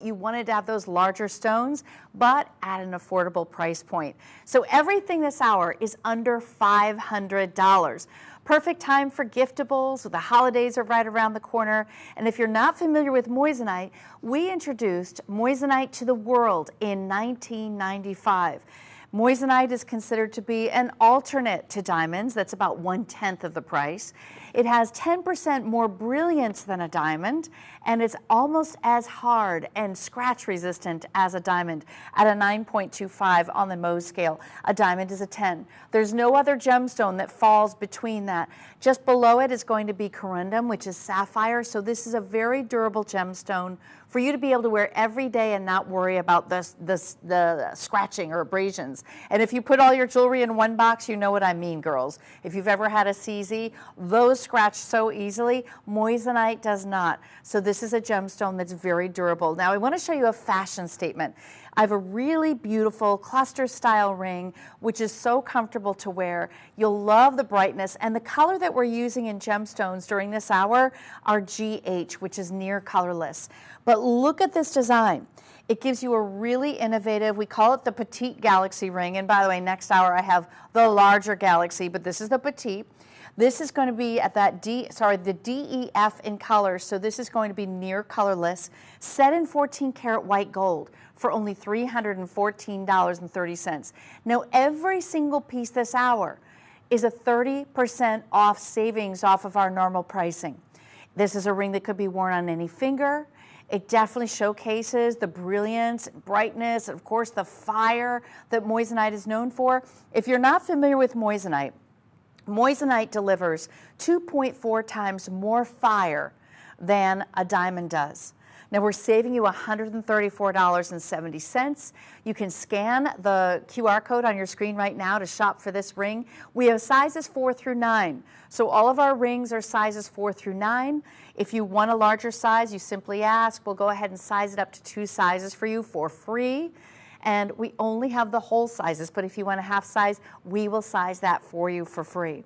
You wanted to have those larger stones, but at an affordable price point. So everything this hour is under $500. Perfect time for giftables. The holidays are right around the corner. And if you're not familiar with moissanite, we introduced moissanite to the world in 1995. Moissanite is considered to be an alternate to diamonds. That's about 1/10 of the price. It has 10% more brilliance than a diamond, and it's almost as hard and scratch resistant as a diamond at a 9.25 on the Mohs scale. A diamond is a 10. There's no other gemstone that falls between that. Just below it is going to be corundum, which is sapphire. So this is a very durable gemstone for you to be able to wear every day and not worry about the scratching or abrasions. And if you put all your jewelry in one box, you know what I mean, girls. If you've ever had a CZ, those scratch so easily. Moissanite does not. So this is a gemstone that's very durable. Now I want to show you a fashion statement. I have a really beautiful cluster style ring, which is so comfortable to wear. You'll love the brightness, and the color that we're using in gemstones during this hour are GH, which is near colorless. But look at this design. It gives you a really innovative, we call it the petite galaxy ring. And by the way, next hour I have the larger galaxy, but this is the petite. This is going to be at that the DEF in color, so this is going to be near colorless, set in 14 karat white gold for only $314.30. Now every single piece this hour is a 30% off savings off of our normal pricing. This is a ring that could be worn on any finger. It definitely showcases the brilliance, brightness, of course the fire that moissanite is known for. If you're not familiar with moissanite, moissanite delivers 2.4 times more fire than a diamond does. Now we're saving you $134.70. You can scan the QR code on your screen right now to shop for this ring. We have sizes 4 through 9. So all of our rings are sizes 4 through 9. If you want a larger size, you simply ask. We'll go ahead and size it up to 2 sizes for you for free. And we only have the whole sizes, but if you want a half size, we will size that for you for free.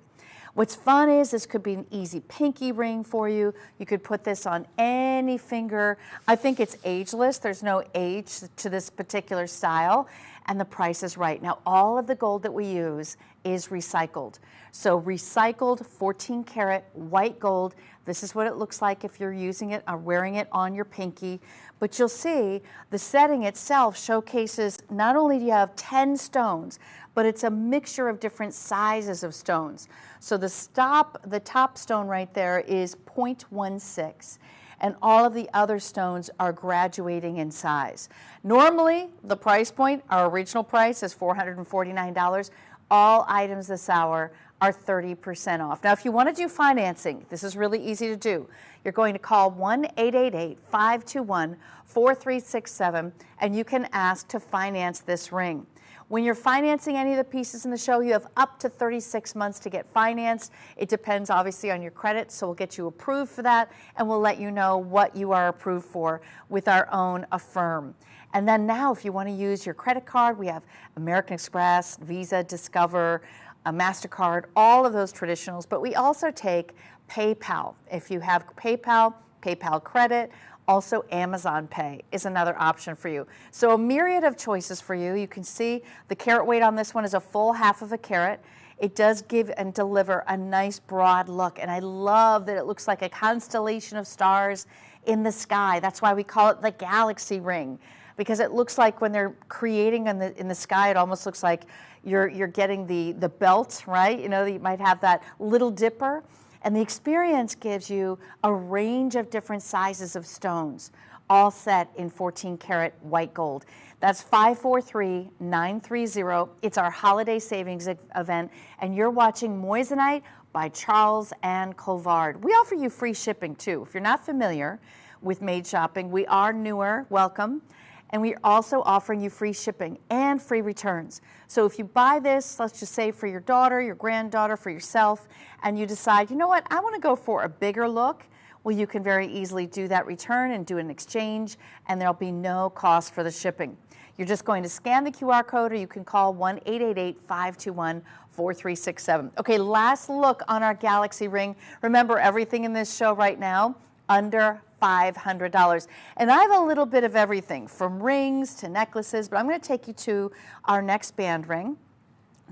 What's fun is this could be an easy pinky ring for you. You could put this on any finger. I think it's ageless. There's no age to this particular style, and the price is right. Now, all of the gold that we use is recycled. So recycled 14 karat white gold. This is what it looks like if you're using it or wearing it on your pinky. But you'll see the setting itself showcases not only do you have 10 stones, but it's a mixture of different sizes of stones. So the top stone right there is 0.16, and all of the other stones are graduating in size. Normally, the price point, our original price is $449. All items this hour are 30% off. Now, if you want to do financing, this is really easy to do. You're going to call 1-888-521-4367, and you can ask to finance this ring. When you're financing any of the pieces in the show, you have up to 36 months to get financed. It depends obviously on your credit, so we'll get you approved for that, and we'll let you know what you are approved for with our own Affirm. And then now, if you want to use your credit card, we have American Express, Visa, Discover, MasterCard, all of those traditionals, but we also take PayPal. If you have PayPal, PayPal credit, also Amazon Pay is another option for you. So a myriad of choices for you. You can see the carat weight on this one is a full half of a carat. It does give and deliver a nice broad look, and I love that it looks like a constellation of stars in the sky. That's why we call it the galaxy ring, because it looks like when they're creating in the sky, it almost looks like you're getting the belt, right? You know, you might have that little dipper. And the experience gives you a range of different sizes of stones, all set in 14 karat white gold. That's 543930. It's our holiday savings event, and you're watching Moissanite by Charles and Colvard. We offer you free shipping too. If you're not familiar with Made Shopping, we are newer, welcome. And we're also offering you free shipping and free returns. So if you buy this, let's just say for your daughter, your granddaughter, for yourself, and you decide, you know what, I want to go for a bigger look, well, you can very easily do that return and do an exchange, and there'll be no cost for the shipping. You're just going to scan the QR code, or you can call 1-888-521-4367. Okay, last look on our Galaxy ring. Remember, everything in this show right now under $500. And I have a little bit of everything from rings to necklaces, but I'm going to take you to our next band ring.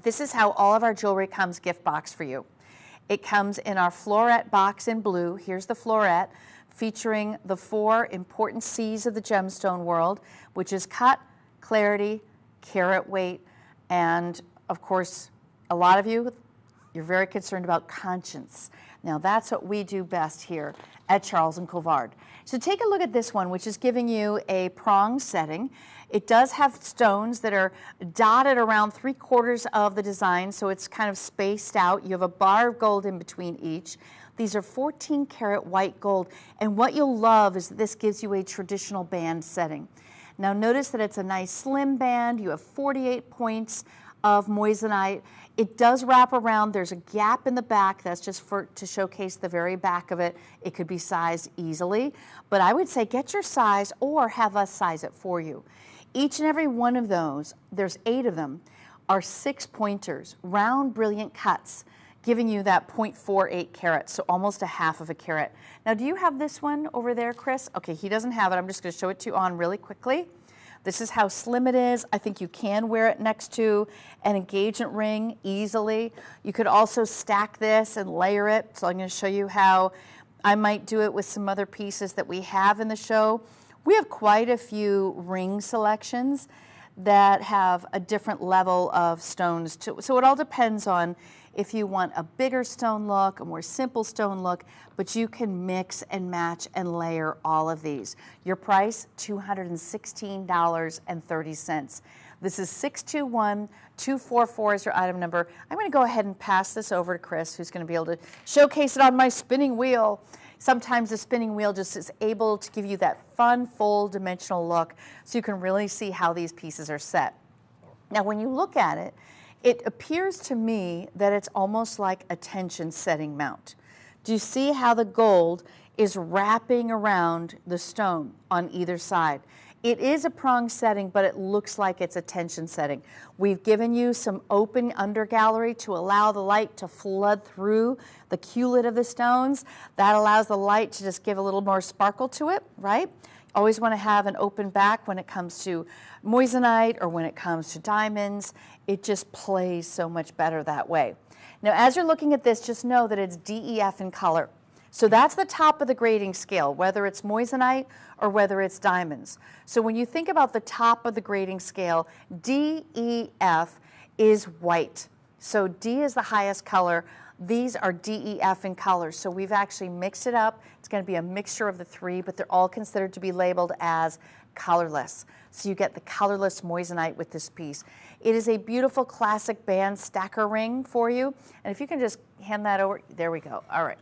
This is how all of our jewelry comes gift box for you. It comes in our floret box in blue. Here's the floret featuring the 4 important C's of the gemstone world, which is cut, clarity, carat weight, and of course, a lot of you, you're very concerned about conscience. Now that's what we do best here at Charles & Colvard. So take a look at this one, which is giving you a prong setting. It does have stones that are dotted around 3/4 of the design, so it's kind of spaced out. You have a bar of gold in between each. These are 14 karat white gold, and what you'll love is that this gives you a traditional band setting. Now notice that it's a nice slim band. You have 48 points of moissanite. It does wrap around. There's a gap in the back. That's just to showcase the very back of it. It could be sized easily, but I would say get your size or have us size it for you. Each and every one of those, there's 8 of them, are 6 pointers, round, brilliant cuts, giving you that 0.48 carat, so almost a half of a carat. Now, do you have this one over there, Chris? Okay, he doesn't have it. I'm just going to show it to you on really quickly. This is how slim it is. I think you can wear it next to an engagement ring easily. You could also stack this and layer it. So I'm going to show you how I might do it with some other pieces that we have in the show. We have quite a few ring selections that have a different level of stones too. So it all depends on if you want a bigger stone look, a more simple stone look, but you can mix and match and layer all of these. Your price, $216.30. This is 621244 is your item number. I'm going to go ahead and pass this over to Chris, who's going to be able to showcase it on my spinning wheel. Sometimes the spinning wheel just is able to give you that fun, full dimensional look so you can really see how these pieces are set. Now, when you look at it, it appears to me that it's almost like a tension setting mount. Do you see how the gold is wrapping around the stone on either side? It is a prong setting, but it looks like it's a tension setting. We've given you some open undergallery to allow the light to flood through the culet of the stones. That allows the light to just give a little more sparkle to it, right? Always want to have an open back when it comes to moissanite or when it comes to diamonds. It just plays so much better that way. Now, as you're looking at this, just know that it's DEF in color. So that's the top of the grading scale, whether it's moissanite or whether it's diamonds. So when you think about the top of the grading scale, DEF is white. So D is the highest color. These are DEF in color. So we've actually mixed it up. It's going to be a mixture of the 3, but they're all considered to be labeled as colorless. So you get the colorless moissanite with this piece. It is a beautiful classic band stacker ring for you. And if you can just hand that over, there we go. All right.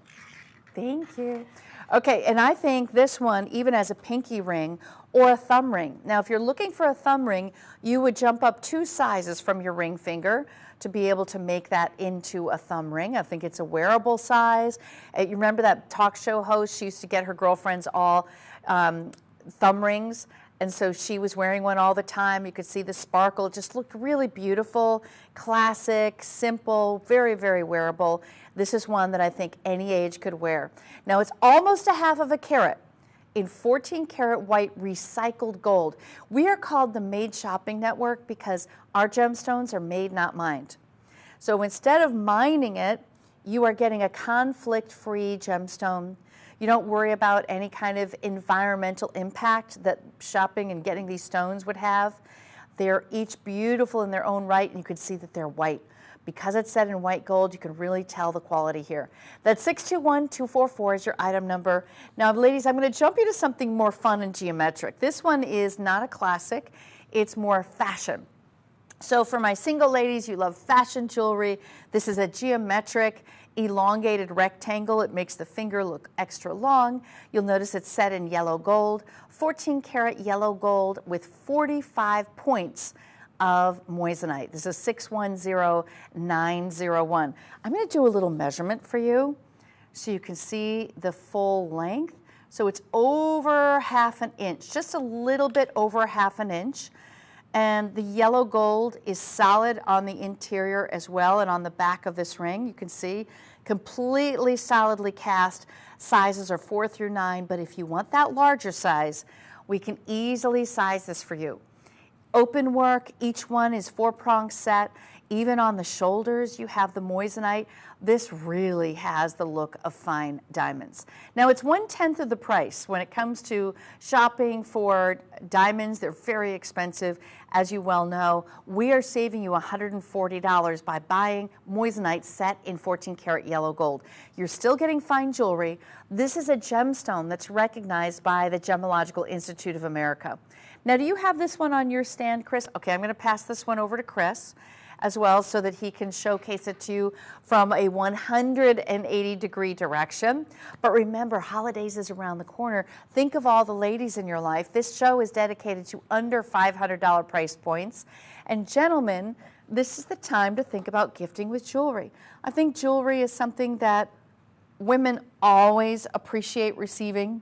Thank you. Okay, and I think this one, even as a pinky ring or a thumb ring. Now, if you're looking for a thumb ring, you would jump up 2 sizes from your ring finger to be able to make that into a thumb ring. I think it's a wearable size. You remember that talk show host? She used to get her girlfriends all thumb rings. And so she was wearing one all the time. You could see the sparkle. It just looked really beautiful, classic, simple, very, very wearable. This is one that I think any age could wear. Now, it's almost a half of a carat in 14 karat white recycled gold. We are called the Made Shopping Network because our gemstones are made, not mined. So instead of mining it, you are getting a conflict-free gemstone. You don't worry about any kind of environmental impact that shopping and getting these stones would have. They're each beautiful in their own right, and you can see that they're white. Because it's set in white gold, you can really tell the quality here. That's 621244 is your item number. Now, ladies, I'm going to jump you to something more fun and geometric. This one is not a classic. It's more fashion. So for my single ladies, you love fashion jewelry. This is a geometric, elongated rectangle. It makes the finger look extra long. You'll notice it's set in yellow gold, 14 karat yellow gold with 45 points of moissanite. This is 610901. I'm going to do a little measurement for you so you can see the full length. So it's over ½ an inch, just a little bit over ½ an inch. And the yellow gold is solid on the interior as well, and on the back of this ring, you can see completely solidly cast. Sizes are 4 through 9, but if you want that larger size, we can easily size this for you. Open work, each one is 4-prong set. Even on the shoulders, you have the moissanite. This really has the look of fine diamonds. Now, it's 1/10 of the price. When it comes to shopping for diamonds, they're very expensive. As you well know, we are saving you $140 by buying moissanite set in 14 karat yellow gold. You're still getting fine jewelry. This is a gemstone that's recognized by the Gemological Institute of America. Now, do you have this one on your stand, Chris? Okay, I'm going to pass this one over to Chris as well so that he can showcase it to you from a 180-degree direction. But remember, holidays is around the corner. Think of all the ladies in your life. This show is dedicated to under $500 price points. And gentlemen, this is the time to think about gifting with jewelry. I think jewelry is something that women always appreciate receiving.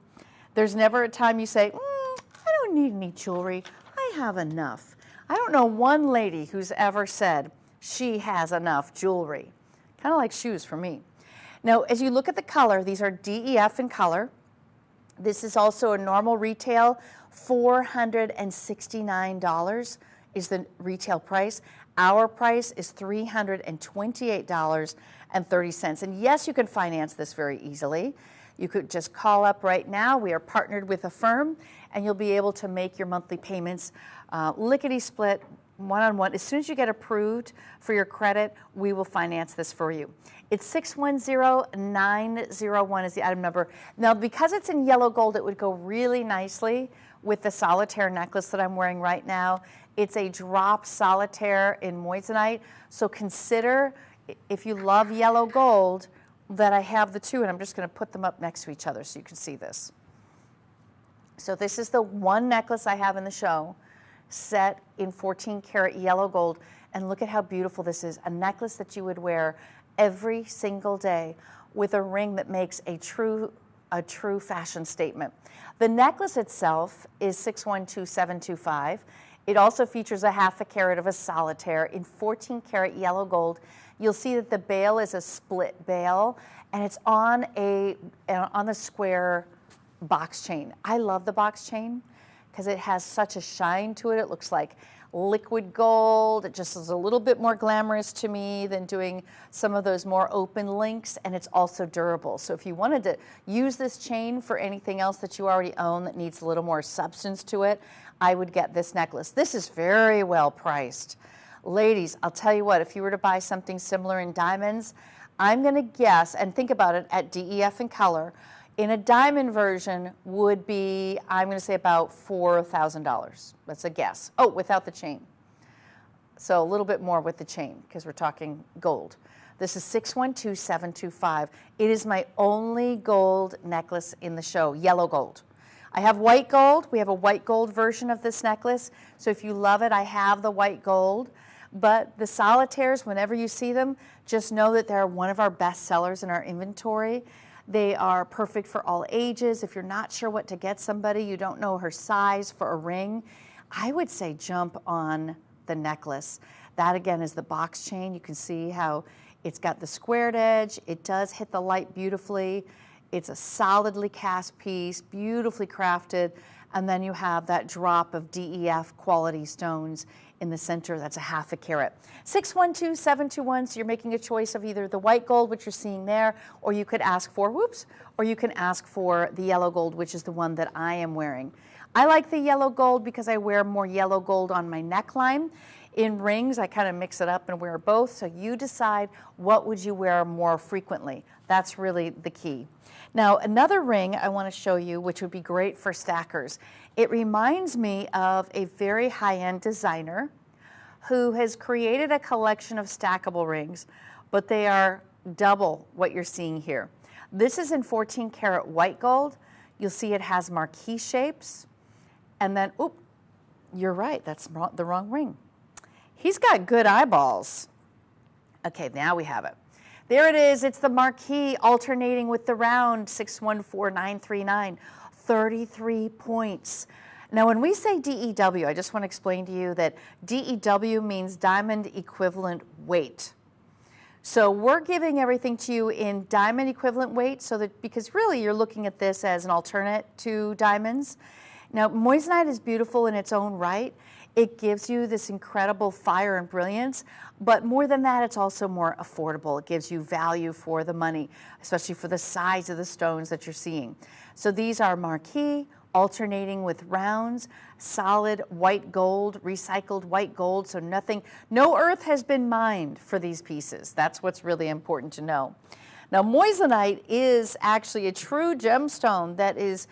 There's never a time you say, I don't need any jewelry. I have enough. I don't know one lady who's ever said she has enough jewelry. Kind of like shoes for me. Now, as you look at the color, these are DEF in color. This is also a normal retail. $469 is the retail price. Our price is $328.30. And yes, you can finance this very easily. You could just call up right now. We are partnered with a firm, and you'll be able to make your monthly payments lickety-split, one-on-one. As soon as you get approved for your credit, we will finance this for you. It's 610901 is the item number. Now, because it's in yellow gold, it would go really nicely with the solitaire necklace that I'm wearing right now. It's a drop solitaire in moissanite. So consider, if you love yellow gold, that I have the two, and I'm just going to put them up next to each other so you can see this. So this is the one necklace I have in the show, set in 14 karat yellow gold, and look at how beautiful this is. A necklace that you would wear every single day with a ring that makes a true fashion statement. The necklace itself is 612725. It also features a 1/2 carat of a solitaire in 14 karat yellow gold. You'll see that the bail is a split bail, and it's on the square box chain. I love the box chain because it has such a shine to it. It looks like liquid gold. It just is a little bit more glamorous to me than doing some of those more open links, and it's also durable. So if you wanted to use this chain for anything else that you already own that needs a little more substance to it, I would get this necklace. This is very well priced. Ladies, I'll tell you what, if you were to buy something similar in diamonds, I'm going to guess, and think about it at DEF in color, in a diamond version would be, I'm going to say about $4,000. That's a guess. Oh, without the chain. So a little bit more with the chain because we're talking gold. This is 612725. It is my only gold necklace in the show, yellow gold. I have white gold. We have a white gold version of this necklace. So if you love it, I have the white gold. But the solitaires, whenever you see them, just know that they're one of our best sellers in our inventory. They are perfect for all ages. If you're not sure what to get somebody, you don't know her size for a ring, I would say jump on the necklace. That again is the box chain. You can see how it's got the squared edge. It does hit the light beautifully. It's a solidly cast piece, beautifully crafted. And then you have that drop of DEF quality stones in the center. That's a 1/2 carat. 612721, so you're making a choice of either the white gold, which you're seeing there, or you could ask for, or you can ask for the yellow gold, which is the one that I am wearing. I like the yellow gold because I wear more yellow gold on my neckline. In rings, I kind of mix it up and wear both, so you decide what would you wear more frequently. That's really the key. Now, another ring I want to show you, which would be great for stackers. It reminds me of a very high-end designer who has created a collection of stackable rings, but they are double what you're seeing here. This is in 14 karat white gold. You'll see it has marquee shapes. And then, oop, you're right, that's the wrong ring. He's got good eyeballs. Okay, now we have it. There it is. It's the marquee alternating with the round, 614939, 33 points. Now, when we say DEW, I just want to explain to you that DEW means diamond equivalent weight. So we're giving everything to you in diamond equivalent weight, so that, because really you're looking at this as an alternate to diamonds. Now, moissanite is beautiful in its own right. It gives you this incredible fire and brilliance, but more than that, it's also more affordable. It gives you value for the money, especially for the size of the stones that you're seeing. So these are marquee, alternating with rounds, solid white gold, recycled white gold, so no earth has been mined for these pieces. That's what's really important to know. Now, moissanite is actually a true gemstone that is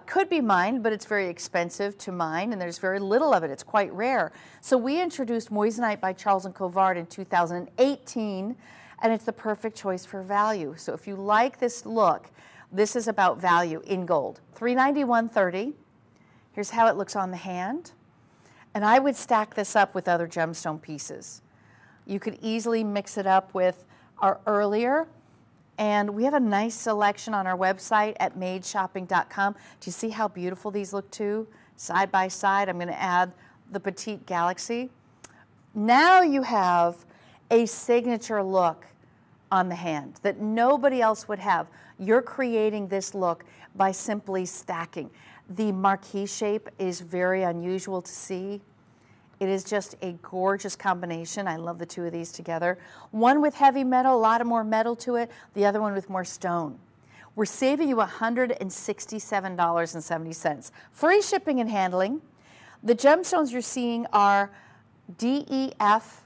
could be mined, but it's very expensive to mine, and there's very little of it. It's quite rare. So we introduced moissanite by Charles Colvard in 2018, and it's the perfect choice for value. So if you like this look, this is about value in gold. $391.30. Here's how it looks on the hand. And I would stack this up with other gemstone pieces. You could easily mix it up with our earlier. And we have a nice selection on our website at madeshopping.com. Do you see how beautiful these look too? Side by side, I'm going to add the Petite Galaxy. Now you have a signature look on the hand that nobody else would have. You're creating this look by simply stacking. The marquee shape is very unusual to see. It is just a gorgeous combination. I love the two of these together. One with heavy metal, a lot of more metal to it. The other one with more stone. We're saving you $167.70. Free shipping and handling. The gemstones you're seeing are DEF.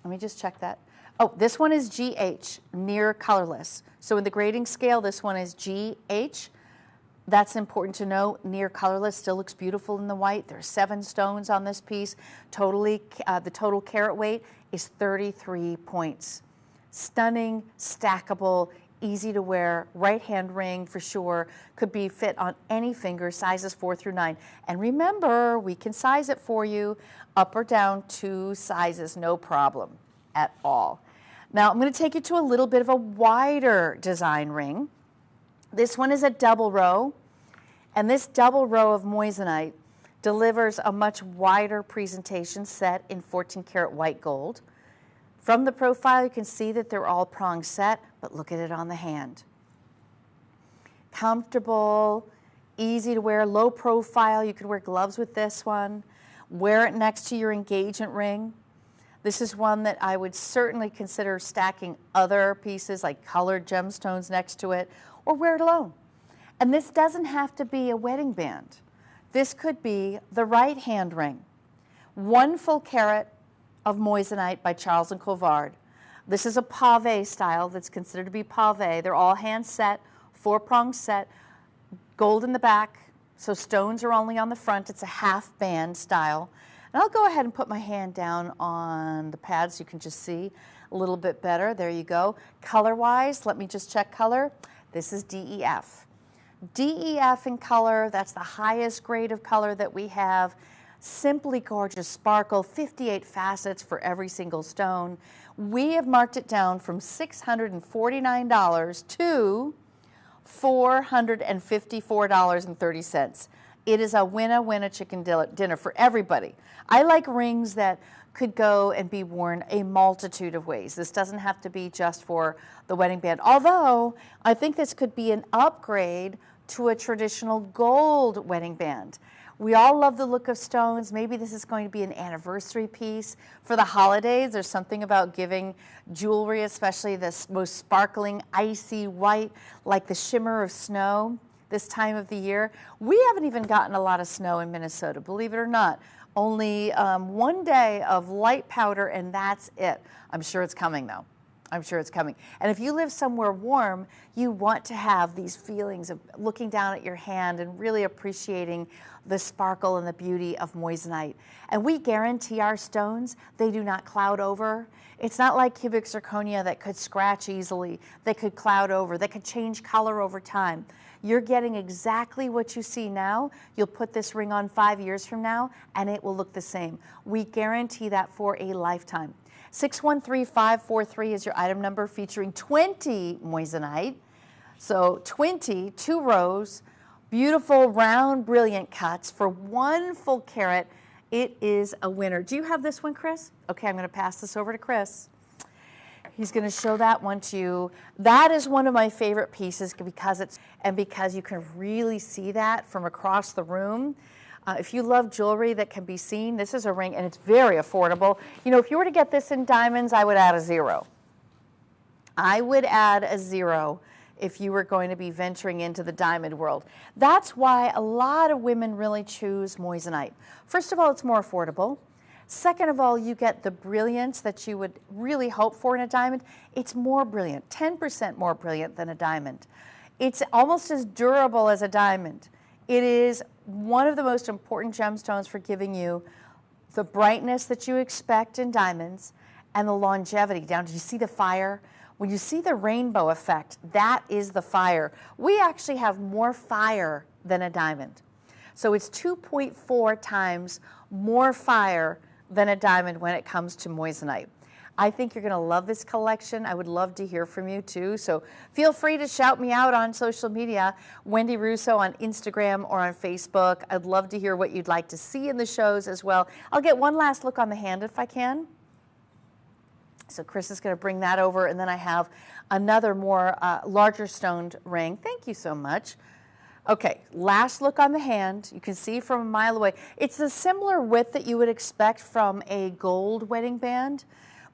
Let me just check that. Oh, this one is GH, near colorless. So in the grading scale, this one is GH. That's important to know. Near colorless, still looks beautiful in the white. There's 7 stones on this piece. Totally, the total carat weight is 33 points. Stunning, stackable, easy to wear, right hand ring for sure. Could be fit on any finger, sizes 4 through 9. And remember, we can size it for you up or down 2 sizes, no problem at all. Now I'm going to take you to a little bit of a wider design ring. This one is a double row, and this double row of moissanite delivers a much wider presentation set in 14 karat white gold. From the profile, you can see that they're all prong set, but look at it on the hand. Comfortable, easy to wear, low profile. You could wear gloves with this one. Wear it next to your engagement ring. This is one that I would certainly consider stacking other pieces like colored gemstones next to it, or wear it alone. And this doesn't have to be a wedding band. This could be the right hand ring. 1 full carat of moissanite by Charles Colvard. This is a pave style that's considered to be pave. They're all hand set, 4-prong set, gold in the back, so stones are only on the front. It's a half band style. And I'll go ahead and put my hand down on the pad so you can just see a little bit better. There you go. Color-wise, let me just check color. This is DEF. DEF in color, that's the highest grade of color that we have. Simply gorgeous sparkle, 58 facets for every single stone. We have marked it down from $649 to $454.30. It is a winner chicken dinner for everybody. I like rings that could go and be worn a multitude of ways. This doesn't have to be just for the wedding band, although I think this could be an upgrade to a traditional gold wedding band. We all love the look of stones. Maybe this is going to be an anniversary piece for the holidays. There's something about giving jewelry, especially this most sparkling, icy white, like the shimmer of snow this time of the year. We haven't even gotten a lot of snow in Minnesota, believe it or not. Only 1 day of light powder, and that's it. I'm sure it's coming, though. I'm sure it's coming. And if you live somewhere warm, you want to have these feelings of looking down at your hand and really appreciating the sparkle and the beauty of moissanite. And we guarantee our stones, they do not cloud over. It's not like cubic zirconia that could scratch easily, that could cloud over, that could change color over time. You're getting exactly what you see now. You'll put this ring on 5 years from now, and it will look the same. We guarantee that for a lifetime. 613543 is your item number, featuring 20 moissanite. So 20, 2 rows, beautiful, round, brilliant cuts for 1 full carat. It is a winner. Do you have this one, Chris? Okay, I'm going to pass this over to Chris. He's going to show that one to you. That is one of my favorite pieces because you can really see that from across the room. If you love jewelry that can be seen, this is a ring, and it's very affordable. You know, if you were to get this in diamonds, I would add a 0. I would add a 0 if you were going to be venturing into the diamond world. That's why a lot of women really choose moissanite. First of all, it's more affordable. Second of all, you get the brilliance that you would really hope for in a diamond. It's more brilliant, 10% more brilliant than a diamond. It's almost as durable as a diamond. It is one of the most important gemstones for giving you the brightness that you expect in diamonds and the longevity down. Do you see the fire? When you see the rainbow effect, that is the fire. We actually have more fire than a diamond. So it's 2.4 times more fire than a diamond when it comes to moissanite. I think you're going to love this collection. I would love to hear from you too. So feel free to shout me out on social media, Wendy Russo on Instagram or on Facebook. I'd love to hear what you'd like to see in the shows as well. I'll get one last look on the hand if I can. So Chris is going to bring that over, and then I have another more larger stoned ring. Thank you so much. Okay, last look on the hand. You can see from a mile away. It's a similar width that you would expect from a gold wedding band,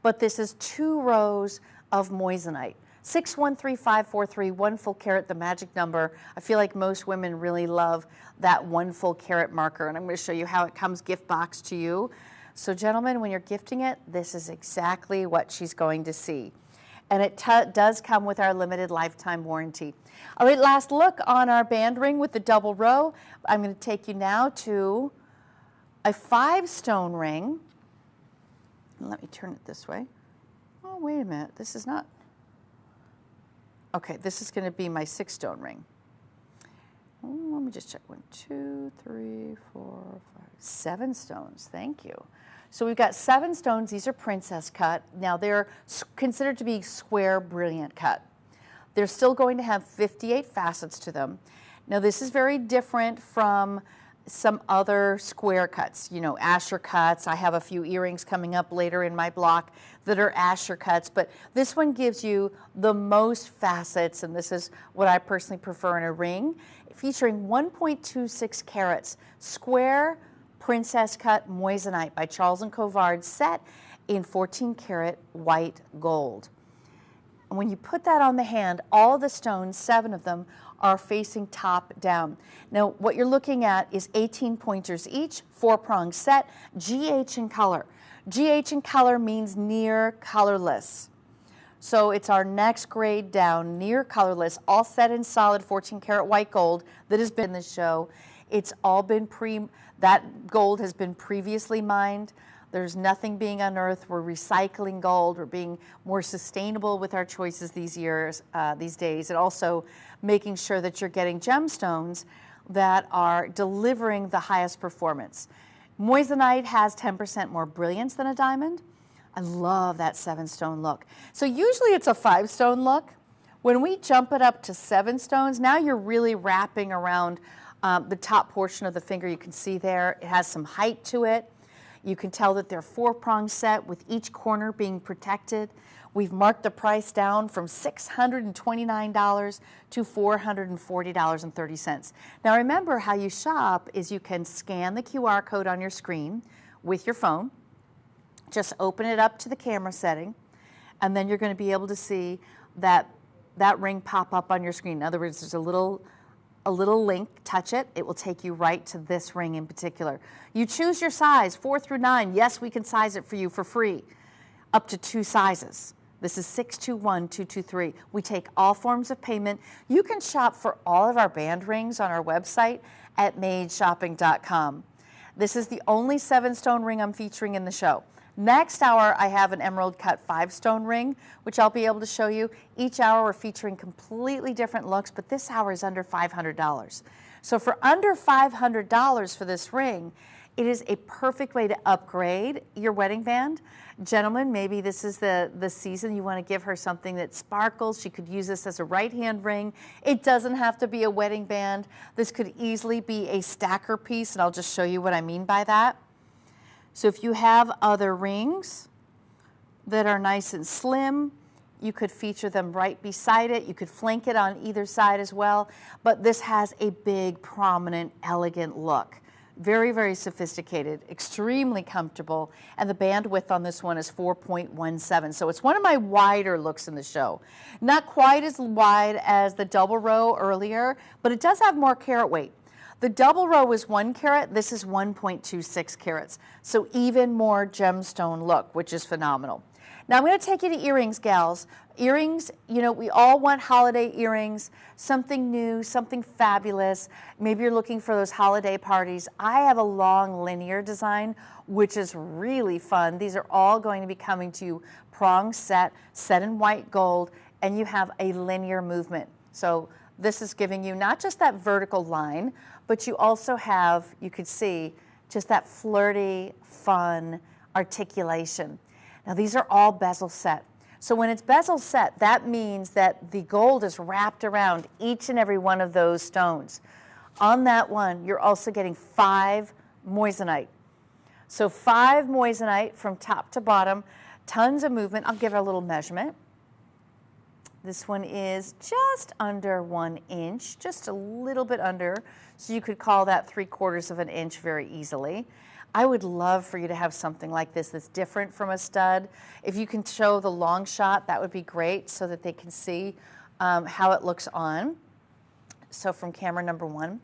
but this is 2 rows of moissanite. 613543, 1 full carat, the magic number. I feel like most women really love that 1 full carat marker, and I'm going to show you how it comes gift box to you. So gentlemen, when you're gifting it, this is exactly what she's going to see. And it does come with our limited lifetime warranty. All right, last look on our band ring with the double row. I'm going to take you now to a 5-stone ring. Let me turn it this way. Oh, wait a minute. This is not. Okay, this is going to be my 6-stone ring. Oh, let me just check. 1, 2, 3, 4, 5, 7 stones. Thank you. So we've got 7 stones. These are princess cut. Now they're considered to be square brilliant cut. They're still going to have 58 facets to them. Now this is very different from some other square cuts, you know, Asher cuts. I have a few earrings coming up later in my block that are Asher cuts, but this one gives you the most facets, and this is what I personally prefer in a ring, featuring 1.26 carats, square princess cut moissanite by Charles Colvard, set in 14 karat white gold. And when you put that on the hand, all the stones, 7 of them, are facing top down. Now, what you're looking at is 18 pointers each, 4-prong set, GH in color. GH in color means near colorless. So it's our next grade down, near colorless, all set in solid 14 karat white gold that has been in the show. It's all been that gold has been previously mined. There's nothing being unearthed. We're recycling gold. We're being more sustainable with our choices these days, and also making sure that you're getting gemstones that are delivering the highest performance. Moissanite has 10% more brilliance than a diamond. I love that 7-stone look. So usually it's a 5-stone look. When we jump it up to 7 stones, now you're really wrapping around the top portion of the finger. You can see there, it has some height to it. You can tell that they're 4-prong set with each corner being protected. We've marked the price down from $629 to $440.30. Now remember, how you shop is you can scan the QR code on your screen with your phone. Just open it up to the camera setting, and then you're going to be able to see that ring pop up on your screen. In other words, there's a little link, touch it, it will take you right to this ring in particular. You choose your size, 4 through 9. Yes, we can size it for you for free, up to 2 sizes. This is 621, 223. We take all forms of payment. You can shop for all of our band rings on our website at madeshopping.com. This is the only 7-stone ring I'm featuring in the show. Next hour, I have an emerald cut 5-stone ring, which I'll be able to show you. Each hour, we're featuring completely different looks, but this hour is under $500. So for under $500 for this ring, it is a perfect way to upgrade your wedding band. Gentlemen, maybe this is the season you want to give her something that sparkles. She could use this as a right-hand ring. It doesn't have to be a wedding band. This could easily be a stacker piece, and I'll just show you what I mean by that. So if you have other rings that are nice and slim, You could feature them right beside it. You could flank it on either side as well. But this has a big, prominent, elegant look. Very, very sophisticated, extremely comfortable. And the bandwidth on this one is 4.17. So it's one of my wider looks in the show. Not quite as wide as the double row earlier, but it does have more carat weight. The double row is 1 carat. This is 1.26 carats. So even more gemstone look, which is phenomenal. Now I'm going to take you to earrings, gals. Earrings, you know, we all want holiday earrings, something new, something fabulous. Maybe you're looking for those holiday parties. I have a long linear design, which is really fun. These are all going to be coming to you prong set in white gold, and you have a linear movement. So this is giving you not just that vertical line, but you also have, you could see, just that flirty, fun articulation. Now these are all bezel set. So when it's bezel set, that means that the gold is wrapped around each and every one of those stones. On that one, you're also getting 5 moissanite. So 5 moissanite from top to bottom, tons of movement. I'll give it a little measurement. This one is just under 1 inch, just a little bit under. So you could call that 3/4 of an inch very easily. I would love for you to have something like this that's different from a stud. If you can show the long shot, that would be great so that they can see how it looks on. So from camera number 1.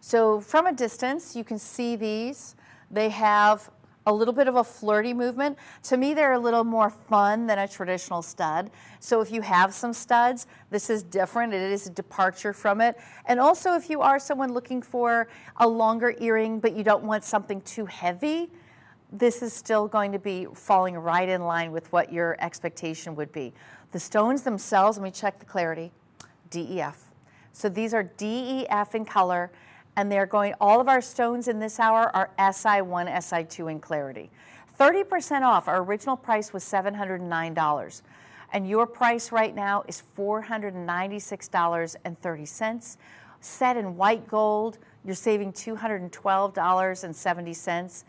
So from a distance, you can see these. They have a little bit of a flirty movement. To me, they're a little more fun than a traditional stud. So if you have some studs, this is different. It is a departure from it. And also if you are someone looking for a longer earring, but you don't want something too heavy, this is still going to be falling right in line with what your expectation would be. The stones themselves, let me check the clarity, DEF. So these are DEF in color. And they're going, all of our stones in this hour are SI1, SI2 in clarity. 30% off. Our original price was $709. And your price right now is $496.30. Set in white gold, you're saving $212.70.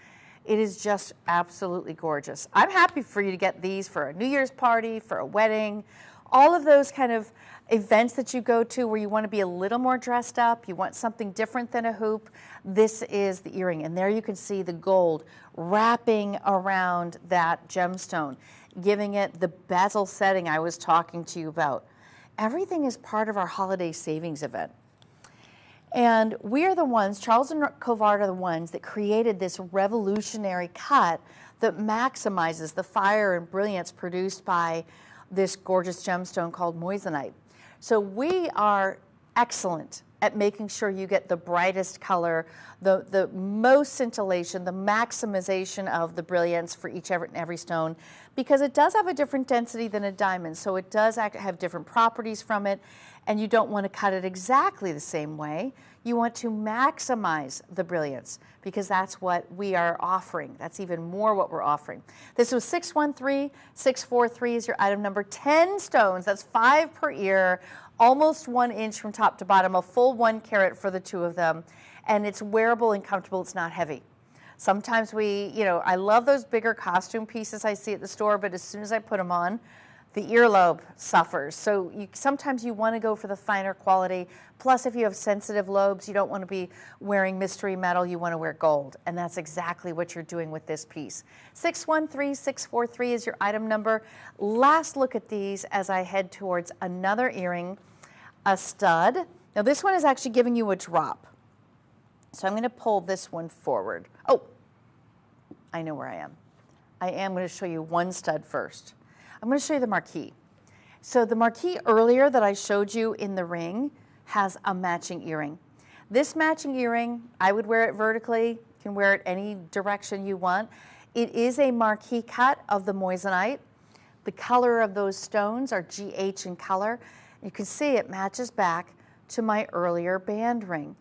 It is just absolutely gorgeous. I'm happy for you to get these for a New Year's party, for a wedding, all of those kind of events that you go to where you want to be a little more dressed up, you want something different than a hoop. This is the earring, and there you can see the gold wrapping around that gemstone, giving it the bezel setting I was talking to you about. Everything is part of our holiday savings event. And we are the ones, Charles and Colvard are the ones that created this revolutionary cut that maximizes the fire and brilliance produced by this gorgeous gemstone called moissanite. So we are excellent at making sure you get the brightest color, the most scintillation, the maximization of the brilliance for each and every stone, because it does have a different density than a diamond, so it does have different properties from it, and you don't want to cut it exactly the same way. You want to maximize the brilliance, because that's what we are offering. That's even more what we're offering. This was 613643 is your item number. 10 stones, that's 5 per ear, almost 1 inch from top to bottom, a full 1 carat for the 2 of them. And it's wearable and comfortable, it's not heavy. Sometimes I love those bigger costume pieces I see at the store, but as soon as I put them on, the earlobe suffers. So sometimes you want to go for the finer quality. Plus, if you have sensitive lobes, you don't want to be wearing mystery metal, you want to wear gold. And that's exactly what you're doing with this piece. 613643 is your item number. Last look at these as I head towards another earring, a stud. Now this one is actually giving you a drop. So I'm going to pull this one forward. Oh, I know where I am. I am going to show you one stud first. I'm going to show you the marquee. So the marquee earlier that I showed you in the ring has a matching earring. This matching earring, I would wear it vertically. You can wear it any direction you want. It is a marquee cut of the moissanite. The color of those stones are GH in color. You can see it matches back to my earlier band ring.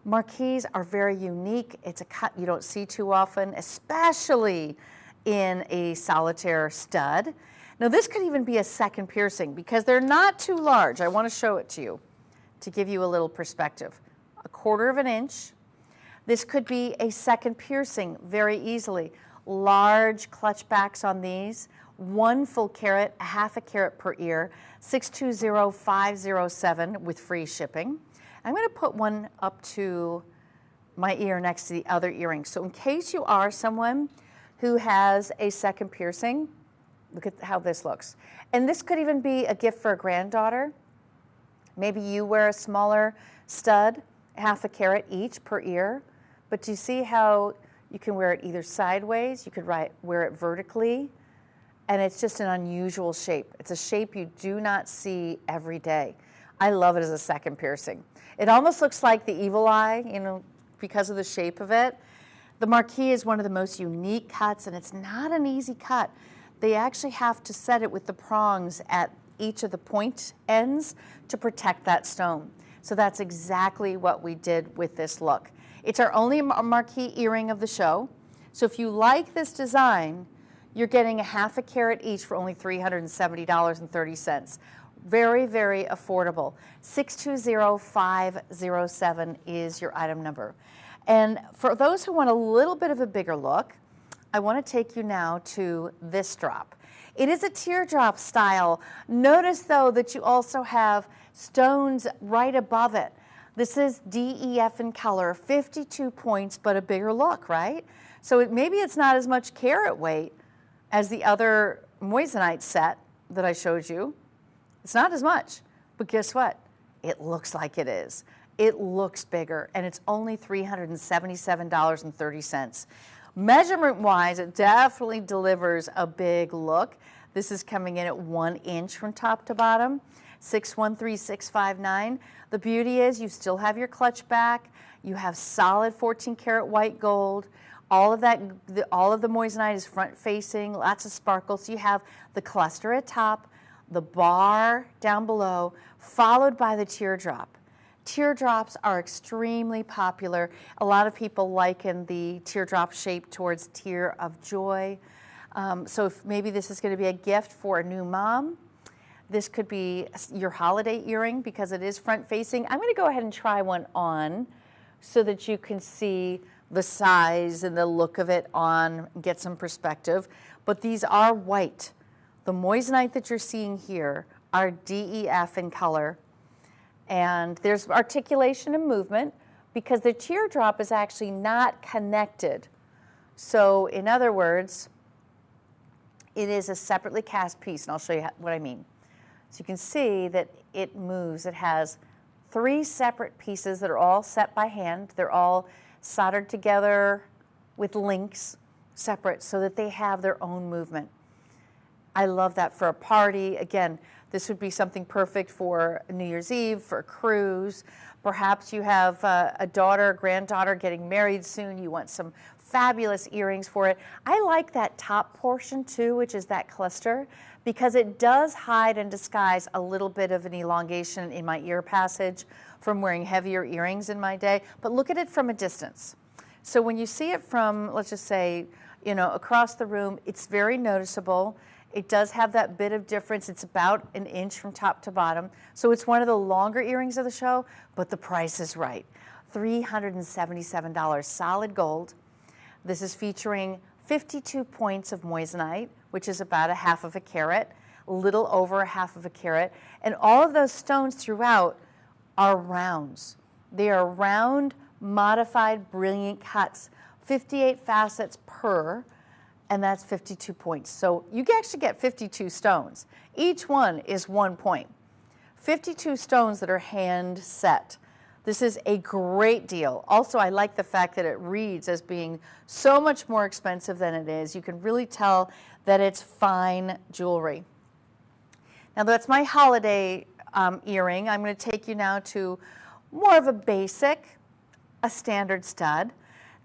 Marquees are very unique. It's a cut you don't see too often, especially in a solitaire stud. Now this could even be a second piercing because they're not too large. I want to show it to you to give you a little perspective. 1/4 of an inch. This could be a second piercing very easily. Large clutch backs on these, 1 full carat, a half a carat per ear, 620507 with free shipping. I'm going to put one up to my ear next to the other earring. So in case you are someone who has a second piercing, look at how this looks. And this could even be a gift for a granddaughter. Maybe you wear a smaller stud, half a carat each per ear. But do you see how you can wear it either sideways, you could wear it vertically, and it's just an unusual shape. It's a shape you do not see every day. I love it as a second piercing. It almost looks like the evil eye, you know, because of the shape of it. The marquee is one of the most unique cuts, and it's not an easy cut. They actually have to set it with the prongs at each of the point ends to protect that stone. So that's exactly what we did with this look. It's our only marquee earring of the show. So if you like this design, you're getting a half a carat each for only $370.30. Very, very affordable. 620507 is your item number. And for those who want a little bit of a bigger look, I want to take you now to this drop. It is a teardrop style. Notice though that you also have stones right above it. This is DEF in color, 52 points, but a bigger look, right? So maybe it's not as much carat weight as the other moissanite set that I showed you. It's not as much, but guess what? It looks like it is. It looks bigger, and it's only $377.30. Measurement-wise, it definitely delivers a big look. This is coming in at 1 inch from top to bottom, 613659. The beauty is you still have your clutch back. You have solid 14 karat white gold. All of the moissanite is front facing, lots of sparkle. So you have the cluster at top, the bar down below, followed by the teardrop. Teardrops are extremely popular. A lot of people liken the teardrop shape towards tear of joy. So if maybe this is going to be a gift for a new mom. This could be your holiday earring because it is front facing. I'm going to go ahead and try one on so that you can see the size and the look of it on, get some perspective. But these are white. The moissanite that you're seeing here are DEF in color. And there's articulation and movement because the teardrop is actually not connected. So in other words, it is a separately cast piece, and I'll show you what I mean. So you can see that it moves. It has 3 separate pieces that are all set by hand. They're all soldered together with links separate so that they have their own movement. I love that for a party. Again, this would be something perfect for New Year's Eve, for a cruise. Perhaps you have a daughter, a granddaughter getting married soon. You want some fabulous earrings for it. I like that top portion too, which is that cluster, because it does hide and disguise a little bit of an elongation in my ear passage from wearing heavier earrings in my day. But look at it from a distance. So when you see it from, let's just say, you know, across the room, it's very noticeable. It does have that bit of difference. It's about 1 inch from top to bottom. So it's one of the longer earrings of the show, but the price is right. $377, solid gold. This is featuring 52 points of moissanite, which is about a half of a carat, a little over a half of a carat. And all of those stones throughout are rounds. They are round, modified, brilliant cuts, 58 facets per, and that's 52 points. So you actually get 52 stones. Each one is 1 point. 52 stones that are hand set. This is a great deal. Also, I like the fact that it reads as being so much more expensive than it is. You can really tell that it's fine jewelry. Now that's my holiday earring. I'm going to take you now to more of a basic, a standard stud.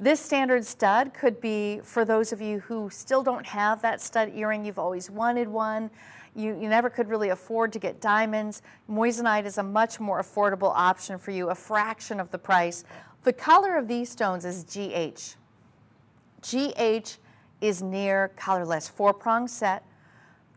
This standard stud could be for those of you who still don't have that stud earring. You've always wanted one. You never could really afford to get diamonds. Moissanite is a much more affordable option for you, a fraction of the price. The color of these stones is GH. GH is near colorless, 4-prong set.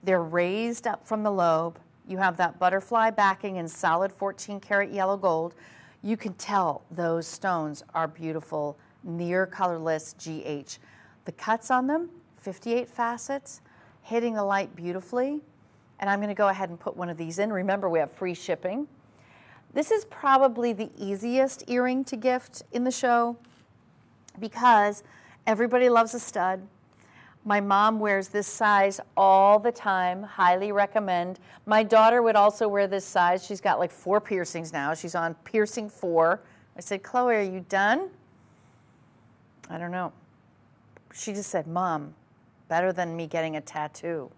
They're raised up from the lobe. You have that butterfly backing in solid 14 karat yellow gold. You can tell those stones are beautiful, near colorless GH. The cuts on them, 58 facets. hitting the light beautifully. And I'm going to go ahead and put one of these in. Remember, we have free shipping. This is probably the easiest earring to gift in the show because everybody loves a stud. My mom wears this size all the time, highly recommend. My daughter would also wear this size. She's got like 4 piercings now. She's on piercing 4. I said, Chloe, are you done? I don't know. She just said, Mom, better than me getting a tattoo.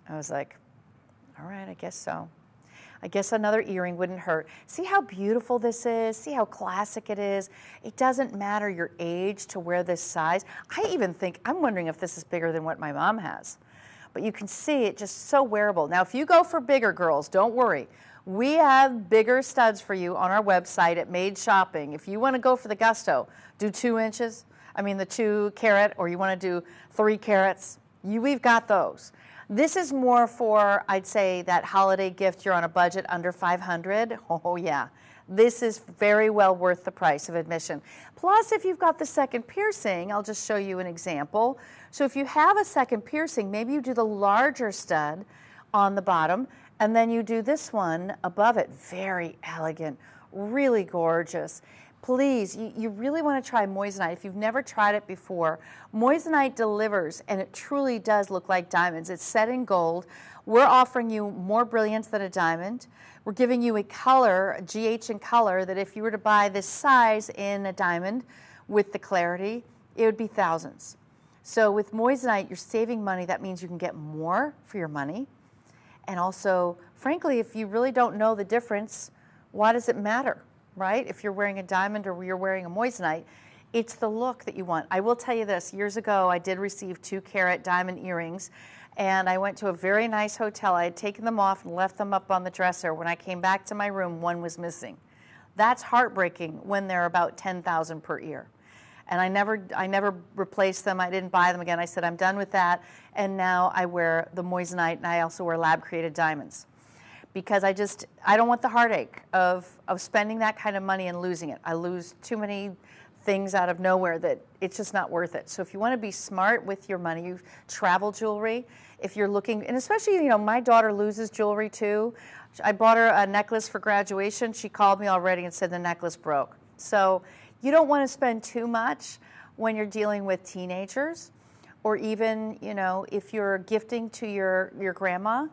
I was like, all right, I guess so. I guess another earring wouldn't hurt. See how beautiful this is? See how classic it is? It doesn't matter your age to wear this size. I even think, I'm wondering if this is bigger than what my mom has. But you can see it just so wearable. Now, if you go for bigger girls, don't worry. We have bigger studs for you on our website at Made Shopping. If you want to go for the gusto, do 2 inches. I mean the 2 carat, or you want to do 3 carats. We've got those. This is more for, I'd say, that holiday gift. You're on a budget under $500. Oh yeah, this is very well worth the price of admission. Plus, if you've got the second piercing, I'll just show you an example. So if you have a second piercing, maybe you do the larger stud on the bottom, and then you do this one above it. Very elegant, really gorgeous. Please, you really want to try moissanite. If you've never tried it before, moissanite delivers, and it truly does look like diamonds. It's set in gold. We're offering you more brilliance than a diamond. We're giving you a color, a GH in color, that if you were to buy this size in a diamond with the clarity, it would be thousands. So with moissanite, you're saving money. That means you can get more for your money. And also, frankly, if you really don't know the difference, why does it matter? Right? If you're wearing a diamond or you're wearing a moissanite, it's the look that you want. I will tell you this, years ago I did receive 2 carat diamond earrings, and I went to a very nice hotel. I had taken them off and left them up on the dresser. When I came back to my room, one was missing. That's heartbreaking when they're about $10,000 per ear. And I never replaced them. I didn't buy them again. I said, I'm done with that. And now I wear the moissanite, and I also wear lab created diamonds. Because I don't want the heartache of spending that kind of money and losing it. I lose too many things out of nowhere that it's just not worth it. So if you want to be smart with your money, you travel jewelry. If you're looking, and especially, you know, my daughter loses jewelry too. I bought her a necklace for graduation. She called me already and said the necklace broke. So you don't want to spend too much when you're dealing with teenagers, or even, you know, if you're gifting to your grandma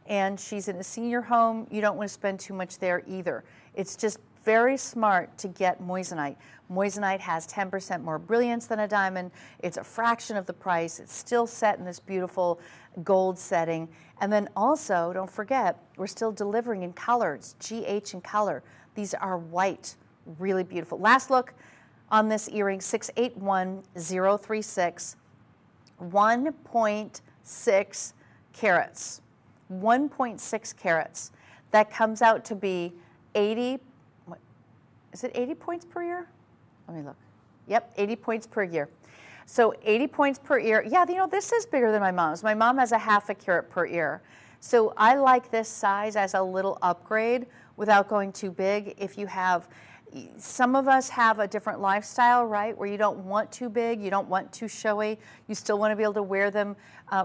and she's in a senior home, you don't want to spend too much there either. It's just very smart to get moissanite. Moissanite has 10% more brilliance than a diamond. It's a fraction of the price. It's still set in this beautiful gold setting. And then also, don't forget, we're still delivering in colors, GH in color. These are white, really beautiful. Last look on this earring, 681036, 1.6 carats. 1.6 carats. That comes out to be 80, is it 80 points per year? Let me look. Yep, 80 points per year. So 80 points per ear. Yeah, you know, this is bigger than my mom's. My mom has a 0.5 carat per ear. So I like this size as a little upgrade without going too big. If you have, some of us have a different lifestyle, right, where you don't want too big, you don't want too showy, you still want to be able to wear them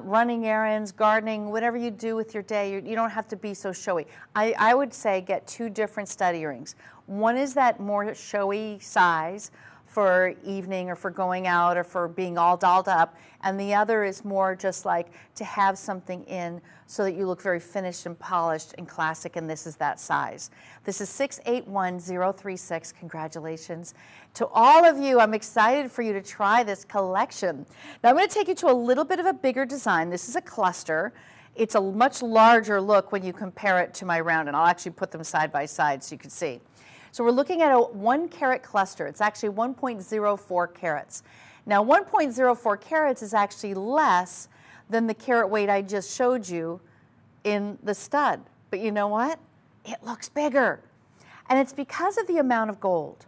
running errands, gardening, whatever you do with your day, you don't have to be so showy. I would say get 2 different stud earrings. One is that more showy size for evening or for going out or for being all dolled up, and the other is more just like to have something in so that you look very finished and polished and classic, and this is that size. This is 681036. Congratulations to all of you. I'm excited for you to try this collection. Now I'm going to take you to a little bit of a bigger design. This is a cluster. It's a much larger look when you compare it to my round, and I'll actually put them side by side so you can see. So we're looking at a 1 carat cluster. It's actually 1.04 carats. Now 1.04 carats is actually less than the carat weight I just showed you in the stud. But you know what? It looks bigger. And it's because of the amount of gold.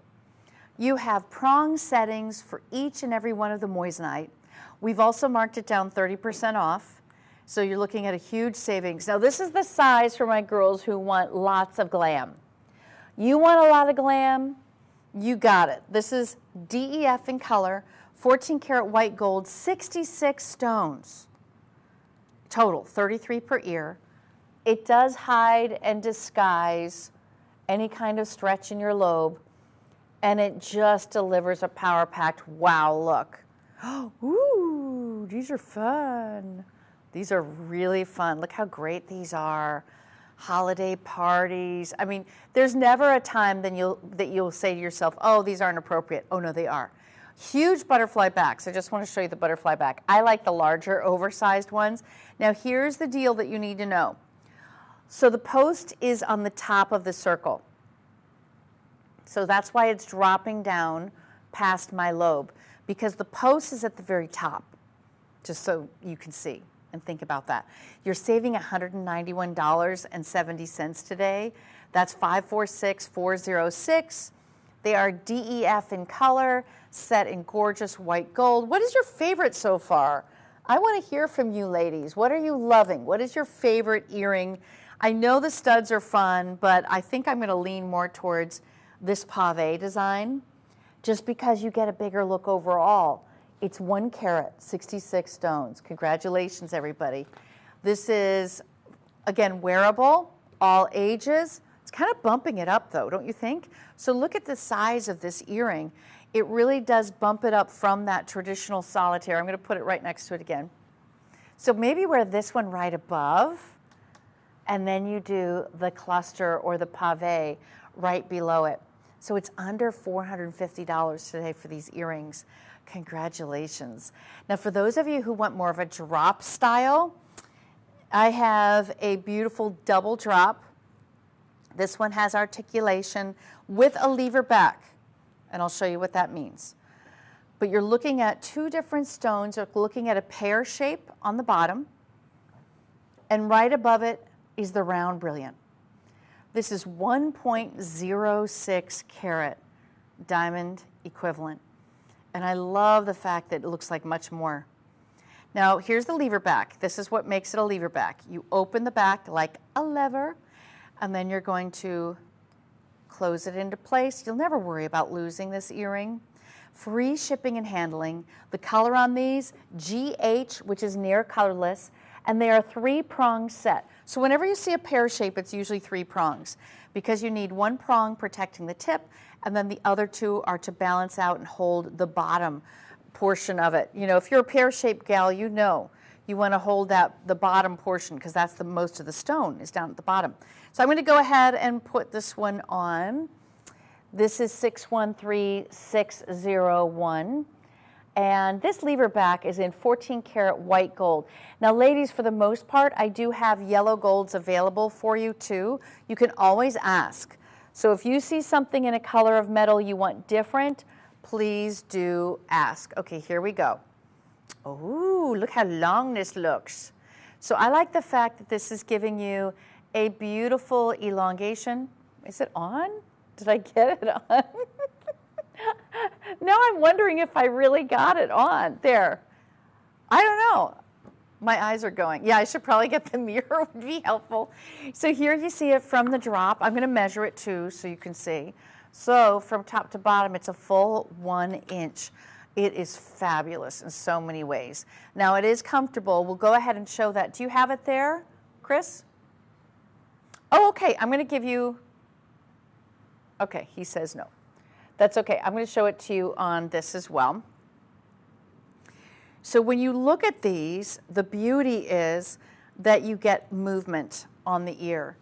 You have prong settings for each and every one of the moissanite. We've also marked it down 30% off. So you're looking at a huge savings. Now this is the size for my girls who want lots of glam. You want a lot of glam? You got it. This is DEF in color, 14 karat white gold, 66 stones. total, 33 per ear. It does hide and disguise any kind of stretch in your lobe, and it just delivers a power-packed wow look. Ooh, these are fun. These are really fun. Look how great these are. Holiday parties. I mean, there's never a time that you'll say to yourself, oh, these aren't appropriate. Oh, no, they are. Huge butterfly backs. I just want to show you the butterfly back. I like the larger, oversized ones. Now, here's the deal that you need to know. So the post is on the top of the circle. So that's why it's dropping down past my lobe, because the post is at the very top, just so you can see and think about that. You're saving $191.70 today. That's 546406. They are DEF in color, set in gorgeous white gold. What is your favorite so far? I want to hear from you ladies. What are you loving? What is your favorite earring? I know the studs are fun, but I think I'm going to lean more towards this pave design, just because you get a bigger look overall. It's 1 carat, 66 stones. Congratulations, everybody. This is, again, wearable, all ages. It's kind of bumping it up, though, don't you think? So look at the size of this earring. It really does bump it up from that traditional solitaire. I'm going to put it right next to it again. So maybe wear this one right above, and then you do the cluster or the pave right below it. So it's under $450 today for these earrings. Congratulations. Now, for those of you who want more of a drop style, I have a beautiful double drop. This one has articulation with a lever back, and I'll show you what that means. But you're looking at 2 different stones. You're looking at a pear shape on the bottom, and right above it is the round brilliant. This is 1.06 carat diamond equivalent. And I love the fact that it looks like much more. Now, here's the lever back. This is what makes it a lever back. You open the back like a lever, and then you're going to close it into place. You'll never worry about losing this earring. Free shipping and handling. The color on these, GH, which is near colorless, and they are 3-prong set. So whenever you see a pear shape, it's usually 3 prongs, because you need 1 prong protecting the tip, and then the other 2 are to balance out and hold the bottom portion of it. You know, if you're a pear-shaped gal, you know you want to hold the bottom portion, because that's the most of the stone is down at the bottom. So I'm going to go ahead and put this one on. This is 613601. And this lever back is in 14 karat white gold. Now, ladies, for the most part, I do have yellow golds available for you too. You can always ask. So if you see something in a color of metal you want different, please do ask. Okay, here we go. Oh, look how long this looks. So I like the fact that this is giving you a beautiful elongation. Is it on? Did I get it on? Now I'm wondering if I really got it on. There. I don't know. My eyes are going. Yeah, I should probably get the mirror, would be helpful. So here you see it from the drop. I'm going to measure it too so you can see. So from top to bottom, it's a full 1 inch. It is fabulous in so many ways. Now it is comfortable. We'll go ahead and show that. Do you have it there, Chris? Oh, okay. I'm going to give you, okay, he says no. That's okay. I'm going to show it to you on this as well. So when you look at these, the beauty is that you get movement on the ear,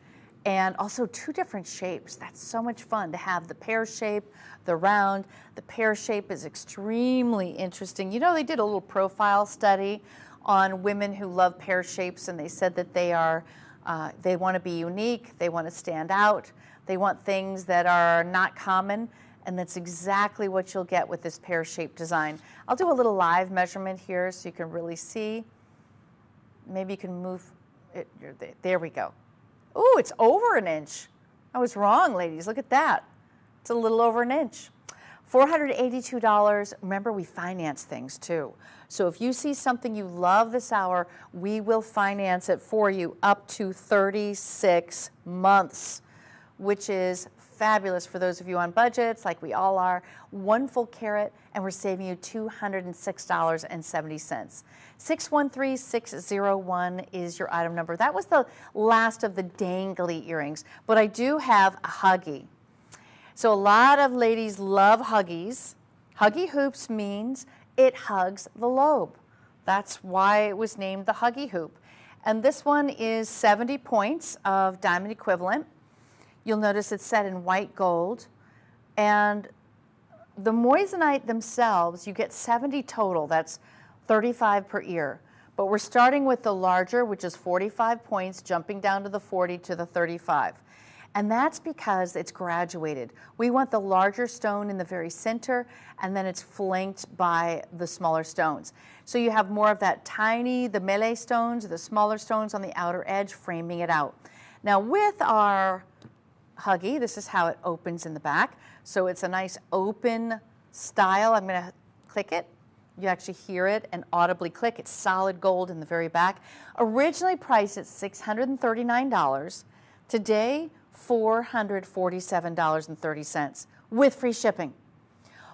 and also 2 different shapes. That's so much fun to have the pear shape, the round. The pear shape is extremely interesting. You know, they did a little profile study on women who love pear shapes, and they said that they want to be unique, they want to stand out, they want things that are not common. And that's exactly what you'll get with this pear-shaped design. I'll do a little live measurement here so you can really see. Maybe you can move it. There we go. Ooh, it's over 1 inch. I was wrong, ladies. Look at that. It's a little over 1 inch. $482. Remember, we finance things too. So if you see something you love this hour, we will finance it for you up to 36 months, which is fabulous for those of you on budgets, like we all are. 1 full carat, and we're saving you $206.70. 613601 is your item number. That was the last of the dangly earrings, but I do have a huggy. So a lot of ladies love huggies. Huggy hoops means it hugs the lobe. That's why it was named the huggy hoop. And this one is 70 points of diamond equivalent. You'll notice it's set in white gold. And the moissanite themselves, you get 70 total. That's 35 per ear. But we're starting with the larger, which is 45 points, jumping down to the 40 to the 35. And that's because it's graduated. We want the larger stone in the very center, and then it's flanked by the smaller stones. So you have more of that tiny, the melee stones, the smaller stones on the outer edge, framing it out. Now with our huggy, this is how it opens in the back. So it's a nice open style. I'm going to click it. You actually hear it and audibly click. It's solid gold in the very back. Originally priced at $639. Today, $447.30 with free shipping.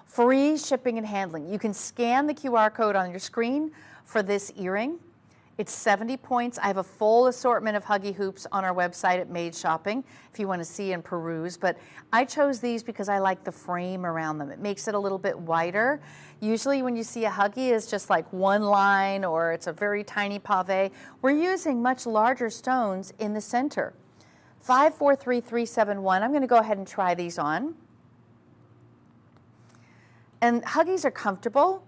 Free shipping and handling. You can scan the QR code on your screen for this earring. It's 70 points. I have a full assortment of huggy hoops on our website at Made Shopping if you want to see and peruse, but I chose these because I like the frame around them. It makes it a little bit wider. Usually when you see a huggy, it's just like one line or it's a very tiny pave. We're using much larger stones in the center. 543371. I'm going to go ahead and try these on. And huggies are comfortable.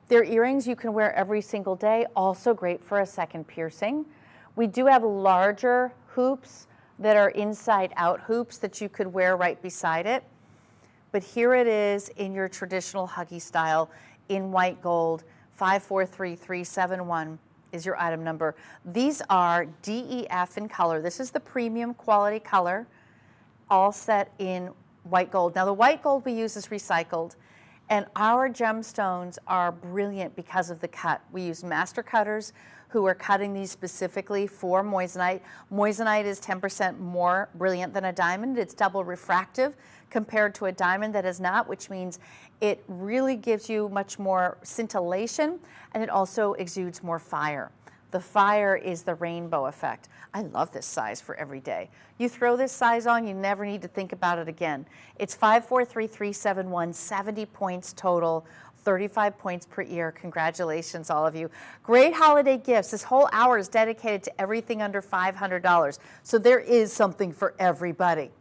They're earrings you can wear every single day, also great for a second piercing. We do have larger hoops that are inside out hoops that you could wear right beside it. But here it is in your traditional huggy style in white gold. 543371 is your item number. These are DEF in color. This is the premium quality color, all set in white gold. Now the white gold we use is recycled, and our gemstones are brilliant because of the cut. We use master cutters who are cutting these specifically for moissanite. Moissanite is 10% more brilliant than a diamond. It's double refractive compared to a diamond that is not, which means it really gives you much more scintillation, and it also exudes more fire. The fire is the rainbow effect. I love this size for every day. You throw this size on, you never need to think about it again. It's 543371, 70 points total, 35 points per ear. Congratulations, all of you. Great holiday gifts. This whole hour is dedicated to everything under $500. So there is something for everybody.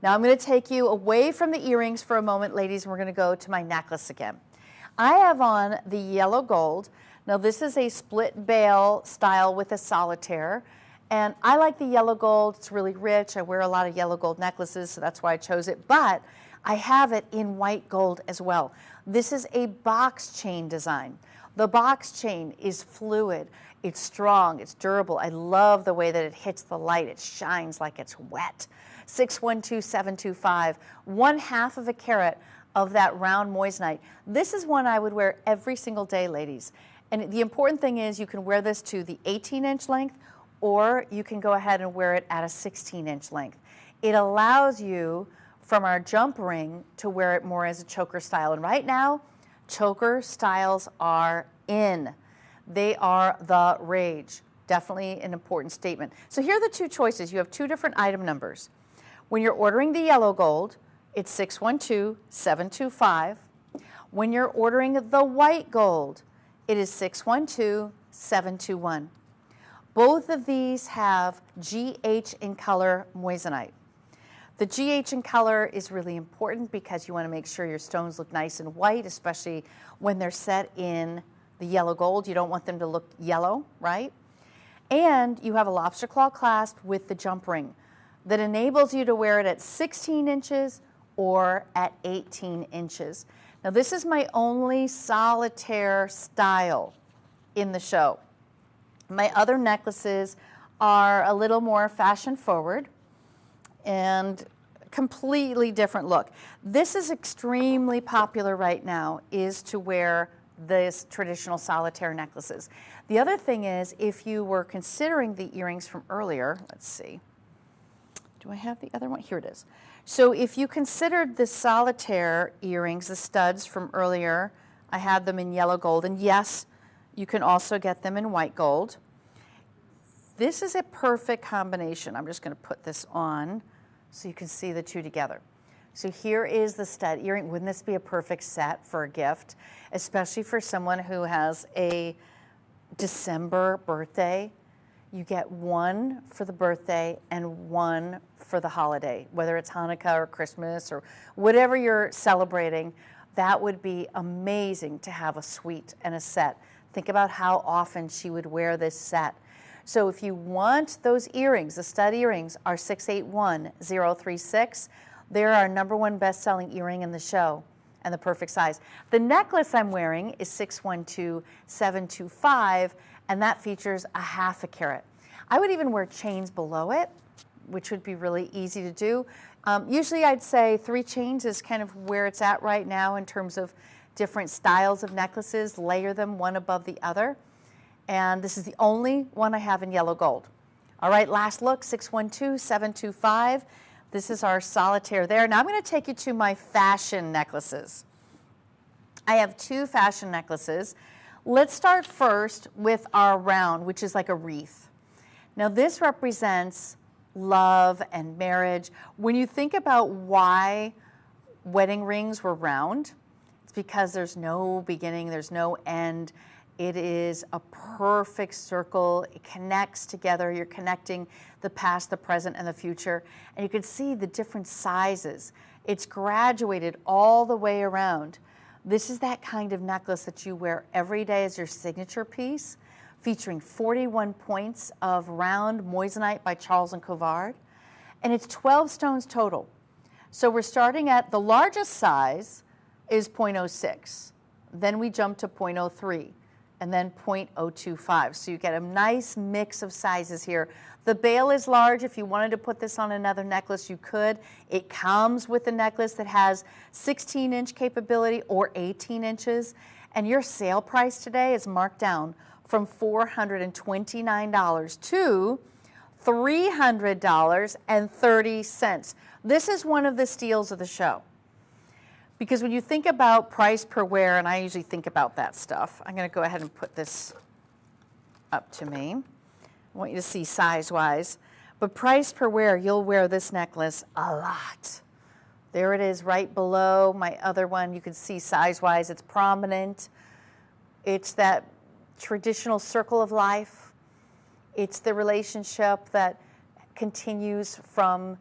Now I'm going to take you away from the earrings for a moment, ladies, and we're going to go to my necklace again. I have on the yellow gold. Now this is a split bail style with a solitaire, and I like the yellow gold. It's really rich. I wear a lot of yellow gold necklaces, so that's why I chose it, but I have it in white gold as well. This is a box chain design. The box chain is fluid, it's strong, it's durable. I love the way that it hits the light. It shines like it's wet. 612725, 1/2 of a carat of that round moissanite. This is one I would wear every single day, ladies. And the important thing is you can wear this to the 18-inch length, or you can go ahead and wear it at a 16-inch length. It allows you, from our jump ring, to wear it more as a choker style. And right now, choker styles are in. They are the rage. Definitely an important statement. So here are the two choices. You have two different item numbers. When you're ordering the yellow gold, it's 612725. When you're ordering the white gold, it is 612721. Both of these have GH in color moissanite. The GH in color is really important because you want to make sure your stones look nice and white, especially when they're set in the yellow gold. You don't want them to look yellow, right? And you have a lobster claw clasp with the jump ring that enables you to wear it at 16 inches or at 18 inches. Now this is my only solitaire style in the show. My other necklaces are a little more fashion forward and completely different look. This is extremely popular right now, is to wear this traditional solitaire necklaces. The other thing is, if you were considering the earrings from earlier, let's see, do I have the other one? Here it is. So if you considered the solitaire earrings, the studs from earlier, I had them in yellow gold, and yes, you can also get them in white gold. This is a perfect combination. I'm just going to put this on so you can see the two together. So here is the stud earring. Wouldn't this be a perfect set for a gift, especially for someone who has a December birthday? You get one for the birthday and one for the holiday, whether it's Hanukkah or Christmas or whatever you're celebrating. That would be amazing to have a suite and a set. Think about how often she would wear this set. So if you want those earrings, the stud earrings are 681036. They're our #1 best-selling earring in the show and the perfect size. The necklace I'm wearing is 612725, and that features a 1/2 carat. I would even wear chains below it, which would be really easy to do. Usually I'd say 3 chains is kind of where it's at right now in terms of different styles of necklaces, layer them one above the other. And this is the only one I have in yellow gold. All right, last look, 612725. This is our solitaire there. Now I'm going to take you to my fashion necklaces. I have 2 fashion necklaces. Let's start first with our round, which is like a wreath. Now this represents love and marriage. When you think about why wedding rings were round, it's because there's no beginning, there's no end. It is a perfect circle. It connects together. You're connecting the past, the present, and the future. And you can see the different sizes. It's graduated all the way around. This is that kind of necklace that you wear every day as your signature piece, featuring 41 points of round moissanite by Charles Colvard. And it's 12 stones total. So we're starting at the largest size is 0.06. Then we jump to 0.03. And then 0.025. So you get a nice mix of sizes here. The bail is large. If you wanted to put this on another necklace, you could. It comes with a necklace that has 16-inch capability or 18 inches. And your sale price today is marked down from $429 to $300.30. This is one of the steals of the show. Because when you think about price per wear, and I usually think about that stuff, I'm going to go ahead and put this up to me. I want you to see size-wise. But price per wear, you'll wear this necklace a lot. There it is right below my other one. You can see size-wise, it's prominent. It's that traditional circle of life. It's the relationship that continues from,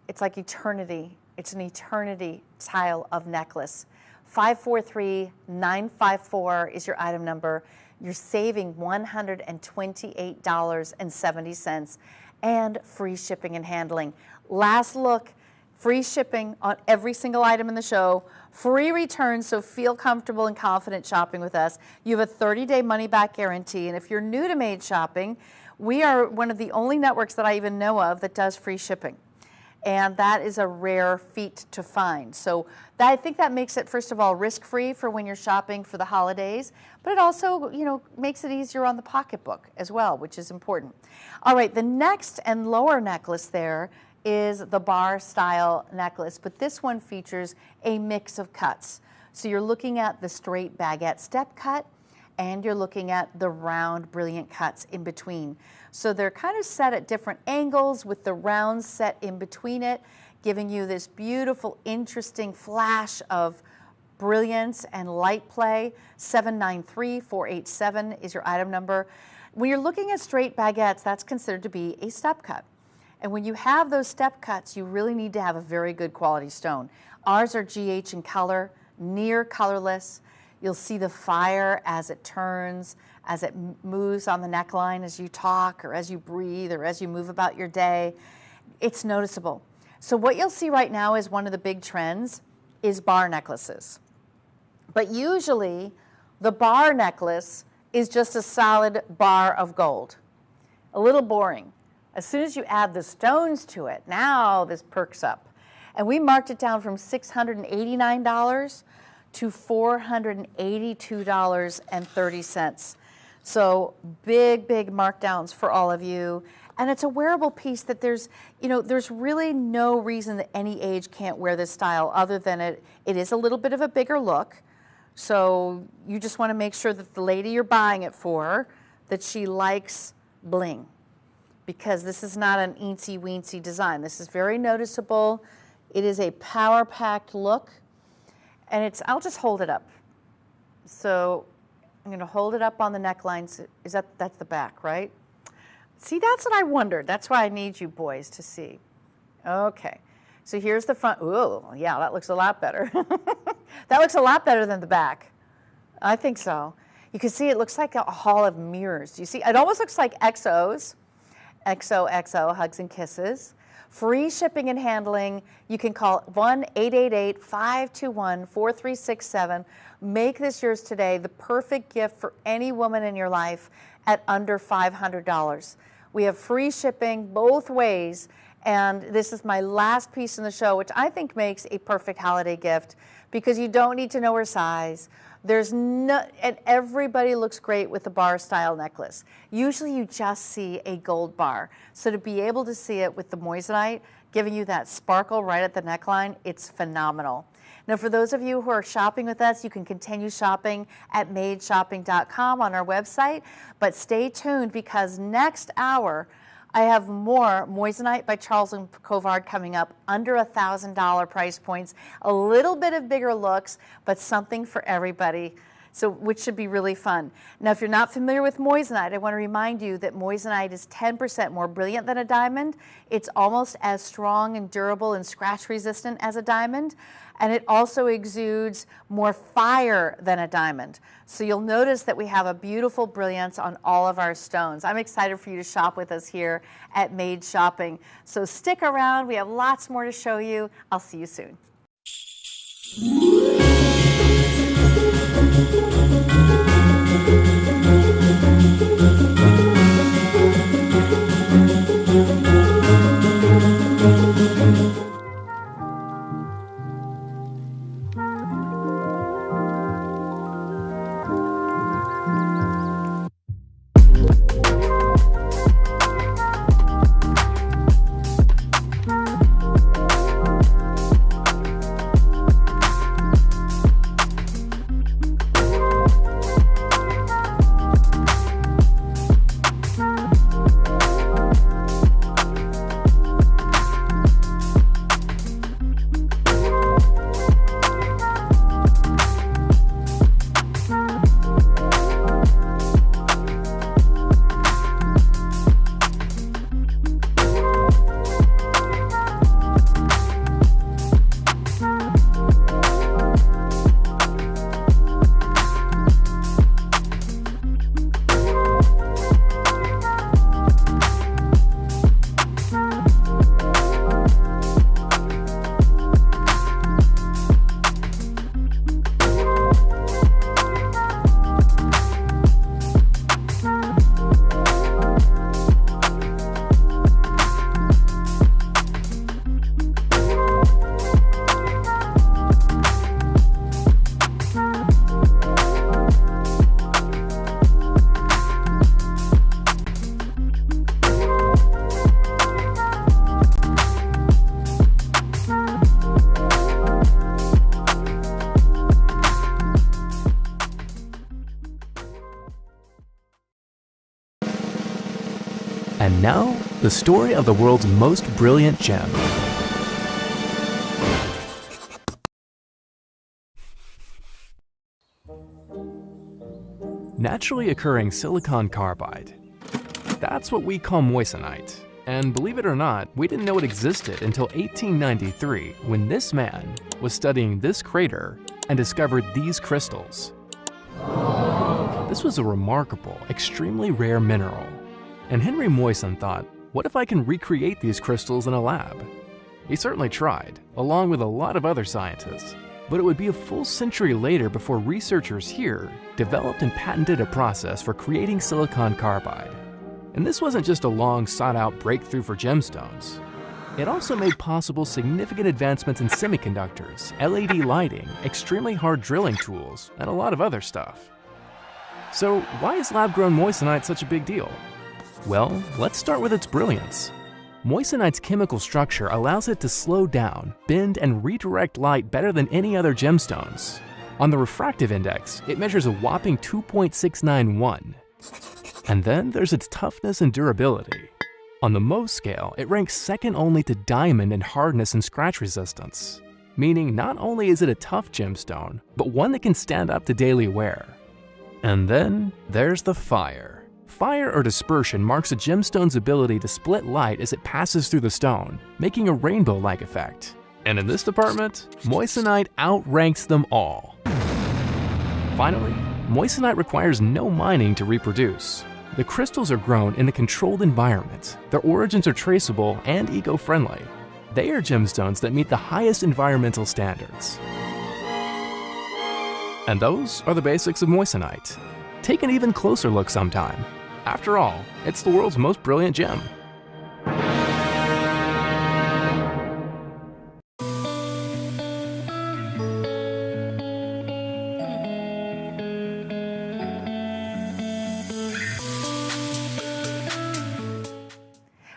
it's like eternity. It's an eternity style of necklace. 543954 is your item number. You're saving $128.70 and free shipping and handling. Last look, free shipping on every single item in the show, free returns, so feel comfortable and confident shopping with us. You have a 30-day money-back guarantee, and if you're new to Made Shopping, we are one of the only networks that I even know of that does free shipping. And that is a rare feat to find. So I think that makes it, first of all, risk-free for when you're shopping for the holidays, but it also, makes it easier on the pocketbook as well, which is important. All right, the next and lower necklace there is the bar style necklace, but this one features a mix of cuts. So you're looking at the straight baguette step cut, and you're looking at the round brilliant cuts in between. So they're kind of set at different angles with the rounds set in between it, giving you this beautiful, interesting flash of brilliance and light play. 793487 is your item number. When you're looking at straight baguettes, that's considered to be a step cut. And when you have those step cuts, you really need to have a very good quality stone. Ours are GH in color, near colorless. You'll see the fire as it turns, as it moves on the neckline, as you talk or as you breathe or as you move about your day. It's noticeable. So what you'll see right now is one of the big trends is bar necklaces. But usually the bar necklace is just a solid bar of gold. A little boring. As soon as you add the stones to it, now this perks up. And we marked it down from $689 to $482.30. So big, big markdowns for all of you. And it's a wearable piece that there's really no reason that any age can't wear this style other than it is a little bit of a bigger look. So you just want to make sure that the lady you're buying it for, that she likes bling, because this is not an eensy-weensy design. This is very noticeable. It is a power-packed look, and I'll just hold it up. So I'm going to hold it up on the neckline. That's the back, right? See, that's what I wondered. That's why I need you boys to see. Okay, so here's the front. Ooh, yeah, that looks a lot better. That looks a lot better than the back. I think so. You can see it looks like a hall of mirrors. You see, it almost looks like XOs. XOXO, hugs and kisses. Free shipping and handling. You can call 1-888-521-4367. Make this yours today, the perfect gift for any woman in your life at under $500. We have free shipping both ways, and this is my last piece in the show, which I think makes a perfect holiday gift because you don't need to know her size. And everybody looks great with the bar style necklace. Usually you just see a gold bar. So to be able to see it with the moissanite, giving you that sparkle right at the neckline, it's phenomenal. Now, for those of you who are shopping with us, you can continue shopping at madeshopping.com on our website, but stay tuned because next hour, I have more moissanite by Charles Colvard coming up under $1,000 price points, a little bit of bigger looks, but something for everybody. So, which should be really fun. Now, if you're not familiar with moissanite, I want to remind you that moissanite is 10% more brilliant than a diamond. It's almost as strong and durable and scratch resistant as a diamond. And it also exudes more fire than a diamond. So you'll notice that we have a beautiful brilliance on all of our stones. I'm excited for you to shop with us here at Made Shopping. So stick around, we have lots more to show you. I'll see you soon. And now, the story of the world's most brilliant gem. Naturally occurring silicon carbide. That's what we call moissanite. And believe it or not, we didn't know it existed until 1893 when this man was studying this crater and discovered these crystals. This was a remarkable, extremely rare mineral. And Henry Moissan thought, what if I can recreate these crystals in a lab? He certainly tried, along with a lot of other scientists. But it would be a full century later before researchers here developed and patented a process for creating silicon carbide. And this wasn't just a long sought-out breakthrough for gemstones. It also made possible significant advancements in semiconductors, LED lighting, extremely hard drilling tools, and a lot of other stuff. So why is lab-grown moissanite such a big deal? Well, let's start with its brilliance. Moissanite's chemical structure allows it to slow down, bend, and redirect light better than any other gemstones. On the refractive index, it measures a whopping 2.691. And then there's its toughness and durability. On the Mohs scale, it ranks second only to diamond in hardness and scratch resistance, meaning not only is it a tough gemstone, but one that can stand up to daily wear. And then there's the fire. Fire or dispersion marks a gemstone's ability to split light as it passes through the stone, making a rainbow-like effect. And in this department, moissanite outranks them all. Finally, moissanite requires no mining to reproduce. The crystals are grown in a controlled environment, their origins are traceable and eco-friendly. They are gemstones that meet the highest environmental standards. And those are the basics of moissanite. Take an even closer look sometime. After all, it's the world's most brilliant gem.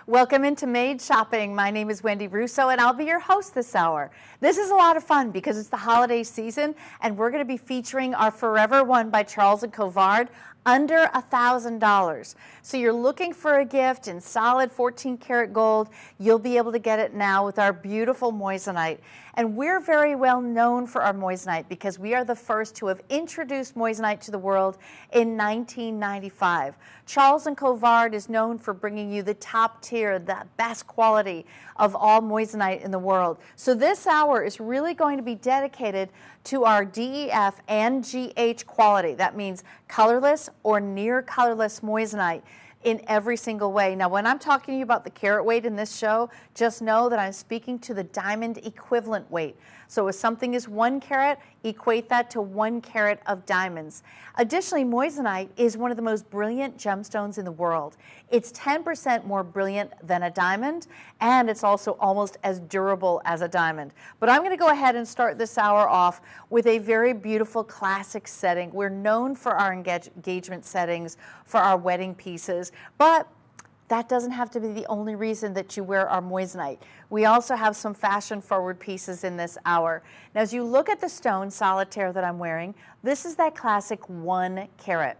Welcome into Made Shopping. My name is Wendy Russo and I'll be your host this hour. This is a lot of fun because it's the holiday season and we're going to be featuring our Forever One by Charles Colvard under $1,000. So you're looking for a gift in solid 14 karat gold, you'll be able to get it now with our beautiful moissanite. And we're very well known for our moissanite because we are the first to have introduced moissanite to the world in 1995. Charles Colvard is known for bringing you the top tier, the best quality of all moissanite in the world. So this hour is really going to be dedicated to our DEF and GH quality. That means colorless or near colorless moissanite in every single way. Now, when I'm talking to you about the carat weight in this show, just know that I'm speaking to the diamond equivalent weight. So if something is 1 carat, equate that to 1 carat of diamonds. Additionally, moissanite is one of the most brilliant gemstones in the world. It's 10% more brilliant than a diamond, and it's also almost as durable as a diamond. But I'm going to go ahead and start this hour off with a very beautiful classic setting. We're known for our engagement settings, for our wedding pieces, but that doesn't have to be the only reason that you wear our moissanite. We also have some fashion-forward pieces in this hour. Now, as you look at the stone solitaire that I'm wearing, this is that classic 1 carat.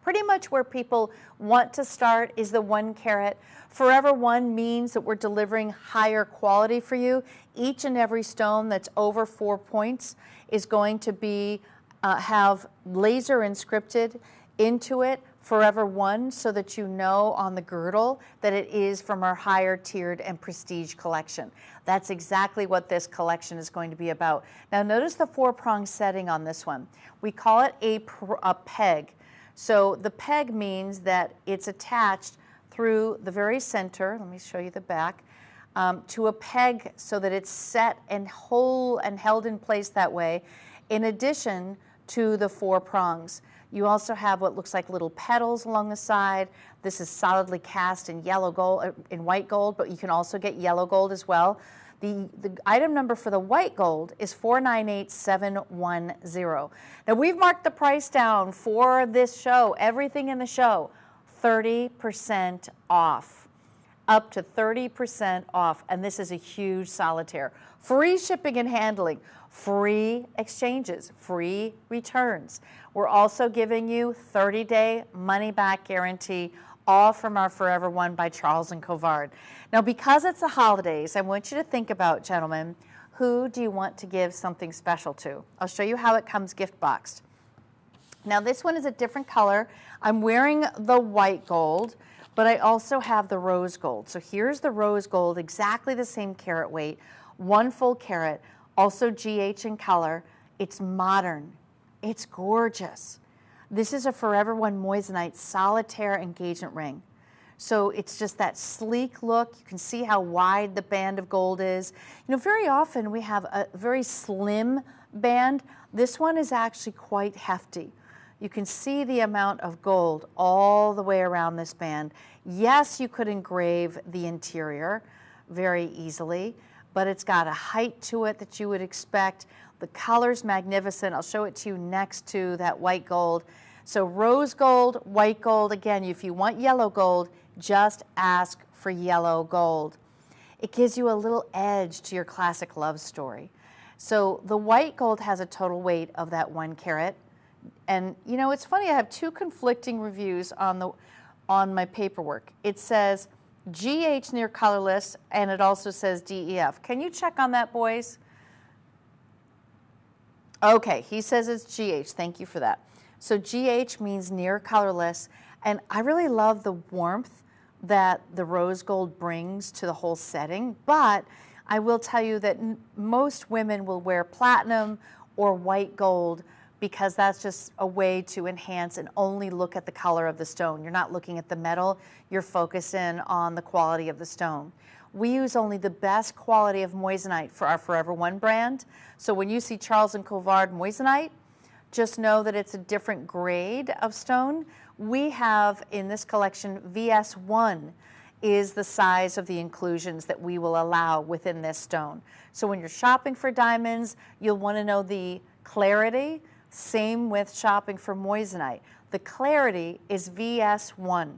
Pretty much where people want to start is the 1 carat. Forever One means that we're delivering higher quality for you. Each and every stone that's over 4 points is going to be have laser inscripted into it, Forever One, so that you know on the girdle that it is from our higher tiered and prestige collection. That's exactly what this collection is going to be about. Now notice the 4-prong setting on this one. We call it a peg. So the peg means that it's attached through the very center, let me show you the back, to a peg so that it's set and whole and held in place that way, in addition to the 4 prongs. You also have what looks like little petals along the side. This is solidly cast in yellow gold, in white gold, but you can also get yellow gold as well. The item number for the white gold is 498710. Now we've marked the price down for this show, everything in the show, 30% off. Up to 30% off, and this is a huge solitaire. Free shipping and handling, free exchanges, free returns. We're also giving you 30-day money-back guarantee, all from our Forever One by Charles Colvard. Now, because it's the holidays, I want you to think about, gentlemen, who do you want to give something special to? I'll show you how it comes gift boxed. Now, this one is a different color. I'm wearing the white gold, but I also have the rose gold. So here's the rose gold, exactly the same carat weight, 1 full carat, also GH in color. It's modern. It's gorgeous. This is a Forever One moissanite solitaire engagement ring. So it's just that sleek look. You can see how wide the band of gold is. You know, very often we have a very slim band. This one is actually quite hefty. You can see the amount of gold all the way around this band. Yes, you could engrave the interior very easily, but it's got a height to it that you would expect. The color's magnificent. I'll show it to you next to that white gold. So rose gold, white gold, again, if you want yellow gold, just ask for yellow gold. It gives you a little edge to your classic love story. So the white gold has a total weight of that 1 carat. And you know, it's funny, I have 2 conflicting reviews on my paperwork. It says GH near colorless, and it also says DEF. Can you check on that, boys? Okay, he says it's GH. Thank you for that. So GH means near colorless, and I really love the warmth that the rose gold brings to the whole setting, but I will tell you that most women will wear platinum or white gold because that's just a way to enhance and only look at the color of the stone. You're not looking at the metal, you're focusing on the quality of the stone. We use only the best quality of moissanite for our Forever One brand. So when you see Charles and Colvard moissanite, just know that it's a different grade of stone. We have in this collection, VS1 is the size of the inclusions that we will allow within this stone. So when you're shopping for diamonds, you'll want to know the clarity. Same with shopping for moissanite. The clarity is VS1.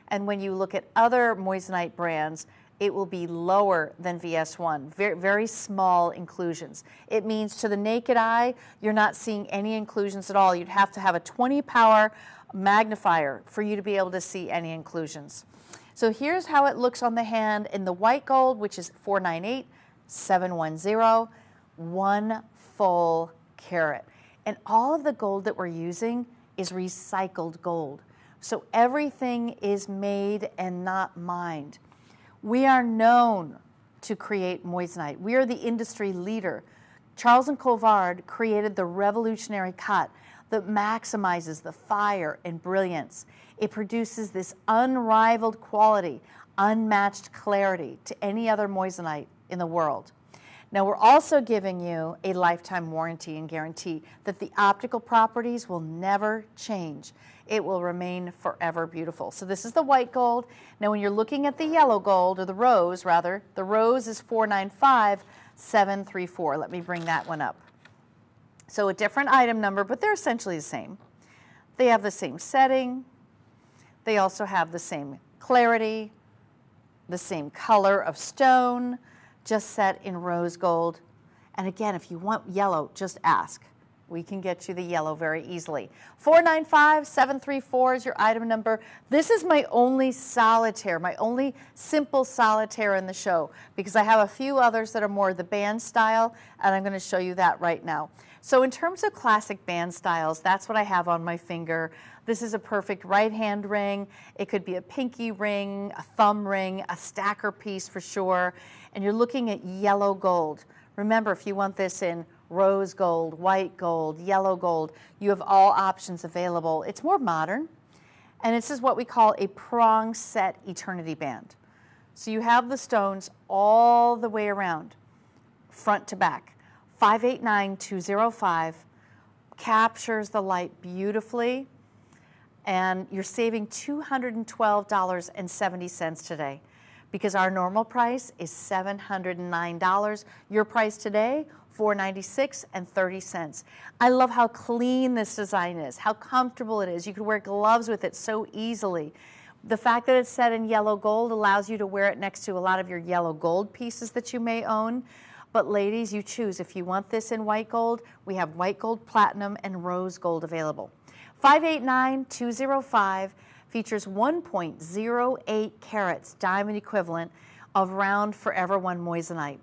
And when you look at other moissanite brands, it will be lower than VS1, very, very small inclusions. It means to the naked eye, you're not seeing any inclusions at all. You'd have to have a 20 power magnifier for you to be able to see any inclusions. So here's how it looks on the hand in the white gold, which is 498710, 1 full carat. And all of the gold that we're using is recycled gold. So everything is made and not mined. We are known to create moissanite. We are the industry leader. Charles and Colvard created the revolutionary cut that maximizes the fire and brilliance. It produces this unrivaled quality, unmatched clarity to any other moissanite in the world. Now we're also giving you a lifetime warranty and guarantee that the optical properties will never change. It will remain forever beautiful. So this is the white gold. Now when you're looking at the yellow gold, or the rose rather, the rose is 495734. Let me bring that one up. So a different item number, but they're essentially the same. They have the same setting. They also have the same clarity, the same color of stone, just set in rose gold. And again, if you want yellow, just ask. We can get you the yellow very easily. 495734 is your item number. This is my only solitaire, my only simple solitaire in the show, because I have a few others that are more the band style, and I'm going to show you that right now. So in terms of classic band styles, that's what I have on my finger. This is a perfect right hand ring. It could be a pinky ring, a thumb ring, a stacker piece for sure. And you're looking at yellow gold. Remember, if you want this in rose gold, white gold, yellow gold, you have all options available. It's more modern. And this is what we call a prong set eternity band. So you have the stones all the way around, front to back. 589205 captures the light beautifully, and you're saving $212.70 today, because our normal price is $709. Your price today, $496.30. I love how clean this design is, how comfortable it is. You can wear gloves with it so easily. The fact that it's set in yellow gold allows you to wear it next to a lot of your yellow gold pieces that you may own. But ladies, you choose. If you want this in white gold, we have white gold, platinum, and rose gold available. 589205 features 1.08 carats diamond equivalent of round Forever One moissanite.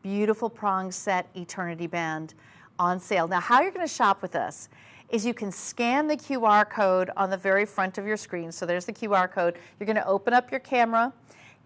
Beautiful prong set eternity band on sale. Now how you're going to shop with us is you can scan the QR code on the very front of your screen. So there's the QR code. You're going to open up your camera.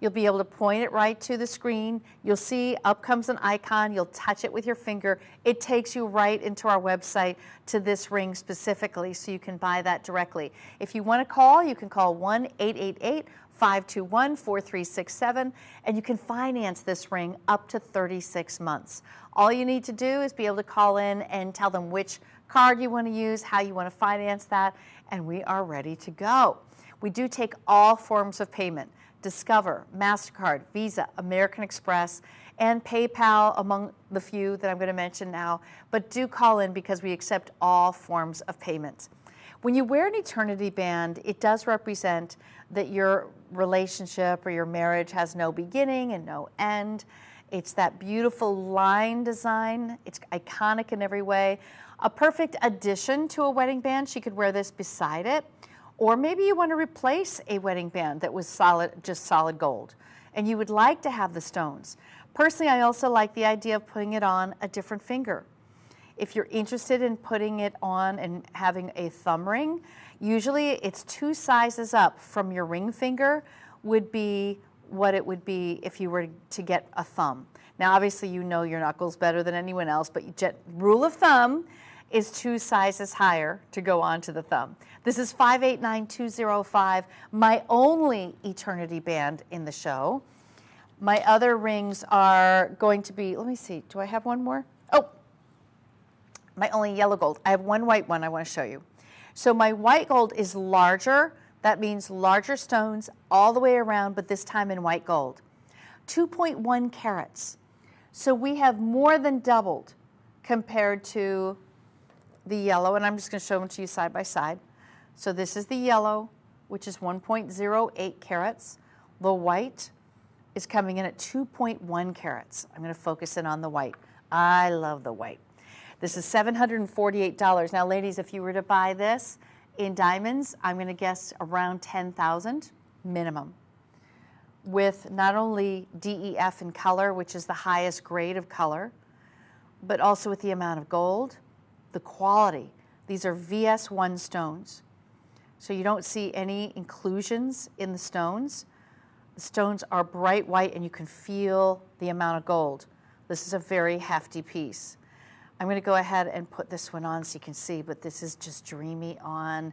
You'll be able to point it right to the screen. You'll see up comes an icon. You'll touch it with your finger. It takes you right into our website to this ring specifically, so you can buy that directly. If you want to call, you can call 1-888-521-4367, and you can finance this ring up to 36 months. All you need to do is be able to call in and tell them which card you want to use, how you want to finance that, and we are ready to go. We do take all forms of payment. Discover, MasterCard, Visa, American Express, and PayPal among the few that I'm going to mention now. But do call in because we accept all forms of payments. When you wear an eternity band, it does represent that your relationship or your marriage has no beginning and no end. It's that beautiful line design. It's iconic in every way. A perfect addition to a wedding band. She could wear this beside it. Or maybe you want to replace a wedding band that was solid, just solid gold, and you would like to have the stones. Personally, I also like the idea of putting it on a different finger. If you're interested in putting it on and having a thumb ring, usually it's 2 sizes up from your ring finger would be what it would be if you were to get a thumb. Now, obviously, you know your knuckles better than anyone else, but rule of thumb is 2 sizes higher to go onto the thumb. This is 589205, my only eternity band in the show. My other rings are going to be, let me see, do I have one more? Oh, my only yellow gold. I have one white one I want to show you. So my white gold is larger. That means larger stones all the way around, but this time in white gold. 2.1 carats. So we have more than doubled compared to the yellow, and I'm just going to show them to you side by side. So this is the yellow, which is 1.08 carats. The white is coming in at 2.1 carats. I'm going to focus in on the white. I love the white. This is $748. Now, ladies, if you were to buy this in diamonds, I'm going to guess around $10,000 minimum, with not only DEF in color, which is the highest grade of color, but also with the amount of gold, the quality. These are VS1 stones. So you don't see any inclusions in the stones. The stones are bright white and you can feel the amount of gold. This is a very hefty piece. I'm going to go ahead and put this one on so you can see, but this is just dreamy on.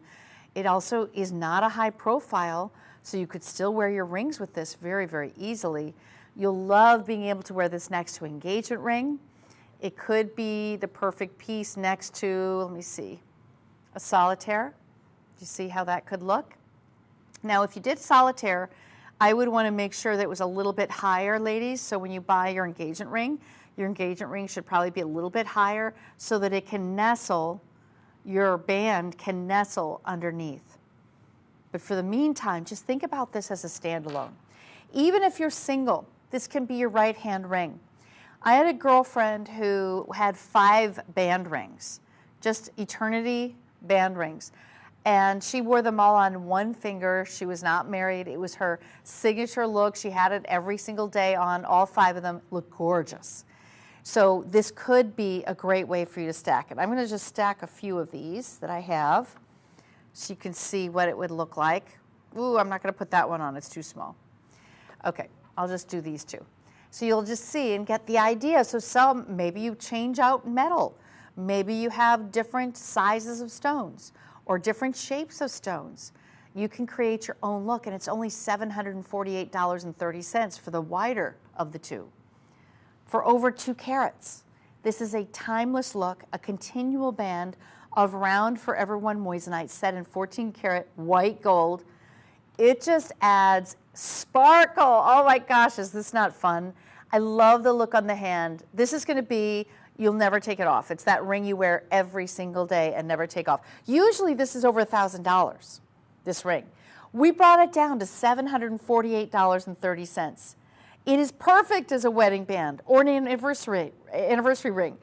It also is not a high profile, so you could still wear your rings with this very, very easily. You'll love being able to wear this next to an engagement ring. It could be the perfect piece next to, let me see, a solitaire. Do you see how that could look? Now, if you did solitaire, I would want to make sure that it was a little bit higher, ladies. So when you buy your engagement ring should probably be a little bit higher so that it can nestle, your band can nestle underneath. But for the meantime, just think about this as a standalone. Even if you're single, this can be your right-hand ring. I had a girlfriend who had 5 band rings, just eternity band rings. And she wore them all on one finger. She was not married. It was her signature look. She had it every single day on. All 5 of them look gorgeous. So this could be a great way for you to stack it. I'm going to just stack a few of these that I have so you can see what it would look like. Ooh, I'm not going to put that one on. It's too small. Okay, I'll just do these 2. So you'll just see and get the idea. So maybe you change out metal. Maybe you have different sizes of stones or different shapes of stones. You can create your own look, and it's only $748.30 for the wider of the 2. For over 2 carats. This is a timeless look, a continual band of round Forever One moissanite set in 14 karat white gold. It just adds sparkle. Oh my gosh, is this not fun? I love the look on the hand. This is going to be, you'll never take it off. It's that ring you wear every single day and never take off. Usually this is over $1,000, this ring. We brought it down to $748.30. It is perfect as a wedding band or an anniversary ring,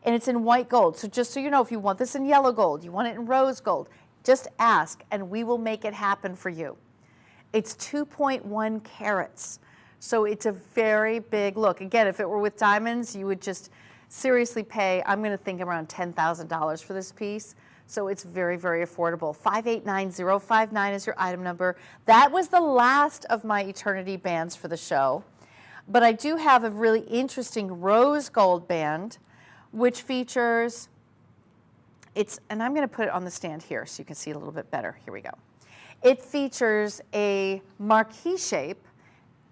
and it's in white gold. So just so you know, if you want this in yellow gold, you want it in rose gold, just ask and we will make it happen for you. It's 2.1 carats, so it's a very big look. Again, if it were with diamonds, you would just seriously pay, I'm going to think around $10,000 for this piece. So it's very, very affordable. 589059 is your item number. That was the last of my eternity bands for the show. But I do have a really interesting rose gold band, which features, and I'm going to put it on the stand here so you can see it a little bit better. Here we go. It features a marquee shape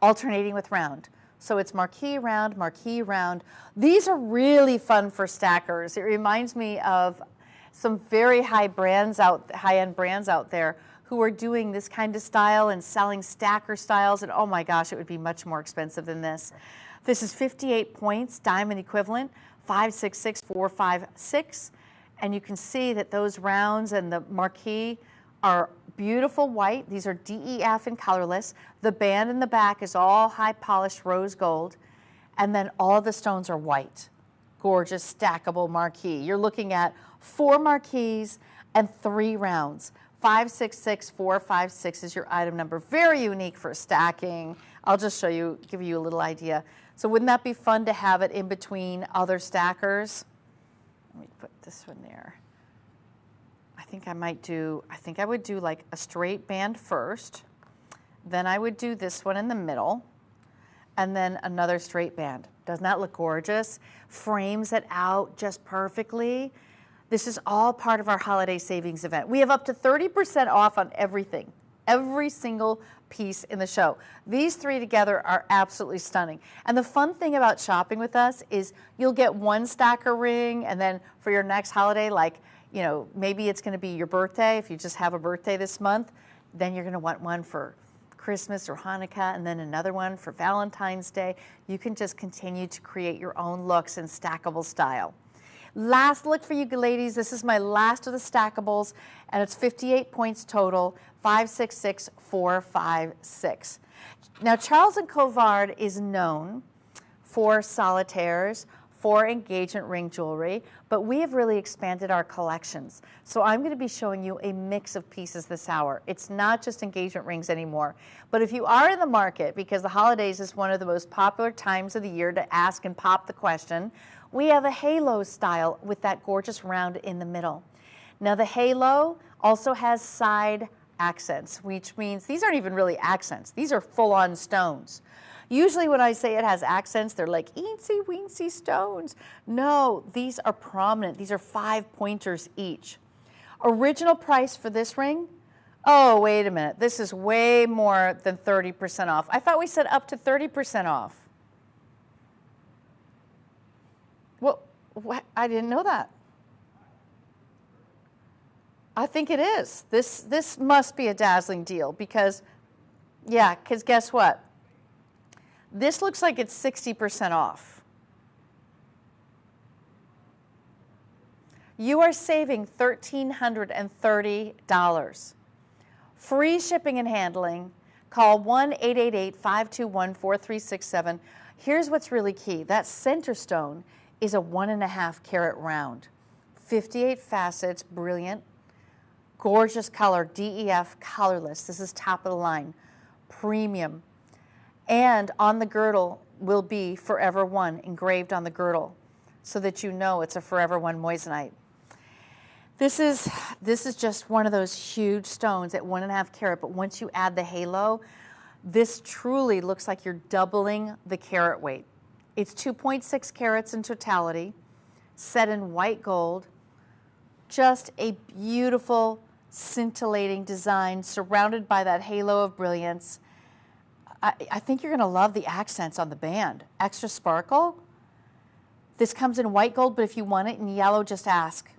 alternating with round. So it's marquee round, marquee round. These are really fun for stackers. It reminds me of some very high-end brands out there who are doing this kind of style and selling stacker styles, and oh my gosh, it would be much more expensive than this. This is 58 points, diamond equivalent, 566456. And you can see that those rounds and the marquee are beautiful white. These are DEF and colorless. The band in the back is all high polished rose gold. And then all the stones are white. Gorgeous stackable marquee. You're looking at 4 marquees and 3 rounds. 566456 is your item number. Very unique for stacking. I'll just show you, give you a little idea. So wouldn't that be fun to have it in between other stackers? Let me put this one there. I think I would do like a straight band first. Then I would do this one in the middle. And then another straight band. Doesn't that look gorgeous? Frames it out just perfectly. This is all part of our holiday savings event. We have up to 30% off on everything, every single piece in the show. These 3 together are absolutely stunning. And the fun thing about shopping with us is you'll get 1 stacker ring, and then for your next holiday, like, you know, maybe it's gonna be your birthday. If you just have a birthday this month, then you're gonna want one for Christmas or Hanukkah, and then another one for Valentine's Day. You can just continue to create your own looks in stackable style. Last look for you ladies. This is my last of the stackables, and it's 58 points total, 566456. Now, Charles Colvard is known for solitaires, for engagement ring jewelry, but we have really expanded our collections. So I'm going to be showing you a mix of pieces this hour. It's not just engagement rings anymore, but if you are in the market, because the holidays is one of the most popular times of the year to ask and pop the question, we have a halo style with that gorgeous round in the middle. Now the halo also has side accents, which means these aren't even really accents. These are full-on stones. Usually when I say it has accents, they're like eensy weensy stones. No, these are prominent. These are 5 pointers each. Original price for this ring? Oh, wait a minute. This is way more than 30% off. I thought we said up to 30% off. Well, what? I didn't know that. I think it is. This must be a dazzling deal because, yeah, because guess what? This looks like it's 60% off. You are saving $1,330. Free shipping and handling. Call 1-888-521-4367. Here's what's really key. That center stone is a 1.5 carat round. 58 facets, brilliant. Gorgeous color, DEF, colorless. This is top of the line, premium. And on the girdle will be Forever One engraved on the girdle so that you know it's a Forever One moissanite. This is just one of those huge stones at 1.5 carat, but once you add the halo, this truly looks like you're doubling the carat weight. It's 2.6 carats in totality, set in white gold, just a beautiful, scintillating design surrounded by that halo of brilliance. I think you're going to love the accents on the band. Extra sparkle. This comes in white gold, but if you want it in yellow, just ask.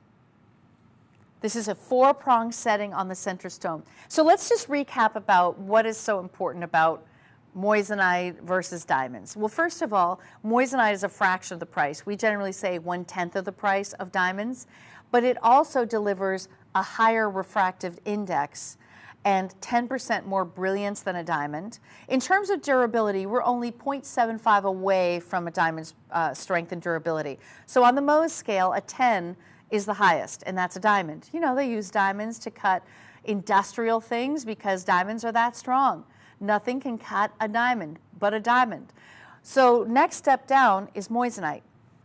This is a 4-prong setting on the center stone. So let's just recap about what is so important about moissanite versus diamonds. Well, first of all, moissanite is a fraction of the price. We generally say 1/10 of the price of diamonds, but it also delivers a higher refractive index and 10% more brilliance than a diamond. In terms of durability, we're only 0.75 away from a diamond's strength and durability. So on the Mohs scale, a 10 is the highest, and that's a diamond. You know, they use diamonds to cut industrial things because diamonds are that strong. Nothing can cut a diamond but a diamond. So next step down is moissanite.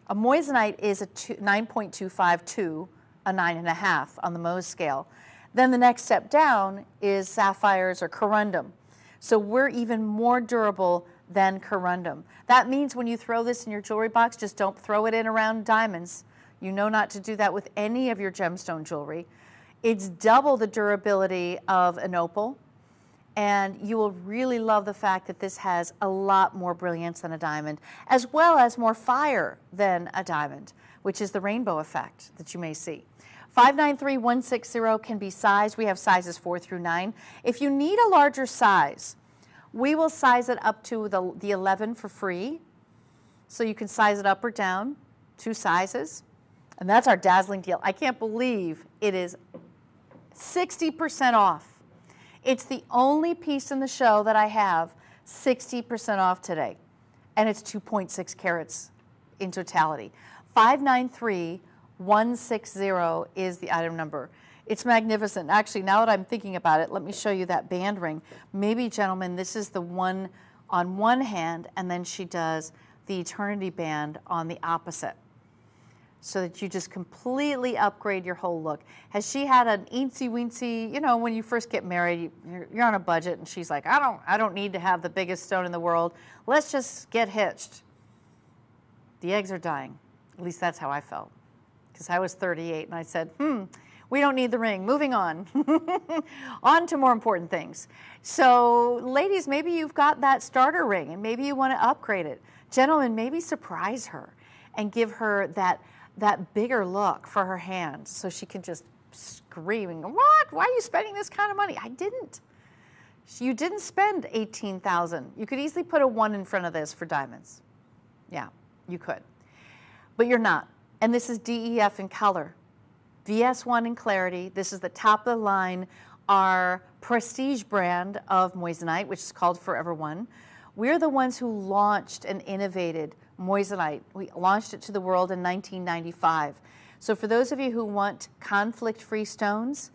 A moissanite is a 9.25 to a 9.5 on the Mohs scale. Then the next step down is sapphires or corundum. So we're even more durable than corundum. That means when you throw this in your jewelry box, just don't throw it in around diamonds. You know not to do that with any of your gemstone jewelry. It's double the durability of an opal, and you will really love the fact that this has a lot more brilliance than a diamond, as well as more fire than a diamond, which is the rainbow effect that you may see. 593160 can be sized. We have sizes 4 through 9. If you need a larger size, we will size it up to the 11 for free. So you can size it up or down, 2 sizes. And that's our dazzling deal. I can't believe it is 60% off. It's the only piece in the show that I have 60% off today. And it's 2.6 carats in totality. 593160 is the item number. It's magnificent. Actually, now that I'm thinking about it, let me show you that band ring. Maybe, gentlemen, this is the one on one hand, and then she does the eternity band on the opposite, so that you just completely upgrade your whole look. Has she had an eensy-weensy, you know, when you first get married, you're on a budget, and she's like, I don't need to have the biggest stone in the world. Let's just get hitched. The eggs are dying. At least that's how I felt. Because I was 38, and I said, we don't need the ring. Moving on. On to more important things. So, ladies, maybe you've got that starter ring, and maybe you want to upgrade it. Gentlemen, maybe surprise her and give her that bigger look for her hand, so she can just scream and go, what? Why are you spending this kind of money? I didn't. You didn't spend $18,000. You could easily put a 1 in front of this for diamonds. Yeah, you could. But you're not. And this is DEF in color. VS1 in clarity. This is the top of the line, our prestige brand of moissanite, which is called Forever One. We're the ones who launched and innovated moissanite. We launched it to the world in 1995. So for those of you who want conflict-free stones,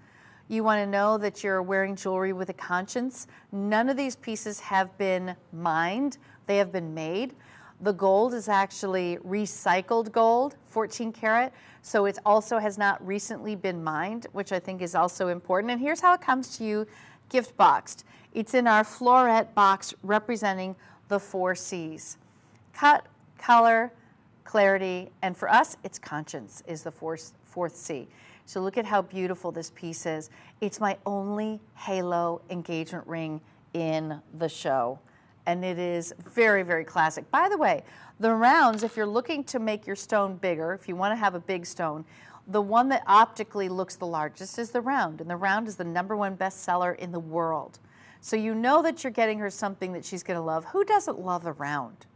you want to know that you're wearing jewelry with a conscience. None of these pieces have been mined. They have been made. The gold is actually recycled gold, 14 karat, so it also has not recently been mined, which I think is also important. And here's how it comes to you gift boxed. It's in our floret box representing the 4 C's. Cut, color, clarity, and for us, it's conscience is the fourth C. So look at how beautiful this piece is. It's my only halo engagement ring in the show. And it is very, very classic. By the way, the rounds, if you're looking to make your stone bigger, if you want to have a big stone, the one that optically looks the largest is the round. And the round is the #1 bestseller in the world. So you know that you're getting her something that she's going to love. Who doesn't love a round?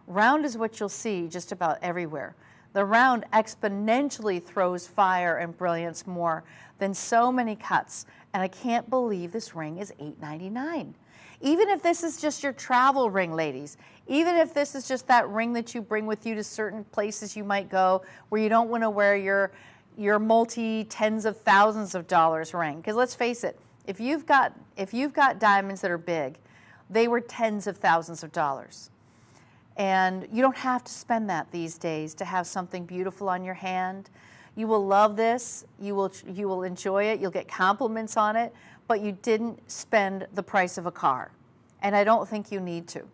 Round is what you'll see just about everywhere. The round exponentially throws fire and brilliance more than so many cuts. And I can't believe this ring is $8.99. Even if this is just your travel ring, ladies, even if this is just that ring that you bring with you to certain places you might go where you don't want to wear your multi-tens of thousands of dollars ring. Because let's face it, if you've got diamonds that are big, they were tens of thousands of dollars. And you don't have to spend that these days to have something beautiful on your hand. You will love this. You will enjoy it. You'll get compliments on it, but you didn't spend the price of a car. And I don't think you need to.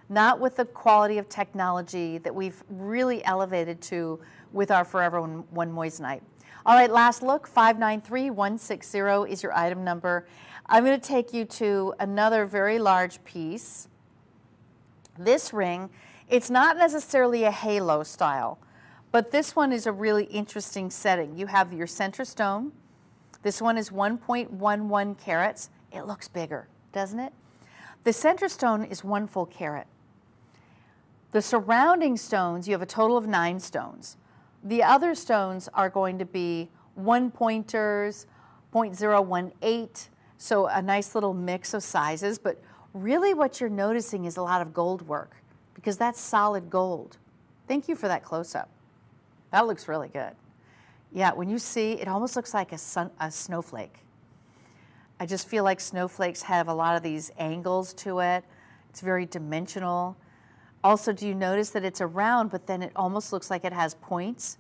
Not with the quality of technology that we've really elevated to with our Forever One moissanite. All right, last look, 593160 is your item number. I'm going to take you to another very large piece. This ring, it's not necessarily a halo style, but this one is a really interesting setting. You have your center stone. This one is 1.11 carats. It looks bigger, doesn't it? The center stone is 1 full carat. The surrounding stones, you have a total of 9 stones. The other stones are going to be 1 pointers, 0.018, so a nice little mix of sizes, but really what you're noticing is a lot of gold work because that's solid gold. Thank you for that close-up. That looks really good. Yeah, when you see, it almost looks like a snowflake. I just feel like snowflakes have a lot of these angles to it. It's very dimensional. Also, do you notice that it's a round, but then it almost looks like it has points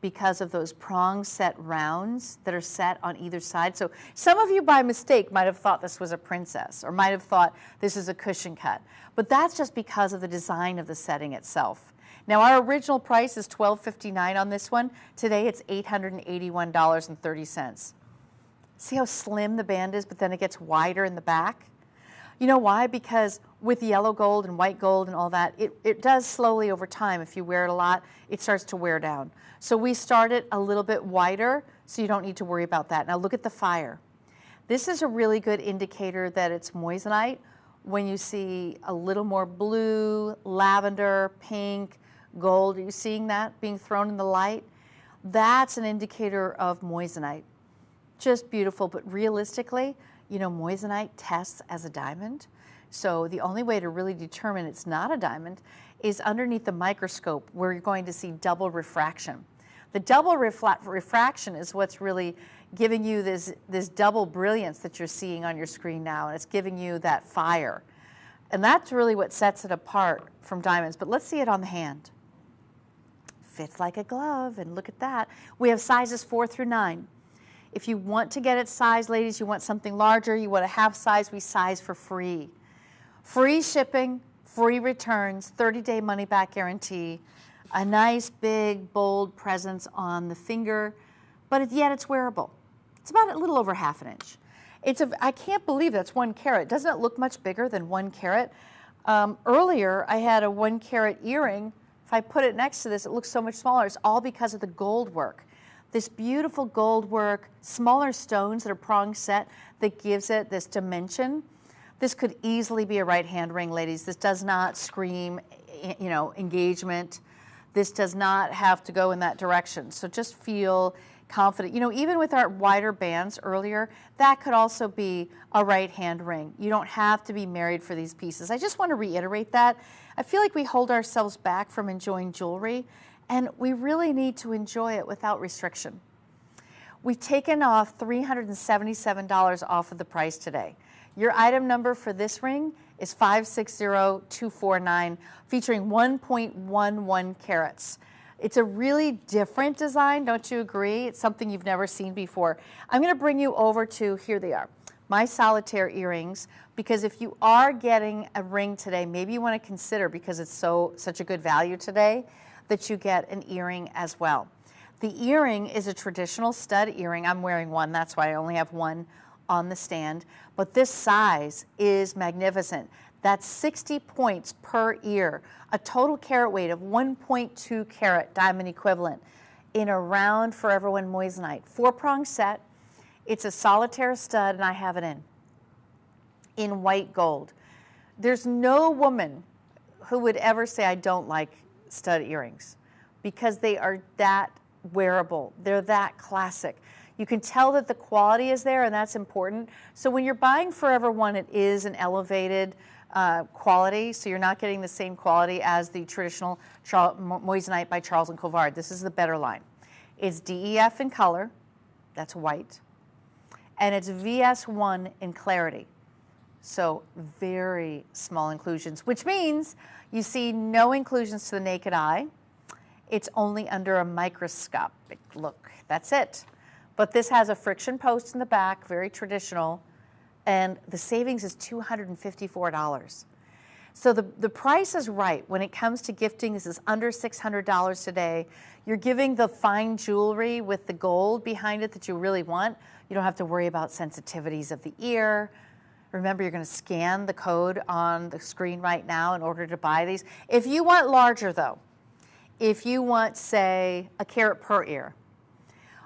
because of those prong set rounds that are set on either side. So some of you by mistake might have thought this was a princess or might have thought this is a cushion cut, but that's just because of the design of the setting itself. Now our original price is $12.59 on this one. Today it's $881.30. See how slim the band is, but then it gets wider in the back? You know why? Because with yellow gold and white gold and all that, it does slowly over time. If you wear it a lot, it starts to wear down. So we start it a little bit wider, so you don't need to worry about that. Now look at the fire. This is a really good indicator that it's moissanite when you see a little more blue, lavender, pink, gold. Are you seeing that being thrown in the light? That's an indicator of moissanite. Just beautiful, but realistically, you know, moissanite tests as a diamond. So the only way to really determine it's not a diamond is underneath the microscope, where you're going to see double refraction. The double refraction is what's really giving you this double brilliance that you're seeing on your screen now, and it's giving you that fire. And that's really what sets it apart from diamonds. But let's see it on the hand. Fits like a glove, and look at that. We have sizes 4 through 9. If you want to get it sized, ladies, you want something larger, you want a half size, we size for free. Free shipping, free returns, 30-day money-back guarantee, a nice, big, bold presence on the finger, but yet it's wearable. It's about a little over ½ inch. I can't believe that's 1 carat. Doesn't it look much bigger than 1 carat? Earlier, I had a 1 carat earring. If I put it next to this, it looks so much smaller. It's all because of the gold work. This beautiful gold work, smaller stones that are prong set that gives it this dimension. This could easily be a right hand ring, ladies. This does not scream, you know, engagement. This does not have to go in that direction. So just feel confident. You know, even with our wider bands earlier, that could also be a right hand ring. You don't have to be married for these pieces. I just want to reiterate that. I feel like we hold ourselves back from enjoying jewelry, and we really need to enjoy it without restriction. We've taken off $377 off of the price today. Your item number for this ring is 560249, featuring 1.11 carats. It's a really different design, don't you agree? It's something you've never seen before. I'm going to bring you over to, here they are, my solitaire earrings, because if you are getting a ring today, maybe you want to consider, because it's such a good value today, that you get an earring as well. The earring is a traditional stud earring. I'm wearing one, that's why I only have one on the stand, but this size is magnificent. That's 60 points per ear, a total carat weight of 1.2 carat diamond equivalent in a round Forever One moissanite. 4-prong set. It's a solitaire stud, and I have it in white gold. There's no woman who would ever say I don't like stud earrings, because they are that wearable. They're that classic. You can tell that the quality is there, and that's important. So when you're buying Forever One, it is an elevated quality, so you're not getting the same quality as the traditional moissanite by Charles and Colvard. This is the better line. It's DEF in color, that's white, and it's VS1 in clarity. So very small inclusions, which means you see no inclusions to the naked eye. It's only under a microscopic look. That's it. But this has a friction post in the back, very traditional, and the savings is $254. So the price is right. When it comes to gifting, this is under $600 today. You're giving the fine jewelry with the gold behind it that you really want. You don't have to worry about sensitivities of the ear. Remember, you're going to scan the code on the screen right now in order to buy these. If you want larger, though, if you want, say, a carat per ear,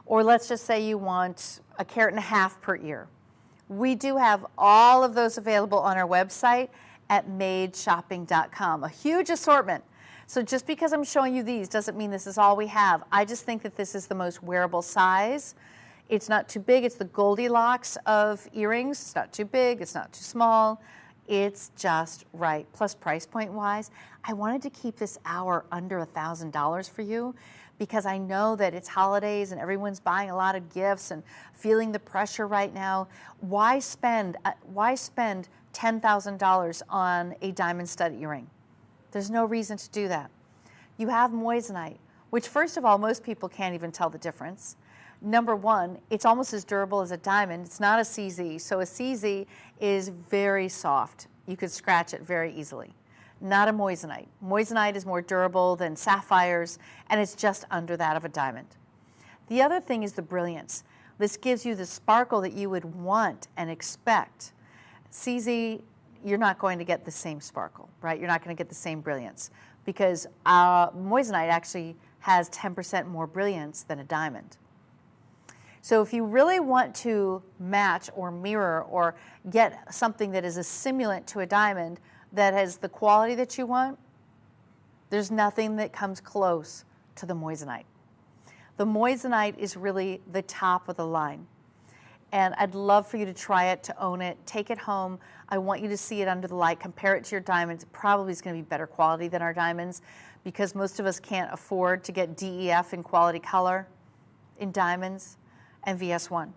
or let's just say you want a carat and a half per ear, we do have all of those available on our website at madeshopping.com. A huge assortment. So just because I'm showing you these doesn't mean this is all we have. I just think that this is the most wearable size. It's not too big. It's the Goldilocks of earrings. It's not too big. It's not too small. It's just right. Plus, price point wise, I wanted to keep this hour under $1,000 for you, because I know that it's holidays and everyone's buying a lot of gifts and feeling the pressure right now. Why spend $10,000 on a diamond stud earring? There's no reason to do that. You have moissanite, which first of all, most people can't even tell the difference. Number one, it's almost as durable as a diamond. It's not a CZ. So a CZ is very soft. You could scratch it very easily. Not a moissanite. Moissanite is more durable than sapphires, and it's just under that of a diamond. The other thing is the brilliance. This gives you the sparkle that you would want and expect. CZ, you're not going to get the same sparkle, right? You're not going to get the same brilliance, because moissanite actually has 10% more brilliance than a diamond. So if you really want to match or mirror or get something that is a simulant to a diamond that has the quality that you want, there's nothing that comes close to the moissanite. The moissanite is really the top of the line. And I'd love for you to try it, to own it, take it home. I want you to see it under the light, compare it to your diamonds. It probably is going to be better quality than our diamonds because most of us can't afford to get DEF in quality color in diamonds and VS1.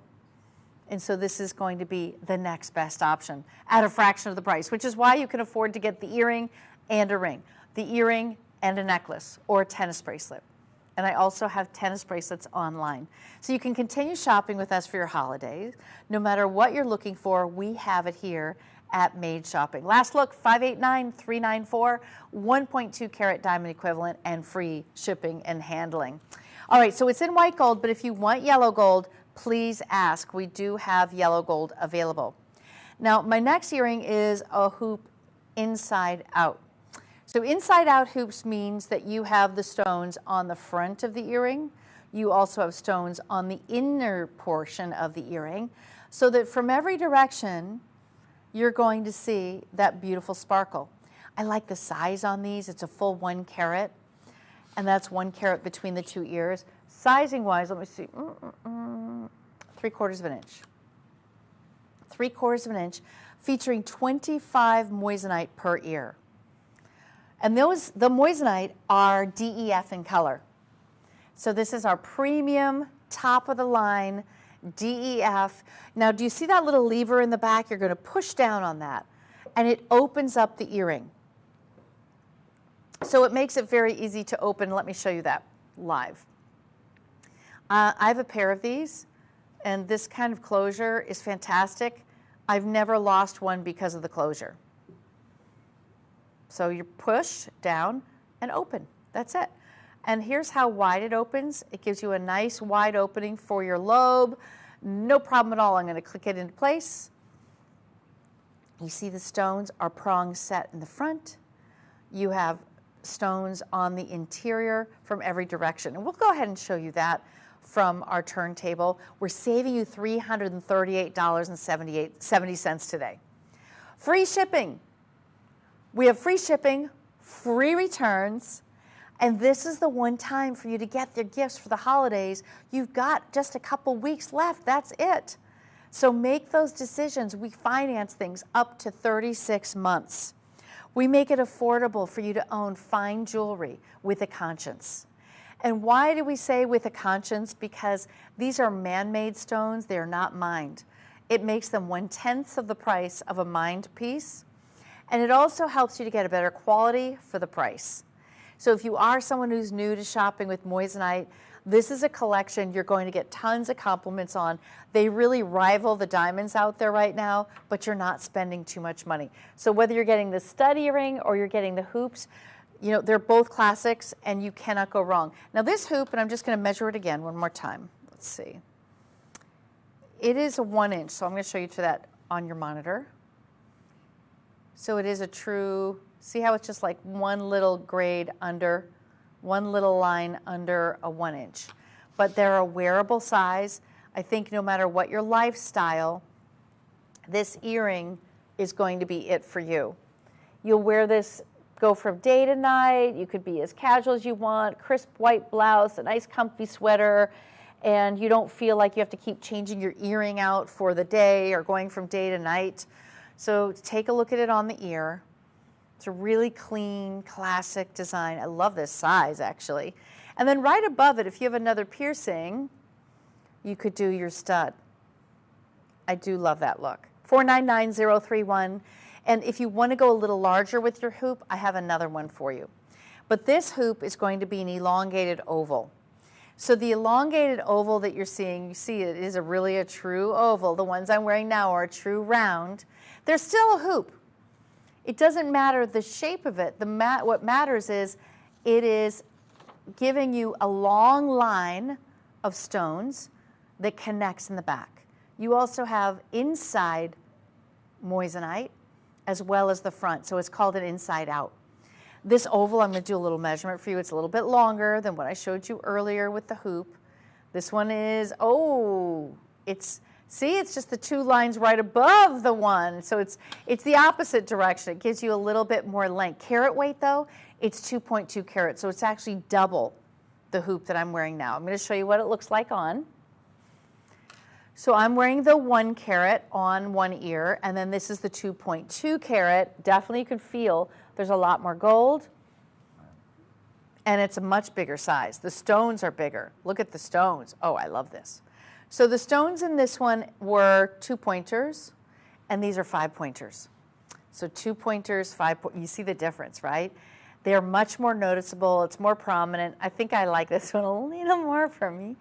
And so this is going to be the next best option at a fraction of the price, which is why you can afford to get the earring and a ring, the earring and a necklace or a tennis bracelet. And I also have tennis bracelets online. So you can continue shopping with us for your holidays. No matter what you're looking for, we have it here at Made Shopping. Last look, 589-394, 1.2 carat diamond equivalent and free shipping and handling. All right, so it's in white gold, but if you want yellow gold, please ask. We do have yellow gold available. Now, my next earring is a hoop inside out. So inside out hoops means that you have the stones on the front of the earring. You also have stones on the inner portion of the earring, so that from every direction, you're going to see that beautiful sparkle. I like the size on these. It's a full 1 carat, and that's 1 carat between the 2 ears. Sizing wise, let me see, 3/4 of an inch. 3/4 of an inch, featuring 25 moissanite per ear. And the moissanite are DEF in color. So this is our premium, top of the line, DEF. Now, do you see that little lever in the back? You're going to push down on that, and it opens up the earring. So it makes it very easy to open. Let me show you that live. I have a pair of these, and this kind of closure is fantastic. I've never lost one because of the closure. So you push down and open. That's it. And here's how wide it opens. It gives you a nice wide opening for your lobe. No problem at all. I'm going to click it into place. You see the stones are prong set in the front. You have stones on the interior from every direction. And we'll go ahead and show you that from our turntable. We're saving you $338.70 today. Free shipping. We have free shipping, free returns, and this is the one time for you to get their gifts for the holidays. You've got just a couple weeks left. That's it. So make those decisions. We finance things up to 36 months. We make it affordable for you to own fine jewelry with a conscience. And why do we say with a conscience? Because these are man-made stones. They are not mined. It makes them 1/10 of the price of a mined piece. And it also helps you to get a better quality for the price. So if you are someone who's new to shopping with moissanite, this is a collection you're going to get tons of compliments on. They really rival the diamonds out there right now, but you're not spending too much money. So whether you're getting the stud earring or you're getting the hoops, you know, they're both classics and you cannot go wrong. Now this hoop, and I'm just going to measure it again one more time. Let's see. It is a 1 inch, so I'm going to show you to that on your monitor. So it is a true, see how it's just like one little grade under, one little line under a 1 inch. But they're a wearable size. I think no matter what your lifestyle, this earring is going to be it for you. You'll wear this, go from day to night. You could be as casual as you want, crisp white blouse, a nice comfy sweater, and you don't feel like you have to keep changing your earring out for the day or going from day to night. So take a look at it on the ear. It's a really clean, classic design. I love this size, actually. And then right above it, if you have another piercing, you could do your stud. I do love that look. 499031. And if you want to go a little larger with your hoop, I have another one for you. But this hoop is going to be an elongated oval. So the elongated oval that you're seeing, you see it is really a true oval. The ones I'm wearing now are a true round. They're still a hoop. It doesn't matter the shape of it. What matters is it is giving you a long line of stones that connects in the back. You also have inside moissanite as well as the front, so it's called an inside out. This oval, I'm going to do a little measurement for you. It's a little bit longer than what I showed you earlier with the hoop. This one is, see, it's just the 2 lines right above the one. So it's the opposite direction. It gives you a little bit more length. Carat weight, though, it's 2.2 carats, so it's actually double the hoop that I'm wearing now. I'm going to show you what it looks like on. So I'm wearing the 1 carat on one ear, and then this is the 2.2 carat. Definitely you can feel there's a lot more gold, and it's a much bigger size. The stones are bigger. Look at the stones. Oh, I love this. So the stones in this one were 2 pointers, and these are 5 pointers. So 2 pointers, 5 you see the difference, right? They're much more noticeable. It's more prominent. I think I like this one a little more for me.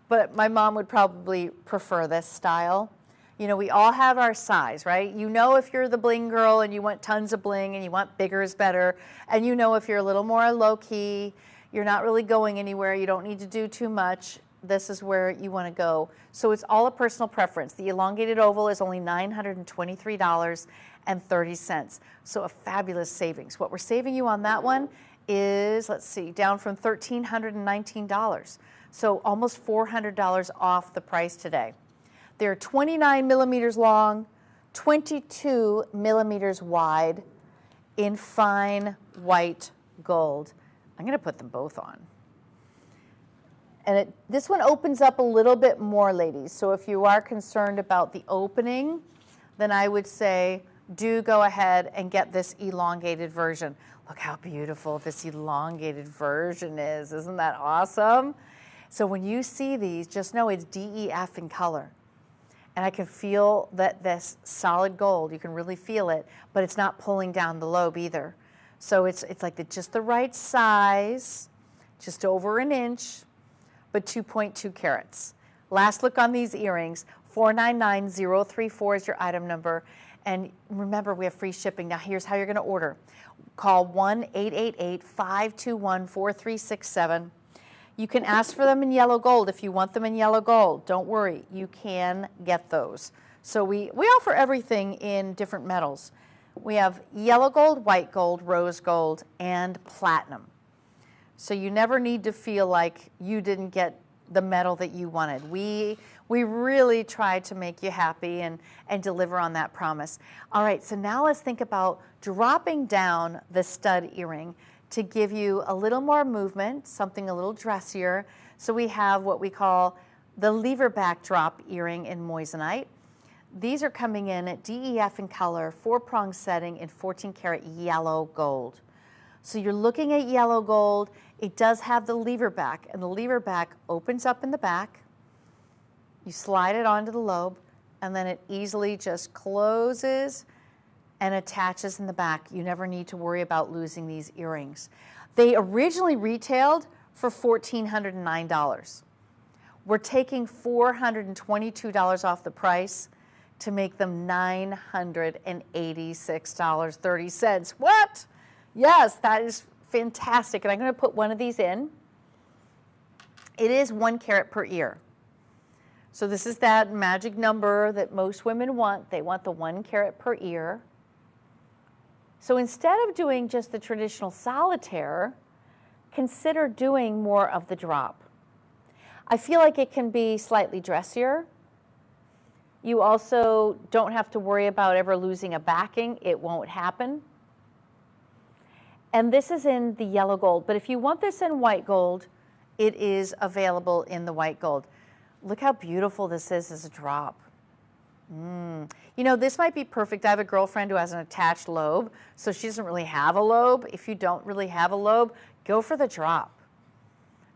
But my mom would probably prefer this style. You know, we all have our size, right? You know if you're the bling girl and you want tons of bling and you want bigger is better. And you know if you're a little more low-key, you're not really going anywhere, you don't need to do too much, this is where you want to go. So it's all a personal preference. The elongated oval is only $923.30. So a fabulous savings. What we're saving you on that one is, let's see, down from $1,319. So almost $400 off the price today. They're 29 millimeters long, 22 millimeters wide in fine white gold. I'm going to put them both on. And this one opens up a little bit more, ladies. So if you are concerned about the opening, then I would say do go ahead and get this elongated version. Look how beautiful this elongated version is. Isn't that awesome? So when you see these, just know it's DEF in color. And I can feel that this solid gold, you can really feel it, but it's not pulling down the lobe either. So it's like just the right size, just over an inch, but 2.2 carats. Last look on these earrings, 499034 is your item number. And remember, we have free shipping. Now here's how you're gonna order. Call 1-888-521-4367. You can ask for them in yellow gold if you want them in yellow gold. Don't worry, you can get those. So we offer everything in different metals. We have yellow gold, white gold, rose gold, and platinum. So you never need to feel like you didn't get the metal that you wanted. We really try to make you happy and deliver on that promise. All right, so now let's think about dropping down the stud earring to give you a little more movement, something a little dressier. So we have what we call the lever back drop earring in moissanite. These are coming in at DEF in color, 4-prong setting in 14 karat yellow gold. So you're looking at yellow gold. It does have the lever back, and the lever back opens up in the back. You slide it onto the lobe, and then it easily just closes and attaches in the back. You never need to worry about losing these earrings. They originally retailed for $1,409. We're taking $422 off the price to make them $986.30. What? Yes, that is fantastic. And I'm going to put one of these in. It is 1 carat per ear. So this is that magic number that most women want. They want the 1 carat per ear. So instead of doing just the traditional solitaire, consider doing more of the drop. I feel like it can be slightly dressier. You also don't have to worry about ever losing a backing. It won't happen. And this is in the yellow gold, but if you want this in white gold, it is available in the white gold. Look how beautiful this is as a drop. You know, this might be perfect. I have a girlfriend who has an attached lobe, so she doesn't really have a lobe. If you don't really have a lobe, go for the drop.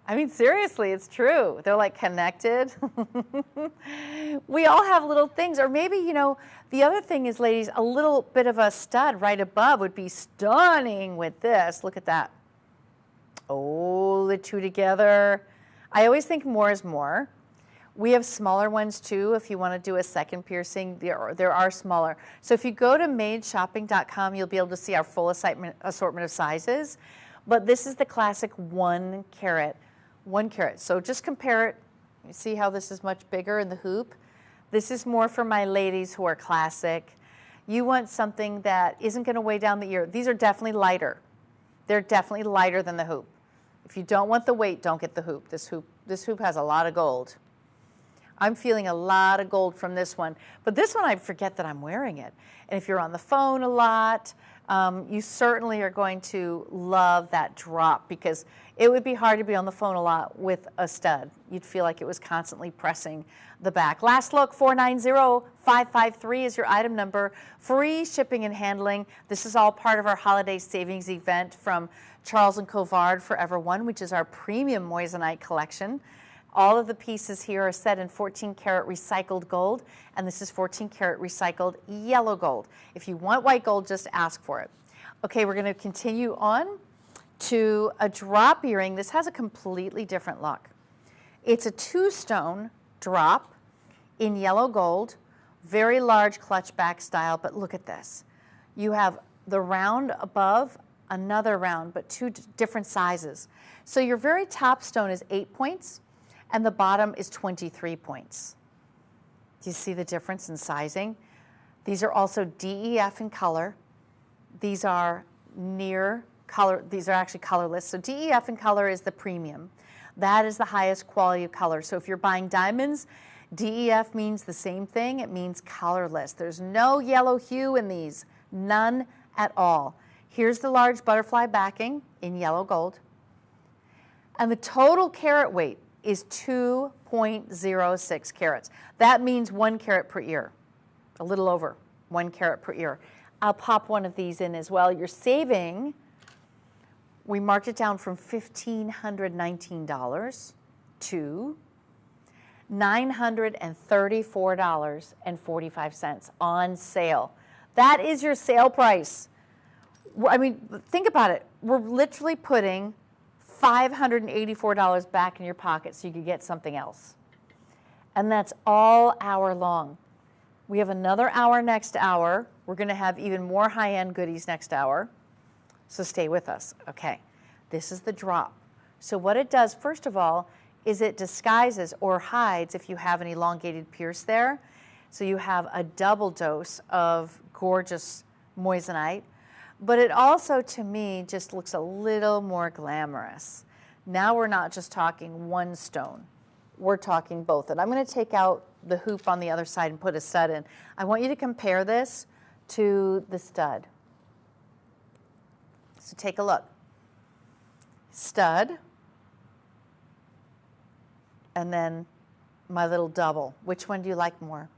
I mean, seriously, it's true. They're like connected. We all have little things. Or maybe, you know, the other thing is, ladies, a little bit of a stud right above would be stunning with this. Look at that. Oh, the two together. I always think more is more. We have smaller ones too. If you want to do a second piercing, there are smaller. So if you go to madeshopping.com, you'll be able to see our full assortment of sizes. But this is the classic 1 carat. 1 carat. So just compare it. You see how this is much bigger in the hoop? This is more for my ladies who are classic. You want something that isn't going to weigh down the ear. These are definitely lighter. They're definitely lighter than the hoop. If you don't want the weight, don't get the hoop. This hoop has a lot of gold. I'm feeling a lot of gold from this one. But this one, I forget that I'm wearing it. And if you're on the phone a lot, You certainly are going to love that drop because it would be hard to be on the phone a lot with a stud. You'd feel like it was constantly pressing the back. Last look, 490553 is your item number. Free shipping and handling. This is all part of our holiday savings event from Charles Colvard Forever One, which is our premium moissanite collection. All of the pieces here are set in 14 karat recycled gold, and this is 14 karat recycled yellow gold. If you want white gold, just ask for it. Okay, we're going to continue on to a drop earring. This has a completely different look. It's a 2-stone drop in yellow gold, very large clutch back style, but look at this. You have the round above, another round, but 2 different sizes. So your very top stone is 8 points, and the bottom is 23 points. Do you see the difference in sizing? These are also DEF in color. These are near color, these are actually colorless. So DEF in color is the premium. That is the highest quality of color. So if you're buying diamonds, DEF means the same thing. It means colorless. There's no yellow hue in these, none at all. Here's the large butterfly backing in yellow gold. And the total carat weight is 2.06 carats. That means 1 carat per ear, a little over 1 carat per ear. I'll pop one of these in as well. You're saving, we marked it down from $1,519 to $934.45 on sale. That is your sale price. I mean, think about it. We're literally putting $584 back in your pocket so you could get something else. And that's all hour long. We have another hour next hour. We're going to have even more high-end goodies next hour. So stay with us. Okay, this is the drop. So what it does, first of all, is it disguises or hides if you have an elongated pierce there. So you have a double dose of gorgeous moissanite. But it also, to me, just looks a little more glamorous. Now we're not just talking one stone. We're talking both. And I'm going to take out the hoop on the other side and put a stud in. I want you to compare this to the stud. So take a look. Stud. And then my little double. Which one do you like more?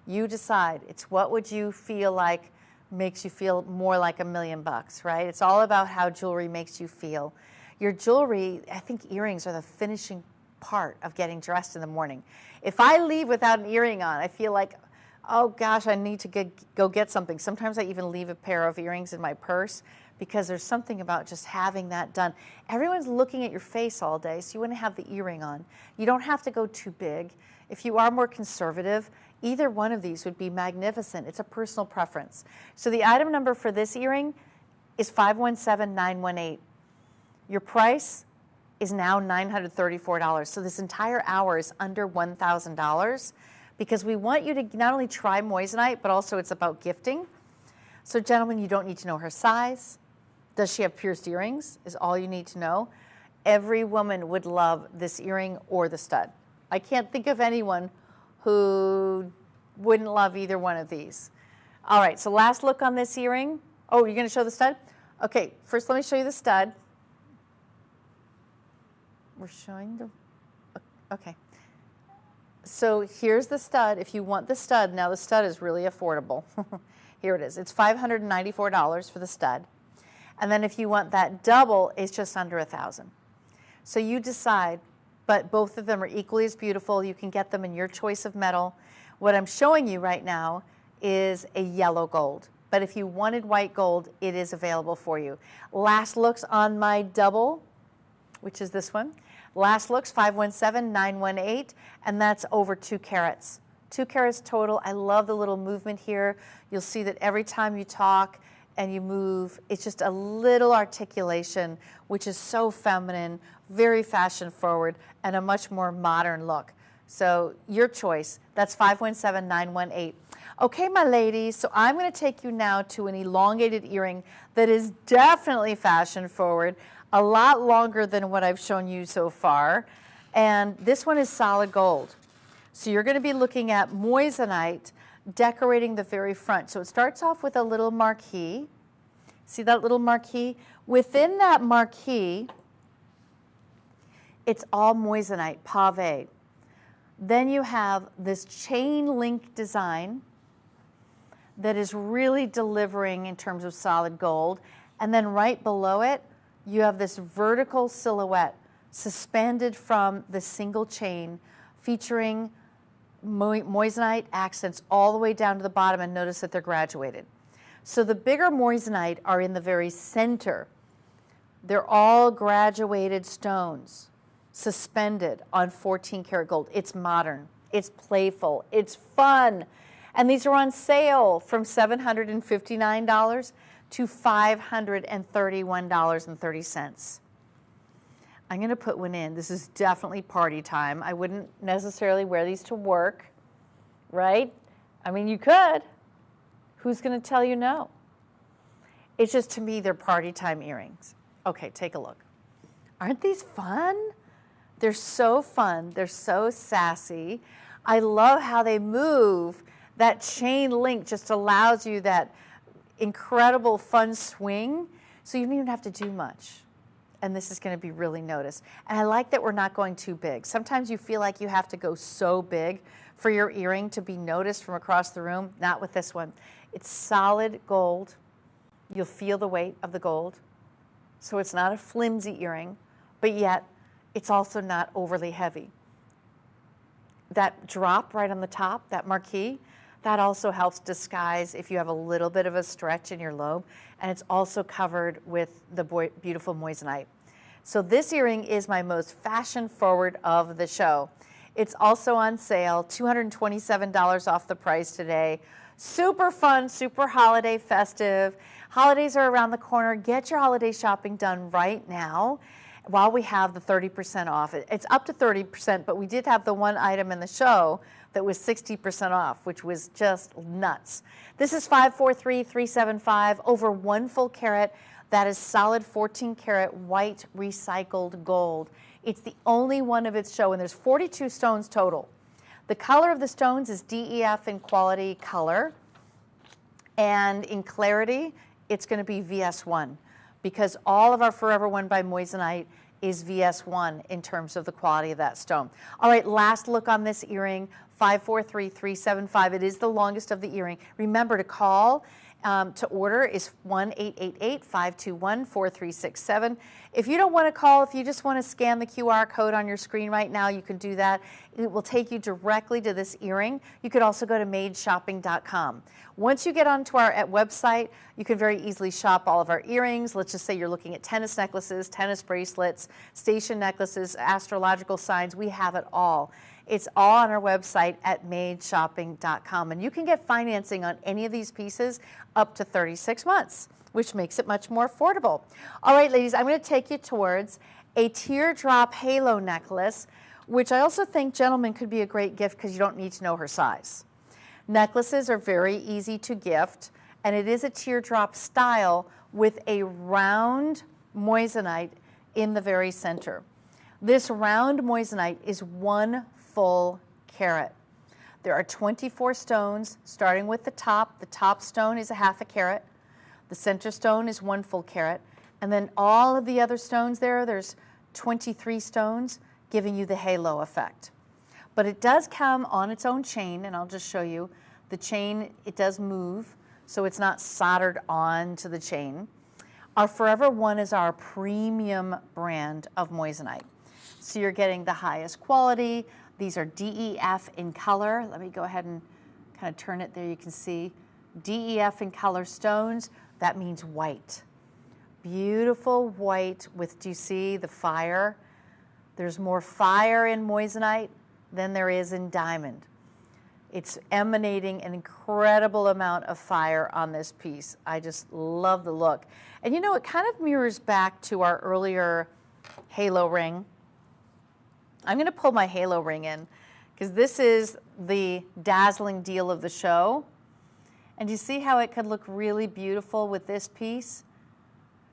You decide. It's what would you feel like makes you feel more like $1 million bucks, right? It's all about how jewelry makes you feel. Your jewelry, I think earrings are the finishing part of getting dressed in the morning. If I leave without an earring on, I feel like, oh gosh, I need to go get something. Sometimes I even leave a pair of earrings in my purse because there's something about just having that done. Everyone's looking at your face all day, so you want to have the earring on. You don't have to go too big. If you are more conservative, either one of these would be magnificent. It's a personal preference. So the item number for this earring is 517918. Your price is now $934. So this entire hour is under $1,000 because we want you to not only try moissanite, but also it's about gifting. So gentlemen, you don't need to know her size. Does she have pierced earrings is all you need to know. Every woman would love this earring or the stud. I can't think of anyone who wouldn't love either one of these. All right, so last look on this earring. Oh, you're going to show the stud? Okay, first let me show you the stud. We're showing the, okay. So here's the stud. If you want the stud, now the stud is really affordable. Here it is. It's $594 for the stud. And then if you want that double, it's just under $1,000. So you decide, but both of them are equally as beautiful. You can get them in your choice of metal. What I'm showing you right now is a yellow gold. But if you wanted white gold, it is available for you. Last looks on my double, which is this one. Last looks, 517918, and that's over 2 carats. 2 carats total. I love the little movement here. You'll see that every time you talk and you move, it's just a little articulation, which is so feminine, very fashion forward, and a much more modern look. So your choice. That's 517918. Okay, my ladies, so I'm going to take you now to an elongated earring that is definitely fashion forward, a lot longer than what I've shown you so far. And this one is solid gold. So you're going to be looking at moissanite decorating the very front. So it starts off with a little marquee, See that little marquee? Within that marquee, it's all moissanite, pave. Then you have this chain link design that is really delivering in terms of solid gold. And then right below it, you have this vertical silhouette suspended from the single chain featuring moissanite accents all the way down to the bottom, and notice that they're graduated. So the bigger moissanite are in the very center. They're all graduated stones suspended on 14 karat gold. It's modern, it's playful, it's fun. And these are on sale from $759 to $531.30. I'm going to put one in. This is definitely party time. I wouldn't necessarily wear these to work, right? I mean, you could. Who's going to tell you no? It's just, to me, they're party time earrings. Okay, take a look. Aren't these fun? They're so fun. They're so sassy. I love how they move. That chain link just allows you that incredible fun swing, so you don't even have to do much. And this is going to be really noticed. And I like that we're not going too big. Sometimes you feel like you have to go so big for your earring to be noticed from across the room. Not with this one. It's solid gold. You'll feel the weight of the gold. So it's not a flimsy earring, but yet it's also not overly heavy. That drop right on the top, that marquee, that also helps disguise if you have a little bit of a stretch in your lobe, and it's also covered with the beautiful moissanite. So this earring is my most fashion forward of the show. It's also on sale, $227 off the price today. Super fun, super holiday festive. Holidays are around the corner. Get your holiday shopping done right now while we have the 30% off. It's up to 30%, but we did have the one item in the show that was 60% off, which was just nuts. This is 543375, over 1 full carat. That is solid 14 karat white recycled gold. It's the only one of its show, and there's 42 stones total. The color of the stones is DEF in quality color, and in clarity, it's going to be VS1, because all of our Forever One by Moissanite is VS1 in terms of the quality of that stone. All right, last look on this earring, 543375. It is the longest of the earring. Remember to call to order is 1-888-521-4367. If you don't want to call, if you just want to scan the QR code on your screen right now, you can do that. It will take you directly to this earring. You could also go to madeshopping.com. Once you get onto our website, you can very easily shop all of our earrings. Let's just say you're looking at tennis necklaces, tennis bracelets, station necklaces, astrological signs. We have it all. It's all on our website at madeshopping.com. And you can get financing on any of these pieces up to 36 months, which makes it much more affordable. All right, ladies, I'm going to take you towards a teardrop halo necklace, which I also think, gentlemen, could be a great gift because you don't need to know her size. Necklaces are very easy to gift, and it is a teardrop style with a round moissanite in the very center. This round moissanite is 1 full carat. There are 24 stones, starting with the top. The top stone is a 1/2 carat. The center stone is 1 full carat. And then all of the other stones there's 23 stones, giving you the halo effect. But it does come on its own chain, and I'll just show you. The chain, it does move, so it's not soldered onto the chain. Our Forever One is our premium brand of moissanite. So you're getting the highest quality. These are DEF in color. Let me go ahead and kind of turn it there. You can see DEF in color stones. That means white. Beautiful white with, do you see the fire? There's more fire in moissanite than there is in diamond. It's emanating an incredible amount of fire on this piece. I just love the look. And you know, it kind of mirrors back to our earlier halo ring. I'm going to pull my halo ring in because this is the dazzling deal of the show. And you see how it could look really beautiful with this piece?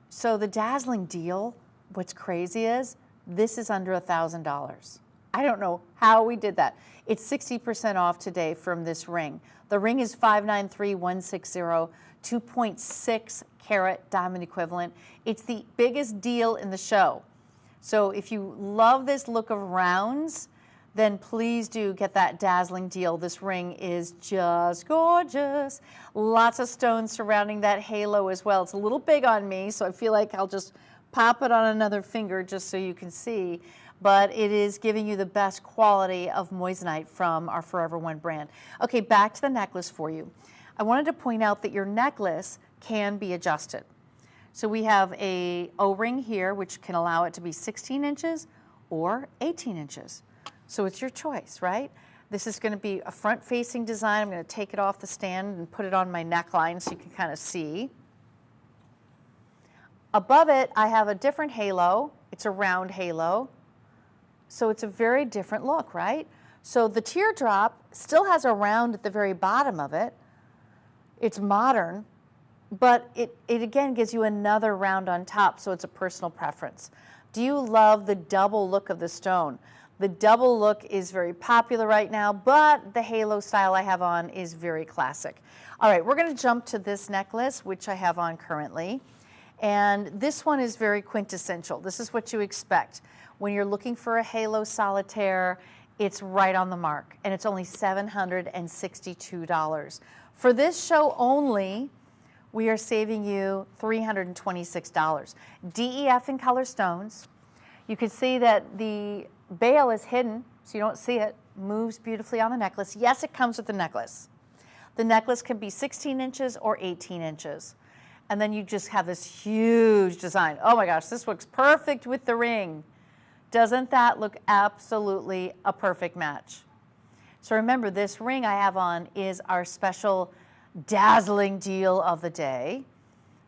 So the dazzling deal, what's crazy is this is under $1,000. I don't know how we did that. It's 60% off today from this ring. The ring is 593160, 2.6 carat diamond equivalent. It's the biggest deal in the show. So if you love this look of rounds, then please do get that dazzling deal. This ring is just gorgeous. Lots of stones surrounding that halo as well. It's a little big on me, so I feel like I'll just pop it on another finger just so you can see. But it is giving you the best quality of moissanite from our Forever One brand. Okay, back to the necklace for you. I wanted to point out that your necklace can be adjusted. So we have a O-ring here, which can allow it to be 16 inches or 18 inches. So it's your choice, right? This is going to be a front-facing design. I'm going to take it off the stand and put it on my neckline so you can kind of see. Above it, I have a different halo. It's a round halo. So it's a very different look, right? So the teardrop still has a round at the very bottom of it. It's modern, but it again gives you another round on top, so it's a personal preference. Do you love the double look of the stone? The double look is very popular right now, but the halo style I have on is very classic. All right, we're going to jump to this necklace, which I have on currently. And this one is very quintessential. This is what you expect. When you're looking for a halo solitaire, it's right on the mark, and it's only $762. For this show only, we are saving you $326. DEF in color stones. You can see that the bail is hidden, so you don't see it. Moves beautifully on the necklace. Yes, it comes with the necklace. The necklace can be 16 inches or 18 inches. And then you just have this huge design. Oh my gosh, this looks perfect with the ring. Doesn't that look absolutely a perfect match? So remember, this ring I have on is our special dazzling deal of the day,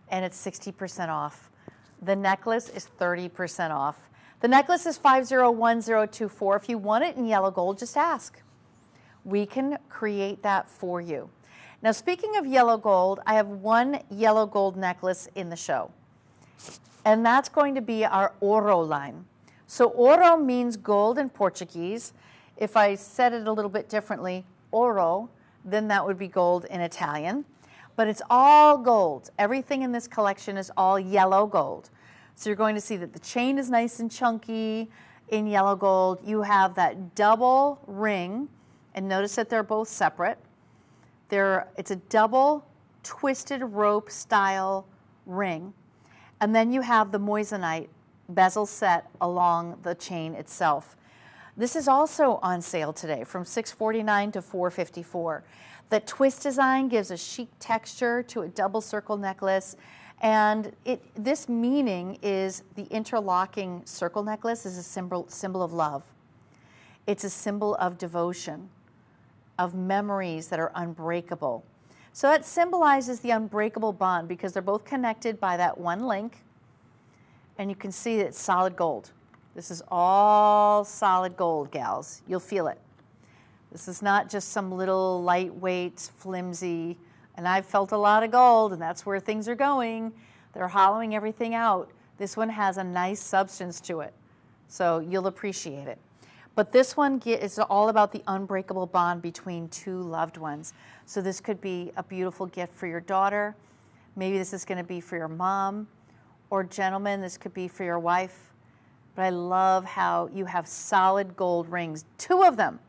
and it's 60% off. The necklace is 30% off. The necklace is 501024. If you want it in yellow gold, just ask. We can create that for you. Now, speaking of yellow gold, I have one yellow gold necklace in the show, and that's going to be our Oro line. So oro means gold in Portuguese. If I said it a little bit differently, oro, then that would be gold in Italian. But it's all gold. Everything in this collection is all yellow gold. So you're going to see that the chain is nice and chunky in yellow gold. You have that double ring, and notice that they're both separate. It's a double twisted rope style ring. And then you have the moissanite bezel set along the chain itself. This is also on sale today from $649 to $454. The twist design gives a chic texture to a double circle necklace, and this meaning is the interlocking circle necklace is a symbol of love. It's a symbol of devotion, of memories that are unbreakable. So that symbolizes the unbreakable bond because they're both connected by that one link, and you can see that it's solid gold. This is all solid gold, gals. You'll feel it. This is not just some little lightweight, flimsy, and I've felt a lot of gold, and that's where things are going. They're hollowing everything out. This one has a nice substance to it, so you'll appreciate it. But this one is all about the unbreakable bond between two loved ones. So this could be a beautiful gift for your daughter. Maybe this is going to be for your mom, or gentlemen, this could be for your wife. But I love how you have solid gold rings, 2 of them.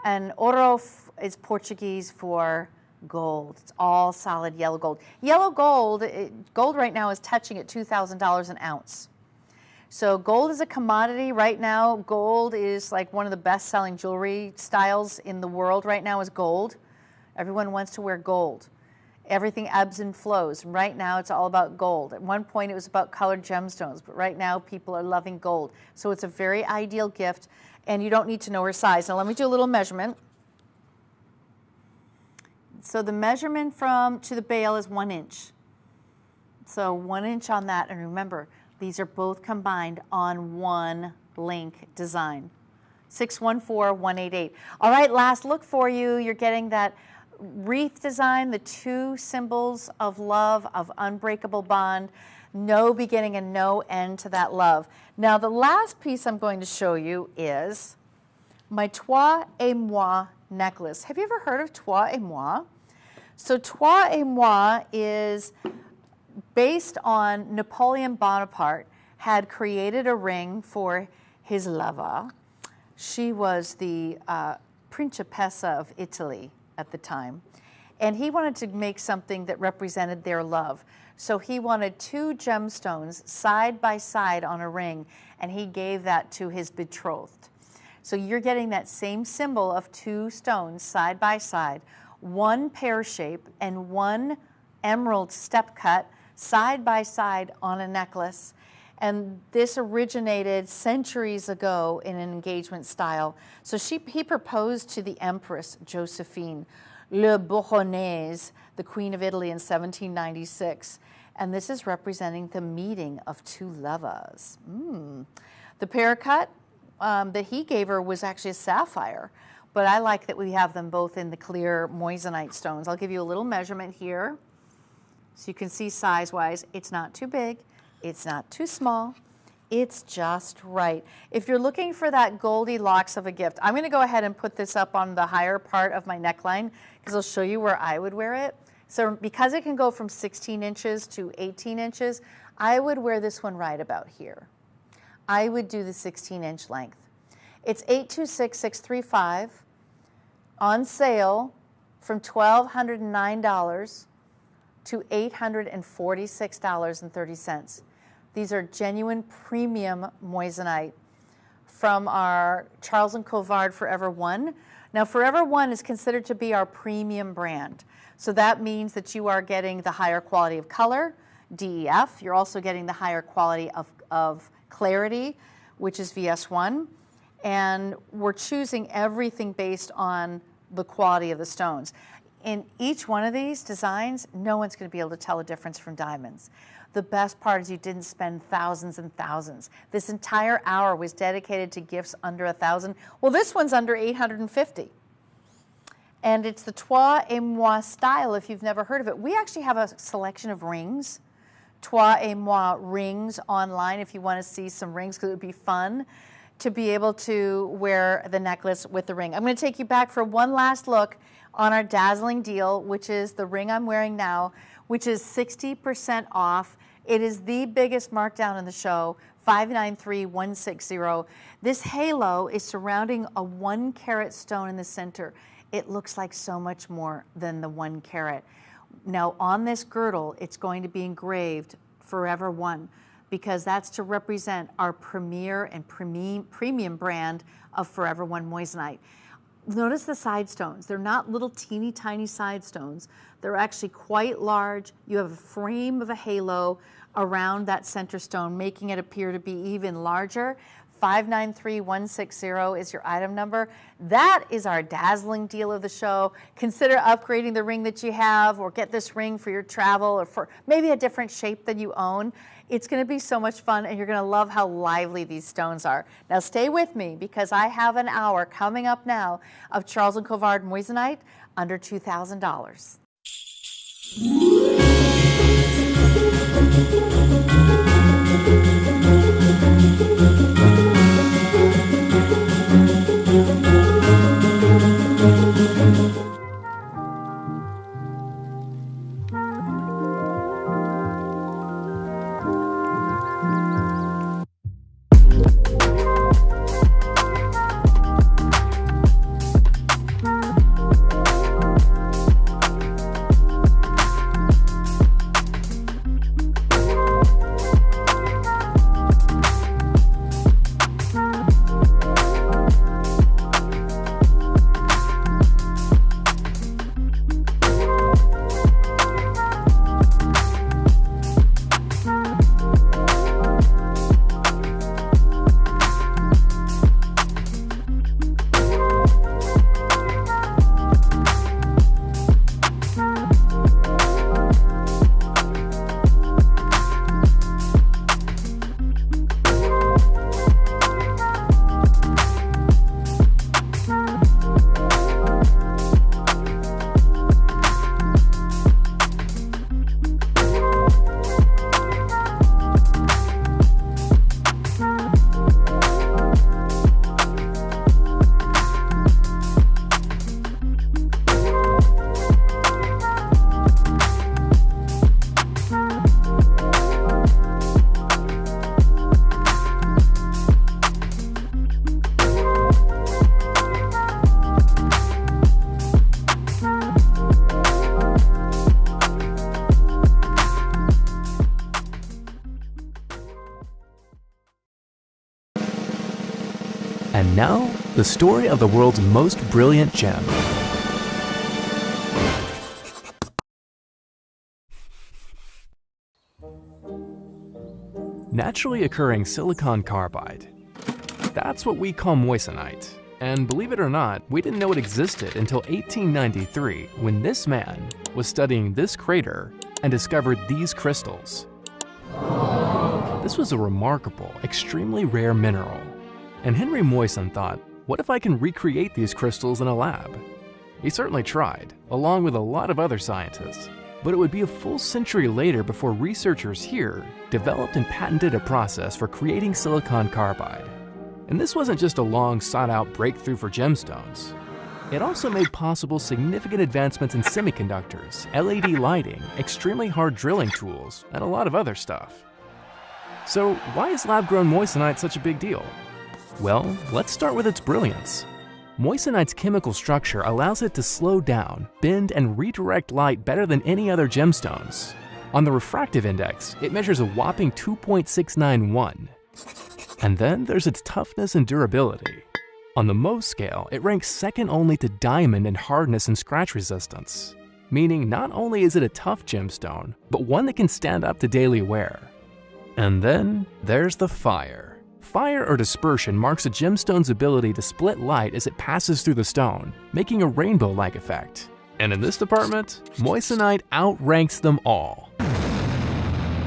And oro is Portuguese for gold. It's all solid yellow gold. Yellow gold, gold right now is touching at $2,000 an ounce. So gold is a commodity right now. Gold is like one of the best-selling jewelry styles in the world right now is gold. Everyone wants to wear gold. Everything ebbs and flows. Right now, it's all about gold. At one point, it was about colored gemstones, but right now, people are loving gold. So it's a very ideal gift, and you don't need to know her size. Now, let me do a little measurement. So the measurement to the bail is 1 inch. So 1 inch on that, and remember, these are both combined on one link design. 614188. All right, last look for you. You're getting that wreath design, the 2 symbols of love, of unbreakable bond, no beginning and no end to that love. Now, the last piece I'm going to show you is my Toi et Moi necklace. Have you ever heard of Toi et Moi? So Toi et Moi is based on Napoleon Bonaparte had created a ring for his lover. She was the Principessa of Italy at the time. And he wanted to make something that represented their love. So he wanted 2 gemstones side by side on a ring, and he gave that to his betrothed. So you're getting that same symbol of 2 stones side by side, 1 pear shape and 1 emerald step cut side by side on a necklace. And this originated centuries ago in an engagement style. So he proposed to the Empress Josephine Le Bourbonnaise, the Queen of Italy, in 1796. And this is representing the meeting of 2 lovers. The pear cut that he gave her was actually a sapphire, but I like that we have them both in the clear moissanite stones. I'll give you a little measurement here so you can see size-wise. It's not too big, it's not too small, it's just right. If you're looking for that Goldilocks of a gift, I'm going to go ahead and put this up on the higher part of my neckline because I'll show you where I would wear it. So because it can go from 16 inches to 18 inches, I would wear this one right about here. I would do the 16-inch length. It's $826,635, on sale from $1,209 to $846.30. These are genuine premium moissanite from our Charles Colvard Forever One. Now, Forever One is considered to be our premium brand. So that means that you are getting the higher quality of color, DEF. You're also getting the higher quality of clarity, which is VS1. And we're choosing everything based on the quality of the stones. In each one of these designs, no one's going to be able to tell the difference from diamonds. The best part is you didn't spend thousands and thousands. This entire hour was dedicated to gifts under $1,000. Well, this one's under $850. And it's the Toi et Moi style, if you've never heard of it. We actually have a selection of rings, Toi et Moi rings online if you want to see some rings, because it would be fun to be able to wear the necklace with the ring. I'm going to take you back for one last look on our dazzling deal, which is the ring I'm wearing now, which is 60% off. It is the biggest markdown in the show, $593,160. This halo is surrounding a 1-carat stone in the center. It looks like so much more than the 1 carat. Now on this girdle, it's going to be engraved Forever One, because that's to represent our premier and premium brand of Forever One moissanite. Notice the side stones. They're not little teeny tiny side stones. They're actually quite large. You have a frame of a halo around that center stone, making it appear to be even larger. 593,160 is your item number. That is our dazzling deal of the show. Consider upgrading the ring that you have, or get this ring for your travel, or for maybe a different shape than you own. It's going to be so much fun, and you're going to love how lively these stones are. Now stay with me, because I have an hour coming up now of Charles & Colvard moissanite under $2,000. And now, the story of the world's most brilliant gem. Naturally occurring silicon carbide. That's what we call moissanite. And believe it or not, we didn't know it existed until 1893 when this man was studying this crater and discovered these crystals. This was a remarkable, extremely rare mineral. And Henry Moissan thought, what if I can recreate these crystals in a lab? He certainly tried, along with a lot of other scientists. But it would be a full century later before researchers here developed and patented a process for creating silicon carbide. And this wasn't just a long sought-out breakthrough for gemstones. It also made possible significant advancements in semiconductors, LED lighting, extremely hard drilling tools, and a lot of other stuff. So why is lab-grown moissanite such a big deal? Well, let's start with its brilliance. Moissanite's chemical structure allows it to slow down, bend, and redirect light better than any other gemstones. On the refractive index, it measures a whopping 2.691. And then there's its toughness and durability. On the Mohs scale, it ranks second only to diamond in hardness and scratch resistance. Meaning not only is it a tough gemstone, but one that can stand up to daily wear. And then there's the fire. Fire or dispersion marks a gemstone's ability to split light as it passes through the stone, making a rainbow-like effect. And in this department, moissanite outranks them all.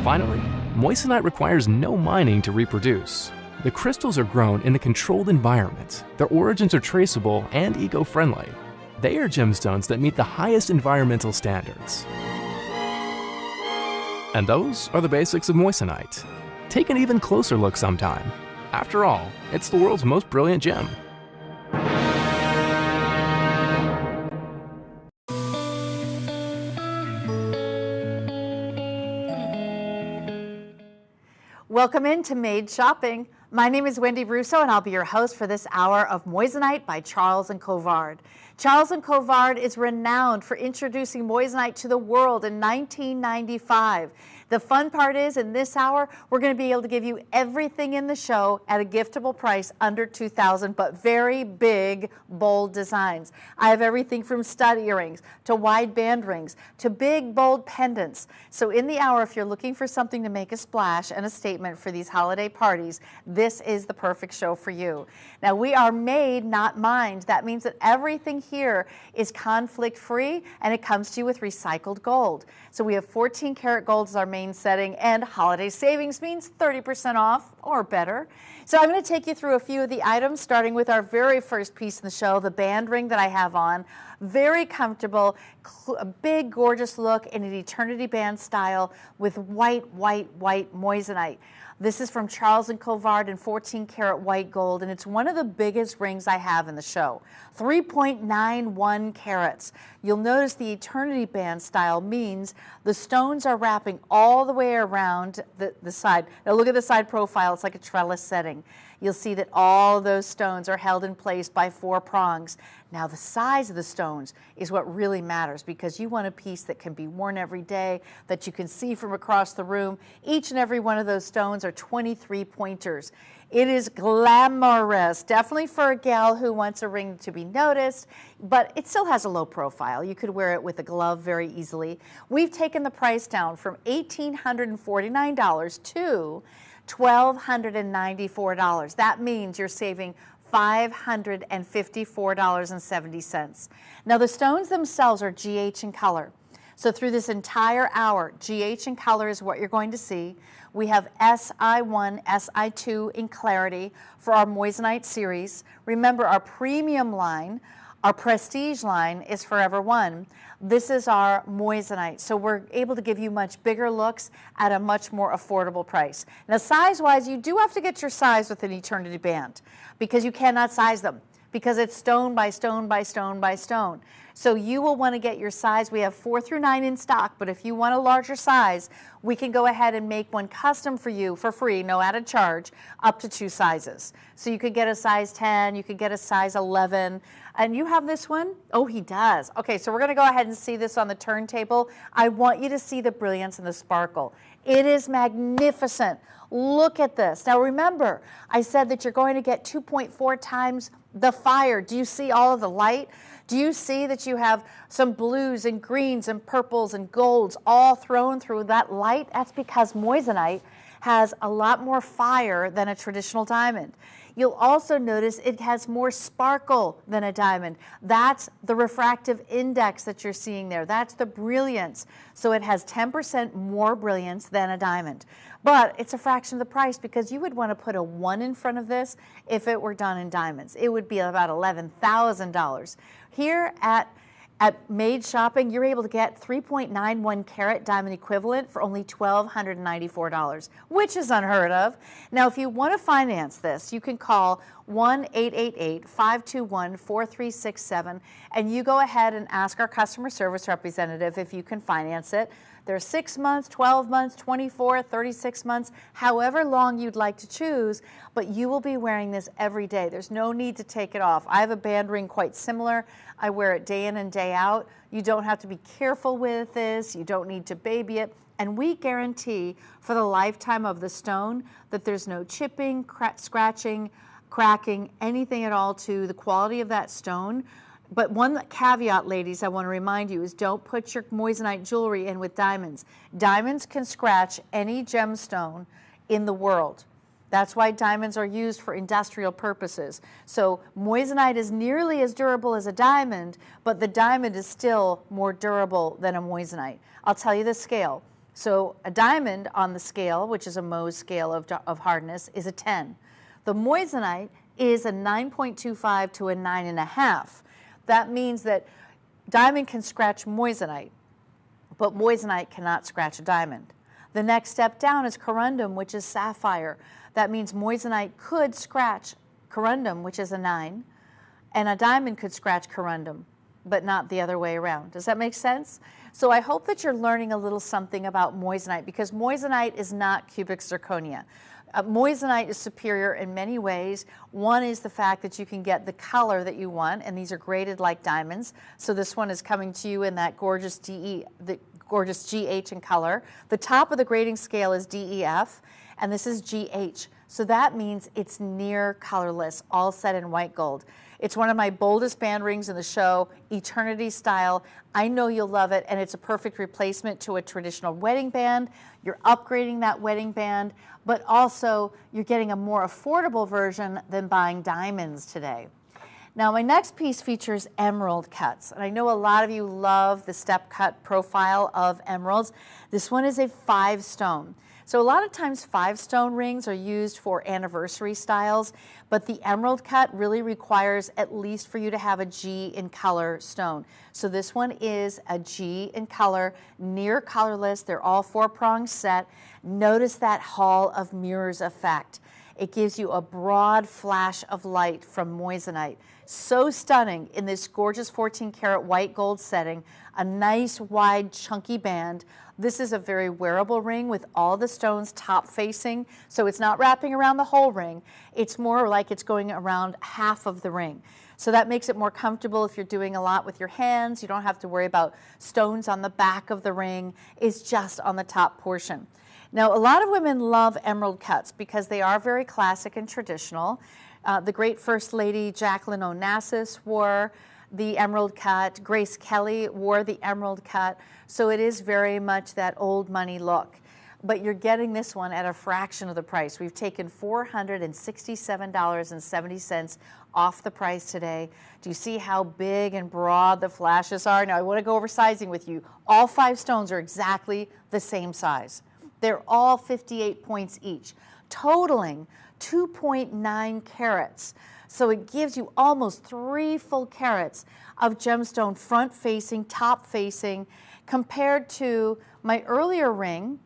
Finally, moissanite requires no mining to reproduce. The crystals are grown in a controlled environment. Their origins are traceable and eco-friendly. They are gemstones that meet the highest environmental standards. And those are the basics of moissanite. Take an even closer look sometime. After all, it's the world's most brilliant gem. Welcome into Made Shopping. My name is Wendy Russo and I'll be your host for this hour of Moissanite by Charles Colvard. Charles Colvard is renowned for introducing moissanite to the world in 1995. The fun part is, in this hour, we're going to be able to give you everything in the show at a giftable price under $2,000, but very big, bold designs. I have everything from stud earrings to wide band rings to big, bold pendants. So in the hour, if you're looking for something to make a splash and a statement for these holiday parties, this is the perfect show for you. Now, we are made, not mined. That means that everything here is conflict-free, and it comes to you with recycled gold. So we have 14 karat gold as our main setting, and holiday savings means 30% off or better. So I'm going to take you through a few of the items, starting with our very first piece in the show, the band ring that I have on. Very comfortable, a big, gorgeous look in an eternity band style with white moissanite. This is from Charles Colvard in 14 karat white gold, and it's one of the biggest rings I have in the show. 3.91 carats. You'll notice the eternity band style means the stones are wrapping all the way around the side. Now look at the side profile, it's like a trellis setting. You'll see that all of those stones are held in place by 4 prongs. Now the size of the stones is what really matters, because you want a piece that can be worn every day, that you can see from across the room. Each and every one of those stones are 23 pointers. It is glamorous, definitely for a gal who wants a ring to be noticed, but it still has a low profile. You could wear it with a glove very easily. We've taken the price down from $1,849 to $1,294. That means you're saving $554.70. Now the stones themselves are GH in color. So through this entire hour, GH in color is what you're going to see. We have SI1, SI2 in clarity for our moissanite series. Remember, our premium line, our prestige line is Forever One. This is our moissanite, so we're able to give you much bigger looks at a much more affordable price. Now size-wise, you do have to get your size with an eternity band, because you cannot size them, because it's stone by stone by stone by stone. So you will want to get your size. We have 4 through 9 in stock, but if you want a larger size, we can go ahead and make one custom for you for free, no added charge, up to 2 sizes. So you could get a size 10, you could get a size 11, and you have this one? Oh, he does. Okay, so we're going to go ahead and see this on the turntable. I want you to see the brilliance and the sparkle. It is magnificent. Look at this. Now remember, I said that you're going to get 2.4 times the fire. Do you see all of the light? Do you see that you have some blues and greens and purples and golds all thrown through that light? That's because moissanite has a lot more fire than a traditional diamond. You'll also notice it has more sparkle than a diamond. That's the refractive index that you're seeing there. That's the brilliance. So it has 10% more brilliance than a diamond. But it's a fraction of the price because you would want to put a 1 in front of this if it were done in diamonds. It would be about $11,000. Here at Made Shopping, you're able to get 3.91 carat diamond equivalent for only $1,294, which is unheard of. Now, if you want to finance this, you can call 1-888-521-4367, and you go ahead and ask our customer service representative if you can finance it. There's 6 months, 12 months, 24, 36 months, however long you'd like to choose, but you will be wearing this every day. There's no need to take it off. I have a band ring quite similar. I wear it day in and day out. You don't have to be careful with this. You don't need to baby it. And we guarantee for the lifetime of the stone that there's no chipping, scratching, cracking, anything at all to the quality of that stone. But one caveat, ladies, I want to remind you is don't put your moissanite jewelry in with diamonds. Diamonds can scratch any gemstone in the world. That's why diamonds are used for industrial purposes. So moissanite is nearly as durable as a diamond, but the diamond is still more durable than a moissanite. I'll tell you the scale. So a diamond on the scale, which is a Mohs scale of hardness, is a 10. The moissanite is a 9.25 to a 9.5. That means that diamond can scratch moissanite, but moissanite cannot scratch a diamond. The next step down is corundum, which is sapphire. That means moissanite could scratch corundum, which is a 9, and a diamond could scratch corundum, but not the other way around. Does that make sense? So I hope that you're learning a little something about moissanite, because moissanite is not cubic zirconia. Moissanite is superior in many ways. One is the fact that you can get the color that you want, and these are graded like diamonds. So this one is coming to you in that gorgeous the gorgeous GH in color. The top of the grading scale is DEF, and this is GH. So that means it's near colorless, all set in white gold. It's one of my boldest band rings in the show, eternity style. I know you'll love it, and it's a perfect replacement to a traditional wedding band. You're upgrading that wedding band, but also you're getting a more affordable version than buying diamonds today. Now, my next piece features emerald cuts, and I know a lot of you love the step cut profile of emeralds. This one is a 5-stone. So a lot of times 5-stone rings are used for anniversary styles, but the emerald cut really requires at least for you to have a G in color stone. So this one is a G in color, near colorless. They're all 4-pronged set. Notice that hall of mirrors effect. It gives you a broad flash of light from moissanite. So stunning in this gorgeous 14-karat white gold setting, a nice wide chunky band. This is a very wearable ring with all the stones top facing, so it's not wrapping around the whole ring. It's more like it's going around half of the ring. So that makes it more comfortable if you're doing a lot with your hands. You don't have to worry about stones on the back of the ring. It's just on the top portion. Now, a lot of women love emerald cuts because they are very classic and traditional. The great First Lady Jacqueline Onassis wore the emerald cut. Grace Kelly wore the emerald cut. So it is very much that old money look. But you're getting this one at a fraction of the price. We've taken $467.70 off the price today. Do you see how big and broad the flashes are? Now I want to go over sizing with you. All 5 stones are exactly the same size. They're all 58 points each, totaling 2.9 carats. So it gives you almost 3 full carats of gemstone front facing, top facing, compared to my earlier ring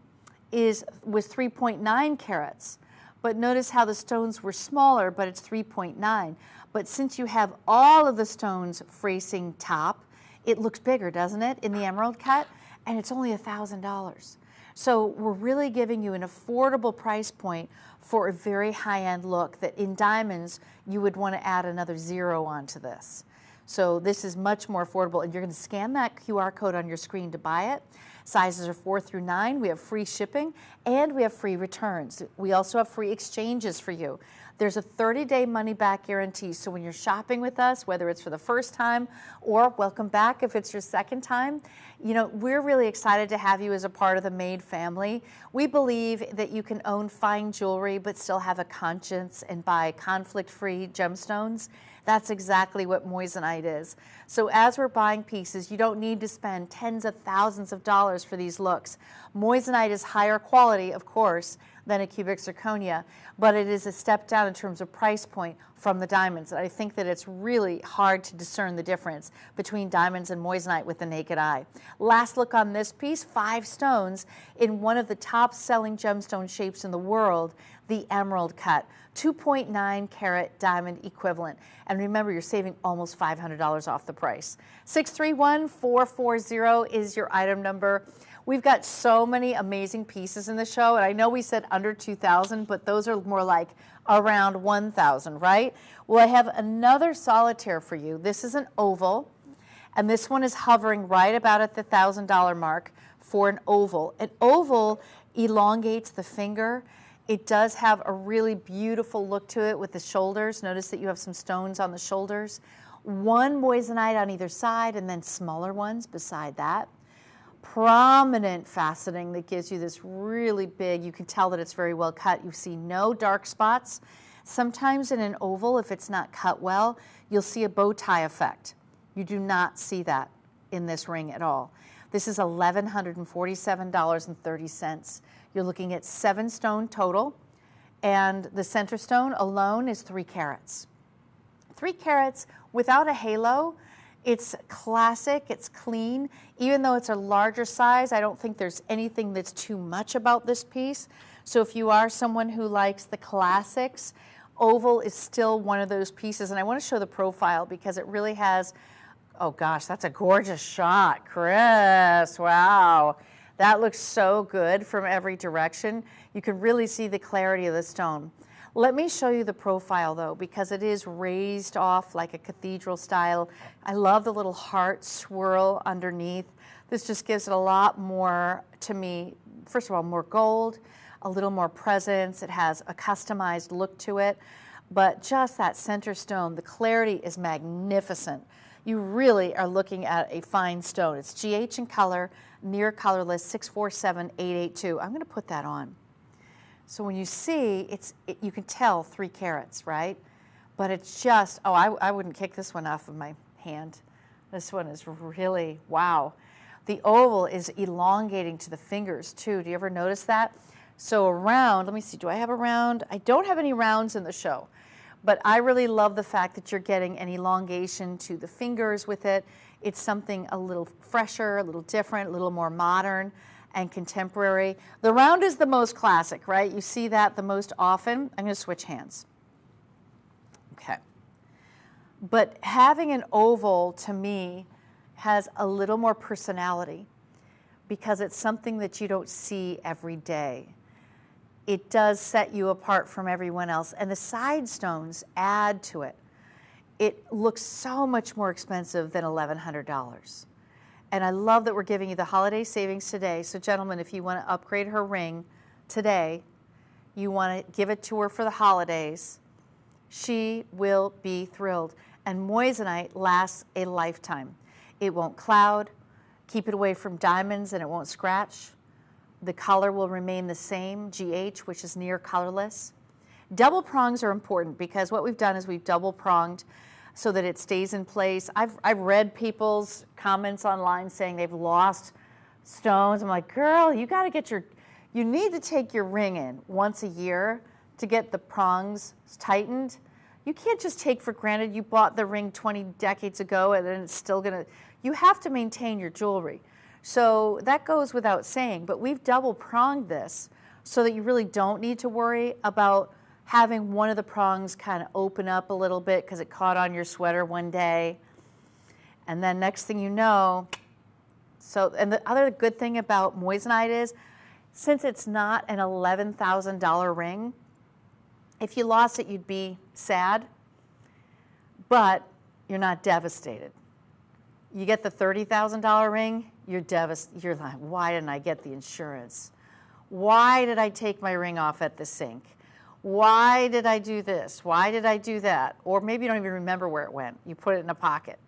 was 3.9 carats. But notice how the stones were smaller, but it's 3.9. But since you have all of the stones facing top, it looks bigger, doesn't it, in the emerald cut? And it's only $1,000. So we're really giving you an affordable price point for a very high-end look that in diamonds, you would want to add another 0 onto this. So this is much more affordable, and you're going to scan that QR code on your screen to buy it. Sizes are 4 through 9. We have free shipping and we have free returns. We also have free exchanges for you. There's a 30-day money-back guarantee, so when you're shopping with us, whether it's for the first time or welcome back if it's your second time, you know, we're really excited to have you as a part of the Made family. We believe that you can own fine jewelry but still have a conscience and buy conflict-free gemstones. That's exactly what moissanite is. So as we're buying pieces, you don't need to spend tens of thousands of dollars for these looks. Moissanite is higher quality, of course, than a cubic zirconia, but it is a step down in terms of price point from the diamonds. I think that it's really hard to discern the difference between diamonds and moissanite with the naked eye. Last look on this piece, 5 stones in one of the top selling gemstone shapes in the world, the emerald cut, 2.9 carat diamond equivalent. And remember, you're saving almost $500 off the price. 631440 is your item number. We've got so many amazing pieces in the show, and I know we said under 2,000, but those are more like around 1,000, right? Well, I have another solitaire for you. This is an oval, and this one is hovering right about at the $1,000 mark for an oval. An oval elongates the finger. It does have a really beautiful look to it with the shoulders. Notice that you have some stones on the shoulders. One moissanite on either side, and then smaller ones beside that. Prominent faceting that gives you this really big, you can tell that it's very well cut. You see no dark spots. Sometimes in an oval, if it's not cut well, you'll see a bow tie effect. You do not see that in this ring at all. This is $1,147.30. You're looking at 7 stone total, and the center stone alone is 3 carats. 3 carats without a halo. It's classic, it's clean. Even though it's a larger size, I don't think there's anything that's too much about this piece. So if you are someone who likes the classics, oval is still one of those pieces. And I want to show the profile because it really has, oh gosh, that's a gorgeous shot, Chris, wow. That looks so good from every direction. You can really see the clarity of the stone. Let me show you the profile though, because it is raised off like a cathedral style. I love the little heart swirl underneath. This just gives it a lot more, to me, first of all, more gold, a little more presence. It has a customized look to it, but just that center stone, the clarity is magnificent. You really are looking at a fine stone. It's GH in color, near colorless, 647882. I'm gonna put that on. So when you see, you can tell 3 carats, right? But it's just, oh, I wouldn't kick this one off of my hand. This one is really, wow. The oval is elongating to the fingers too. Do you ever notice that? So a round, let me see, do I have a round? I don't have any rounds in the show, but I really love the fact that you're getting an elongation to the fingers with it. It's something a little fresher, a little different, a little more modern and contemporary. The round is the most classic, right? You see that the most often. I'm going to switch hands. Okay. But having an oval, to me, has a little more personality because it's something that you don't see every day. It does set you apart from everyone else, and the side stones add to it. It looks so much more expensive than $1,100. And I love that we're giving you the holiday savings today. So gentlemen, if you want to upgrade her ring today, you want to give it to her for the holidays, she will be thrilled. And moissanite lasts a lifetime. It won't cloud, keep it away from diamonds and it won't scratch. The color will remain the same, GH, which is near colorless. Double prongs are important because what we've done is we've double pronged so that it stays in place. I've read people's comments online saying they've lost stones. I'm like, girl, you got to get you need to take your ring in once a year to get the prongs tightened. You can't just take for granted you bought the ring 20 decades ago and then it's still gonna, you have to maintain your jewelry. So that goes without saying, but we've double pronged this so that you really don't need to worry about having one of the prongs kind of open up a little bit because it caught on your sweater one day. And then next thing you know, and the other good thing about moissanite is, since it's not an $11,000 ring, if you lost it, you'd be sad, but you're not devastated. You get the $30,000 ring, you're devastated. You're like, why didn't I get the insurance? Why did I take my ring off at the sink? Why did I do this? Why did I do that? Or maybe you don't even remember where it went. You put it in a pocket.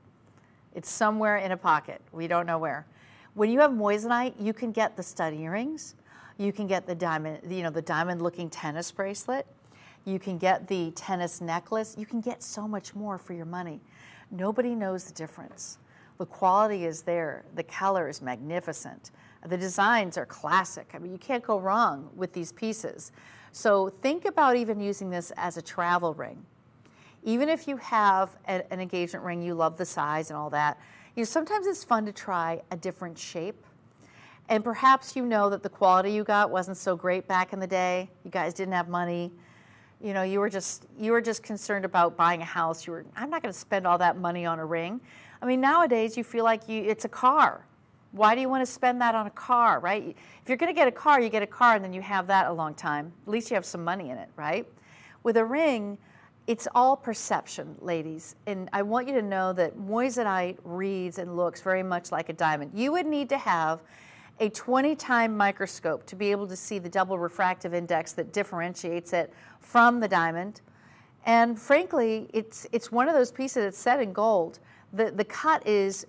It's somewhere in a pocket. We don't know where. When you have moissanite, you can get the stud earrings. You can get the diamond, the diamond-looking tennis bracelet. You can get the tennis necklace. You can get so much more for your money. Nobody knows the difference. The quality is there. The color is magnificent. The designs are classic. I mean, you can't go wrong with these pieces. So think about even using this as a travel ring. Even if you have an engagement ring, you love the size and all that, sometimes it's fun to try a different shape. And perhaps you know that the quality you got wasn't so great back in the day. You guys didn't have money. You were just concerned about buying a house. I'm not going to spend all that money on a ring. I mean, nowadays you feel like it's a car. Why do you want to spend that on a car, right? If you're going to get a car, you get a car and then you have that a long time. At least you have some money in it, right? With a ring, it's all perception, ladies. And I want you to know that moissanite reads and looks very much like a diamond. You would need to have a 20-time microscope to be able to see the double refractive index that differentiates it from the diamond. And frankly, it's one of those pieces that's set in gold. The cut is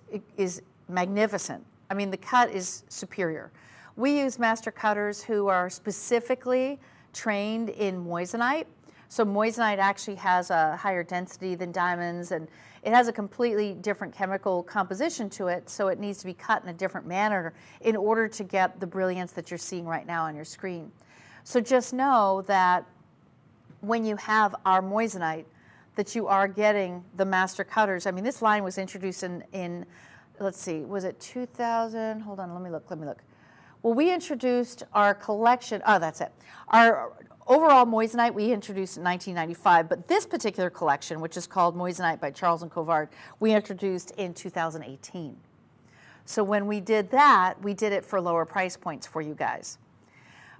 magnificent. I mean, the cut is superior. We use master cutters who are specifically trained in moissanite. So moissanite actually has a higher density than diamonds, and it has a completely different chemical composition to it, so it needs to be cut in a different manner in order to get the brilliance that you're seeing right now on your screen. So just know that when you have our moissanite, that you are getting the master cutters. I mean, this line was introduced in let's see, was it 2000? Hold on, let me look. Well, we introduced our collection, that's it. Our overall moissanite we introduced in 1995, but this particular collection, which is called Moissanite by Charles Colvard, we introduced in 2018. So when we did that, we did it for lower price points for you guys.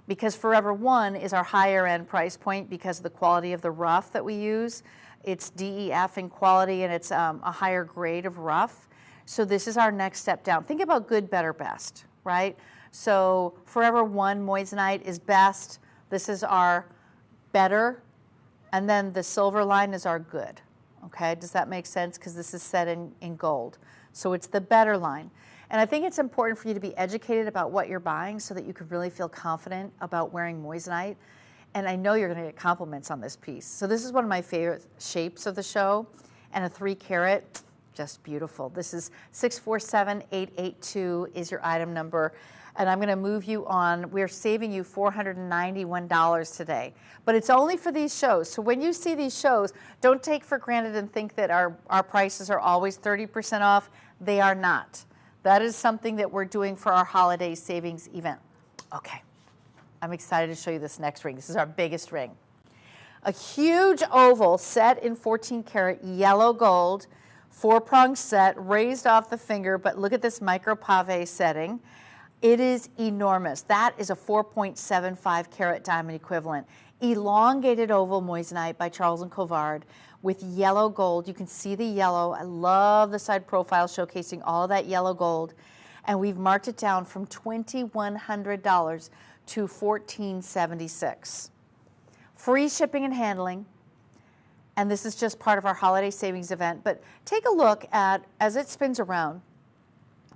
Because Forever One is our higher end price point because of the quality of the rough that we use. It's DEF in quality and it's a higher grade of rough. So this is our next step down. Think about good, better, best, right? So Forever One moissanite is best. This is our better. And then the silver line is our good. Okay, does that make sense? Because this is set in gold. So it's the better line. And I think it's important for you to be educated about what you're buying so that you can really feel confident about wearing moissanite. And I know you're going to get compliments on this piece. So this is one of my favorite shapes of the show. And a 3-carat. Just beautiful. This is 647882 is your item number. And I'm going to move you on. We're saving you $491 today. But it's only for these shows. So when you see these shows, don't take for granted and think that our prices are always 30% off. They are not. That is something that we're doing for our holiday savings event. Okay. I'm excited to show you this next ring. This is our biggest ring. A huge oval set in 14-karat yellow gold. 4-prong set, raised off the finger, but look at this micro pave setting. It is enormous. That is a 4.75 carat diamond equivalent. Elongated oval moissanite by Charles Colvard with yellow gold. You can see the yellow. I love the side profile showcasing all of that yellow gold. And we've marked it down from $2,100 to $1,476. Free shipping and handling. And this is just part of our holiday savings event. But take a look at, as it spins around,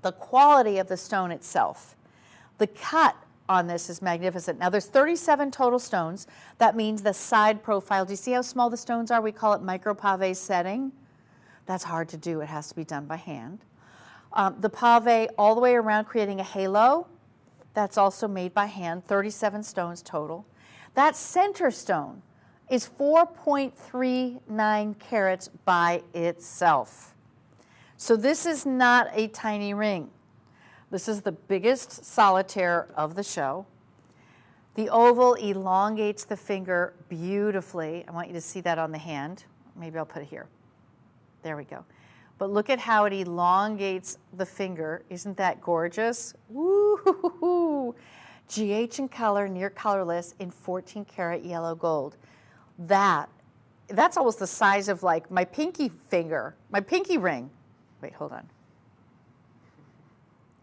the quality of the stone itself. The cut on this is magnificent. Now there's 37 total stones. That means the side profile. Do you see how small the stones are? We call it micro pave setting. That's hard to do. It has to be done by hand. The pave all the way around creating a halo. That's also made by hand. 37 stones total. That center stone is 4.39 carats by itself. So this is not a tiny ring. This is the biggest solitaire of the show. The oval elongates the finger beautifully. I want you to see that on the hand. Maybe I'll put it here. There we go. But look at how it elongates the finger. Isn't that gorgeous? Woo-hoo-hoo-hoo. GH in color, near colorless, in 14-karat yellow gold. That's almost the size of like my pinky finger, my pinky ring. Wait, hold on.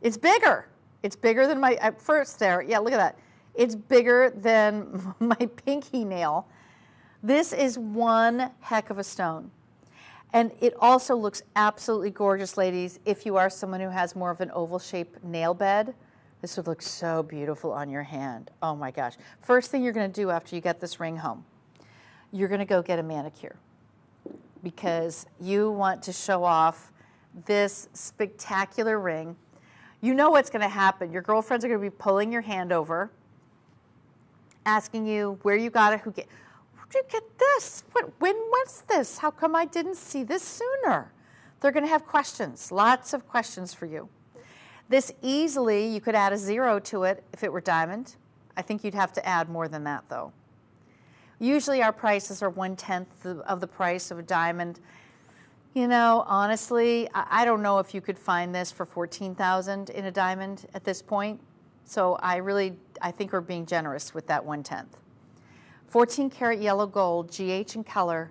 It's bigger. It's bigger than my, at first there, yeah, look at that. It's bigger than my pinky nail. This is one heck of a stone. And it also looks absolutely gorgeous, ladies. If you are someone who has more of an oval-shaped nail bed, this would look so beautiful on your hand. Oh my gosh. First thing you're gonna do after you get this ring home, you're gonna go get a manicure because you want to show off this spectacular ring. You know what's gonna happen. Your girlfriends are gonna be pulling your hand over, asking you where you got it, where'd you get this? When was this? How come I didn't see this sooner? They're gonna have questions, lots of questions for you. This easily, you could add a 0 to it if it were diamond. I think you'd have to add more than that though. Usually our prices are 1/10 of the price of a diamond. You know, honestly, I don't know if you could find this for $14,000 in a diamond at this point. So I think we're being generous with that 1/10. 14 karat yellow gold, GH in color,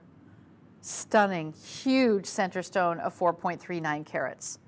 stunning, huge center stone of 4.39 carats.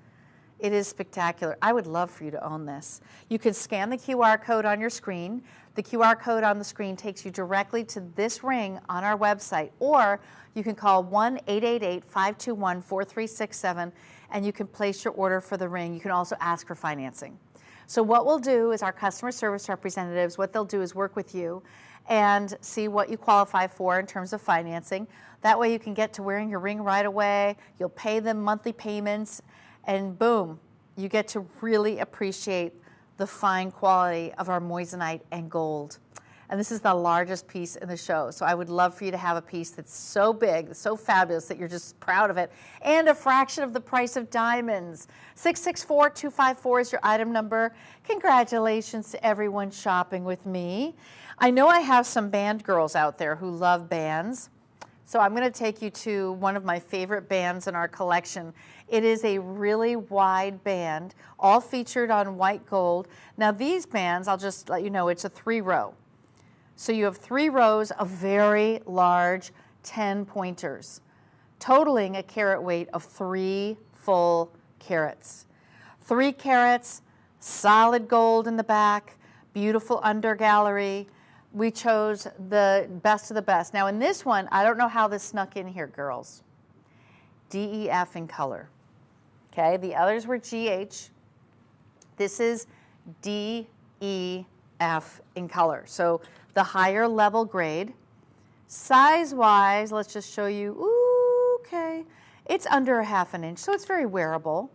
It is spectacular. I would love for you to own this. You can scan the QR code on your screen. The QR code on the screen takes you directly to this ring on our website, or you can call 1-888-521-4367 and you can place your order for the ring. You can also ask for financing. So what we'll do is our customer service representatives, what they'll do is work with you and see what you qualify for in terms of financing. That way you can get to wearing your ring right away. You'll pay them monthly payments, and boom, you get to really appreciate the fine quality of our moissanite and gold. And this is the largest piece in the show, so I would love for you to have a piece that's so big, so fabulous that you're just proud of it, and a fraction of the price of diamonds. 664-254 is your item number. Congratulations to everyone shopping with me. I know I have some band girls out there who love bands, so I'm going to take you to one of my favorite bands in our collection. It is a really wide band, all featured on white gold. Now these bands, I'll just let you know, it's a 3-row. So you have 3 rows of very large 10 pointers, totaling a carat weight of 3 full carats. 3 carats, solid gold in the back, beautiful undergallery. We chose the best of the best. Now in this one, I don't know how this snuck in here, girls. DEF in color. Okay, the others were GH. This is DEF in color. So the higher level grade. Size-wise, let's just show you, ooh, okay. It's under 1/2 inch, so it's very wearable.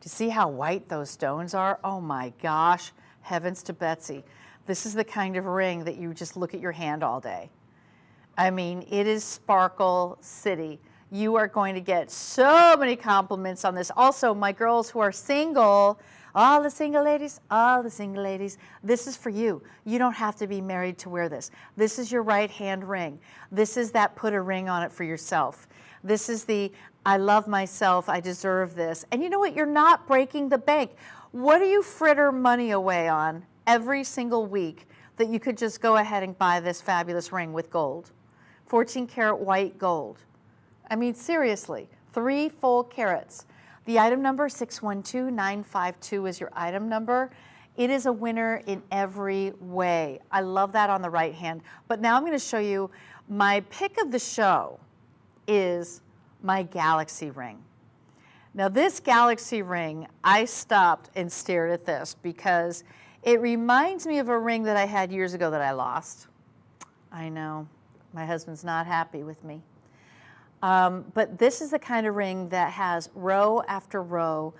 To see how white those stones are, oh my gosh, heavens to Betsy. This is the kind of ring that you just look at your hand all day. I mean, it is Sparkle City. You are going to get so many compliments on this. Also, my girls who are single, all the single ladies, this is for you. You don't have to be married to wear this. This is your right hand ring. This is that put a ring on it for yourself. This is the I love myself, I deserve this. And you know what? You're not breaking the bank. What do you fritter money away on every single week that you could just go ahead and buy this fabulous ring with gold? 14 karat white gold. I mean, seriously, 3 full carats. The item number 612952 is your item number. It is a winner in every way. I love that on the right hand. But now I'm going to show you my pick of the show is my Galaxy ring. Now this Galaxy ring, I stopped and stared at this because it reminds me of a ring that I had years ago that I lost. I know, my husband's not happy with me. But this is the kind of ring that has row after row,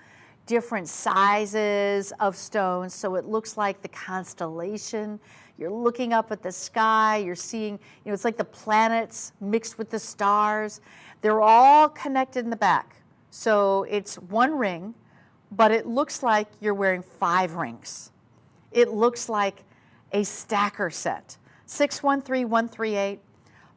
different sizes of stones, so it looks like the constellation. You're looking up at the sky, you're seeing, you know, it's like the planets mixed with the stars. They're all connected in the back. So it's one ring, but it looks like you're wearing 5 rings. It looks like a stacker set. 613138.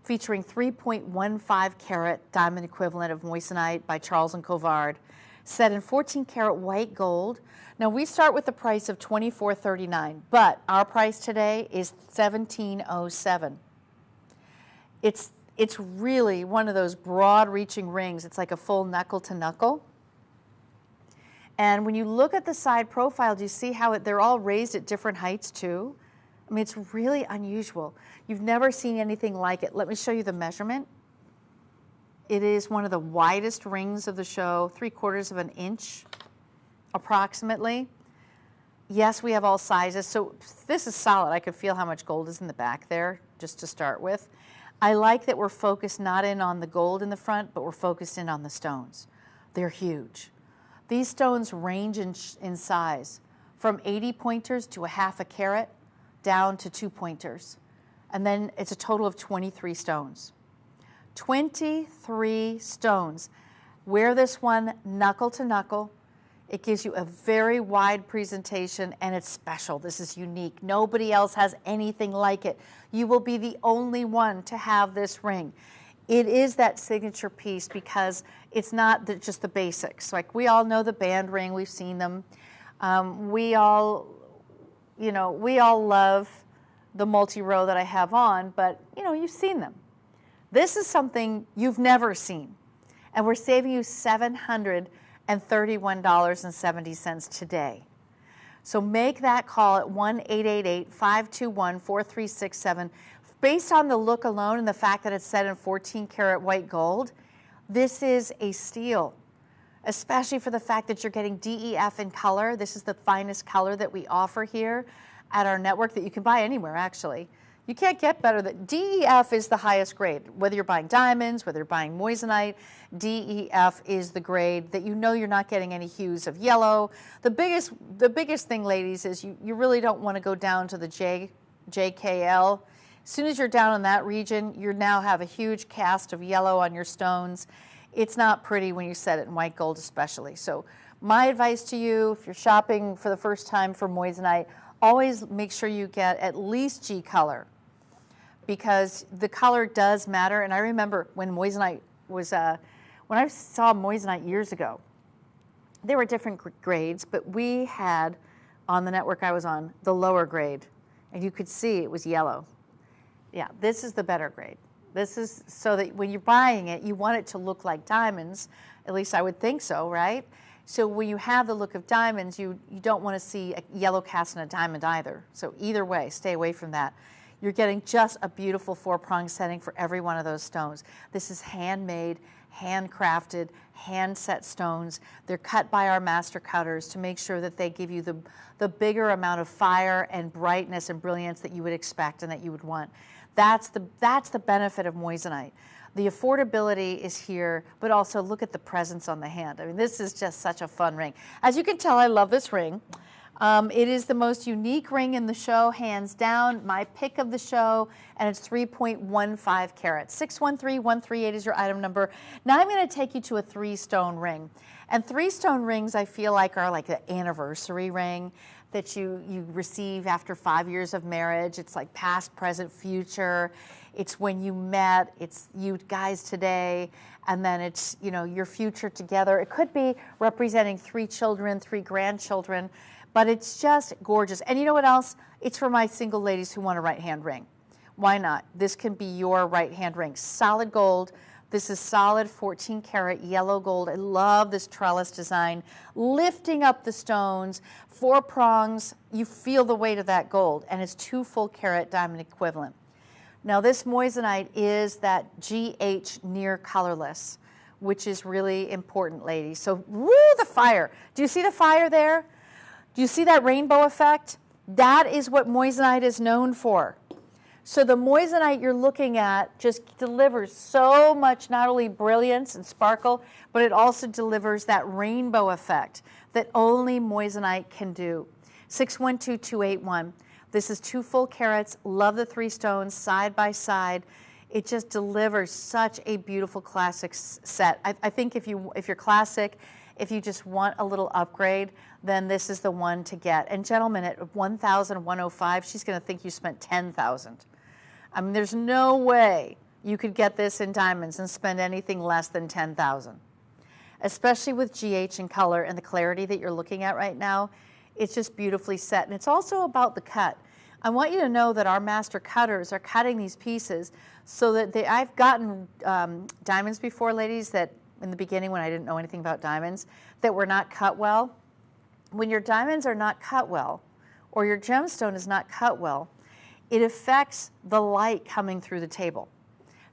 Featuring 3.15 carat diamond equivalent of moissanite by Charles Colvard, set in 14 karat white gold. Now we start with the price of $24.39, but our price today is $17.07. It's really one of those broad reaching rings. It's like a full knuckle to knuckle. And when you look at the side profile, do you see how they're all raised at different heights too? I mean, it's really unusual. You've never seen anything like it. Let me show you the measurement. It is one of the widest rings of the show, 3/4 of an inch, approximately. Yes, we have all sizes, so this is solid. I could feel how much gold is in the back there, just to start with. I like that we're focused not in on the gold in the front, but we're focused in on the stones. They're huge. These stones range in size from 80 pointers to a 1/2 carat down to 2 pointers. And then it's a total of 23 stones. 23 stones. Wear this one knuckle to knuckle. It gives you a very wide presentation and it's special. This is unique. Nobody else has anything like it. You will be the only one to have this ring. It is that signature piece because it's not just the basics. Like we all know the band ring, we've seen them. We all love the multi-row that I have on, but you've seen them. This is something you've never seen. And we're saving you $731.70 today. So make that call at 1-888-521-4367. Based on the look alone and the fact that it's set in 14 karat white gold, this is a steal, especially for the fact that you're getting DEF in color. This is the finest color that we offer here at our network that you can buy anywhere, actually. You can't get better than DEF is the highest grade. Whether you're buying diamonds, whether you're buying moissanite, DEF is the grade that you're not getting any hues of yellow. The biggest thing, ladies, is you really don't want to go down to the JKL. As soon as you're down in that region, you now have a huge cast of yellow on your stones. It's not pretty when you set it in white gold especially. So my advice to you, if you're shopping for the first time for moissanite, always make sure you get at least G color because the color does matter. And I remember when moissanite was, when I saw moissanite years ago, there were different grades, but we had on the network I was on the lower grade and you could see it was yellow. Yeah, this is the better grade. This is so that when you're buying it, you want it to look like diamonds. At least I would think so, right? So when you have the look of diamonds, you don't want to see a yellow cast in a diamond either. So either way, stay away from that. You're getting just a beautiful 4-prong setting for every one of those stones. This is handmade, handcrafted, hand-set stones. They're cut by our master cutters to make sure that they give you the bigger amount of fire and brightness and brilliance that you would expect and that you would want. That's the benefit of moissanite. The affordability is here, but also look at the presence on the hand. I mean, this is just such a fun ring. As you can tell, I love this ring. It is the most unique ring in the show, hands down, my pick of the show, and it's 3.15 carats. 613138 is your item number. Now I'm going to take you to a 3-stone ring. And 3-stone rings I feel like are like an anniversary ring that you receive after 5 years of marriage. It's like past, present, future. It's when you met, it's you guys today, and then it's your future together. It could be representing 3 children, 3 grandchildren, but it's just gorgeous. And you know what else? It's for my single ladies who want a right-hand ring. Why not? This can be your right-hand ring. Solid gold. This is solid 14 karat yellow gold. I love this trellis design. Lifting up the stones, 4 prongs, you feel the weight of that gold, and it's 2 full carat diamond equivalent. Now this moissanite is that GH near colorless, which is really important, ladies. So, woo, the fire. Do you see the fire there? Do you see that rainbow effect? That is what moissanite is known for. So the moissanite you're looking at just delivers so much, not only brilliance and sparkle, but it also delivers that rainbow effect that only moissanite can do. 612281. This is 2 full carats. Love the 3 stones side by side. It just delivers such a beautiful classic set. I think if you're classic, if you just want a little upgrade, then this is the one to get. And gentlemen, at $1,105, she's going to think you spent $10,000. I mean, there's no way you could get this in diamonds and spend anything less than $10,000. Especially with GH in color and the clarity that you're looking at right now, it's just beautifully set. And it's also about the cut. I want you to know that our master cutters are cutting these pieces so that I've gotten diamonds before, ladies, that in the beginning when I didn't know anything about diamonds, that were not cut well. when your diamonds are not cut well, or your gemstone is not cut well, it affects the light coming through the table.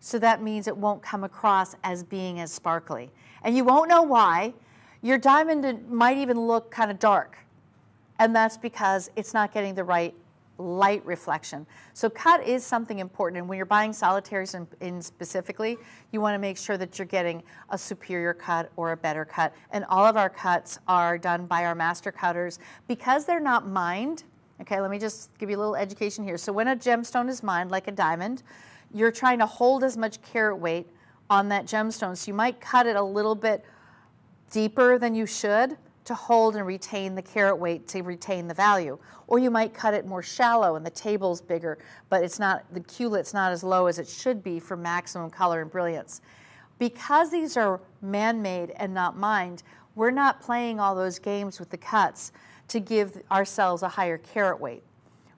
So that means it won't come across as being as sparkly. And you won't know why. Your diamond might even look kind of dark. And that's because it's not getting the right light reflection. So cut is something important. And when you're buying solitaires in specifically, you want to make sure that you're getting a superior cut or a better cut. And all of our cuts are done by our master cutters because they're not mined. Okay, let me just give you a little education here. So when a gemstone is mined, like a diamond, you're trying to hold as much carat weight on that gemstone. So you might cut it a little bit deeper than you should to hold and retain the carat weight to retain the value. Or you might cut it more shallow and the table's bigger, but it's not, the culet's not as low as it should be for maximum color and brilliance. Because these are man-made and not mined, we're not playing all those games with the cuts to give ourselves a higher carat weight.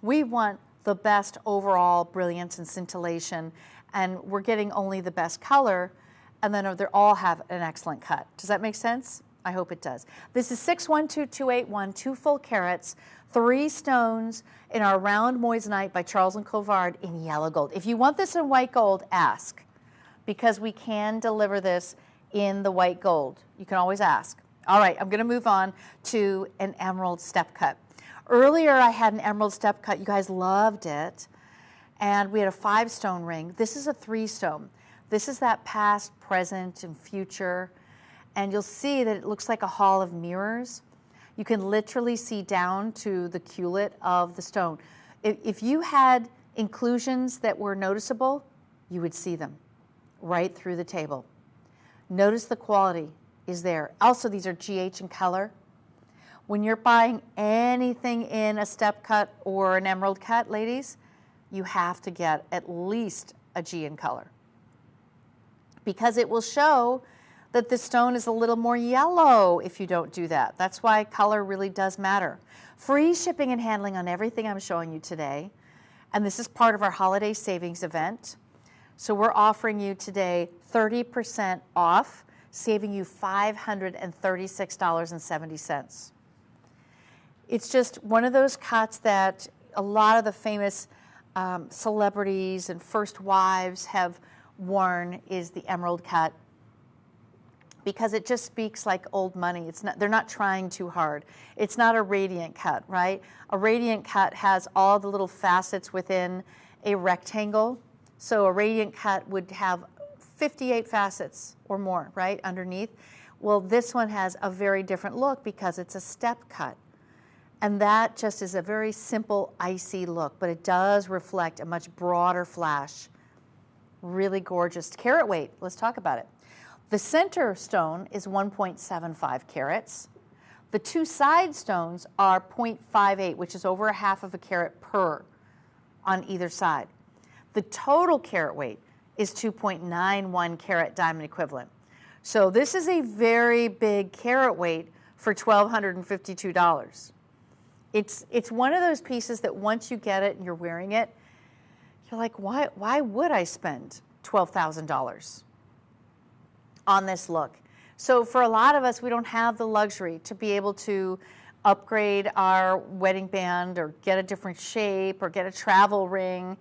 We want the best overall brilliance and scintillation, and we're getting only the best color, and then they all have an excellent cut. Does that make sense? I hope it does. This is 612281, 2 full carats, 3 stones in our round moissanite by Charles Colvard in yellow gold. If you want this in white gold, ask, because we can deliver this in the white gold. You can always ask. All right, I'm going to move on to an emerald step cut. Earlier, I had an emerald step cut. You guys loved it. And we had a 5-stone ring. This is a 3-stone. This is that past, present, and future. And you'll see that it looks like a hall of mirrors. You can literally see down to the culet of the stone. If you had inclusions that were noticeable, you would see them right through the table. Notice the quality is there. Also, these are GH in color. When you're buying anything in a step cut or an emerald cut, ladies, you have to get at least a G in color, because it will show that the stone is a little more yellow if you don't do that. That's why color really does matter. Free shipping and handling on everything I'm showing you today. And this is part of our holiday savings event. So we're offering you today 30% off, saving you $536.70. It's just one of those cuts that a lot of the famous celebrities and first wives have worn, is the emerald cut, because it just speaks like old money. It's not, they're not trying too hard. It's not a radiant cut, right? A radiant cut has all the little facets within a rectangle. So a radiant cut would have 58 facets or more, right, underneath. Well, this one has a very different look because it's a step cut. And that just is a very simple, icy look, but it does reflect a much broader flash. Really gorgeous. Carat weight, let's talk about it. The center stone is 1.75 carats. The 2 side stones are 0.58, which is over 1/2 of a carat per on either side. The total carat weight is 2.91 carat diamond equivalent. So this is a very big carat weight for $1,252. It's one of those pieces that once you get it and you're wearing it, you're like, why would I spend $12,000 on this look? So for a lot of us, we don't have the luxury to be able to upgrade our wedding band or get a different shape or get a travel ring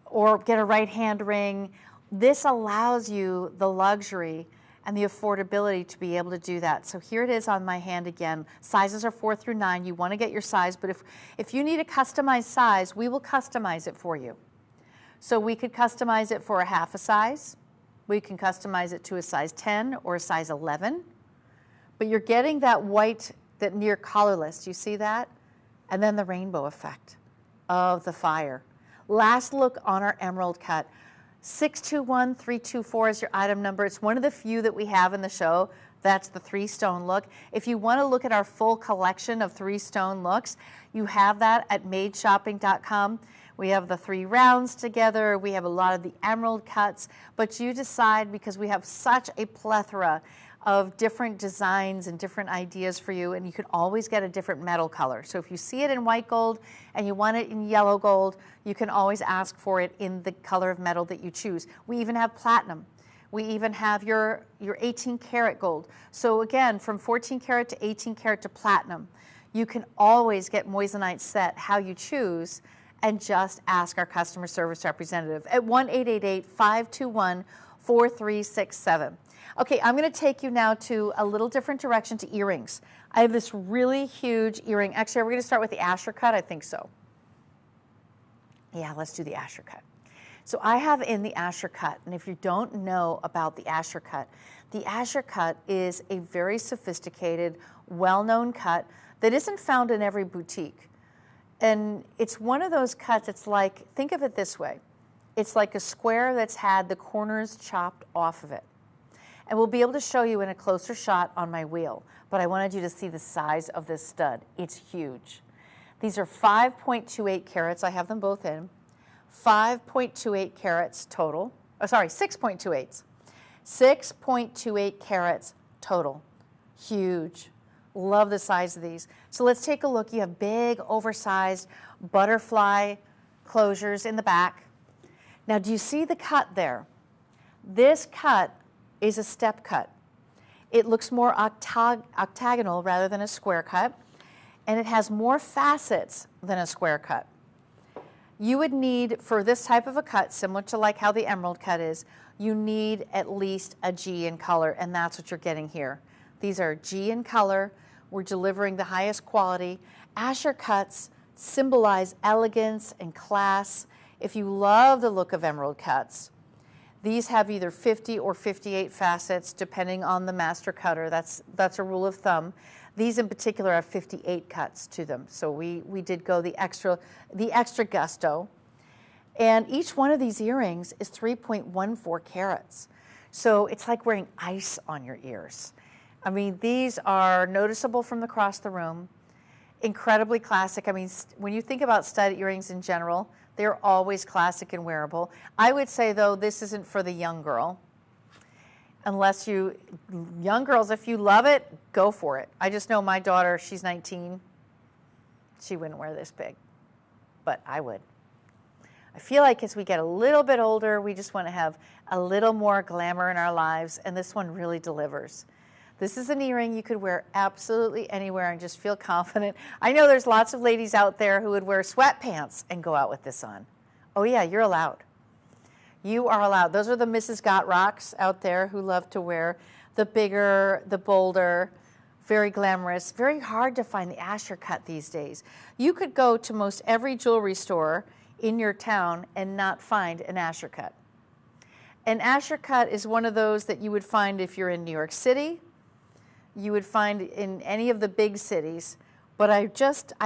or get a right hand ring. This allows you the luxury and the affordability to be able to do that. So here it is on my hand again. Sizes are 4 through 9. You want to get your size, but if you need a customized size, we will customize it for you. So we could customize it for a 1/2 a size. We can customize it to a size 10 or a size 11. But you're getting that white, that near colorless. You see that? And then the rainbow effect of the fire. Last look on our emerald cut. 621324 is your item number. It's one of the few that we have in the show. That's the 3-stone look. If you want to look at our full collection of 3-stone looks, you have that at madeshopping.com. We have the 3 rounds together. We have a lot of the emerald cuts, but you decide, because we have such a plethora of different designs and different ideas for you, and you can always get a different metal color. So if you see it in white gold and you want it in yellow gold, you can always ask for it in the color of metal that you choose. We even have platinum. We even have your 18 karat gold. So again, from 14 karat to 18 karat to platinum, You can always get moissanite set how you choose and just ask our customer service representative at 1-888-521-4367. Okay, I'm going to take you now to a little different direction to earrings. I have this really huge earring. Actually, are we going to start with the Asher cut? I think so. Yeah, let's do the Asher cut. So I have in the Asher cut, and if you don't know about the Asher cut is a very sophisticated, well-known cut that isn't found in every boutique. And it's one of those cuts, it's like, think of it this way. It's like a square that's had the corners chopped off of it. And we'll be able to show you in a closer shot on my wheel, but I wanted you to see the size of this stud. It's huge. These are 5.28 carats. I have them both in. 5.28 carats total. Oh, sorry, 6.28. 6.28 carats total. Huge. Love the size of these. So let's take a look. You have big, oversized butterfly closures in the back. Now, do you see the cut there? This cut is a step cut. It looks more octagonal rather than a square cut, and it has more facets than a square cut. You would need, for this type of a cut, similar to like how the emerald cut is, you need at least a G in color, and that's what you're getting here. These are G in color. We're delivering the highest quality. Asher cuts symbolize elegance and class. If you love the look of emerald cuts, these have either 50 or 58 facets, depending on the master cutter. That's a rule of thumb. These in particular have 58 cuts to them. So we did go the extra gusto. And each one of these earrings is 3.14 carats. So it's like wearing ice on your ears. I mean, these are noticeable from across the room, incredibly classic. I mean, when you think about stud earrings in general, they're always classic and wearable. I would say, though, this isn't for the young girl. Unless young girls, if you love it, go for it. I just know my daughter, she's 19. She wouldn't wear this big, but I would. I feel like as we get a little bit older, we just want to have a little more glamour in our lives, and this one really delivers. This is an earring you could wear absolutely anywhere and just feel confident. I know there's lots of ladies out there who would wear sweatpants and go out with this on. Oh yeah, you're allowed. You are allowed. Those are the Mrs. Got Rocks out there who love to wear the bigger, the bolder, very glamorous, very hard to find the Asher cut these days. You could go to most every jewelry store in your town and not find an Asher cut. An Asher cut is one of those that you would find if you're in New York City. You would find in any of the big cities, but I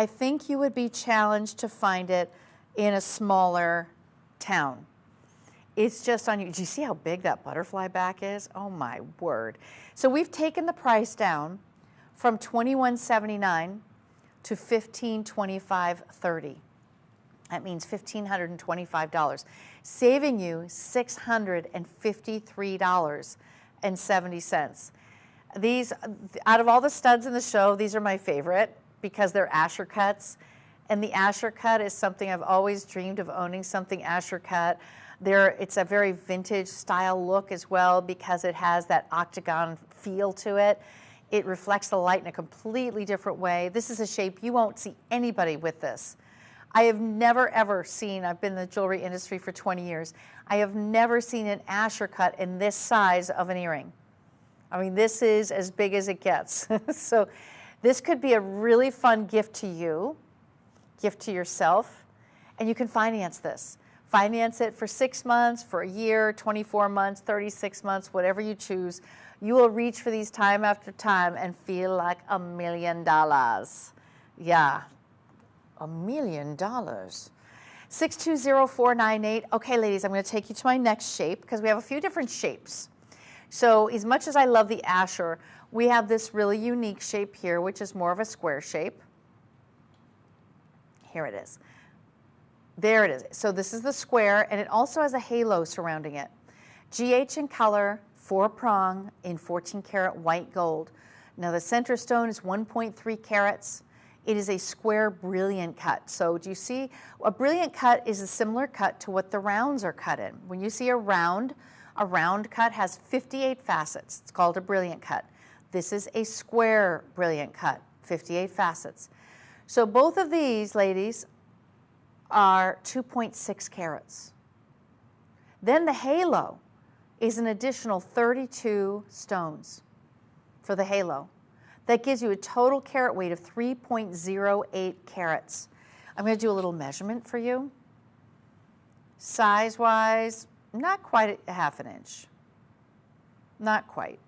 think you would be challenged to find it in a smaller town. It's just on you. Do you see how big that butterfly back is? Oh my word. So we've taken the price down from $21.79 to $1525.30. That means $1,525, saving you $653.70. These, out of all the studs in the show, these are my favorite because they're Asher cuts. And the Asher cut is something I've always dreamed of owning, something Asher cut. It's a very vintage style look as well because it has that octagon feel to it. It reflects the light in a completely different way. This is a shape you won't see anybody with this. I have never ever seen, I've been in the jewelry industry for 20 years, I have never seen an Asher cut in this size of an earring. I mean, this is as big as it gets. So this could be a really fun gift to you, gift to yourself, and you can finance this. Finance it for 6 months, for a year, 24 months, 36 months, whatever you choose. You will reach for these time after time and feel like $1 million. Yeah, $1 million. 620498. Okay, ladies, I'm going to take you to my next shape because we have a few different shapes. So as much as I love the Asher, we have this really unique shape here, which is more of a square shape. Here it is. There it is. So this is the square, and it also has a halo surrounding it. GH in color, 4-prong in 14-karat white gold. Now the center stone is 1.3 carats. It is a square brilliant cut. So do you see, a brilliant cut is a similar cut to what the rounds are cut in. When you see a round cut has 58 facets. It's called a brilliant cut. This is a square brilliant cut, 58 facets. So both of these, ladies, are 2.6 carats. Then the halo is an additional 32 stones for the halo. That gives you a total carat weight of 3.08 carats. I'm going to do a little measurement for you. Size-wise, not quite a half an inch. Not quite.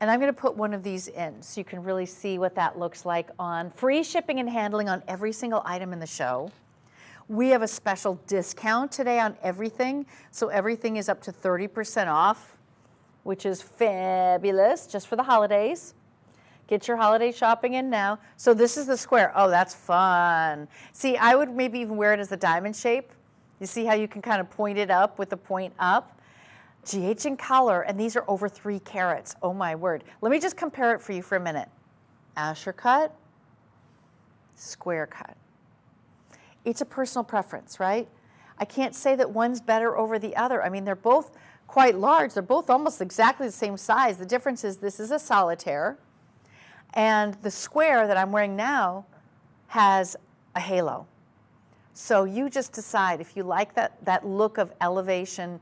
And I'm going to put one of these in so you can really see what that looks like on free shipping and handling on every single item in the show. We have a special discount today on everything, so everything is up to 30% off, which is fabulous, just for the holidays. Get your holiday shopping in now. So this is the square. Oh, that's fun. See, I would maybe even wear it as the diamond shape. You see how you can kind of point it up with the point up? GH in color, and these are over 3 carats. Oh my word. Let me just compare it for you for a minute. Asher cut, square cut. It's a personal preference, right? I can't say that one's better over the other. I mean, they're both quite large. They're both almost exactly the same size. The difference is this is a solitaire, and the square that I'm wearing now has a halo. So you just decide if you like that look of elevation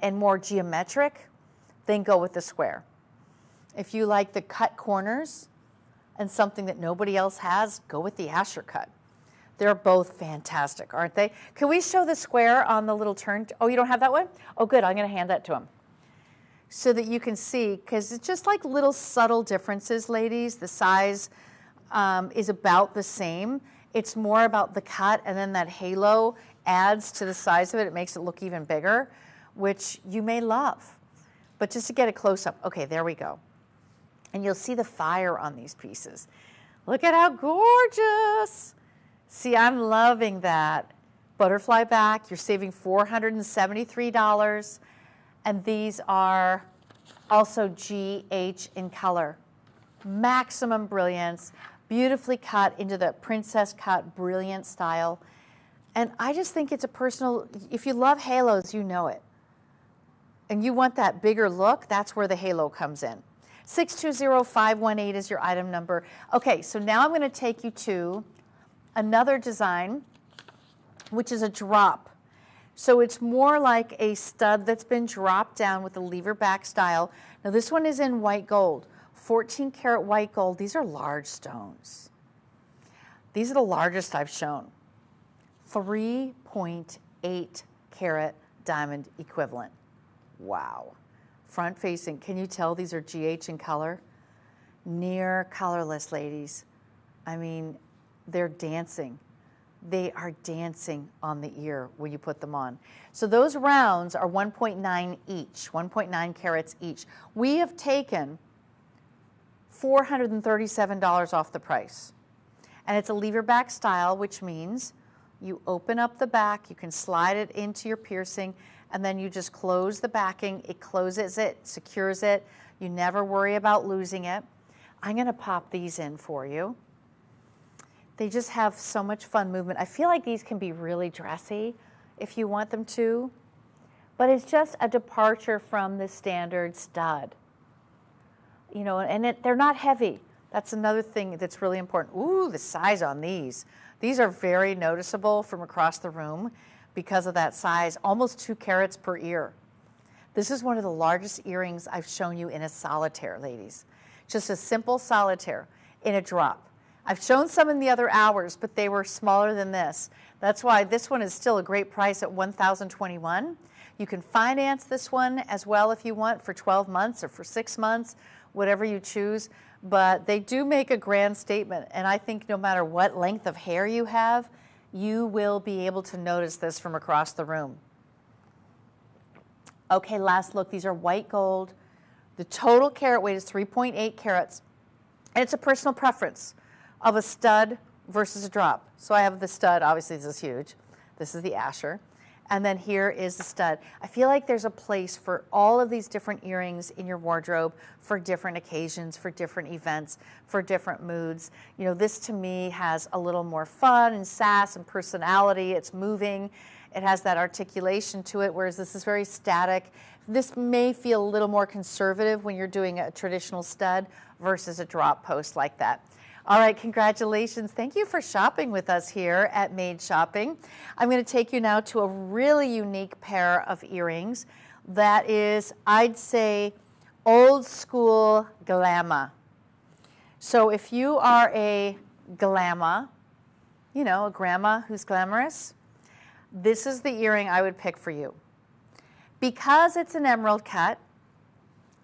and more geometric, then go with the square. If you like the cut corners and something that nobody else has, go with the Asher cut. They're both fantastic, aren't they? Can we show the square on the little turn? Oh, you don't have that one? Oh, good. I'm going to hand that to him so that you can see, because it's just like little subtle differences, ladies. The size is about the same. It's more about the cut, and then that halo adds to the size of it. It makes it look even bigger, which you may love. But just to get a close-up, okay, there we go. And you'll see the fire on these pieces. Look at how gorgeous. See, I'm loving that. Butterfly back, you're saving $473. And these are also GH in color. Maximum brilliance, beautifully cut into the princess cut, brilliant style. And I just think it's a personal, if you love halos, you know it. And you want that bigger look, that's where the halo comes in. 620518 is your item number. Okay, so now I'm going to take you to another design, which is a drop. So it's more like a stud that's been dropped down with a lever back style. Now this one is in white gold, 14 karat white gold. These are large stones. These are the largest I've shown. 3.8 carat diamond equivalent. Wow. Front facing, can you tell these are GH in color? Near colorless, ladies. I mean, they're dancing. They are dancing on the ear when you put them on. So those rounds are 1.9 each, 1.9 carats each. We have taken $437 off the price. And it's a lever back style, which means you open up the back, you can slide it into your piercing, and then you just close the backing. It closes it, secures it. You never worry about losing it. I'm going to pop these in for you. They just have so much fun movement. I feel like these can be really dressy if you want them to, but it's just a departure from the standard stud. You know, and they're not heavy. That's another thing that's really important. Ooh, the size on these. These are very noticeable from across the room because of that size, almost 2 carats per ear. This is one of the largest earrings I've shown you in a solitaire, ladies. Just a simple solitaire in a drop. I've shown some in the other hours, but they were smaller than this. That's why this one is still a great price at $1,021. You can finance this one as well if you want for 12 months or for 6 months, whatever you choose. But they do make a grand statement, and I think no matter what length of hair you have, you will be able to notice this from across the room. Okay, last look. These are white gold. The total carat weight is 3.8 carats, and it's a personal preference of a stud versus a drop. So I have the stud, obviously this is huge. This is the Asher. And then here is the stud. I feel like there's a place for all of these different earrings in your wardrobe for different occasions, for different events, for different moods. You know, this to me has a little more fun and sass and personality. It's moving. It has that articulation to it, whereas this is very static. This may feel a little more conservative when you're doing a traditional stud versus a drop post like that. All right, congratulations. Thank you for shopping with us here at Made Shopping. I'm going to take you now to a really unique pair of earrings that is, I'd say, old school glamour. So if you are a glamour, you know, a grandma who's glamorous, this is the earring I would pick for you. Because it's an emerald cut,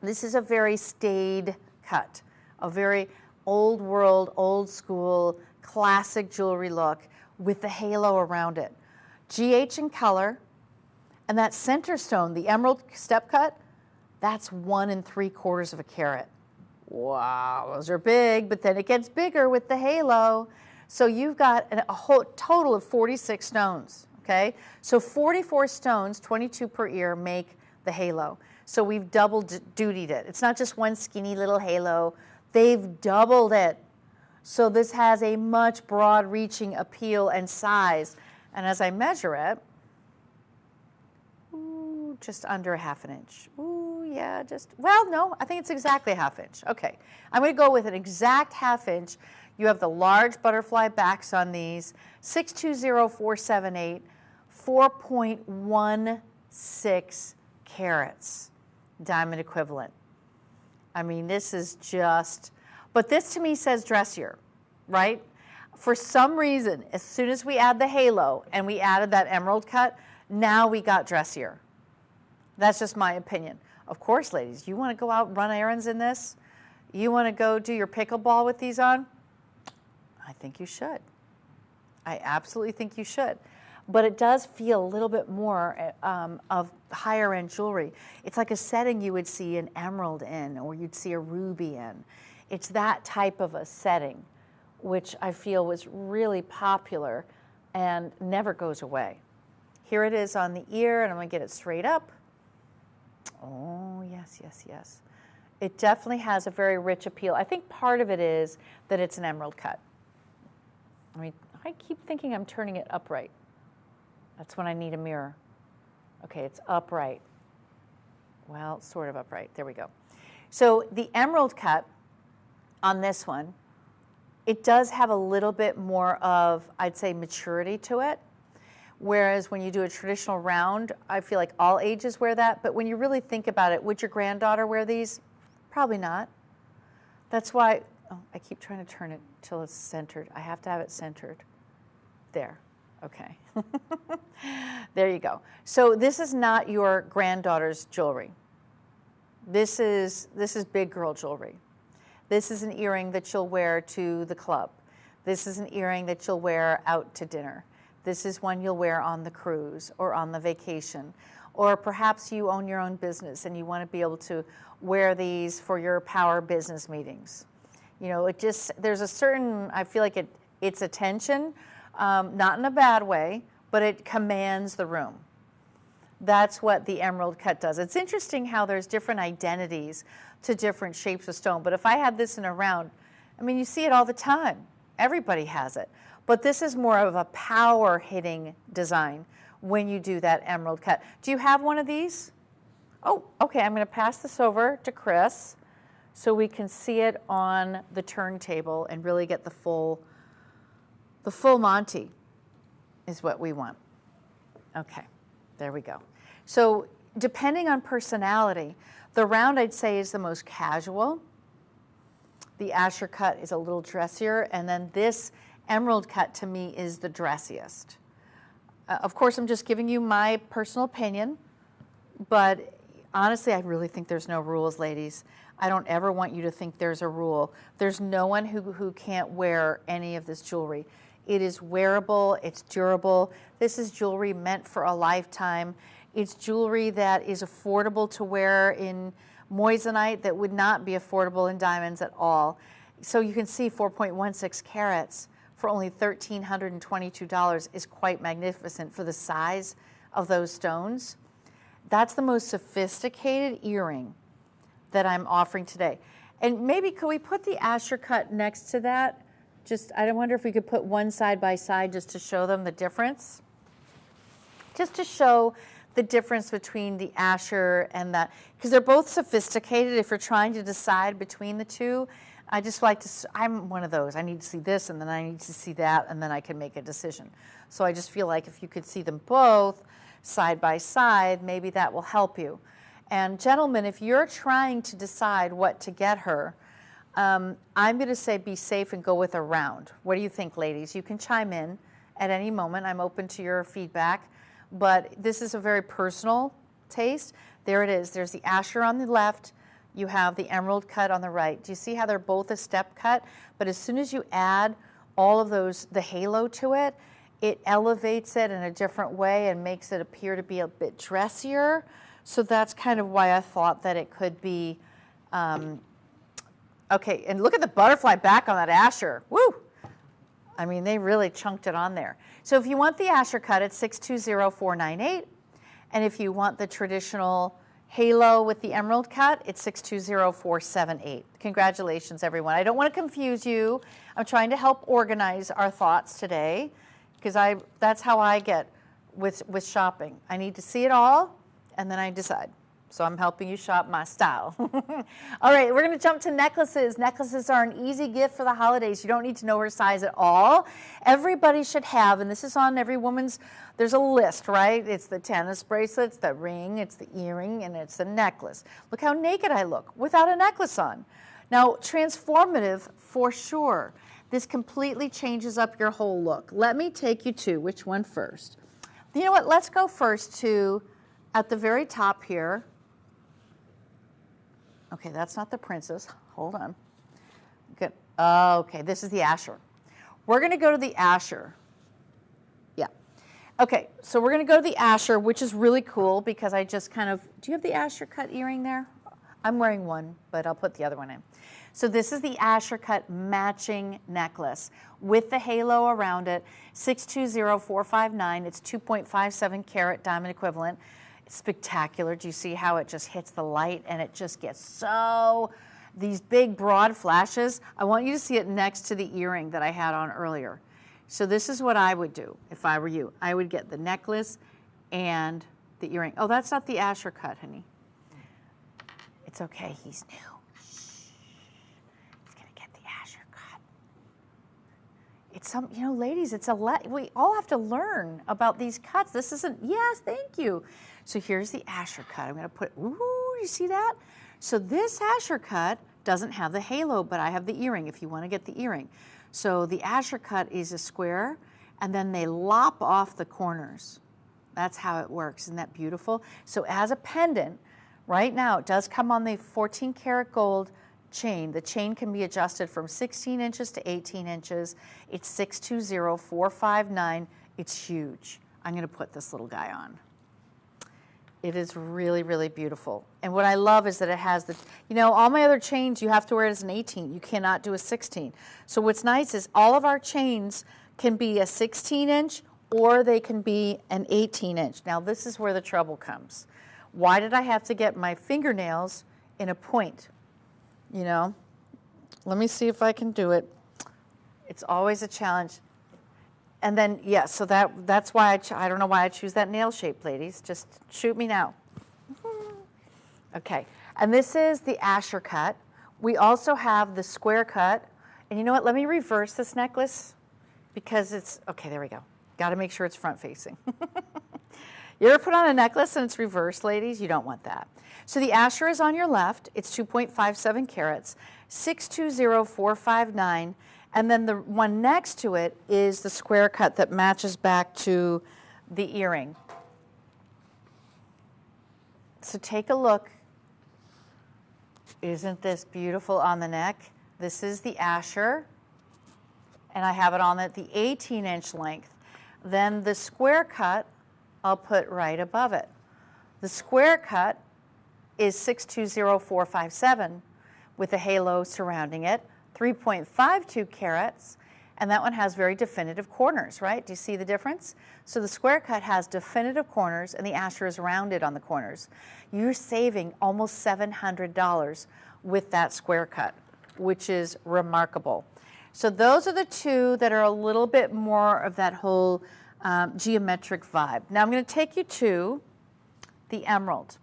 this is a very staid cut, a very old world, old school, classic jewelry look with the halo around it. GH in color, and that center stone, the emerald step cut, that's 1 3/4 of a carat. Wow, those are big, but then it gets bigger with the halo. So you've got a whole total of 46 stones, okay? So 44 stones, 22 per ear, make the halo. So we've double dutied it. It's not just one skinny little halo. They've doubled it. So this has a much broad-reaching appeal and size. And as I measure it, ooh, just under a 1/2 inch. Ooh, yeah, well, no, I think it's exactly a 1/2 inch. Okay, I'm going to go with an exact 1/2 inch. You have the large butterfly backs on these, 620478, 4.16 carats, diamond equivalent. I mean, this is just, but this to me says dressier, right? For some reason, as soon as we add the halo and we added that emerald cut, now we got dressier. That's just my opinion. Of course, ladies, you want to go out and run errands in this? You want to go do your pickleball with these on? I think you should. I absolutely think you should. But it does feel a little bit more of higher end jewelry. It's like a setting you would see an emerald in, or you'd see a ruby in. It's that type of a setting, which I feel was really popular and never goes away. Here it is on the ear, and I'm going to get it straight up. Oh, yes, yes, yes. It definitely has a very rich appeal. I think part of it is that it's an emerald cut. I mean, I keep thinking I'm turning it upright. That's when I need a mirror. Okay, it's upright. Well, sort of upright. There we go. So the emerald cut on this one, it does have a little bit more of, I'd say, maturity to it. Whereas when you do a traditional round, I feel like all ages wear that. But when you really think about it, would your granddaughter wear these? Probably not. That's why, oh, I keep trying to turn it till it's centered. I have to have it centered. There. Okay. There you go. So this is not your granddaughter's jewelry. This is big girl jewelry. This is an earring that you'll wear to the club. This is an earring that you'll wear out to dinner. This is one you'll wear on the cruise or on the vacation. Or perhaps you own your own business and you want to be able to wear these for your power business meetings. You know, it just, there's a certain, I feel like it's attention, not in a bad way, but it commands the room. That's what the emerald cut does. It's interesting how there's different identities to different shapes of stone. But if I had this in a round, I mean, you see it all the time. Everybody has it. But this is more of a power hitting design when you do that emerald cut. Do you have one of these? Oh, okay, I'm going to pass this over to Chris so we can see it on the turntable and really get the full Monty is what we want. Okay, there we go. So depending on personality, the round I'd say is the most casual. The Asher cut is a little dressier, and then this emerald cut to me is the dressiest. Of course, I'm just giving you my personal opinion, but honestly, I really think there's no rules, ladies. I don't ever want you to think there's a rule. There's no one who can't wear any of this jewelry. It is wearable, it's durable. This is jewelry meant for a lifetime. It's jewelry that is affordable to wear in moissanite that would not be affordable in diamonds at all. So you can see 4.16 carats for only $1,322 is quite magnificent for the size of those stones. That's the most sophisticated earring that I'm offering today. And maybe could we put the Asher cut next to that? Just, I wonder if we could put one side by side just to show them the difference. Just to show the difference between the Asher and that, because they're both sophisticated. If you're trying to decide between the two, I just like to, I'm one of those. I need to see this, and then I need to see that, and then I can make a decision. So I just feel like if you could see them both side by side, maybe that will help you. And gentlemen, if you're trying to decide what to get her, I'm going to say be safe and go with a round. What do you think, ladies? You can chime in at any moment. I'm open to your feedback. But this is a very personal taste. There it is. There's the Asher on the left. You have the emerald cut on the right. Do you see how they're both a step cut? But as soon as you add all of those, the halo to it, it elevates it in a different way and makes it appear to be a bit dressier. So that's kind of why I thought that it could be, okay, and look at the butterfly back on that Asher. Woo! I mean, they really chunked it on there. So if you want the Asher cut, it's $620,498. And if you want the traditional halo with the emerald cut, it's $620,478. Congratulations, everyone. I don't want to confuse you. I'm trying to help organize our thoughts today, because that's how I get with shopping. I need to see it all, and then I decide. So I'm helping you shop my style. All right, we're going to jump to necklaces. Necklaces are an easy gift for the holidays. You don't need to know her size at all. Everybody should have, and this is on every woman's, there's a list, right? It's the tennis bracelets, the ring, it's the earring, and it's the necklace. Look how naked I look without a necklace on. Now, transformative for sure. This completely changes up your whole look. Let me take you to, which one first? You know what, let's go first to, at the very top here. Okay, that's not the princess. Hold on. Good. Okay, this is the Asher. We're going to go to the Asher. Yeah. Okay, so we're going to go to the Asher, which is really cool because I just kind of, do you have the Asher cut earring there? I'm wearing one, but I'll put the other one in. So this is the Asher cut matching necklace with the halo around it, $620,459. It's 2.57 carat diamond equivalent. Spectacular. Do you see how it just hits the light and it just gets so, these big broad flashes? I want you to see it next to the earring that I had on earlier. So this is what I would do if I were you. I would get the necklace and the earring. Oh, that's not the Asher cut, honey. It's okay, he's new. Shh. He's gonna get the Asher cut. It's some, you know, ladies, it's we all have to learn about these cuts. This isn't, yes, thank you. So here's the Asher cut. I'm going to put, ooh, you see that? So this Asher cut doesn't have the halo, but I have the earring if you want to get the earring. So the Asher cut is a square, and then they lop off the corners. That's how it works. Isn't that beautiful? So as a pendant, right now, it does come on the 14 karat gold chain. The chain can be adjusted from 16 inches to 18 inches. It's $620,459. It's huge. I'm going to put this little guy on. It is really, really beautiful. And what I love is that it has the, you know, all my other chains, you have to wear it as an 18. You cannot do a 16. So what's nice is all of our chains can be a 16 inch or they can be an 18 inch. Now this is where the trouble comes. Why did I have to get my fingernails in a point? You know, let me see if I can do it. It's always a challenge. And then, yeah, so that's why I don't know why I choose that nail shape, ladies. Just shoot me now. Okay, and this is the Asher cut. We also have the square cut. And you know what, let me reverse this necklace because it's, okay, there we go. Got to make sure it's front facing. You ever put on a necklace and it's reversed, ladies? You don't want that. So the Asher is on your left. It's 2.57 carats, $620,459. And then the one next to it is the square cut that matches back to the earring. So take a look. Isn't this beautiful on the neck? This is the Asher, and I have it on at the 18-inch length. Then the square cut, I'll put right above it. The square cut is $620,457 with a halo surrounding it. 3.52 carats, and that one has very definitive corners, right? Do you see the difference? So the square cut has definitive corners and the Asher is rounded on the corners. You're saving almost $700 with that square cut, which is remarkable. So those are the two that are a little bit more of that whole geometric vibe. Now I'm going to take you to the emerald.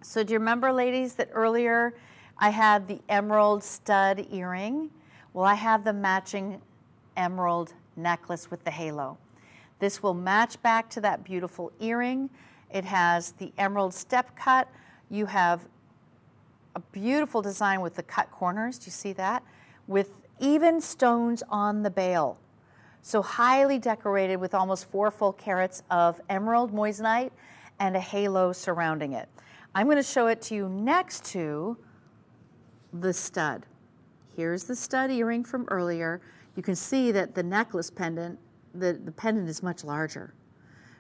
So do you remember, ladies, that earlier I had the emerald stud earring. Well, I have the matching emerald necklace with the halo. This will match back to that beautiful earring. It has the emerald step cut. You have a beautiful design with the cut corners. Do you see that? With even stones on the bail. So highly decorated with almost 4 full carats of emerald moissanite and a halo surrounding it. I'm going to show it to you next to the stud. Here's the stud earring from earlier. You can see that the necklace pendant, the pendant is much larger.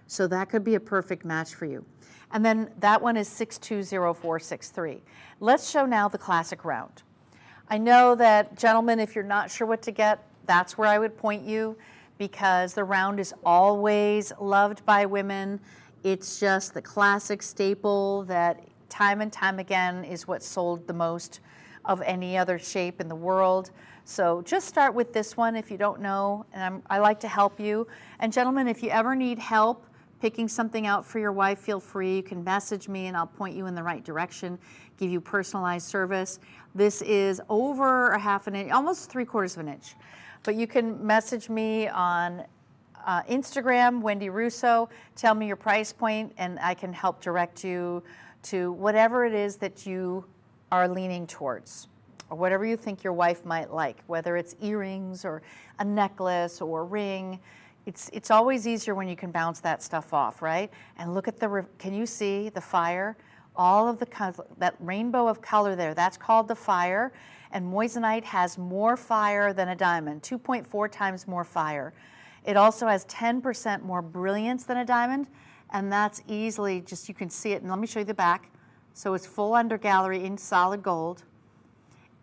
So that could be a perfect match for you. And then that one is 620463. Let's show now the classic round. I know that, gentlemen, if you're not sure what to get, that's where I would point you, because the round is always loved by women. It's just the classic staple that time and time again is what's sold the most of any other shape in the world. So just start with this one if you don't know, and I like to help you. And gentlemen, if you ever need help picking something out for your wife, feel free. You can message me and I'll point you in the right direction, give you personalized service. This is over a half an inch, almost 3/4 of an inch. But you can message me on Instagram, Wendy Russo, tell me your price point, and I can help direct you to whatever it is that you are leaning towards, or whatever you think your wife might like, whether it's earrings or a necklace or a ring. It's always easier when you can bounce that stuff off, right? And look at can you see the fire? All of the color, that rainbow of color there, that's called the fire. And moissanite has more fire than a diamond, 2.4 times more fire. It also has 10% more brilliance than a diamond, and that's easily just, you can see it, and let me show you the back. So it's full under gallery in solid gold.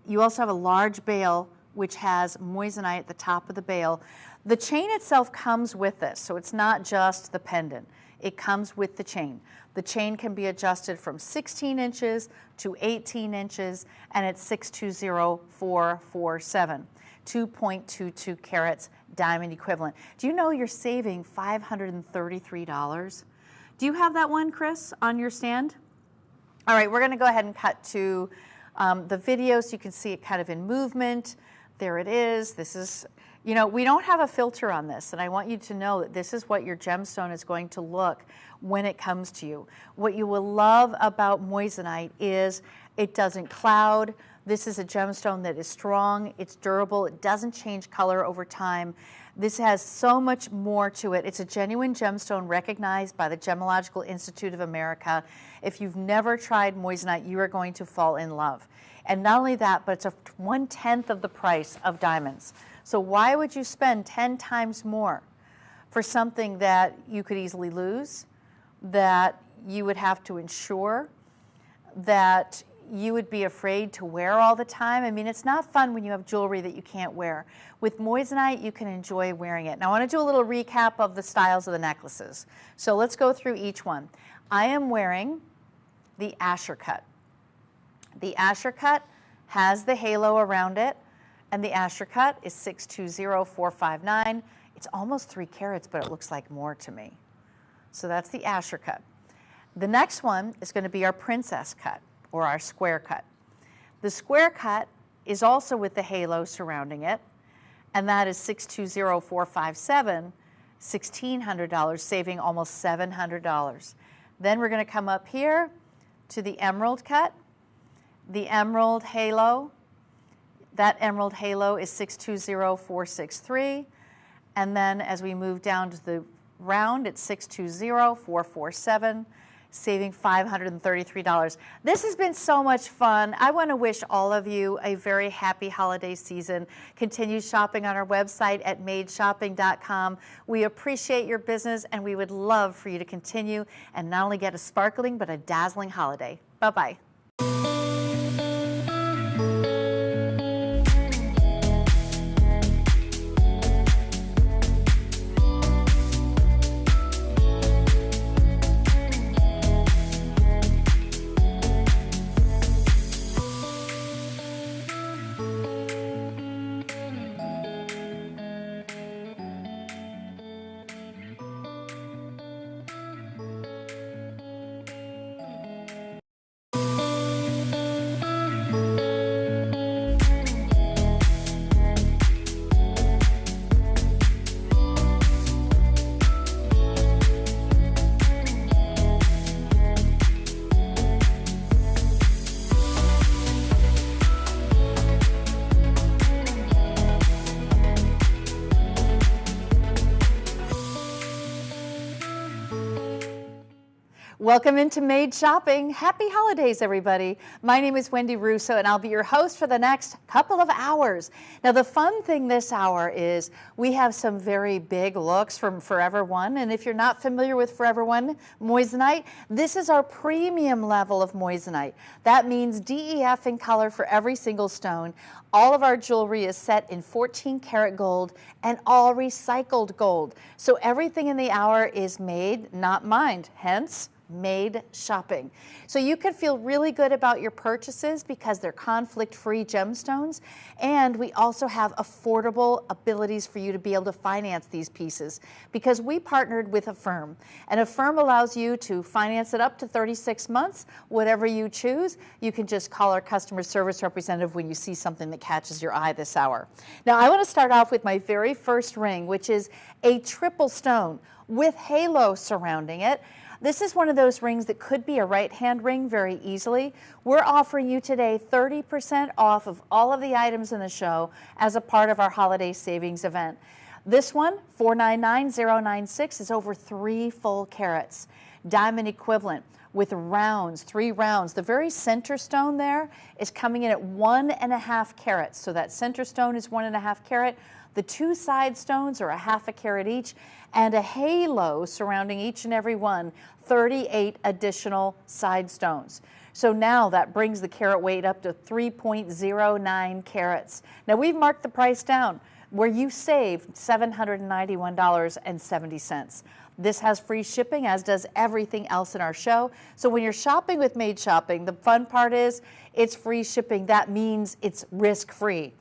You also have a large bail, which has moissanite at the top of the bail. The chain itself comes with this, so it's not just the pendant. It comes with the chain. The chain can be adjusted from 16 inches to 18 inches, and it's 620447, 2.22 carats diamond equivalent. Do you know you're saving $533? Do you have that one, Chris, on your stand? All right, we're going to go ahead and cut to the video so you can see it kind of in movement. There it is. This is, you know, we don't have a filter on this, and I want you to know that this is what your gemstone is going to look when it comes to you. What you will love about moissanite is it doesn't cloud. This is a gemstone that is strong, it's durable, it doesn't change color over time. This has so much more to it. It's a genuine gemstone recognized by the Gemological Institute of America. If you've never tried moissanite, you are going to fall in love. And not only that, but it's a 1/10 of the price of diamonds. So why would you spend 10 times more for something that you could easily lose, that you would have to insure, that you would be afraid to wear all the time? I mean, it's not fun when you have jewelry that you can't wear. With moissanite, you can enjoy wearing it. Now, I want to do a little recap of the styles of the necklaces. So let's go through each one. I am wearing the Asher cut. The Asher cut has the halo around it, and the Asher cut is 620459. It's almost 3 carats, but it looks like more to me. So that's the Asher cut. The next one is going to be our princess cut, or our square cut. The square cut is also with the halo surrounding it, and that is 620457, $1,600, saving almost $700. Then we're going to come up here to the emerald cut, the emerald halo. That emerald halo is 620463, and then as we move down to the round, it's 620447, saving $533. This has been so much fun. I want to wish all of you a very happy holiday season. Continue shopping on our website at madeshopping.com. We appreciate your business, and we would love for you to continue and not only get a sparkling, but a dazzling holiday. Bye-bye. Welcome into Made Shopping. Happy holidays, everybody. My name is Wendy Russo, and I'll be your host for the next couple of hours. Now, the fun thing this hour is we have some very big looks from Forever One, and if you're not familiar with Forever One moissanite, this is our premium level of moissanite. That means DEF in color for every single stone. All of our jewelry is set in 14 karat gold and all recycled gold. So everything in the hour is made, not mined, hence Made Shopping. So you can feel really good about your purchases because they're conflict-free gemstones, and we also have affordable abilities for you to be able to finance these pieces because we partnered with a firm, and a firm allows you to finance it up to 36 months, whatever you choose. You can just call our customer service representative when you see something that catches your eye this hour. Now, I want to start off with my very first ring, which is a triple stone with halo surrounding it. This is one of those rings that could be a right-hand ring very easily. We're offering you today 30% off of all of the items in the show as a part of our holiday savings event. This one, $499,096, is over 3 full carats. Diamond equivalent with rounds, 3 rounds. The very center stone there is coming in at 1.5 carats. So that center stone is 1.5 carat. The 2 side stones are 0.5 carat each, and a halo surrounding each and every one, 38 additional side stones. So now that brings the carat weight up to 3.09 carats. Now we've marked the price down where you save $791.70. This has free shipping, as does everything else in our show. So when you're shopping with Made Shopping, the fun part is it's free shipping. That means it's risk-free.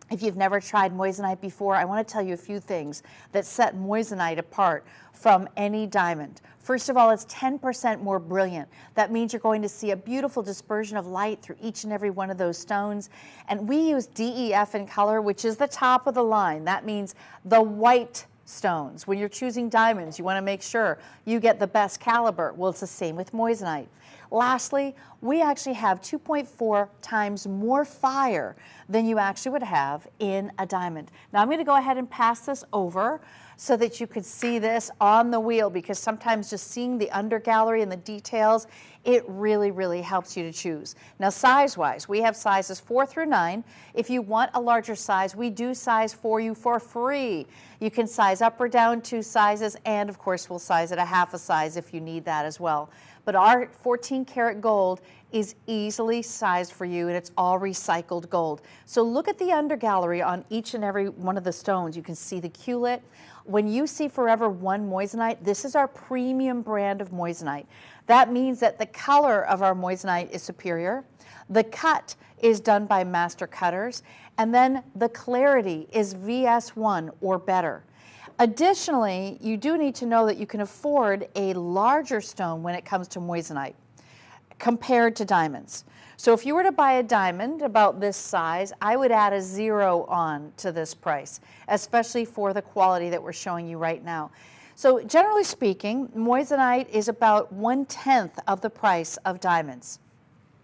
If you've never tried moissanite before, I want to tell you a few things that set moissanite apart from any diamond. First of all, it's 10% more brilliant. That means you're going to see a beautiful dispersion of light through each and every one of those stones. And we use DEF in color, which is the top of the line. That means the white stones. When you're choosing diamonds, you want to make sure you get the best caliber. Well, it's the same with moissanite. Lastly, we actually have 2.4 times more fire than you actually would have in a diamond. Now I'm going to go ahead and pass this over so that you could see this on the wheel, because sometimes just seeing the undergallery and the details, it really, really helps you to choose. Now size-wise, we have sizes 4 through 9. If you want a larger size, we do size for you for free. You can size up or down 2 sizes, and of course we'll size it 1/2 size if you need that as well. But our 14 karat gold is easily sized for you, and it's all recycled gold. So look at the undergallery on each and every one of the stones. You can see the culet. When you see Forever One moissanite, this is our premium brand of moissanite. That means that the color of our moissanite is superior. The cut is done by master cutters, and then the clarity is VS1 or better. Additionally, you do need to know that you can afford a larger stone when it comes to moissanite compared to diamonds. So if you were to buy a diamond about this size, I would add a 0 on to this price, especially for the quality that we're showing you right now. So generally speaking, moissanite is about 1/10 of the price of diamonds.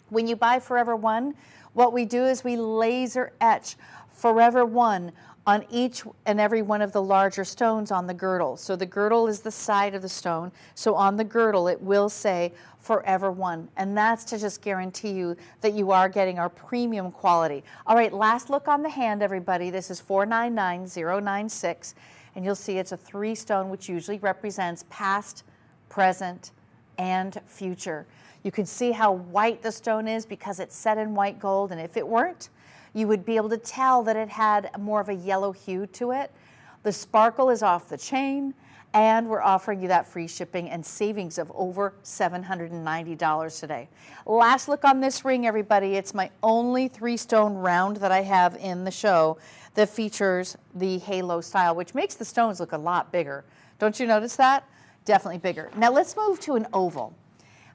When you buy Forever One, what we do is we laser etch Forever One on each and every one of the larger stones on the girdle. So the girdle is the side of the stone. So on the girdle, it will say Forever One. And that's to just guarantee you that you are getting our premium quality. All right, last look on the hand, everybody. This is 499,096. And you'll see it's a 3 stone, which usually represents past, present, and future. You can see how white the stone is because it's set in white gold. And if it weren't, you would be able to tell that it had more of a yellow hue to it. The sparkle is off the chain, and we're offering you that free shipping and savings of over $790 today. Last look on this ring, everybody. It's my only 3-stone round that I have in the show that features the halo style, which makes the stones look a lot bigger. Don't you notice that? Definitely bigger. Now let's move to an oval.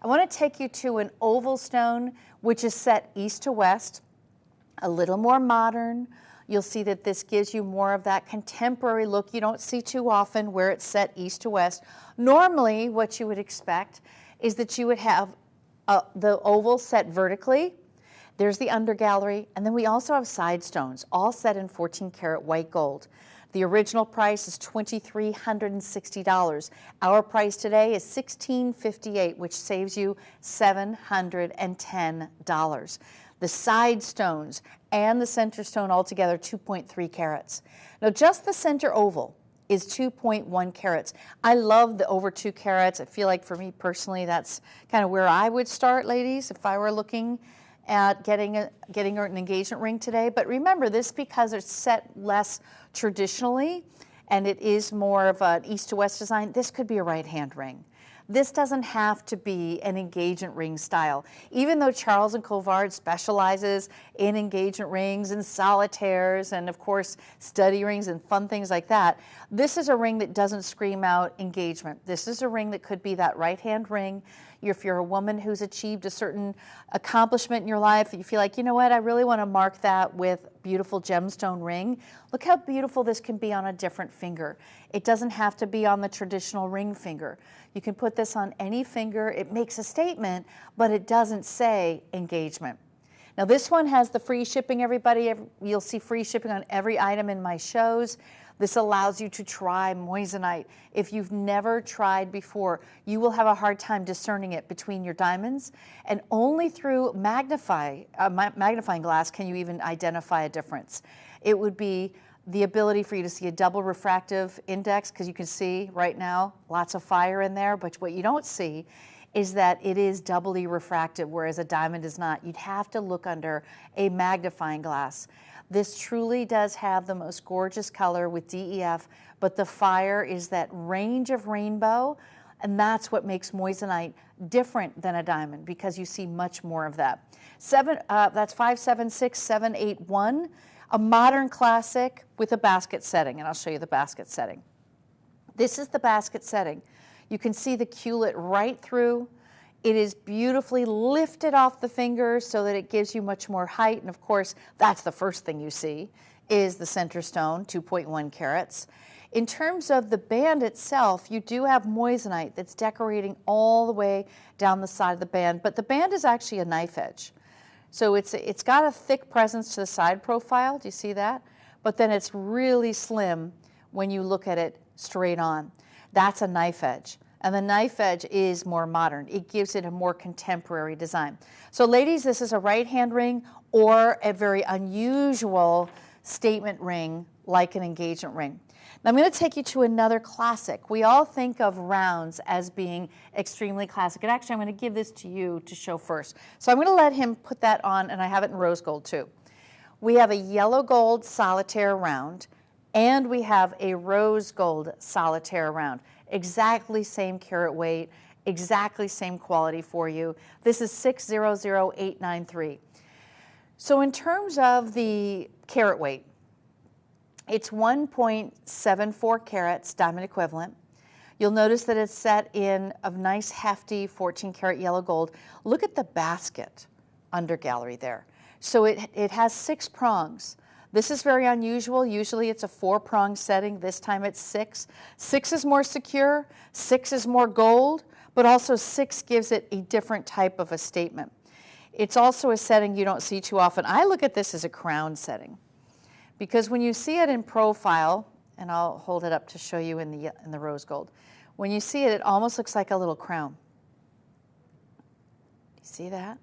I want to take you to an oval stone, which is set east to west, a little more modern. You'll see that this gives you more of that contemporary look you don't see too often where it's set east to west. Normally, what you would expect is that you would have the oval set vertically. There's the undergallery, and then we also have side stones, all set in 14 karat white gold. The original price is $2,360. Our price today is $1,658, which saves you $710. The side stones and the center stone altogether 2.3 carats. Now just the center oval is 2.1 carats. I love the over 2 carats. I feel like for me personally, that's kind of where I would start, ladies, if I were looking at getting an engagement ring today. But remember this, because it's set less traditionally and it is more of an east to west design, this could be a right hand ring. This doesn't have to be an engagement ring style. Even though Charles and Colvard specializes in engagement rings and solitaires and of course study rings and fun things like that, this is a ring that doesn't scream out engagement. This is a ring that could be that right hand ring. If you're a woman who's achieved a certain accomplishment in your life, you feel like, you know what, I really want to mark that with beautiful gemstone ring. Look how beautiful this can be on a different finger. It doesn't have to be on the traditional ring finger. You can put this on any finger. It makes a statement, but it doesn't say engagement. Now this one has the free shipping, everybody. You'll see free shipping on every item in my shows. This allows you to try moissanite. If you've never tried before, you will have a hard time discerning it between your diamonds, and only through magnifying glass can you even identify a difference. It would be the ability for you to see a double refractive index, because you can see right now lots of fire in there, but what you don't see is that it is doubly refractive, whereas a diamond is not. You'd have to look under a magnifying glass. This truly does have the most gorgeous color with DEF, but the fire is that range of rainbow, and that's what makes moissanite different than a diamond, because you see much more of that. That's 576781, a modern classic with a basket setting, and I'll show you the basket setting. This is the basket setting. You can see the culet right through. It is beautifully lifted off the fingers so that it gives you much more height. And of course, that's the first thing you see is the center stone, 2.1 carats. In terms of the band itself, you do have moissanite that's decorating all the way down the side of the band, but the band is actually a knife edge. So it's got a thick presence to the side profile. Do you see that? But then it's really slim when you look at it straight on. That's a knife edge. And the knife edge is more modern. It gives it a more contemporary design. So ladies, this is a right hand ring or a very unusual statement ring like an engagement ring. Now I'm going to take you to another classic. We all think of rounds as being extremely classic. And actually I'm going to give this to you to show first. So I'm going to let him put that on, and I have it in rose gold too. We have a yellow gold solitaire round, and we have a rose gold solitaire round. Exactly same carat weight, exactly same quality for you. This is 600893. So in terms of the carat weight, it's 1.74 carats, diamond equivalent. You'll notice that it's set in a nice hefty 14 karat yellow gold. Look at the basket under gallery there. So it has 6 prongs. This is very unusual. Usually it's a 4-prong setting. This time it's 6. 6 is more secure, 6 is more gold, but also 6 gives it a different type of a statement. It's also a setting you don't see too often. I look at this as a crown setting, because when you see it in profile, and I'll hold it up to show you in the rose gold, when you see it, it almost looks like a little crown. You see that?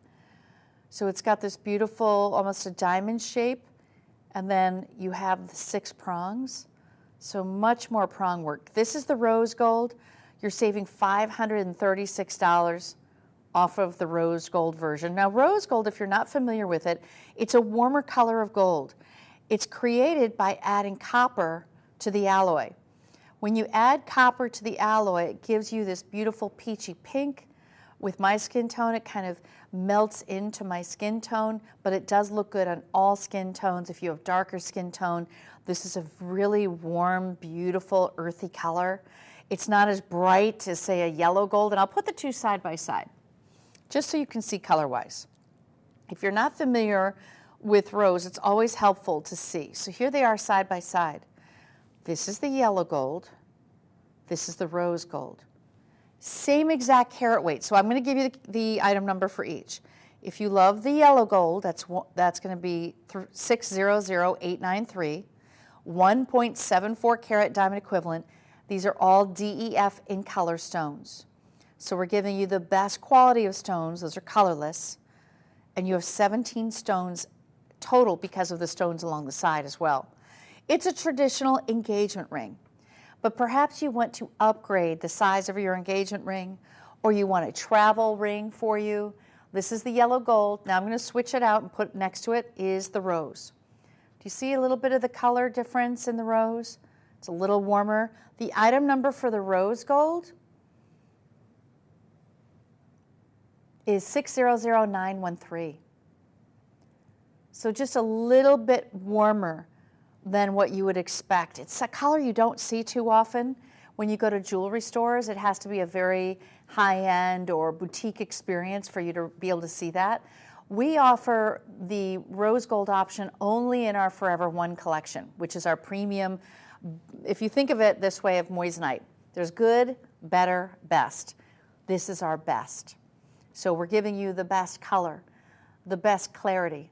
So it's got this beautiful, almost a diamond shape, and then you have the 6 prongs, so much more prong work. This is the rose gold. You're saving $536 off of the rose gold version. Now rose gold, if you're not familiar with it, it's a warmer color of gold. It's created by adding copper to the alloy. When you add copper to the alloy, it gives you this beautiful peachy pink. With my skin tone, it kind of melts into my skin tone, but it does look good on all skin tones. If you have darker skin tone, this is a really warm, beautiful, earthy color. It's not as bright as, say, a yellow gold, and I'll put the two side by side, just so you can see color-wise. If you're not familiar with rose, it's always helpful to see. So here they are side by side. This is the yellow gold. This is the rose gold. Same exact carat weight. So I'm going to give you the item number for each. If you love the yellow gold, that's going to be 600893. 1.74 carat diamond equivalent. These are all DEF in color stones. So we're giving you the best quality of stones. Those are colorless. And you have 17 stones total because of the stones along the side as well. It's a traditional engagement ring, but perhaps you want to upgrade the size of your engagement ring, or you want a travel ring for you. This is the yellow gold. Now I'm going to switch it out and put next to it is the rose. Do you see a little bit of the color difference in the rose? It's a little warmer. The item number for the rose gold is 600913. So just a little bit warmer than what you would expect. It's a color you don't see too often when you go to jewelry stores. It has to be a very high-end or boutique experience for you to be able to see that. We offer the rose gold option only in our Forever One collection, which is our premium. If you think of it this way of moissanite, there's good, better, best. This is our best. So we're giving you the best color, the best clarity,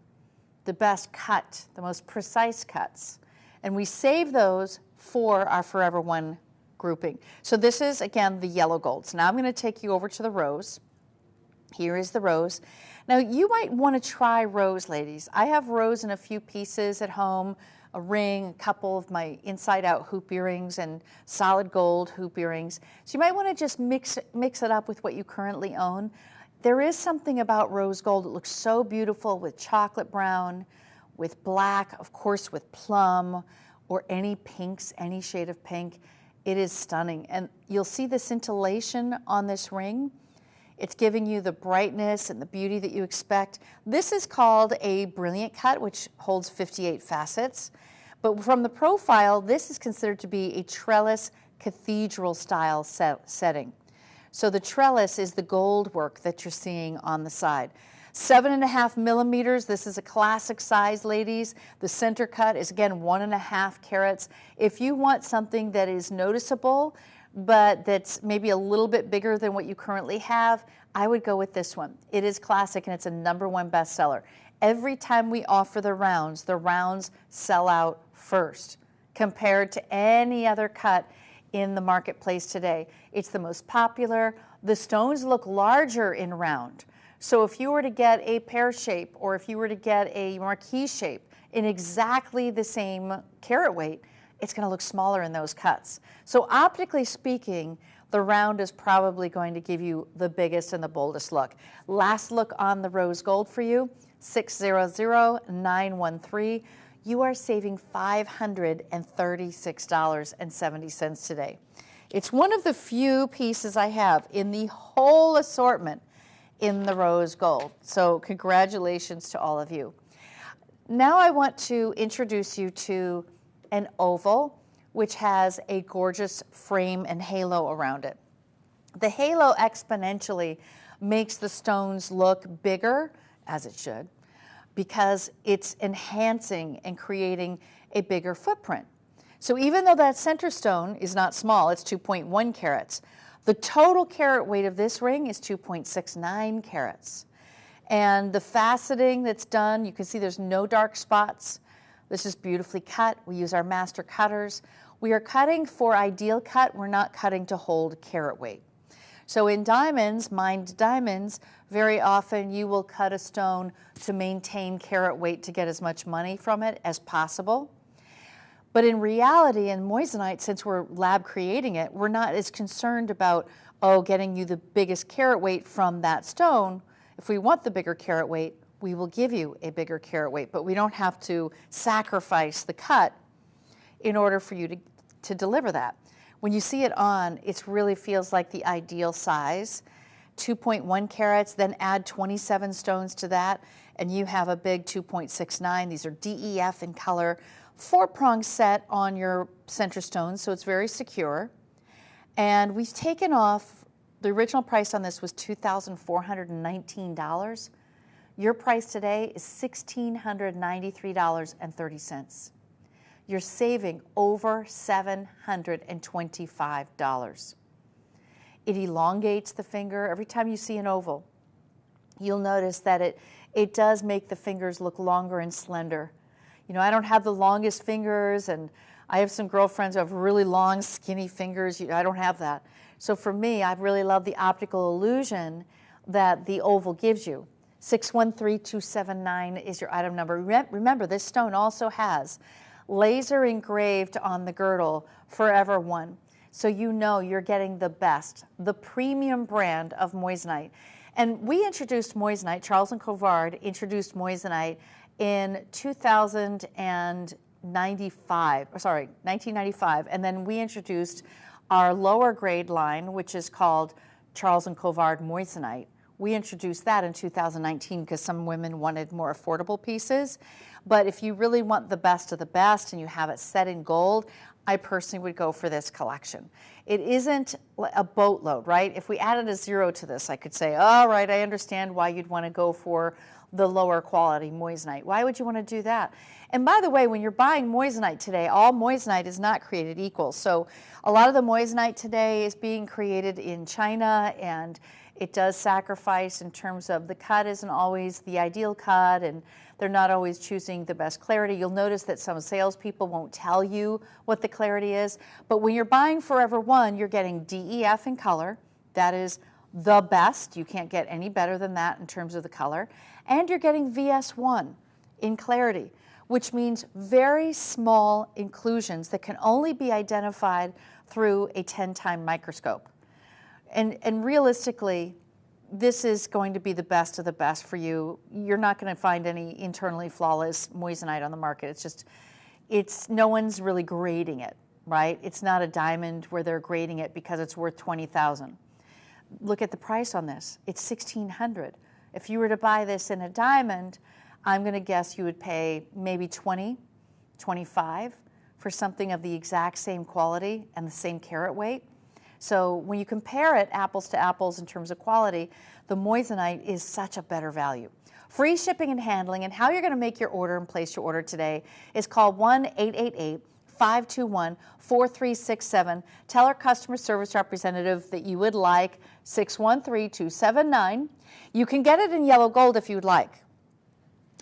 the best cut, the most precise cuts. And we save those for our Forever One grouping. So this is, again, the yellow gold. So now I'm going to take you over to the rose. Here is the rose. Now you might want to try rose, ladies. I have rose in a few pieces at home, a ring, a couple of my inside-out hoop earrings, and solid gold hoop earrings. So you might want to just mix it up with what you currently own. There is something about rose gold that looks so beautiful with chocolate brown, with black, of course with plum, or any pinks, any shade of pink. It is stunning. And you'll see the scintillation on this ring. It's giving you the brightness and the beauty that you expect. This is called a brilliant cut, which holds 58 facets. But from the profile, this is considered to be a trellis cathedral style setting. So the trellis is the gold work that you're seeing on the side. 7.5 millimeters, this is a classic size, ladies. The center cut is, again, 1.5 carats. If you want something that is noticeable, but that's maybe a little bit bigger than what you currently have, I would go with this one. It is classic and it's a #1 bestseller. Every time we offer the rounds sell out first compared to any other cut in the marketplace today. It's the most popular. The stones look larger in round. So if you were to get a pear shape, or if you were to get a marquise shape in exactly the same carat weight, it's going to look smaller in those cuts. So optically speaking, the round is probably going to give you the biggest and the boldest look. Last look on the rose gold for you, 600913. You are saving $536.70 today. It's one of the few pieces I have in the whole assortment in the rose gold. So congratulations to all of you. Now I want to introduce you to an oval, which has a gorgeous frame and halo around it. The halo exponentially makes the stones look bigger, as it should, because it's enhancing and creating a bigger footprint. So even though that center stone is not small, it's 2.1 carats, the total carat weight of this ring is 2.69 carats. And the faceting that's done, you can see there's no dark spots. This is beautifully cut. We use our master cutters. We are cutting for ideal cut. We're not cutting to hold carat weight. So in diamonds, mined diamonds, very often you will cut a stone to maintain carat weight to get as much money from it as possible. But in reality, in moissanite, since we're lab creating it, we're not as concerned about, getting you the biggest carat weight from that stone. If we want the bigger carat weight, we will give you a bigger carat weight, but we don't have to sacrifice the cut in order for you to deliver that. When you see it on, it really feels like the ideal size. 2.1 carats, then add 27 stones to that, and you have a big 2.69. These are DEF in color. 4-prong set on your center stones, so it's very secure. And we've taken off, the original price on this was $2,419. Your price today is $1,693.30. You're saving over $725. It elongates the finger. Every time you see an oval, you'll notice that it does make the fingers look longer and slender. You know, I don't have the longest fingers, and I have some girlfriends who have really long, skinny fingers. I don't have that. So for me, I really love the optical illusion that the oval gives you. 613279 is your item number. Remember, this stone also has laser engraved on the girdle, Forever One. So you know you're getting the best, the premium brand of moissanite. And we introduced moissanite, Charles and Colvard introduced moissanite in 1995, and then we introduced our lower grade line, which is called Charles and Colvard moissanite. We introduced that in 2019 because some women wanted more affordable pieces. But if you really want the best of the best and you have it set in gold, I personally would go for this collection. It isn't a boatload, right? If we added a 0 to this, I could say, all right, I understand why you'd want to go for the lower quality moissanite. Why would you want to do that? And by the way, when you're buying moissanite today, all moissanite is not created equal. So a lot of the moissanite today is being created in China, and it does sacrifice in terms of the cut isn't always the ideal cut, and they're not always choosing the best clarity. You'll notice that some salespeople won't tell you what the clarity is, but when you're buying Forever One, you're getting DEF in color. That is the best. You can't get any better than that in terms of the color. And you're getting VS1 in clarity, which means very small inclusions that can only be identified through a 10-time microscope. And realistically, this is going to be the best of the best for you. You're not going to find any internally flawless moissanite on the market. No one's really grading it, right? It's not a diamond where they're grading it because it's worth $20,000. Look at the price on this. It's $1,600. If you were to buy this in a diamond, I'm going to guess you would pay maybe $20, $25 for something of the exact same quality and the same carat weight. So when you compare it apples to apples in terms of quality, the moissanite is such a better value. Free shipping and handling, and how you're going to make your order and place your order today is call 1-888-521-4367. Tell our customer service representative that you would like 613279. You can get it in yellow gold if you'd like.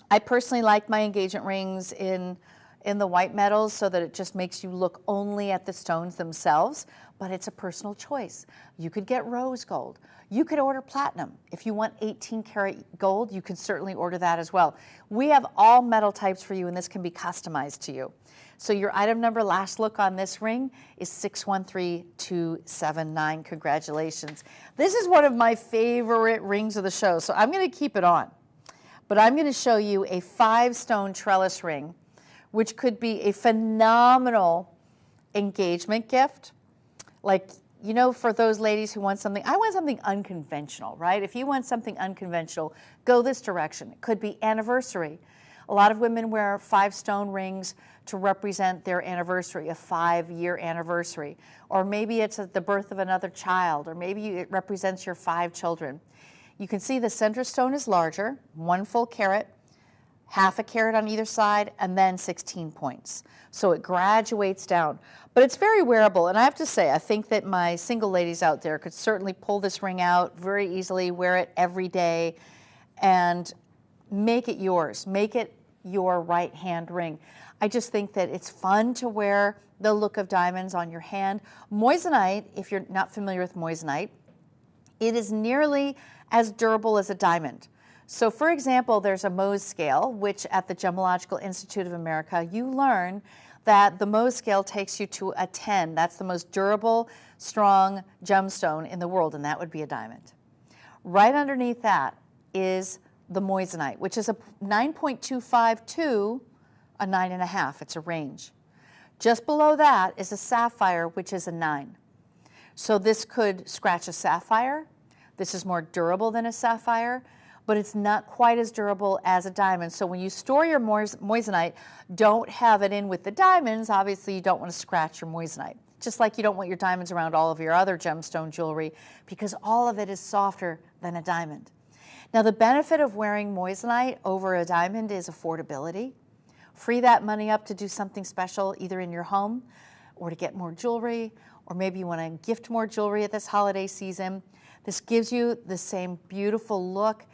I personally like my engagement rings in the white metals so that it just makes you look only at the stones themselves, but it's a personal choice. You could get rose gold. You could order platinum. If you want 18 karat gold, you can certainly order that as well. We have all metal types for you, and this can be customized to you. So your item number, last look on this ring, is 613279. Congratulations. This is one of my favorite rings of the show, so I'm going to keep it on. But I'm going to show you a 5-stone trellis ring, which could be a phenomenal engagement gift. Like, you know, for those ladies who want something, I want something unconventional, right? If you want something unconventional, go this direction. It could be anniversary. A lot of women wear 5-stone rings to represent their anniversary, a 5-year anniversary. Or maybe it's at the birth of another child, or maybe it represents your 5 children. You can see the center stone is larger, 1 full carat, half a carat on either side, and then 16 points. So it graduates down. But it's very wearable, and I have to say, I think that my single ladies out there could certainly pull this ring out very easily, wear it every day, and make it yours. Make it your right-hand ring. I just think that it's fun to wear the look of diamonds on your hand. Moissanite, if you're not familiar with moissanite, it is nearly as durable as a diamond. So for example, there's a Mohs scale, which at the Gemological Institute of America, you learn that the Mohs scale takes you to a 10. That's the most durable, strong gemstone in the world, and that would be a diamond. Right underneath that is the moissanite, which is a 9.25 to a 9.5. It's a range. Just below that is a sapphire, which is a 9. So this could scratch a sapphire. This is more durable than a sapphire, but it's not quite as durable as a diamond. So when you store your moissanite, don't have it in with the diamonds. Obviously, you don't want to scratch your moissanite. Just like you don't want your diamonds around all of your other gemstone jewelry, because all of it is softer than a diamond. Now, the benefit of wearing moissanite over a diamond is affordability. Free that money up to do something special, either in your home or to get more jewelry, or maybe you want to gift more jewelry at this holiday season. This gives you the same beautiful look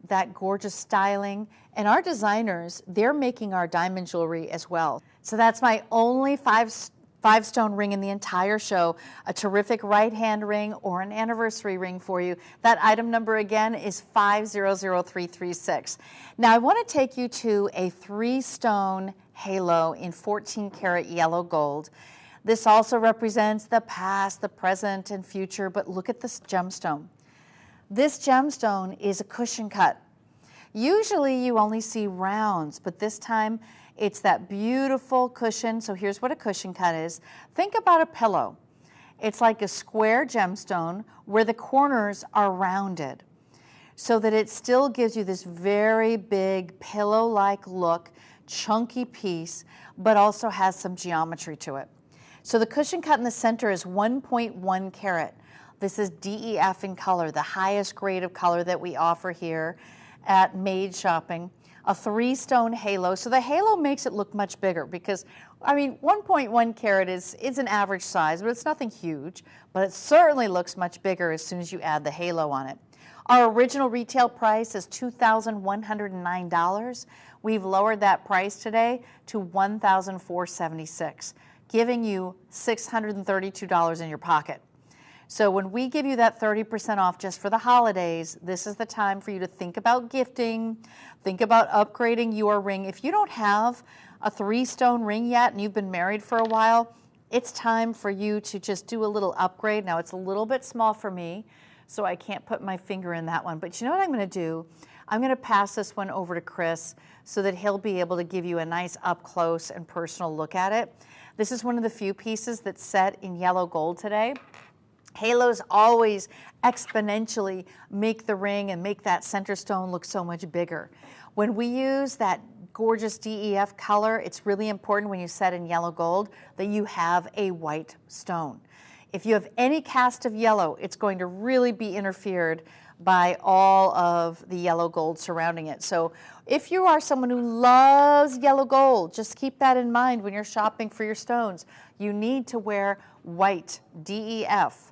that gorgeous styling. And our designers, they're making our diamond jewelry as well. So that's my only five-stone ring in the entire show, a terrific right-hand ring or an anniversary ring for you. That item number again is 500336. Now I want to take you to a 3-stone halo in 14 karat yellow gold. This also represents the past, the present, and future, but look at this gemstone. This gemstone is a cushion cut. Usually you only see rounds, but this time it's that beautiful cushion. So here's what a cushion cut is. Think about a pillow. It's like a square gemstone where the corners are rounded so that it still gives you this very big pillow-like look, chunky piece, but also has some geometry to it. So the cushion cut in the center is 1.1 carat. This is DEF in color, the highest grade of color that we offer here at Made Shopping. A 3-stone halo. So the halo makes it look much bigger because, I mean, 1.1 carat is an average size, but it's nothing huge, but it certainly looks much bigger as soon as you add the halo on it. Our original retail price is $2,109. We've lowered that price today to $1,476, giving you $632 in your pocket. So when we give you that 30% off just for the holidays, this is the time for you to think about gifting, think about upgrading your ring. If you don't have a 3-stone ring yet and you've been married for a while, it's time for you to just do a little upgrade. Now it's a little bit small for me, so I can't put my finger in that one. But you know what I'm gonna do? I'm gonna pass this one over to Chris so that he'll be able to give you a nice up close and personal look at it. This is one of the few pieces that's set in yellow gold today. Halos always exponentially make the ring and make that center stone look so much bigger. When we use that gorgeous DEF color, it's really important when you set in yellow gold that you have a white stone. If you have any cast of yellow, it's going to really be interfered by all of the yellow gold surrounding it. So if you are someone who loves yellow gold, just keep that in mind when you're shopping for your stones. You need to wear white, DEF.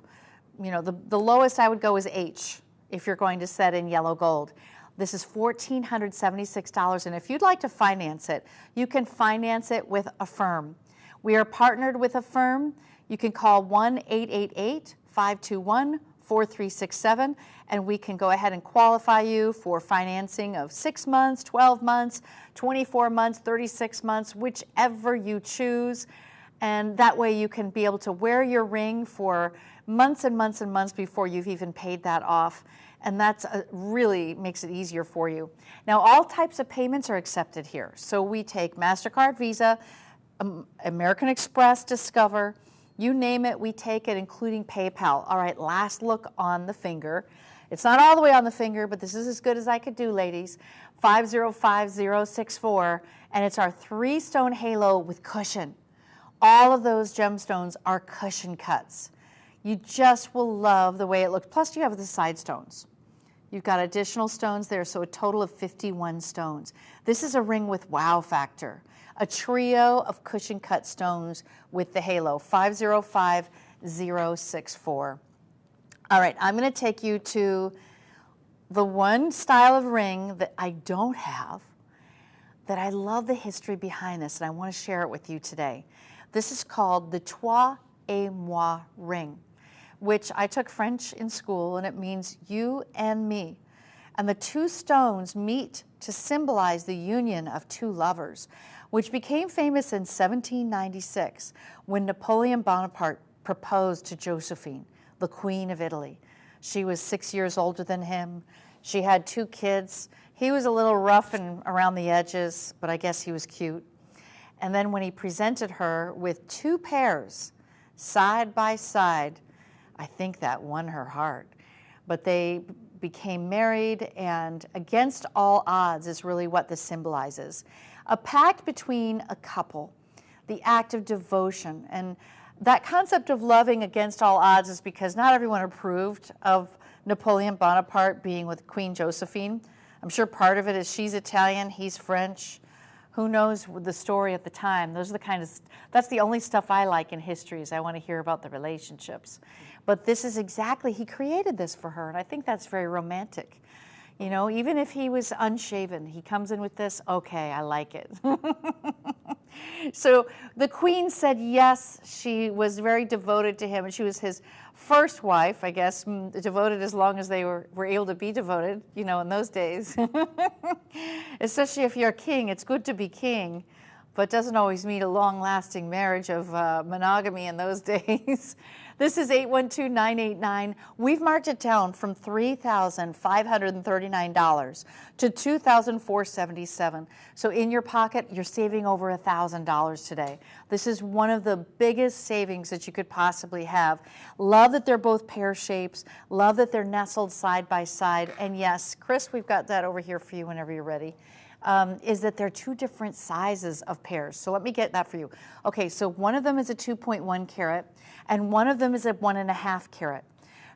You know, the lowest I would go is H if you're going to set in yellow gold. This is $1,476, and if you'd like to finance it, you can finance it with Affirm. We are partnered with Affirm. You can call 1-888-521-4367, and we can go ahead and qualify you for financing of 6 months, 12 months, 24 months, 36 months, whichever you choose. And that way you can be able to wear your ring for months and months and months before you've even paid that off. And that's really makes it easier for you. Now, all types of payments are accepted here. So we take MasterCard, Visa, American Express, Discover, you name it, we take it, including PayPal. All right, last look on the finger. It's not all the way on the finger, but this is as good as I could do, ladies. 505064, and it's our 3-stone halo with cushion. All of those gemstones are cushion cuts. You just will love the way it looks. Plus you have the side stones. You've got additional stones there, so a total of 51 stones. This is a ring with wow factor. A trio of cushion cut stones with the halo, 505064. All right, I'm gonna take you to the one style of ring that I don't have, that I love the history behind this, and I wanna share it with you today. This is called the Toi et Moi ring, which I took French in school, and it means you and me. And the two stones meet to symbolize the union of two lovers, which became famous in 1796 when Napoleon Bonaparte proposed to Josephine, the Queen of Italy. She was 6 years older than him. She had 2 kids. He was a little rough and around the edges, but I guess he was cute. And then when he presented her with 2 pairs side by side, I think that won her heart. But they became married, and against all odds is really what this symbolizes. A pact between a couple, the act of devotion. And that concept of loving against all odds is because not everyone approved of Napoleon Bonaparte being with Queen Josephine. I'm sure part of it is she's Italian, he's French. Who knows the story at the time? Those are that's the only stuff I like in history, is I want to hear about the relationships. But this is exactly, he created this for her, and I think that's very romantic. You know, even if he was unshaven, he comes in with this, okay, I like it. So the queen said yes, she was very devoted to him, and she was his first wife, I guess, devoted as long as they were able to be devoted, you know, in those days. Especially if you're a king, it's good to be king, but doesn't always mean a long-lasting marriage of monogamy in those days. This is 812-989. We've marked it down from $3,539 to $2,477. So in your pocket, you're saving over $1,000 today. This is one of the biggest savings that you could possibly have. Love that they're both pear shapes. Love that they're nestled side by side. And yes, Chris, we've got that over here for you whenever you're ready. Is that they're two different sizes of pears. So let me get that for you. Okay, so one of them is a 2.1 carat and one of them is a 1.5 carat.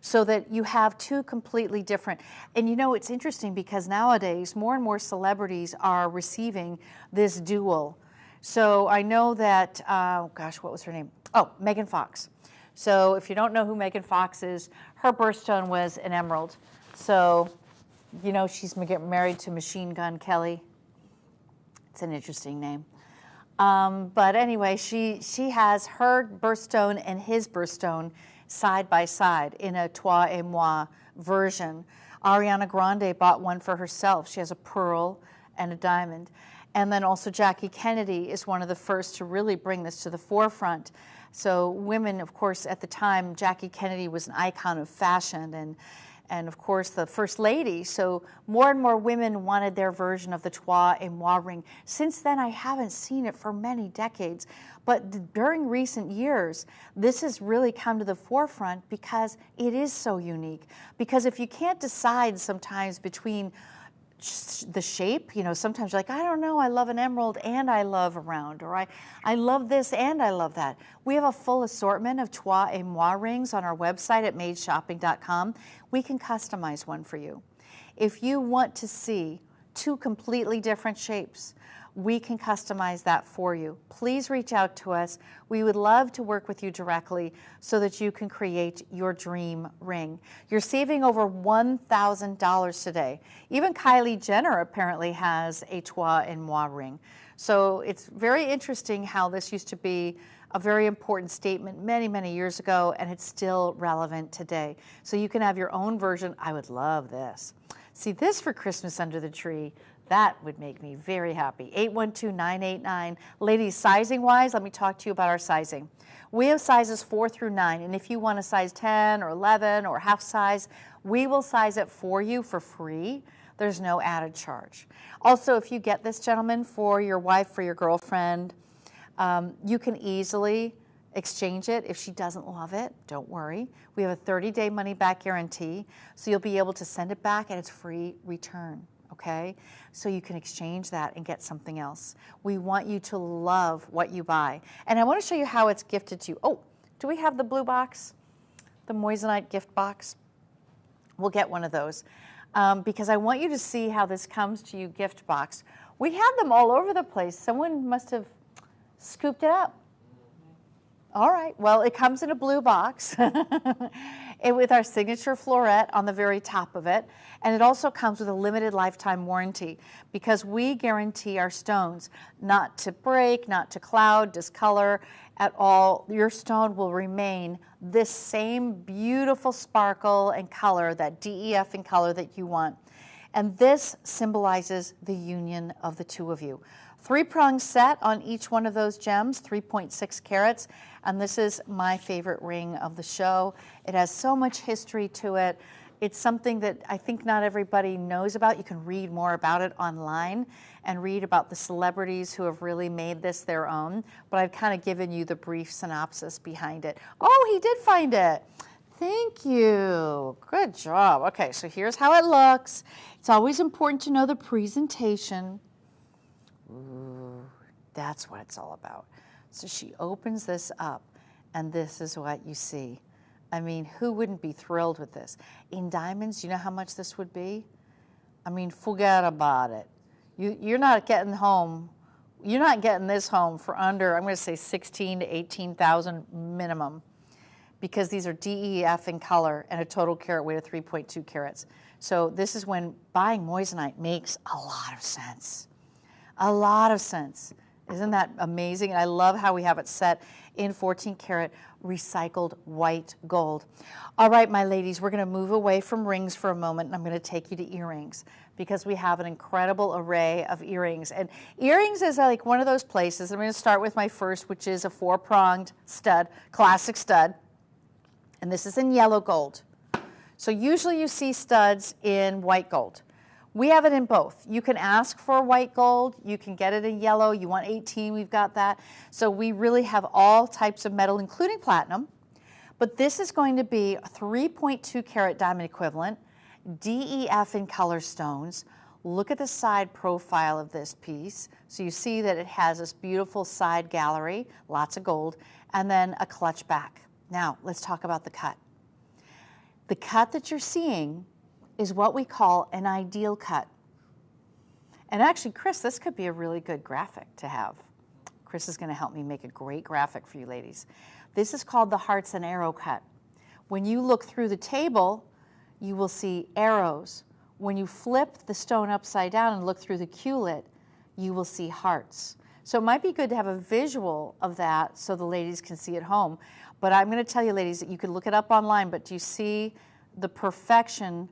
So that you have two completely different. And you know, it's interesting because nowadays more and more celebrities are receiving this dual. So I know that, gosh, what was her name? Oh, Megan Fox. So if you don't know who Megan Fox is, her birthstone was an emerald. So, you know, she's married to Machine Gun Kelly. It's an interesting name. But anyway, she has her birthstone and his birthstone side by side in a Toi et Moi version. Ariana Grande bought one for herself. She has a pearl and a diamond. And then also Jackie Kennedy is one of the first to really bring this to the forefront. So women, of course, at the time, Jackie Kennedy was an icon of fashion and of course the First Lady, so more and more women wanted their version of the Toi et Moi ring. Since then, I haven't seen it for many decades, but during recent years, this has really come to the forefront because it is so unique. Because if you can't decide sometimes between the shape, you know, sometimes you're like, I don't know, I love an emerald and I love a round, or I love this and I love that. We have a full assortment of Toi et Moi rings on our website at madeshopping.com. We can customize one for you. If you want to see two completely different shapes, we can customize that for you. Please reach out to us. We would love to work with you directly so that you can create your dream ring. You're saving over $1,000 today. Even Kylie Jenner apparently has a Toi et Moi ring. So it's very interesting how this used to be a very important statement many, many years ago, and it's still relevant today. So you can have your own version. I would love this. See this for Christmas under the tree. That would make me very happy. 812-989. Ladies, sizing-wise, let me talk to you about our sizing. We have sizes 4 through 9, and if you want a size 10 or 11 or half size, we will size it for you for free. There's no added charge. Also, if you get this, gentleman, for your wife, for your girlfriend, you can easily exchange it. If she doesn't love it, don't worry. We have a 30-day money-back guarantee, so you'll be able to send it back, and it's free return. Okay, so you can exchange that and get something else. We want you to love what you buy. And I want to show you how it's gifted to you. Oh, do we have the blue box? The moissanite gift box? We'll get one of those because I want you to see how this comes to you gift box. We have them all over the place. Someone must have scooped it up. All right, well, it comes in a blue box with our signature floret on the very top of it. And it also comes with a limited lifetime warranty because we guarantee our stones not to break, not to cloud, discolor at all. Your stone will remain this same beautiful sparkle and color, that DEF in color that you want. And this symbolizes the union of the two of you. 3-prong set on each one of those gems, 3.6 carats, and this is my favorite ring of the show. It has so much history to it. It's something that I think not everybody knows about. You can read more about it online and read about the celebrities who have really made this their own, but I've kind of given you the brief synopsis behind it. Oh, he did find it. Thank you. Good job. Okay, so here's how it looks. It's always important to know the presentation. Ooh, that's what it's all about. So she opens this up, and this is what you see. I mean, who wouldn't be thrilled with this? In diamonds, you know how much this would be? I mean, forget about it. You're not getting home. You're not getting this home for under, I'm going to say 16 to 18,000 minimum, because these are DEF in color and a total carat weight of 3.2 carats. So this is when buying moissanite makes a lot of sense. A lot of sense. Isn't that amazing? And I love how we have it set in 14 karat recycled white gold. All right, my ladies, we're going to move away from rings for a moment, and I'm going to take you to earrings because we have an incredible array of earrings. And earrings is like one of those places. I'm going to start with my first, which is a 4-pronged stud, classic stud. And this is in yellow gold. So usually you see studs in white gold. We have it in both. You can ask for white gold, you can get it in yellow, you want 18, we've got that. So we really have all types of metal, including platinum. But this is going to be a 3.2 carat diamond equivalent, DEF in color stones. Look at the side profile of this piece. So you see that it has this beautiful side gallery, lots of gold, and then a clutch back. Now, let's talk about the cut. The cut that you're seeing is what we call an ideal cut. And actually, Chris, this could be a really good graphic to have. Chris is going to help me make a great graphic for you ladies. This is called the hearts and arrow cut. When you look through the table, you will see arrows. When you flip the stone upside down and look through the culet, you will see hearts. So it might be good to have a visual of that so the ladies can see at home. But I'm going to tell you, ladies, that you can look it up online, but do you see the perfection?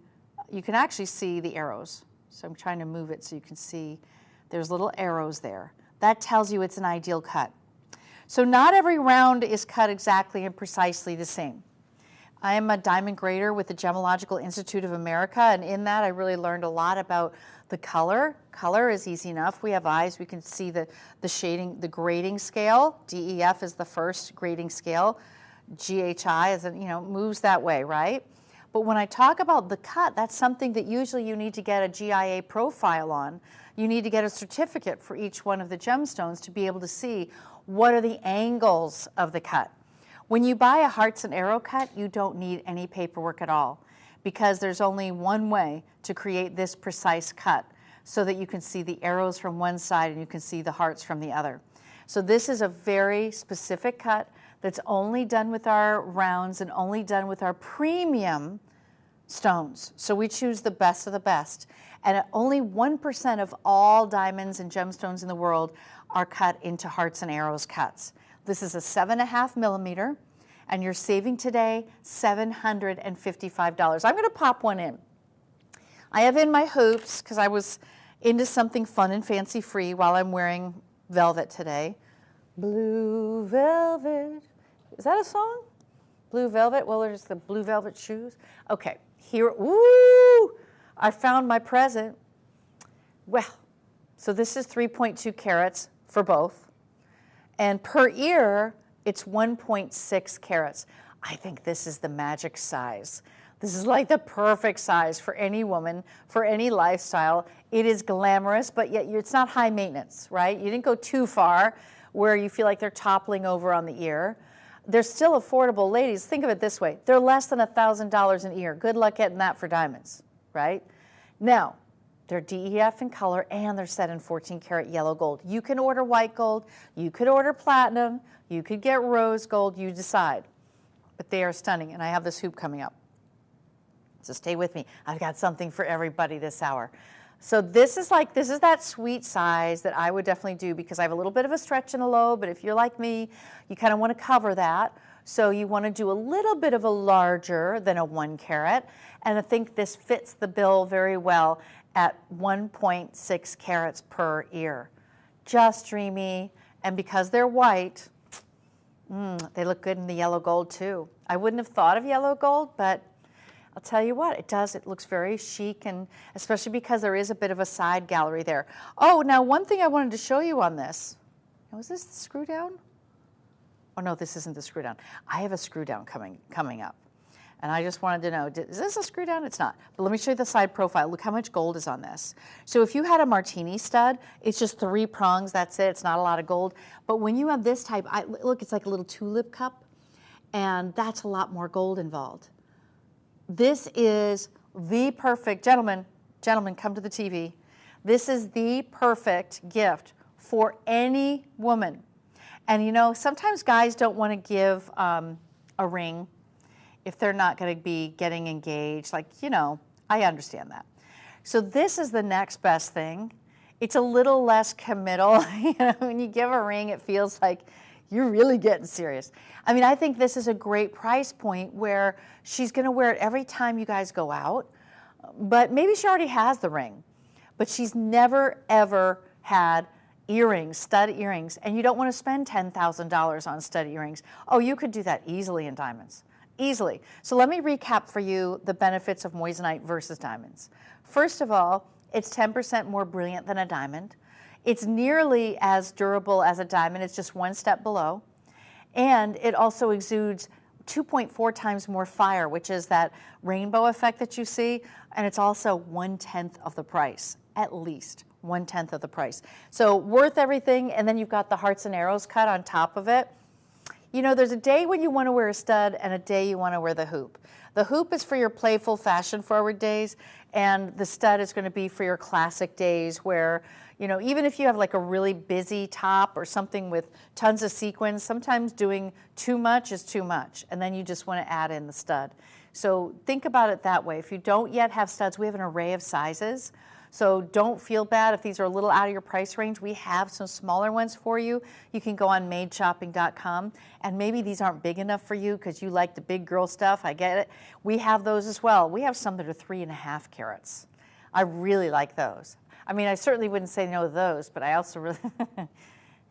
You can actually see the arrows. So I'm trying to move it so you can see there's little arrows there. That tells you it's an ideal cut. So not every round is cut exactly and precisely the same. I am a diamond grader with the Gemological Institute of America, and in that I really learned a lot about the color. Color is easy enough. We have eyes, we can see the shading, the grading scale. DEF is the first grading scale. GHI is, moves that way, right? But when I talk about the cut, that's something that usually you need to get a GIA profile on. You need to get a certificate for each one of the gemstones to be able to see what are the angles of the cut. When you buy a hearts and arrow cut, you don't need any paperwork at all because there's only one way to create this precise cut so that you can see the arrows from one side and you can see the hearts from the other. So this is a very specific cut that's only done with our rounds and only done with our premium stones. So we choose the best of the best. And only 1% of all diamonds and gemstones in the world are cut into hearts and arrows cuts. This is a 7.5 millimeter, and you're saving today $755. I'm going to pop one in. I have in my hoops because I was into something fun and fancy free while I'm wearing velvet today. Blue velvet. Is that a song? Blue velvet? Well, there's the blue velvet shoes. Okay, here, ooh, I found my present. Well, so this is 3.2 carats for both. And per ear, it's 1.6 carats. I think this is the magic size. This is like the perfect size for any woman, for any lifestyle. It is glamorous, but yet it's not high maintenance, right? You didn't go too far where you feel like they're toppling over on the ear. They're still affordable. Ladies, think of it this way. They're less than $1,000 an ear. Good luck getting that for diamonds, right? Now, they're DEF in color and they're set in 14 karat yellow gold. You can order white gold, you could order platinum, you could get rose gold, you decide. But they are stunning, and I have this hoop coming up. So stay with me. I've got something for everybody this hour. So this is that sweet size that I would definitely do because I have a little bit of a stretch in the lobe, but if you're like me, you kind of want to cover that. So you want to do a little bit of a larger than a 1 carat, and I think this fits the bill very well at 1.6 carats per ear. Just dreamy, and because they're white, they look good in the yellow gold too. I wouldn't have thought of yellow gold, but I'll tell you what, it does. It looks very chic, and especially because there is a bit of a side gallery there. Oh, now one thing I wanted to show you on this. Now, is this the screw down? Oh no, this isn't the screw down. I have a screw down coming up. And I just wanted to know, is this a screw down? It's not. But let me show you the side profile. Look how much gold is on this. So if you had a martini stud, it's just 3 prongs, that's it. It's not a lot of gold. But when you have this type, look, it's like a little tulip cup, and that's a lot more gold involved. This is the perfect, gentlemen, come to the TV. This is the perfect gift for any woman. And you know, sometimes guys don't want to give a ring if they're not going to be getting engaged. Like, you know, I understand that. So this is the next best thing. It's a little less committal. You know, when you give a ring, it feels like you're really getting serious. I mean, I think this is a great price point where she's going to wear it every time you guys go out, but maybe she already has the ring, but she's never, ever had earrings, stud earrings, and you don't want to spend $10,000 on stud earrings. Oh, you could do that easily in diamonds, easily. So let me recap for you the benefits of moissanite versus diamonds. First of all, it's 10% more brilliant than a diamond. It's nearly as durable as a diamond. It's just one step below. And it also exudes 2.4 times more fire, which is that rainbow effect that you see. And it's also 1/10 of the price, at least 1/10 of the price. So worth everything. And then you've got the hearts and arrows cut on top of it. You know, there's a day when you want to wear a stud and a day you want to wear the hoop. The hoop is for your playful, fashion-forward days, and the stud is going to be for your classic days where, you know, even if you have like a really busy top or something with tons of sequins, sometimes doing too much is too much, and then you just want to add in the stud. So think about it that way. If you don't yet have studs, we have an array of sizes. So don't feel bad if these are a little out of your price range. We have some smaller ones for you. You can go on madeshopping.com, and maybe these aren't big enough for you because you like the big girl stuff. I get it. We have those as well. We have some that are 3.5 carats. I really like those. I mean, I certainly wouldn't say no to those, but I also really,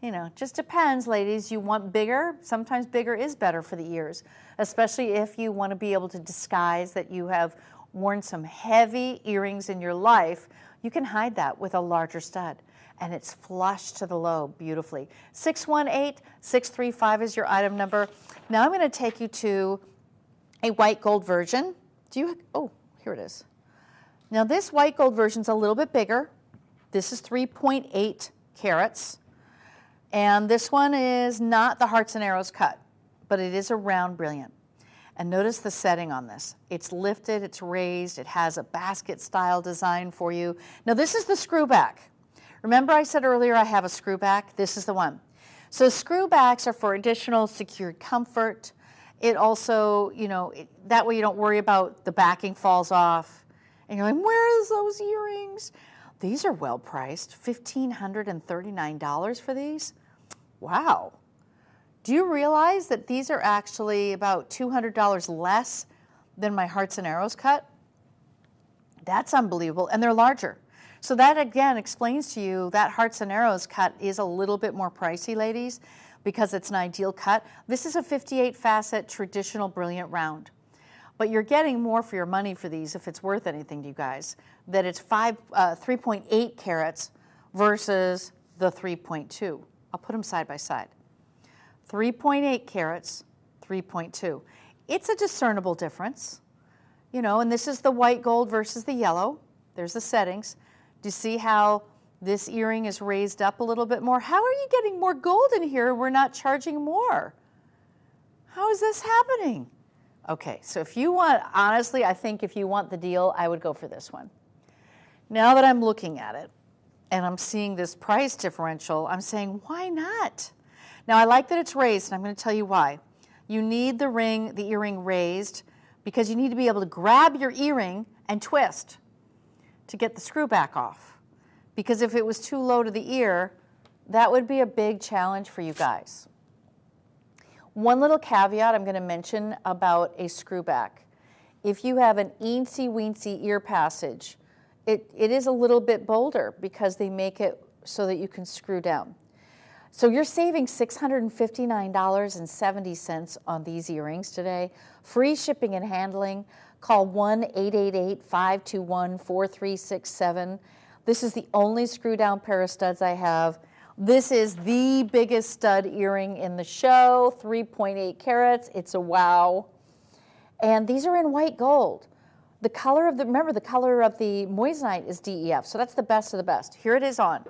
you know, just depends, ladies. You want bigger? Sometimes bigger is better for the ears, especially if you want to be able to disguise that you have worn some heavy earrings in your life. You can hide that with a larger stud, and it's flush to the lobe beautifully. 618-635 is your item number. Now I'm going to take you to a white gold version. Oh, here it is. Now this white gold version is a little bit bigger. This is 3.8 carats, and this one is not the hearts and arrows cut, but it is a round brilliant. And notice the setting on this. It's lifted, it's raised, it has a basket style design for you. Now this is the screw back. Remember I said earlier I have a screw back? This is the one. So screw backs are for additional secured comfort. It also, you know, that way you don't worry about the backing falls off. And you're like, where are those earrings? These are well priced, $1,539 for these. Wow. Do you realize that these are actually about $200 less than my hearts and arrows cut? That's unbelievable, and they're larger. So that again explains to you that hearts and arrows cut is a little bit more pricey, ladies, because it's an ideal cut. This is a 58 facet traditional brilliant round, but you're getting more for your money for these if it's worth anything to you guys, that it's 3.8 carats versus the 3.2. I'll put them side by side. 3.8 carats, 3.2. It's a discernible difference, you know, and this is the white gold versus the yellow. There's the settings. Do you see how this earring is raised up a little bit more? How are you getting more gold in here? We're not charging more. How is this happening? Okay, so if you want, honestly, I think if you want the deal, I would go for this one. Now that I'm looking at it and I'm seeing this price differential, I'm saying, why not? Now, I like that it's raised, and I'm going to tell you why. You need the earring raised because you need to be able to grab your earring and twist to get the screw back off. Because if it was too low to the ear, that would be a big challenge for you guys. One little caveat I'm going to mention about a screw back. If you have an eensy-weensy ear passage, it is a little bit bolder because they make it so that you can screw down. So you're saving $659.70 on these earrings today. Free shipping and handling. Call 1-888-521-4367. This is the only screw down pair of studs I have. This is the biggest stud earring in the show, 3.8 carats. It's a wow. And these are in white gold. The color of remember the color of the moissanite is DEF, so that's the best of the best. Here it is on.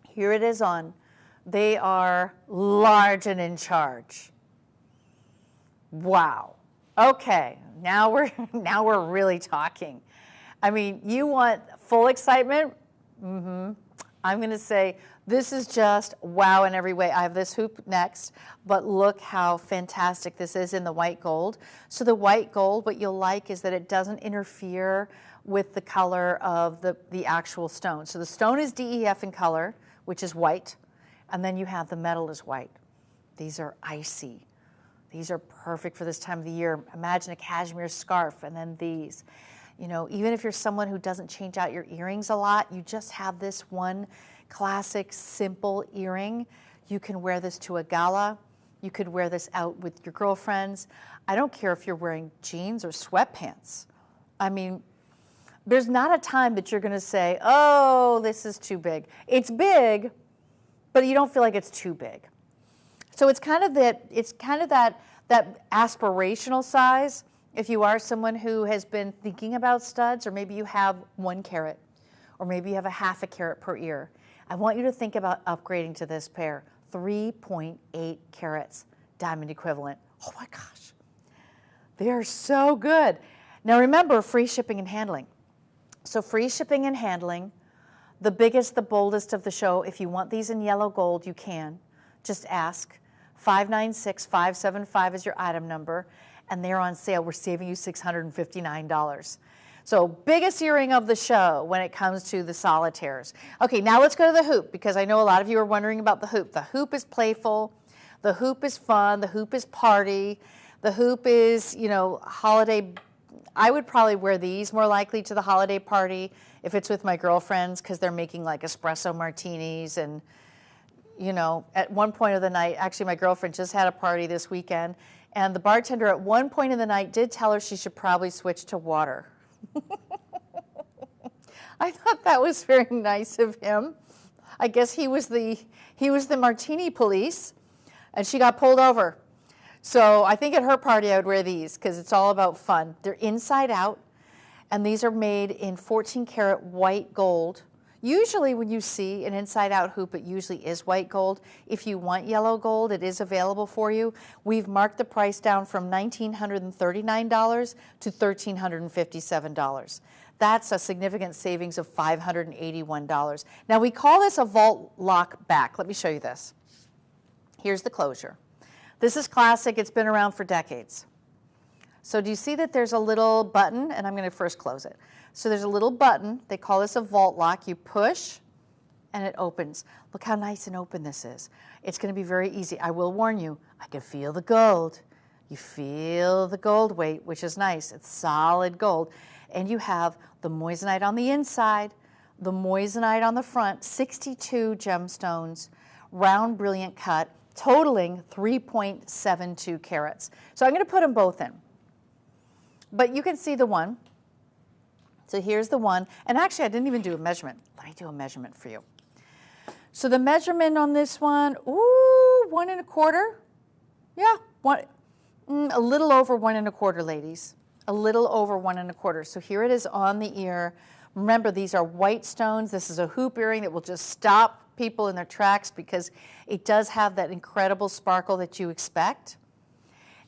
Here it is on. They are large and in charge. Wow. Okay, now we're really talking. I mean, you want full excitement? I'm going to say This is just wow in every way. I have this hoop next, but look how fantastic this is in the white gold. So the white gold, what you'll like is that it doesn't interfere with the color of the actual stone. So the stone is DEF in color, which is white, and then you have the metal is white. These are icy. These are perfect for this time of the year. Imagine a cashmere scarf and then these. You know, even if you're someone who doesn't change out your earrings a lot, you just have this one classic, simple earring. You can wear this to a gala. You could wear this out with your girlfriends. I don't care if you're wearing jeans or sweatpants. I mean, there's not a time that you're gonna say, oh, this is too big. It's big, but you don't feel like it's too big. So it's kind of that aspirational size. If you are someone who has been thinking about studs, or maybe you have 1 carat, or maybe you have a ½ a carat per ear, I want you to think about upgrading to this pair, 3.8 carats, diamond equivalent. Oh my gosh, they are so good. Now remember, free shipping and handling. So free shipping and handling, the biggest, the boldest of the show. If you want these in yellow gold, you can. Just ask. 596575 is your item number, and they're on sale. We're saving you $659. So biggest earring of the show when it comes to the solitaires. Okay, now let's go to the hoop, because I know a lot of you are wondering about the hoop. The hoop is playful. The hoop is fun. The hoop is party. The hoop is, you know, holiday. I would probably wear these more likely to the holiday party if it's with my girlfriends, because they're making like espresso martinis. And, you know, at one point of the night, actually my girlfriend just had a party this weekend, and the bartender at one point in the night did tell her she should probably switch to water. I thought that was very nice of him. I guess he was the martini police, and she got pulled over. So I think at her party I would wear these, because it's all about fun. They're inside out, and these are made in 14 karat white gold. Usually when you see an inside out hoop, it usually is white gold. If you want yellow gold, it is available for you. We've marked the price down from $1,939 to $1,357. That's a significant savings of $581. Now we call this a vault lock back. Let me show you this. Here's the closure. This is classic. It's been around for decades. So do you see that there's a little button? And I'm going to first close it. So there's a little button. They call this a vault lock. You push and it opens. Look how nice and open this is. It's going to be very easy. I will warn you, I can feel the gold. You feel the gold weight, which is nice. It's solid gold. And you have the moissanite on the inside, the moissanite on the front, 62 gemstones, round brilliant cut, totaling 3.72 carats. So I'm going to put them both in. But you can see the one. So here's the one. And actually, I didn't even do a measurement. Let me do a measurement for you. So the measurement on this one, ooh, 1 1/4. Yeah, a little over 1 1/4, ladies. A little over 1 1/4. So here it is on the ear. Remember, these are white stones. This is a hoop earring that will just stop people in their tracks, because it does have that incredible sparkle that you expect.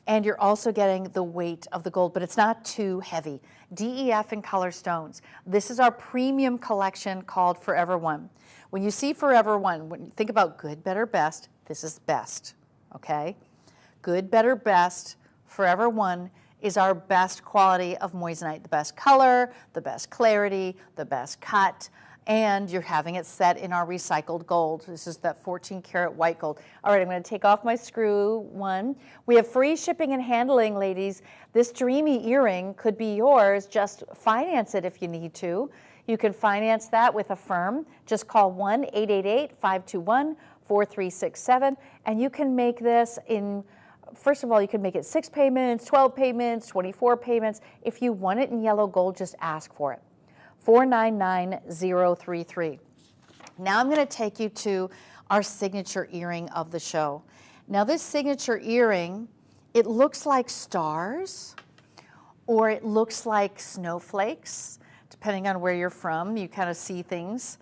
And you're also getting the weight of the gold, but it's not too heavy. DEF in color stones. This is our premium collection called Forever One. When you see Forever One, when you think about good, better, best, this is best, okay? Good, better, best, Forever One is our best quality of moissanite, the best color, the best clarity, the best cut, and you're having it set in our recycled gold. This is that 14 karat white gold. All right, I'm going to take off my screw one. We have free shipping and handling, ladies. This dreamy earring could be yours. Just finance it if you need to. You can finance that with a firm. Just call 1-888-521-4367, and you can make this in, first of all, you can make it 6 payments, 12 payments, 24 payments. If you want it in yellow gold, just ask for it. 499033. Now I'm going to take you to our signature earring of the show. Now this signature earring, it looks like stars, or it looks like snowflakes, depending on where you're from. You kind of see things.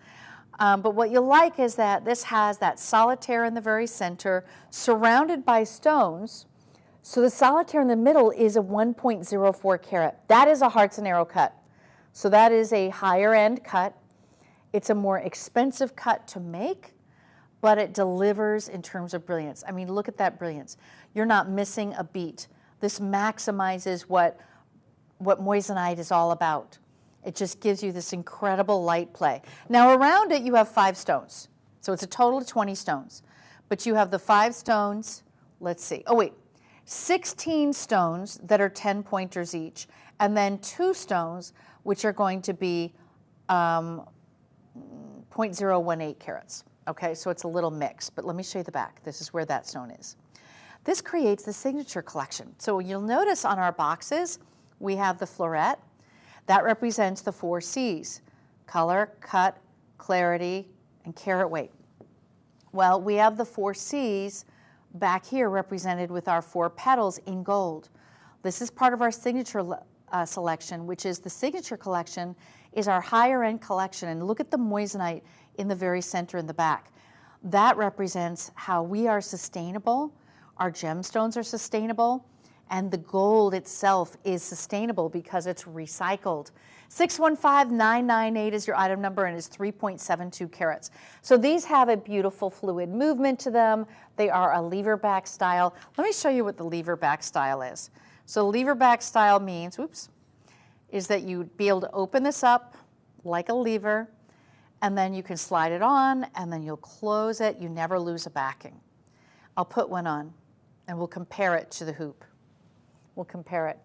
But what you like is that this has that solitaire in the very center, surrounded by stones. So the solitaire in the middle is a 1.04 carat. That is a hearts and arrow cut. So that is a higher end cut. It's a more expensive cut to make, but it delivers in terms of brilliance. I mean, look at that brilliance. You're not missing a beat. This maximizes what moissanite is all about. It just gives you this incredible light play. Now around it you have 5 stones. So it's a total of 20 stones. But you have the 5 stones, let's see, 16 stones that are 10 pointers each, and then 2 stones which are going to be 0.018 carats. Okay, so it's a little mix, but let me show you the back. This is where that stone is. This creates the signature collection. So you'll notice on our boxes, we have the floret. That represents the 4 C's: color, cut, clarity, and carat weight. Well, we have the 4 C's back here represented with our 4 petals in gold. This is part of our signature selection, which is the signature collection is our higher end collection. And look at the moissanite in the very center in the back. That represents how we are sustainable. Our gemstones are sustainable, and the gold itself is sustainable because it's recycled. 615998 is your item number, and it's 3.72 carats. So these have a beautiful fluid movement to them. They are a lever back style. Let me show you what the lever back style is. So lever back style means, is that you'd be able to open this up like a lever, and then you can slide it on, and then you'll close it. You never lose a backing. I'll put one on, and we'll compare it to the hoop. We'll compare it.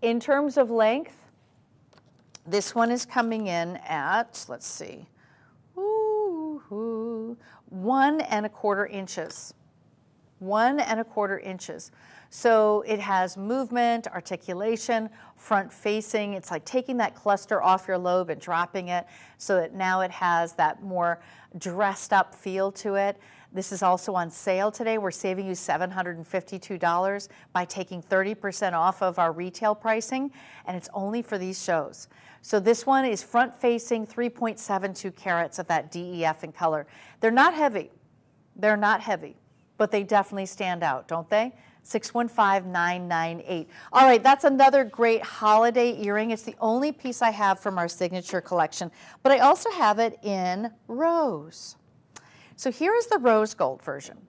In terms of length, this one is coming in at, let's see, 1 1/4 inches. 1 1/4 inches. So it has movement, articulation, front facing. It's like taking that cluster off your lobe and dropping it so that now it has that more dressed up feel to it. This is also on sale today. We're saving you $752 by taking 30% off of our retail pricing, and it's only for these shows. So this one is front facing, 3.72 carats of that DEF in color. They're not heavy. They're not heavy, but they definitely stand out, don't they? 615998. All right, that's another great holiday earring. It's the only piece I have from our signature collection, but I also have it in rose. So here is the rose gold version.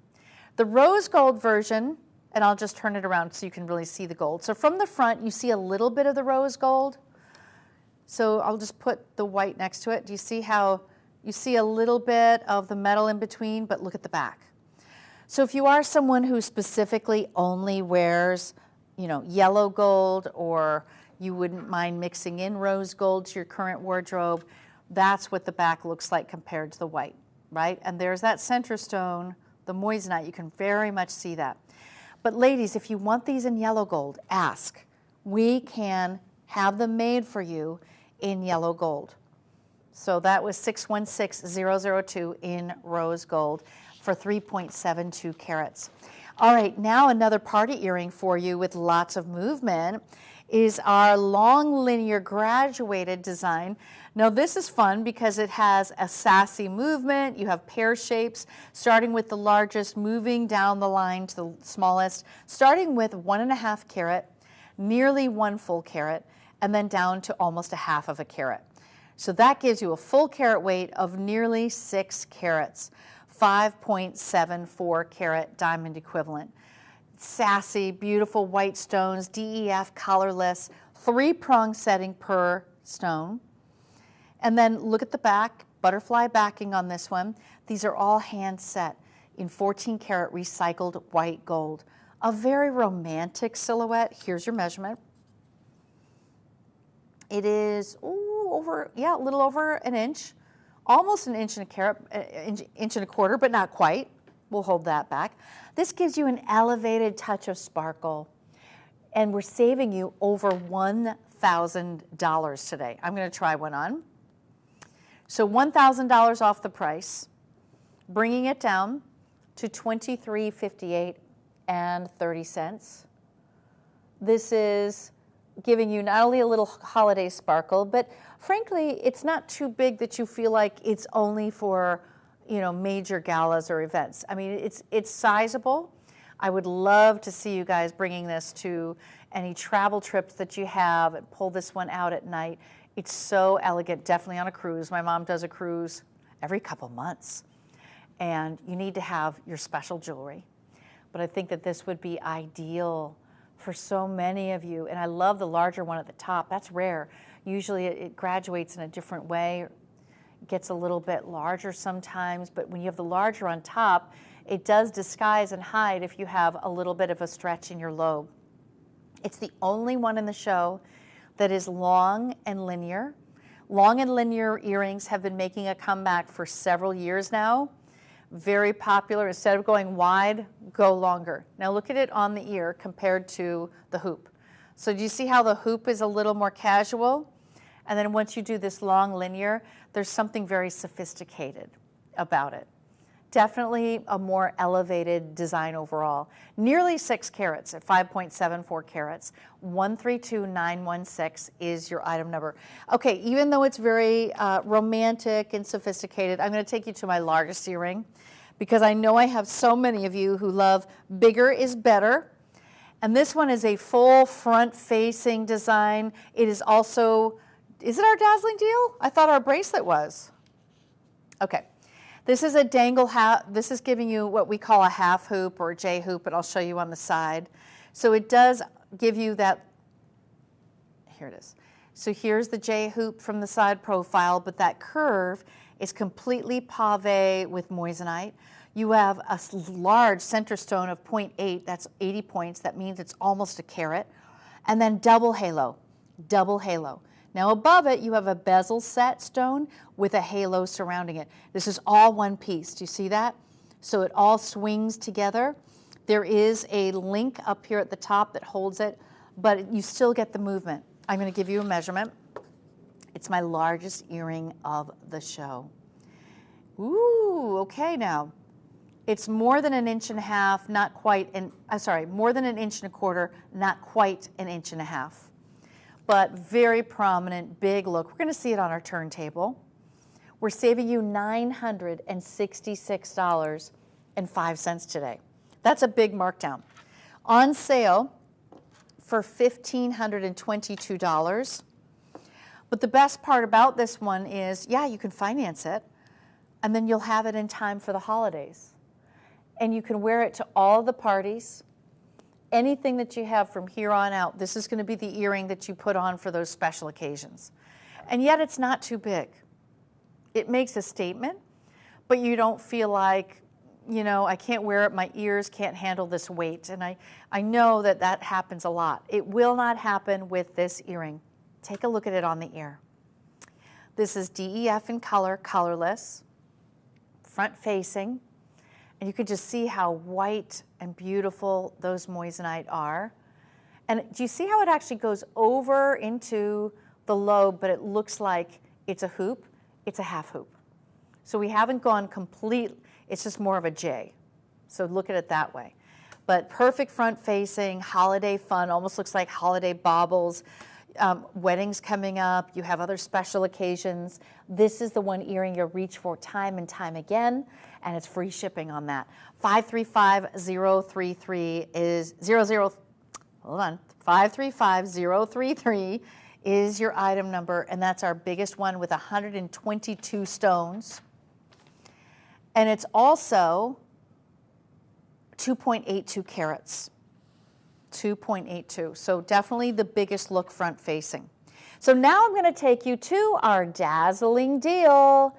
The rose gold version, and I'll just turn it around so you can really see the gold. So from the front, you see a little bit of the rose gold. So I'll just put the white next to it. Do you see how you see a little bit of the metal in between, but look at the back. So if you are someone who specifically only wears, yellow gold, or you wouldn't mind mixing in rose gold to your current wardrobe, that's what the back looks like compared to the white, right? And there's that center stone, the moissanite. You can very much see that. But ladies, if you want these in yellow gold, ask. We can have them made for you in yellow gold. So that was 616002 in rose gold for 3.72 carats. All right, now another party earring for you with lots of movement is our long linear graduated design. Now this is fun because it has a sassy movement. You have pear shapes, starting with the largest, moving down the line to the smallest, starting with 1.5 carat, nearly 1 full carat, and then down to almost 1/2 of a carat. So that gives you a full carat weight of nearly 6 carats. 5.74 carat diamond equivalent. Sassy, beautiful white stones, DEF, colorless, 3-prong setting per stone. And then look at the back, butterfly backing on this one. These are all hand set in 14 karat recycled white gold. A very romantic silhouette. Here's your measurement. It is a little over an inch. Almost an inch and a carat, inch and a quarter, but not quite. We'll hold that back. This gives you an elevated touch of sparkle, and we're saving you over $1,000 today. I'm going to try one on. So $1,000 off the price, bringing it down to $23.58 and 30 cents. This is giving you not only a little holiday sparkle, but frankly, it's not too big that you feel like it's only for, major galas or events. I mean, it's sizable. I would love to see you guys bringing this to any travel trips that you have and pull this one out at night. It's so elegant, definitely on a cruise. My mom does a cruise every couple months. and you need to have your special jewelry. But I think that this would be ideal for so many of you. And I love the larger one at the top. That's rare. Usually it graduates in a different way, gets a little bit larger sometimes, but when you have the larger on top, it does disguise and hide if you have a little bit of a stretch in your lobe. It's the only one in the show that is long and linear. Long and linear earrings have been making a comeback for several years now. Very popular. Instead of going wide, go longer. Now look at it on the ear compared to the hoop. So do you see how the hoop is a little more casual? And then once you do this long linear, there's something very sophisticated about it. Definitely a more elevated design overall. Nearly 6 carats at 5.74 carats. 132916 is your item number. Okay, even though it's very romantic and sophisticated, I'm going to take you to my largest earring because I know I have so many of you who love bigger is better. And this one is a full front-facing design. It is also, is it our dazzling deal? I thought our bracelet was. Okay. This is a dangle half. This is giving you what we call a half hoop or a J hoop, and I'll show you on the side. So it does give you that, here it is. So here's the J hoop from the side profile, but that curve is completely pave with moissanite. You have a large center stone of 0.8, that's 80 points. That means it's almost a carat. And then double halo, double halo. Now above it, you have a bezel set stone with a halo surrounding it. This is all one piece. Do you see that? So it all swings together. There is a link up here at the top that holds it, but you still get the movement. I'm going to give you a measurement. It's my largest earring of the show. Ooh, okay now. It's more than 1.5 inches, not quite, more than 1.25 inches, not quite 1.5 inches. But very prominent, big look. We're going to see it on our turntable. We're saving you $966.05 today. That's a big markdown. On sale for $1,522. But the best part about this one is, yeah, you can finance it, and then you'll have it in time for the holidays. And you can wear it to all the parties. Anything that you have from here on out, this is going to be the earring that you put on for those special occasions. And yet it's not too big. It makes a statement, but you don't feel like, you know, I can't wear it, my ears can't handle this weight. And I know that that happens a lot. It will not happen with this earring. Take a look at it on the ear. This is DEF in color, colorless, front facing. And you can just see how white and beautiful those moissanite are. And do you see how it actually goes over into the lobe, but it looks like it's a hoop? It's a half hoop. So we haven't gone complete, it's just more of a J. So look at it that way. But perfect front facing, holiday fun, almost looks like holiday baubles. Weddings coming up, you have other special occasions. This is the one earring you'll reach for time and time again, and it's free shipping on that. 535033 is 535033 is your item number, and that's our biggest one with 122 stones. And it's also 2.82 carats. 2.82, so definitely the biggest look front facing. So now I'm going to take you to our dazzling deal.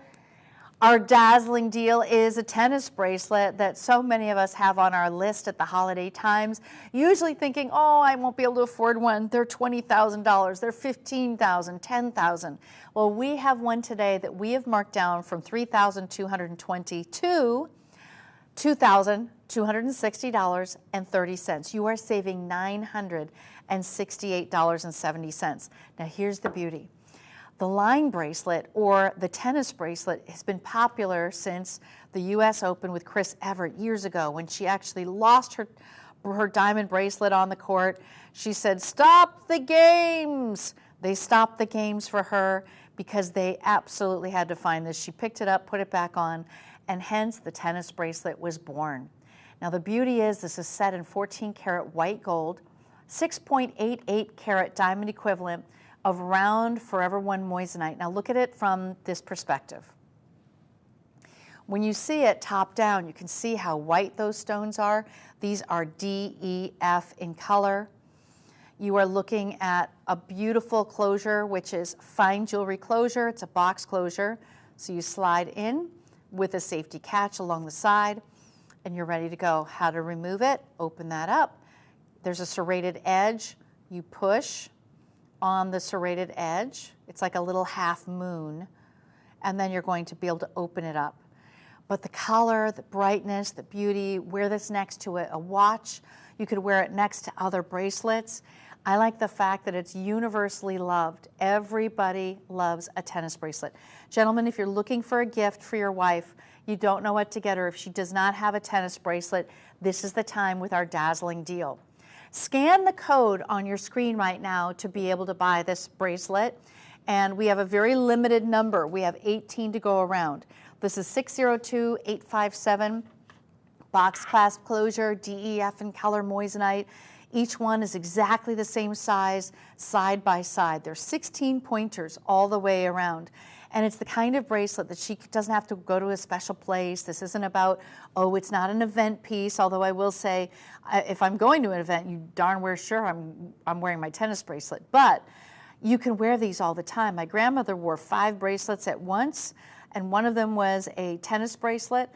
Our dazzling deal is a tennis bracelet that so many of us have on our list at the holiday times, usually thinking, oh, I won't be able to afford one. They're $20,000, they're $15,000, $10,000. Well, we have one today that we have marked down from $3,220 to $2,260.30. You are saving $968.70. Now here's the beauty. The line bracelet or the tennis bracelet has been popular since the US Open with Chris Evert years ago when she actually lost her diamond bracelet on the court. She said, stop the games. They stopped the games for her because they absolutely had to find this. She picked it up, put it back on, and hence the tennis bracelet was born. Now the beauty is this is set in 14 karat white gold, 6.88 carat diamond equivalent of round Forever One moissanite. Now look at it from this perspective. When you see it top down, you can see how white those stones are. These are D, E, F in color. You are looking at a beautiful closure, which is fine jewelry closure. It's a box closure. So you slide in with a safety catch along the side, and you're ready to go. How to remove it, open that up. There's a serrated edge. You push on the serrated edge. It's like a little half moon, and then you're going to be able to open it up. But the color, the brightness, the beauty, wear this next to a watch. You could wear it next to other bracelets. I like the fact that it's universally loved. Everybody loves a tennis bracelet. Gentlemen, if you're looking for a gift for your wife, you don't know what to get her. If she does not have a tennis bracelet, this is the time with our dazzling deal. Scan the code on your screen right now to be able to buy this bracelet. And we have a very limited number. We have 18 to go around. This is 602857, box clasp closure, DEF in color moissanite. Each one is exactly the same size, side by side. There's 16 pointers all the way around. And it's the kind of bracelet that she doesn't have to go to a special place. This isn't about, oh, it's not an event piece, although I will say, if I'm going to an event, you darn well sure I'm wearing my tennis bracelet. But you can wear these all the time. My grandmother wore 5 bracelets at once, and one of them was a tennis bracelet,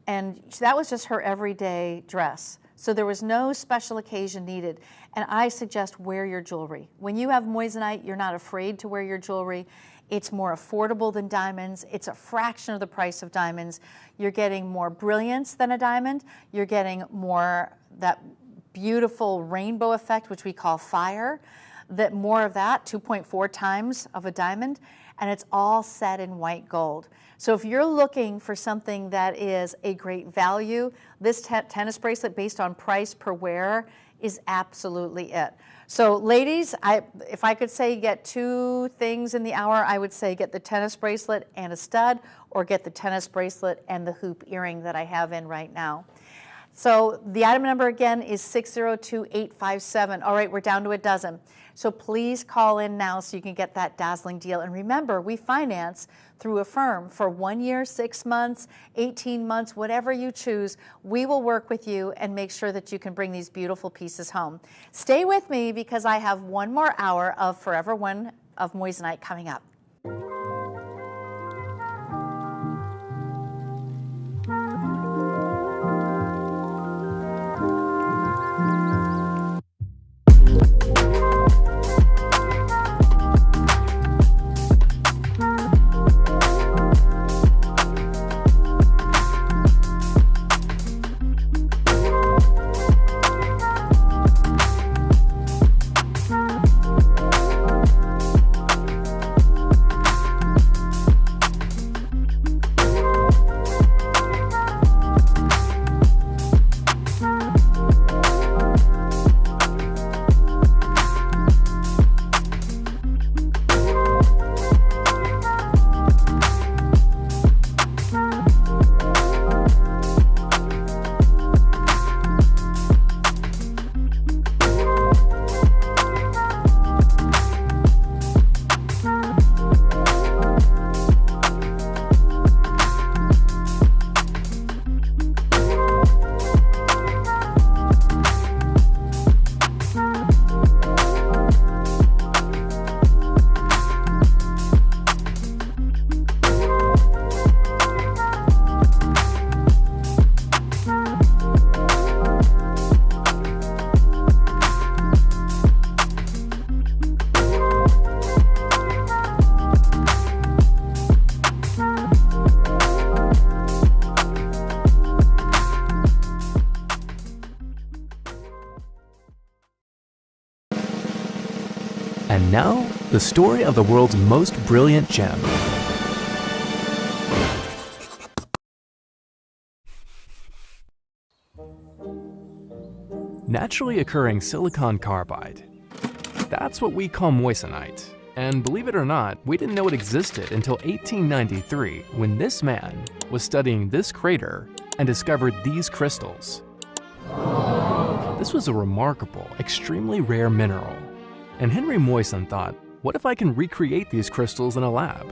and that was just her everyday dress. So there was no special occasion needed. And I suggest wear your jewelry. When you have moissanite, you're not afraid to wear your jewelry. It's more affordable than diamonds. It's a fraction of the price of diamonds. You're getting more brilliance than a diamond. You're getting more that beautiful rainbow effect, which we call fire. That more of that, 2.4 times of a diamond, and it's all set in white gold. So if you're looking for something that is a great value, this tennis bracelet based on price per wear is absolutely it. So ladies, if I could say get 2 things in the hour, I would say get the tennis bracelet and a stud, or get the tennis bracelet and the hoop earring that I have in right now. So the item number again is 602857. All right, we're down to a dozen. So please call in now so you can get that dazzling deal. And remember, we finance through a firm for 1 year, 6 months, 18 months, whatever you choose. We will work with you and make sure that you can bring these beautiful pieces home. Stay with me because I have 1 more hour of Forever One of Moissanite coming up. And now, the story of the world's most brilliant gem. Naturally occurring silicon carbide. That's what we call moissanite. And believe it or not, we didn't know it existed until 1893 when this man was studying this crater and discovered these crystals. This was a remarkable, extremely rare mineral. And Henry Moissan thought, what if I can recreate these crystals in a lab?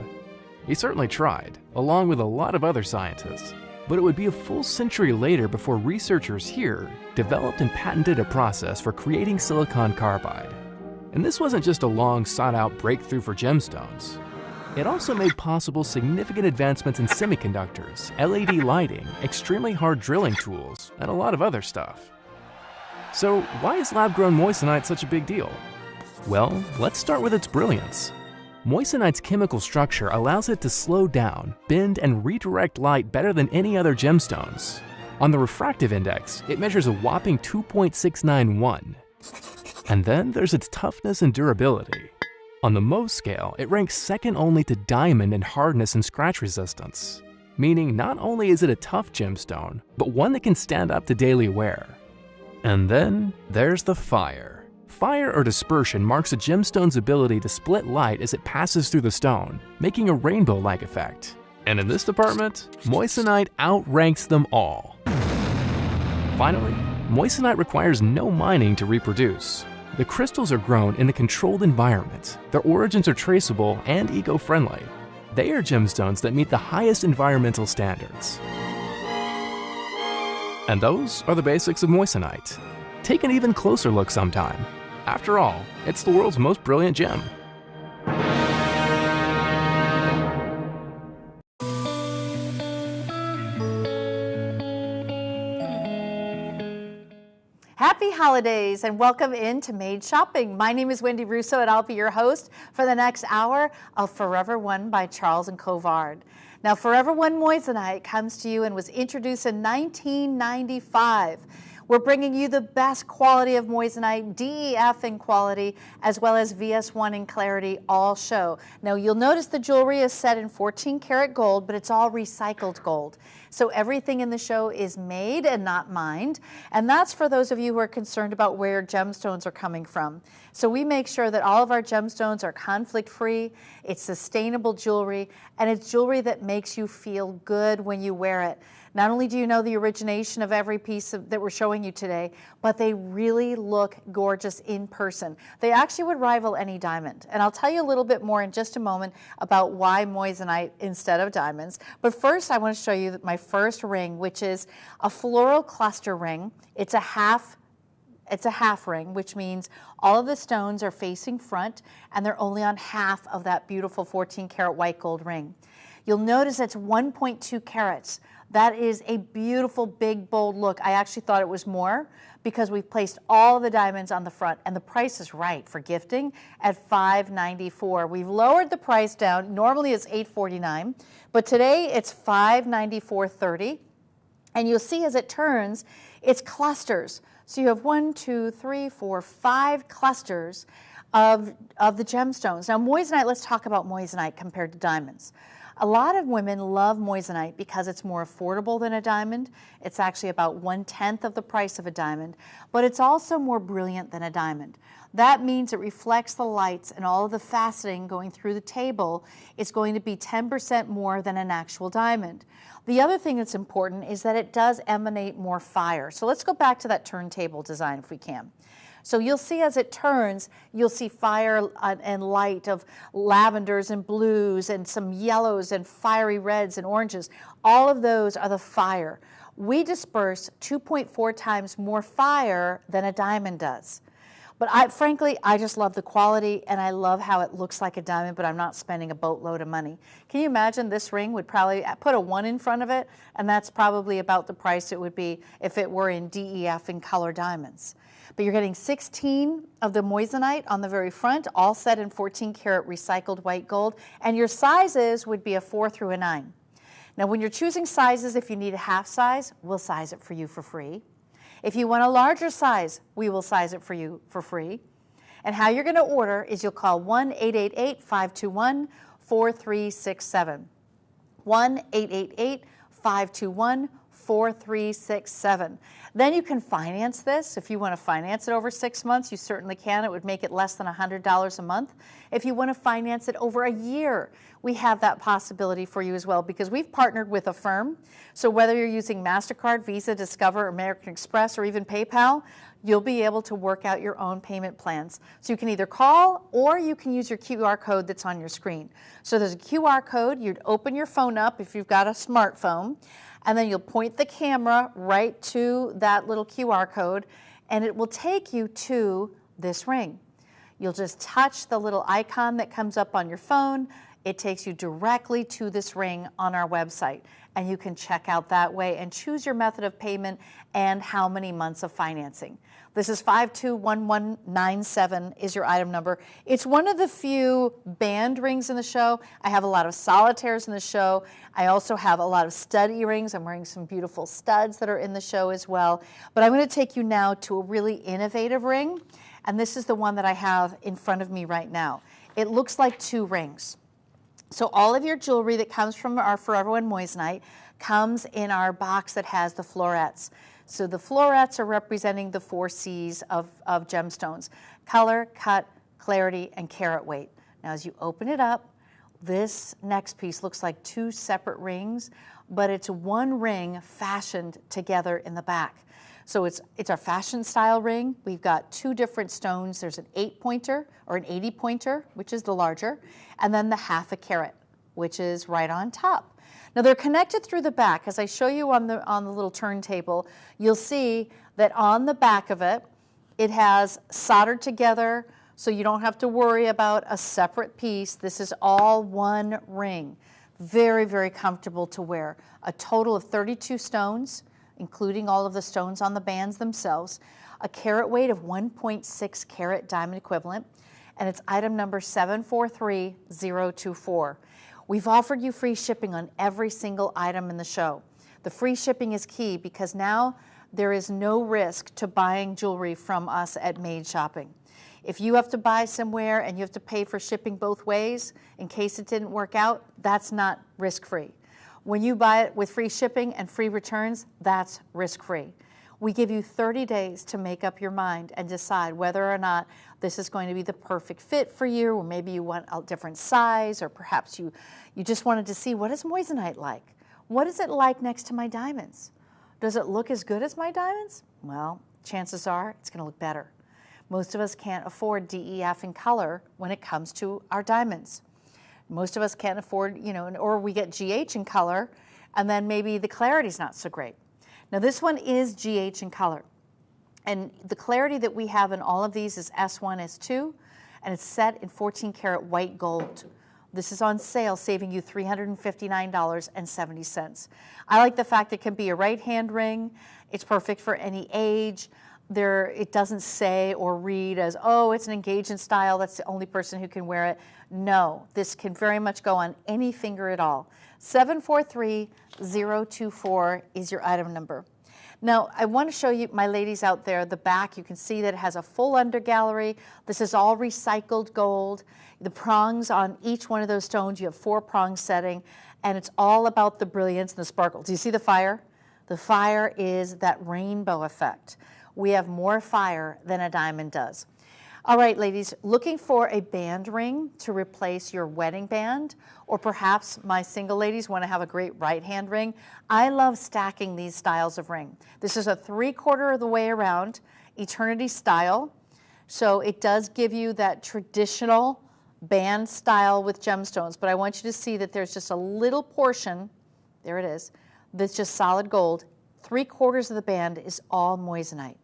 He certainly tried, along with a lot of other scientists. But it would be a full century later before researchers here developed and patented a process for creating silicon carbide. And this wasn't just a long sought-out breakthrough for gemstones. It also made possible significant advancements in semiconductors, LED lighting, extremely hard drilling tools, and a lot of other stuff. So why is lab-grown moissanite such a big deal? Well, let's start with its brilliance. Moissanite's chemical structure allows it to slow down, bend, and redirect light better than any other gemstones. On the refractive index, it measures a whopping 2.691. And then there's its toughness and durability. On the Mohs scale, it ranks second only to diamond in hardness and scratch resistance, meaning not only is it a tough gemstone, but one that can stand up to daily wear. And then there's the fire. Fire or dispersion marks a gemstone's ability to split light as it passes through the stone, making a rainbow-like effect. And in this department, moissanite outranks them all. Finally, moissanite requires no mining to reproduce. The crystals are grown in a controlled environment, their origins are traceable and eco-friendly. They are gemstones that meet the highest environmental standards. And those are the basics of moissanite. Take an even closer look sometime. After all, it's the world's most brilliant gem. Happy holidays and welcome into Made Shopping. My name is Wendy Russo and I'll be your host for the next hour of Forever One by Charles Colvard. Now, Forever One moissanite comes to you and was introduced in 1995. We're bringing you the best quality of moissanite, DEF in quality, as well as VS1 in clarity, all show. Now you'll notice the jewelry is set in 14 karat gold, but it's all recycled gold. So everything in the show is made and not mined. And that's for those of you who are concerned about where gemstones are coming from. So we make sure that all of our gemstones are conflict-free, it's sustainable jewelry, and it's jewelry that makes you feel good when you wear it. Not only do you know the origination of every piece that we're showing you today, but they really look gorgeous in person. They actually would rival any diamond. And I'll tell you a little bit more in just a moment about why moissanite instead of diamonds. But first, I want to show you my first ring, which is a floral cluster ring. It's a half ring, which means all of the stones are facing front and they're only on half of that beautiful 14 karat white gold ring. You'll notice it's 1.2 carats. That is a beautiful, big, bold look. I actually thought it was more because we've placed all the diamonds on the front, and the price is right for gifting at $594. We've lowered the price down. Normally it's $849, but today it's $594.30. And you'll see as it turns, it's clusters. So you have 1, 2, 3, 4, 5 clusters of the gemstones. Now moissanite, let's talk about moissanite compared to diamonds. A lot of women love moissanite because it's more affordable than a diamond. It's actually about 1/10 of the price of a diamond, but it's also more brilliant than a diamond. That means it reflects the lights and all of the faceting going through the table is going to be 10% more than an actual diamond. The other thing that's important is that it does emanate more fire. So let's go back to that turntable design if we can. So you'll see as it turns, you'll see fire and light of lavenders and blues and some yellows and fiery reds and oranges. All of those are the fire. We disperse 2.4 times more fire than a diamond does. But frankly, I just love the quality and I love how it looks like a diamond, but I'm not spending a boatload of money. Can you imagine this ring would probably put a 1 in front of it, and that's probably about the price it would be if it were in DEF in color diamonds. But you're getting 16 of the moissanite on the very front, all set in 14 karat recycled white gold, and your sizes would be a 4 through a 9. Now when you're choosing sizes, if you need a half size, we'll size it for you for free. If you want a larger size, we will size it for you for free. And how you're going to order is you'll call 1-888-521-4367. 1-888-521-4367. Then you can finance this. If you want to finance it over 6 months, you certainly can. It would make it less than $100 a month. If you want to finance it over a year, we have that possibility for you as well because we've partnered with a firm. So whether you're using MasterCard, Visa, Discover, American Express, or even PayPal, you'll be able to work out your own payment plans. So you can either call or you can use your QR code that's on your screen. So there's a QR code. You'd open your phone up if you've got a smartphone. And then you'll point the camera right to that little QR code, and it will take you to this ring. You'll just touch the little icon that comes up on your phone. It takes you directly to this ring on our website, and you can check out that way and choose your method of payment and how many months of financing. This is 521197 is your item number. It's one of the few band rings in the show. I have a lot of solitaires in the show. I also have a lot of stud earrings. I'm wearing some beautiful studs that are in the show as well. But I'm going to take you now to a really innovative ring, and this is the one that I have in front of me right now. It looks like two rings. So all of your jewelry that comes from our Forever One moissanite comes in our box that has the florets. So the florets are representing the 4 C's of gemstones: color, cut, clarity, and carat weight. Now as you open it up, this next piece looks like 2 separate rings, but it's one ring fashioned together in the back. So it's our fashion style ring. We've got 2 different stones. There's an 8-pointer or an 80-pointer, which is the larger, and then the 1/2 carat, which is right on top. Now they're connected through the back. As I show you on the little turntable, you'll see that on the back of it, it has soldered together, so you don't have to worry about a separate piece. This is all one ring. Very, very comfortable to wear. A total of 32 stones, including all of the stones on the bands themselves, a carat weight of 1.6 carat diamond equivalent, and it's item number 743024. We've offered you free shipping on every single item in the show. The free shipping is key because now there is no risk to buying jewelry from us at Made Shopping. If you have to buy somewhere and you have to pay for shipping both ways in case it didn't work out, that's not risk-free. When you buy it with free shipping and free returns, that's risk-free. We give you 30 days to make up your mind and decide whether or not this is going to be the perfect fit for you, or maybe you want a different size, or perhaps you just wanted to see, what is moissanite like? What is it like next to my diamonds? Does it look as good as my diamonds? Well, chances are it's going to look better. Most of us can't afford DEF in color when it comes to our diamonds. Most of us can't afford, or we get GH in color, and then maybe the clarity's not so great. Now this one is GH in color, and the clarity that we have in all of these is S1, S2, and it's set in 14 karat white gold. This is on sale, saving you $359.70. I like the fact it can be a right hand ring. It's perfect for any age. It doesn't say or read as, oh, it's an engagement style, that's the only person who can wear it. No, this can very much go on any finger at all. 743024 is your item number. Now, I want to show you, my ladies out there, the back. You can see that it has a full under gallery. This is all recycled gold. The prongs on each one of those stones, you have 4 prong setting, and it's all about the brilliance and the sparkle. Do you see the fire? The fire is that rainbow effect. We have more fire than a diamond does. All right, ladies, looking for a band ring to replace your wedding band, or perhaps my single ladies want to have a great right-hand ring. I love stacking these styles of ring. This is a 3/4 of the way around eternity style, so it does give you that traditional band style with gemstones, but I want you to see that there's just a little portion, there it is, that's just solid gold. 3/4 of the band is all moissanite.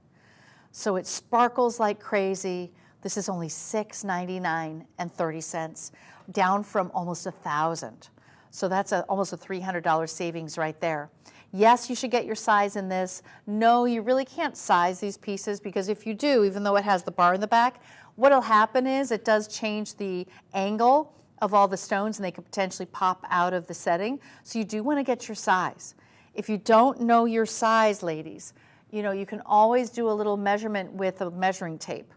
So it sparkles like crazy. This is only $699.30, down from almost $1,000. So that's almost a $300 savings right there. Yes, you should get your size in this. No, you really can't size these pieces, because if you do, even though it has the bar in the back, what'll happen is it does change the angle of all the stones, and they could potentially pop out of the setting. So you do want to get your size. If you don't know your size, ladies, you can always do a little measurement with a measuring tape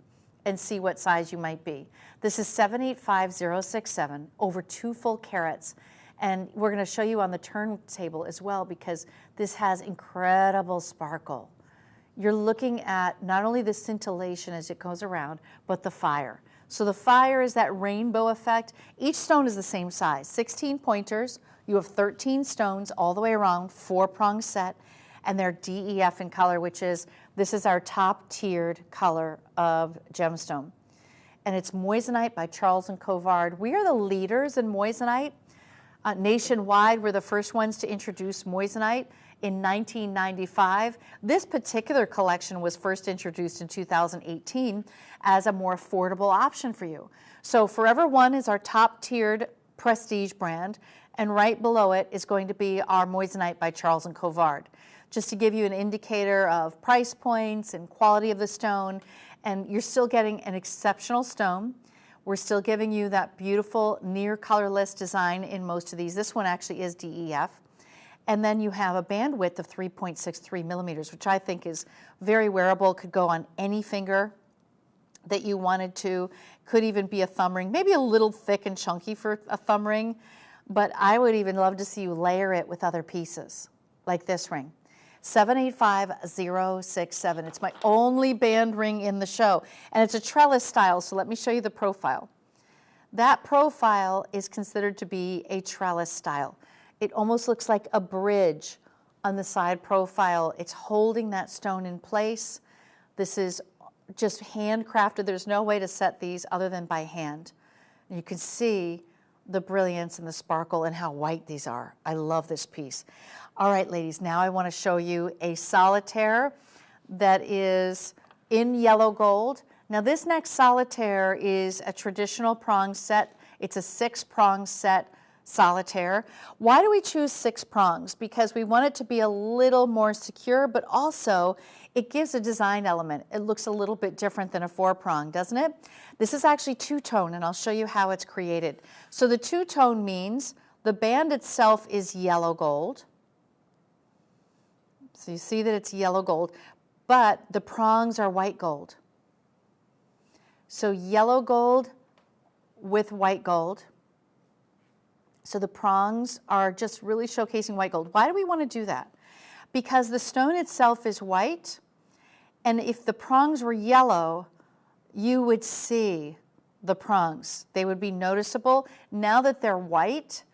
and see what size you might be. This is 785067, over 2 full carats. And we're going to show you on the turntable as well, because this has incredible sparkle. You're looking at not only the scintillation as it goes around, but the fire. So the fire is that rainbow effect. Each stone is the same size, 16 pointers. You have 13 stones all the way around, 4-prong set, and they're DEF in color, this is our top tiered color of gemstone. And it's moissanite by Charles and Colvard. We are the leaders in moissanite. Nationwide, we're the first ones to introduce moissanite in 1995. This particular collection was first introduced in 2018 as a more affordable option for you. So Forever One is our top-tiered prestige brand, and right below it is going to be our moissanite by Charles Colvard. Just to give you an indicator of price points and quality of the stone, and you're still getting an exceptional stone. We're still giving you that beautiful near colorless design in most of these. This one actually is DEF. And then you have a bandwidth of 3.63 millimeters, which I think is very wearable, could go on any finger that you wanted to, could even be a thumb ring, maybe a little thick and chunky for a thumb ring, but I would even love to see you layer it with other pieces, like this ring. 785067. It's my only band ring in the show, and it's a trellis style, so let me show you the profile. That profile is considered to be a trellis style. It almost looks like a bridge on the side profile. It's holding that stone in place. This is just handcrafted. There's no way to set these other than by hand. And you can see the brilliance and the sparkle and how white these are. I love this piece. All right, ladies, now I want to show you a solitaire that is in yellow gold. Now this next solitaire is a traditional prong set. It's a 6-prong set solitaire. Why do we choose 6 prongs? Because we want it to be a little more secure, but also it gives a design element. It looks a little bit different than a 4-prong, doesn't it? This is actually two-tone, and I'll show you how it's created. So the two-tone means the band itself is yellow gold. So you see that it's yellow gold, but the prongs are white gold. So yellow gold with white gold. So the prongs are just really showcasing white gold. Why do we want to do that? Because the stone itself is white, and if the prongs were yellow, you would see the prongs. They would be noticeable. Now that they're white,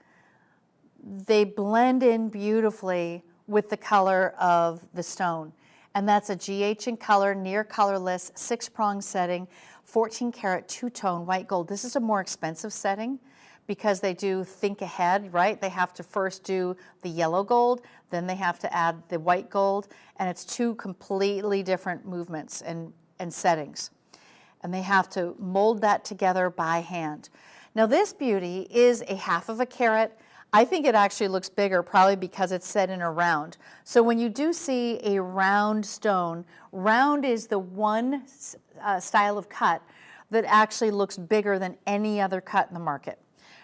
they blend in beautifully with the color of the stone. And that's a GH in color, near colorless, 6-prong setting, 14 karat two-tone white gold. This is a more expensive setting because they do think ahead, right? They have to first do the yellow gold, then they have to add the white gold, and it's 2 completely different movements and settings. And they have to mold that together by hand. Now this beauty is a 1/2 carat. I think it actually looks bigger, probably because it's set in a round. So when you do see a round stone, round is the one style of cut that actually looks bigger than any other cut in the market.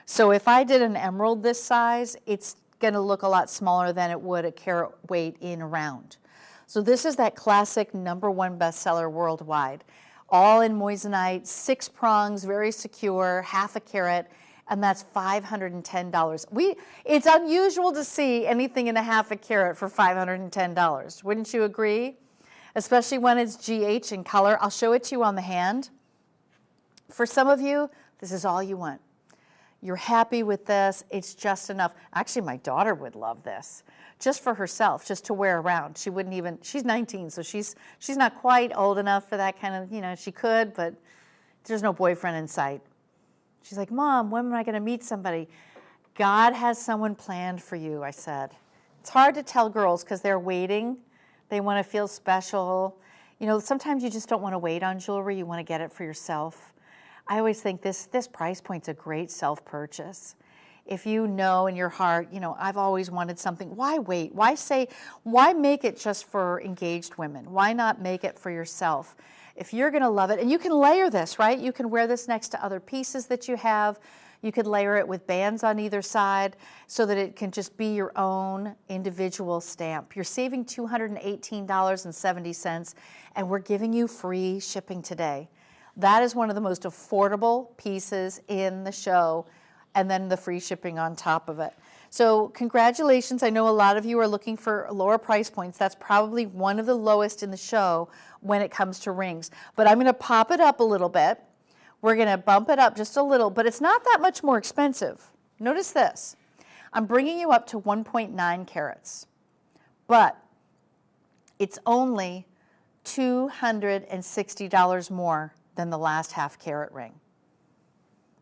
So if I did an emerald this size, it's going to look a lot smaller than it would a carat weight in a round. So this is that classic #1 bestseller worldwide. All in moissanite, 6 prongs, very secure, 1/2 carat, and that's $510. It's unusual to see anything in a 1/2 carat for $510. Wouldn't you agree? Especially when it's GH in color. I'll show it to you on the hand. For some of you, this is all you want. You're happy with this, it's just enough. Actually, my daughter would love this, just for herself, just to wear around. She wouldn't even, she's 19, so she's not quite old enough for that kind of, she could, but there's no boyfriend in sight. She's like, Mom, when am I gonna meet somebody? God has someone planned for you, I said. It's hard to tell girls because they're waiting. They wanna feel special. Sometimes you just don't wanna wait on jewelry, you wanna get it for yourself. I always think this price point's a great self-purchase. If you know in your heart, I've always wanted something, why wait? Why make it just for engaged women? Why not make it for yourself? If you're gonna love it, and you can layer this, right? You can wear this next to other pieces that you have. You could layer it with bands on either side so that it can just be your own individual stamp. You're saving $218.70, and we're giving you free shipping today. That is one of the most affordable pieces in the show, and then the free shipping on top of it. So congratulations. I know a lot of you are looking for lower price points. That's probably one of the lowest in the show when it comes to rings. But I'm going to pop it up a little bit. We're going to bump it up just a little, but it's not that much more expensive. Notice this. I'm bringing you up to 1.9 carats, but it's only $260 more than the last 1/2 carat ring.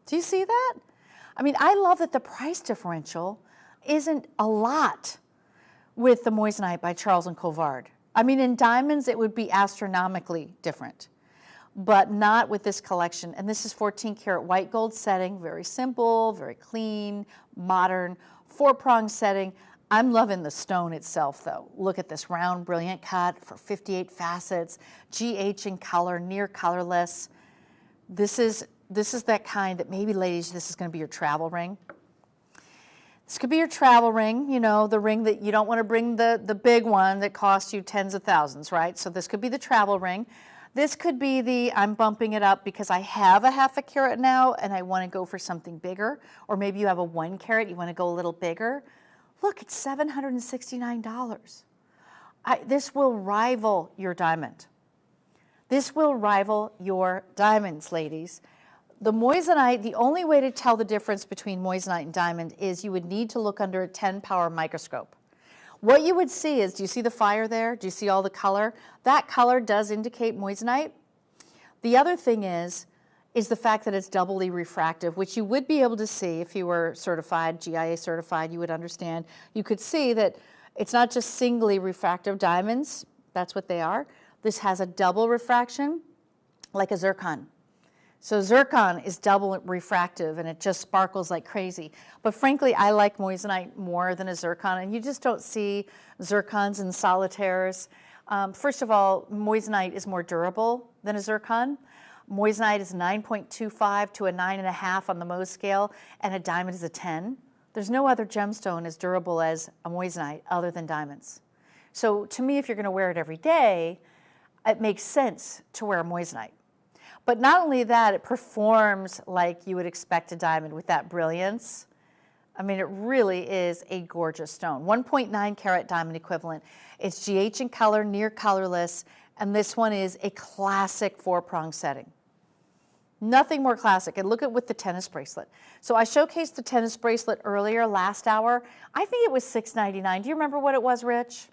Do you see that? I mean, I love that the price differential isn't a lot with the moissanite by Charles and Colvard. I mean, in diamonds, it would be astronomically different, but not with this collection. And this is 14 karat white gold setting, very simple, very clean, modern, 4-prong setting. I'm loving the stone itself though. Look at this round, brilliant cut for 58 facets, GH in color, near colorless. This is that kind that maybe, ladies, this is gonna be your travel ring. This could be your travel ring, you know, the ring that you don't want to bring the big one that costs you tens of thousands, right? So this could be the travel ring. This could be the, I'm bumping it up because I have a 1/2 carat now and I want to go for something bigger. Or maybe you have a 1 carat, you want to go a little bigger. Look, it's $769. This will rival your diamond. This will rival your diamonds, ladies. The moissanite, the only way to tell the difference between moissanite and diamond is you would need to look under a 10-power microscope. What you would see is, do you see the fire there? Do you see all the color? That color does indicate moissanite. The other thing is the fact that it's doubly refractive, which you would be able to see if you were certified, GIA certified, you would understand. You could see that it's not just singly refractive diamonds, that's what they are. This has a double refraction, like a zircon. So zircon is double refractive and it just sparkles like crazy. But frankly, I like moissanite more than a zircon, and you just don't see zircons in solitaires. First of all, moissanite is more durable than a zircon. Moissanite is 9.25 to a 9.5 on the Mohs scale, and a diamond is a 10. There's no other gemstone as durable as a moissanite other than diamonds. So to me, if you're gonna wear it every day, it makes sense to wear a moissanite. But not only that, it performs like you would expect a diamond with that brilliance. I mean, it really is a gorgeous stone. 1.9 carat diamond equivalent. It's GH in color, near colorless, and this one is a classic 4-prong setting. Nothing more classic. And look at with the tennis bracelet. So I showcased the tennis bracelet earlier, last hour. I think it was $6.99. Do you remember what it was, Rich?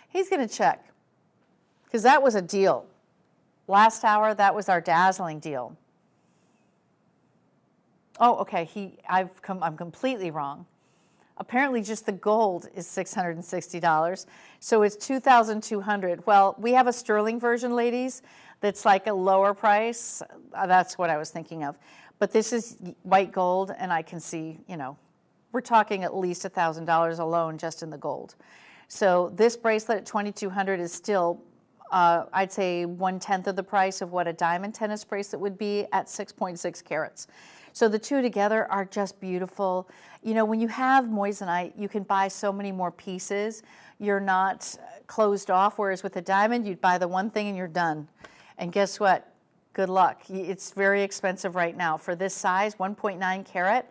He's gonna check, because that was a deal. Last hour, that was our dazzling deal. Oh, okay, I'm completely wrong. Apparently just the gold is $660, so it's $2,200. Well, we have a sterling version, ladies, that's like a lower price. That's what I was thinking of. But this is white gold, and I can see, you know, we're talking at least $1,000 alone just in the gold. So this bracelet at $2,200 is still I'd say 1/10 of the price of what a diamond tennis bracelet would be at 6.6 carats. So the two together are just beautiful. You know, when you have moissanite, you can buy so many more pieces. You're not closed off, whereas with a diamond, you'd buy the one thing and you're done. And guess what? Good luck. It's very expensive right now. For this size, 1.9 carat.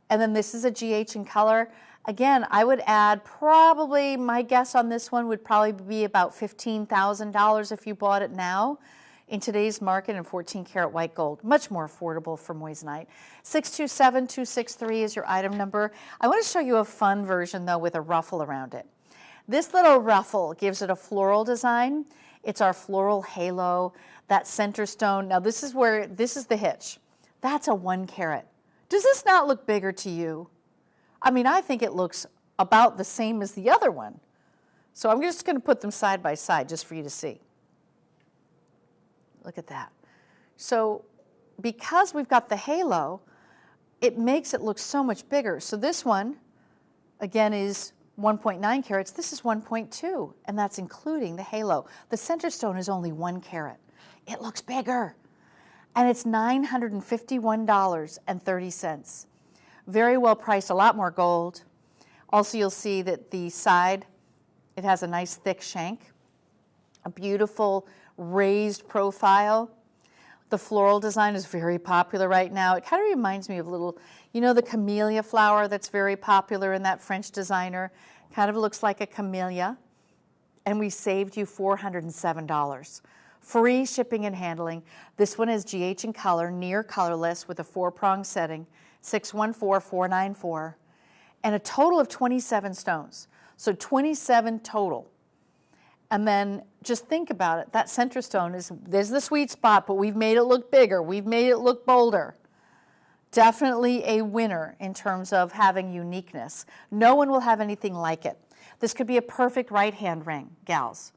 And then this is a GH in color. Again, I would add probably, my guess on this one would probably be about $15,000 if you bought it now in today's market in 14 karat white gold. Much more affordable for moissanite. 627263 is your item number. I want to show you a fun version though with a ruffle around it. This little ruffle gives it a floral design. It's our floral halo, that center stone. Now this is the hitch. That's a 1 carat. Does this not look bigger to you? I mean, I think it looks about the same as the other one. So I'm just going to put them side by side just for you to see. Look at that. So because we've got the halo, it makes it look so much bigger. So this one, again, is 1.9 carats. This is 1.2, and that's including the halo. The center stone is only 1 carat. It looks bigger. And it's $951.30. Very well priced, a lot more gold. Also, you'll see that the side, it has a nice thick shank, a beautiful raised profile. The floral design is very popular right now. It kind of reminds me of little, you know, the camellia flower that's very popular in that French designer. Kind of looks like a camellia. And we saved you $407. Free shipping and handling. This one is GH in color, near colorless with a 4-prong setting. 614494, and a total of 27 stones. So 27 total. And then just think about it. That center stone there's the sweet spot, but we've made it look bigger. We've made it look bolder. Definitely a winner in terms of having uniqueness. No one will have anything like it. This could be a perfect right-hand ring, gals.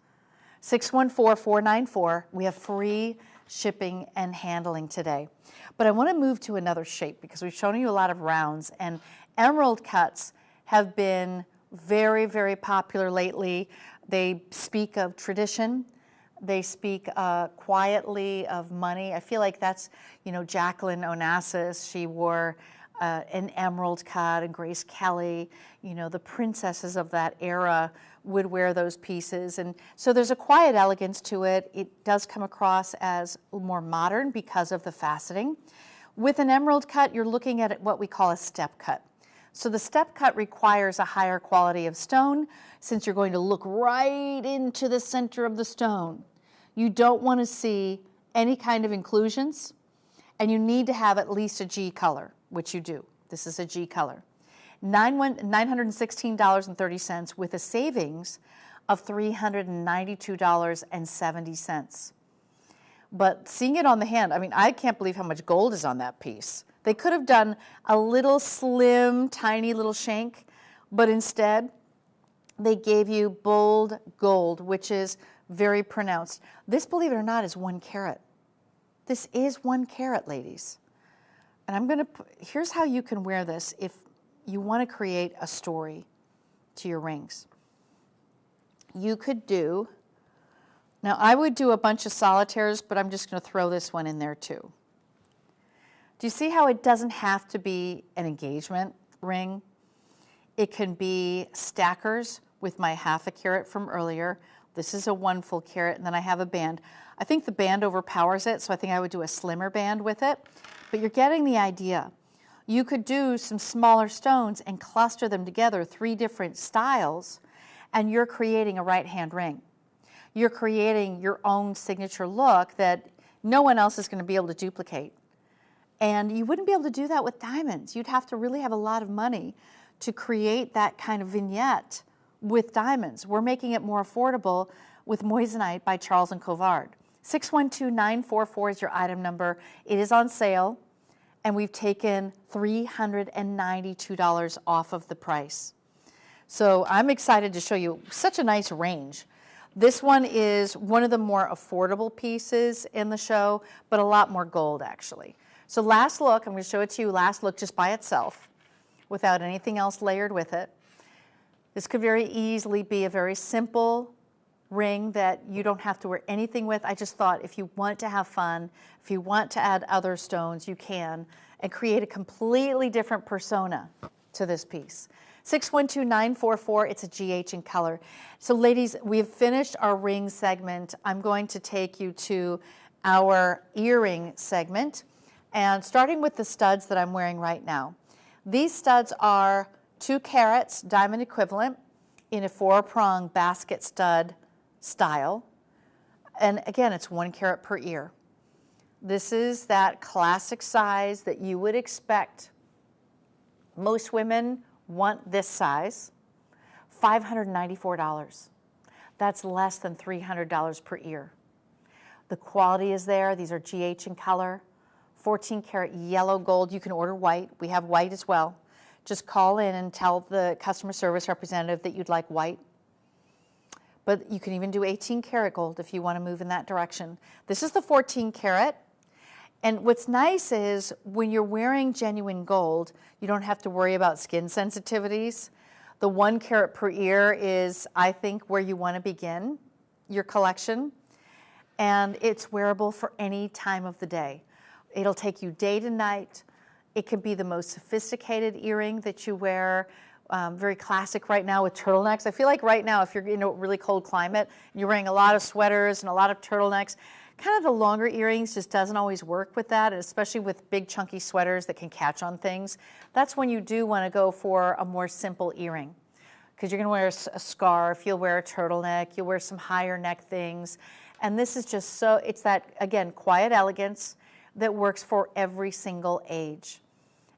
614-494. We have free shipping and handling today. But I want to move to another shape because we've shown you a lot of rounds, and emerald cuts have been very, very popular lately. They speak of tradition. They speak quietly of money. I feel like that's, you know, Jacqueline Onassis. She wore an emerald cut, and Grace Kelly, you know, the princesses of that era would wear those pieces. And so there's a quiet elegance to it. It does come across as more modern because of the faceting. With an emerald cut, you're looking at what we call a step cut. So the step cut requires a higher quality of stone since you're going to look right into the center of the stone. You don't want to see any kind of inclusions, and you need to have at least a G color, which you do. This is a G color. $916.30 with a savings of $392.70. But seeing it on the hand, I mean, I can't believe how much gold is on that piece. They could have done a little slim, tiny little shank, but instead they gave you bold gold, which is very pronounced. This, believe it or not, is 1 carat. This is 1 carat, ladies. And I'm gonna, here's how you can wear this if you wanna create a story to your rings. You could do, now I would do a bunch of solitaires, but I'm just gonna throw this one in there too. Do you see how it doesn't have to be an engagement ring? It can be stackers with my 1/2 carat from earlier. This is a 1 full carat, and then I have a band. I think the band overpowers it, so I think I would do a slimmer band with it, but you're getting the idea. You could do some smaller stones and cluster them together, 3 different styles, and you're creating a right-hand ring. You're creating your own signature look that no one else is going to be able to duplicate. And you wouldn't be able to do that with diamonds. You'd have to really have a lot of money to create that kind of vignette with diamonds. We're making it more affordable with moissanite by Charles Colvard. 612-944 is your item number. It is on sale, and we've taken $392 off of the price. So I'm excited to show you such a nice range. This one is one of the more affordable pieces in the show, but a lot more gold actually. So last look, I'm going to show it to you, last look just by itself without anything else layered with it. This could very easily be a very simple ring that you don't have to wear anything with. I just thought if you want to have fun, if you want to add other stones, you can, and create a completely different persona to this piece. 612-944, it's a GH in color. So ladies, we've finished our ring segment. I'm going to take you to our earring segment, and starting with the studs that I'm wearing right now. These studs are 2 carats, diamond equivalent, in a 4-prong basket stud style. And again, it's 1 carat per ear. This is that classic size that you would expect. Most women want this size. $594. That's less than $300 per ear. The quality is there. These are GH in color. 14 karat yellow gold. You can order white. We have white as well. Just call in and tell the customer service representative that you'd like white. But you can even do 18 karat gold if you want to move in that direction. This is the 14 karat. And what's nice is when you're wearing genuine gold, you don't have to worry about skin sensitivities. The 1 carat per ear is, I think, where you want to begin your collection. And it's wearable for any time of the day. It'll take you day to night. It can be the most sophisticated earring that you wear. Very classic right now with turtlenecks. I feel like right now, if you're in a really cold climate, and you're wearing a lot of sweaters and a lot of turtlenecks, kind of the longer earrings just doesn't always work with that, and especially with big chunky sweaters that can catch on things. That's when you do want to go for a more simple earring, because you're going to wear a scarf, you'll wear a turtleneck, you'll wear some higher neck things. And this is just so, it's that, again, quiet elegance that works for every single age.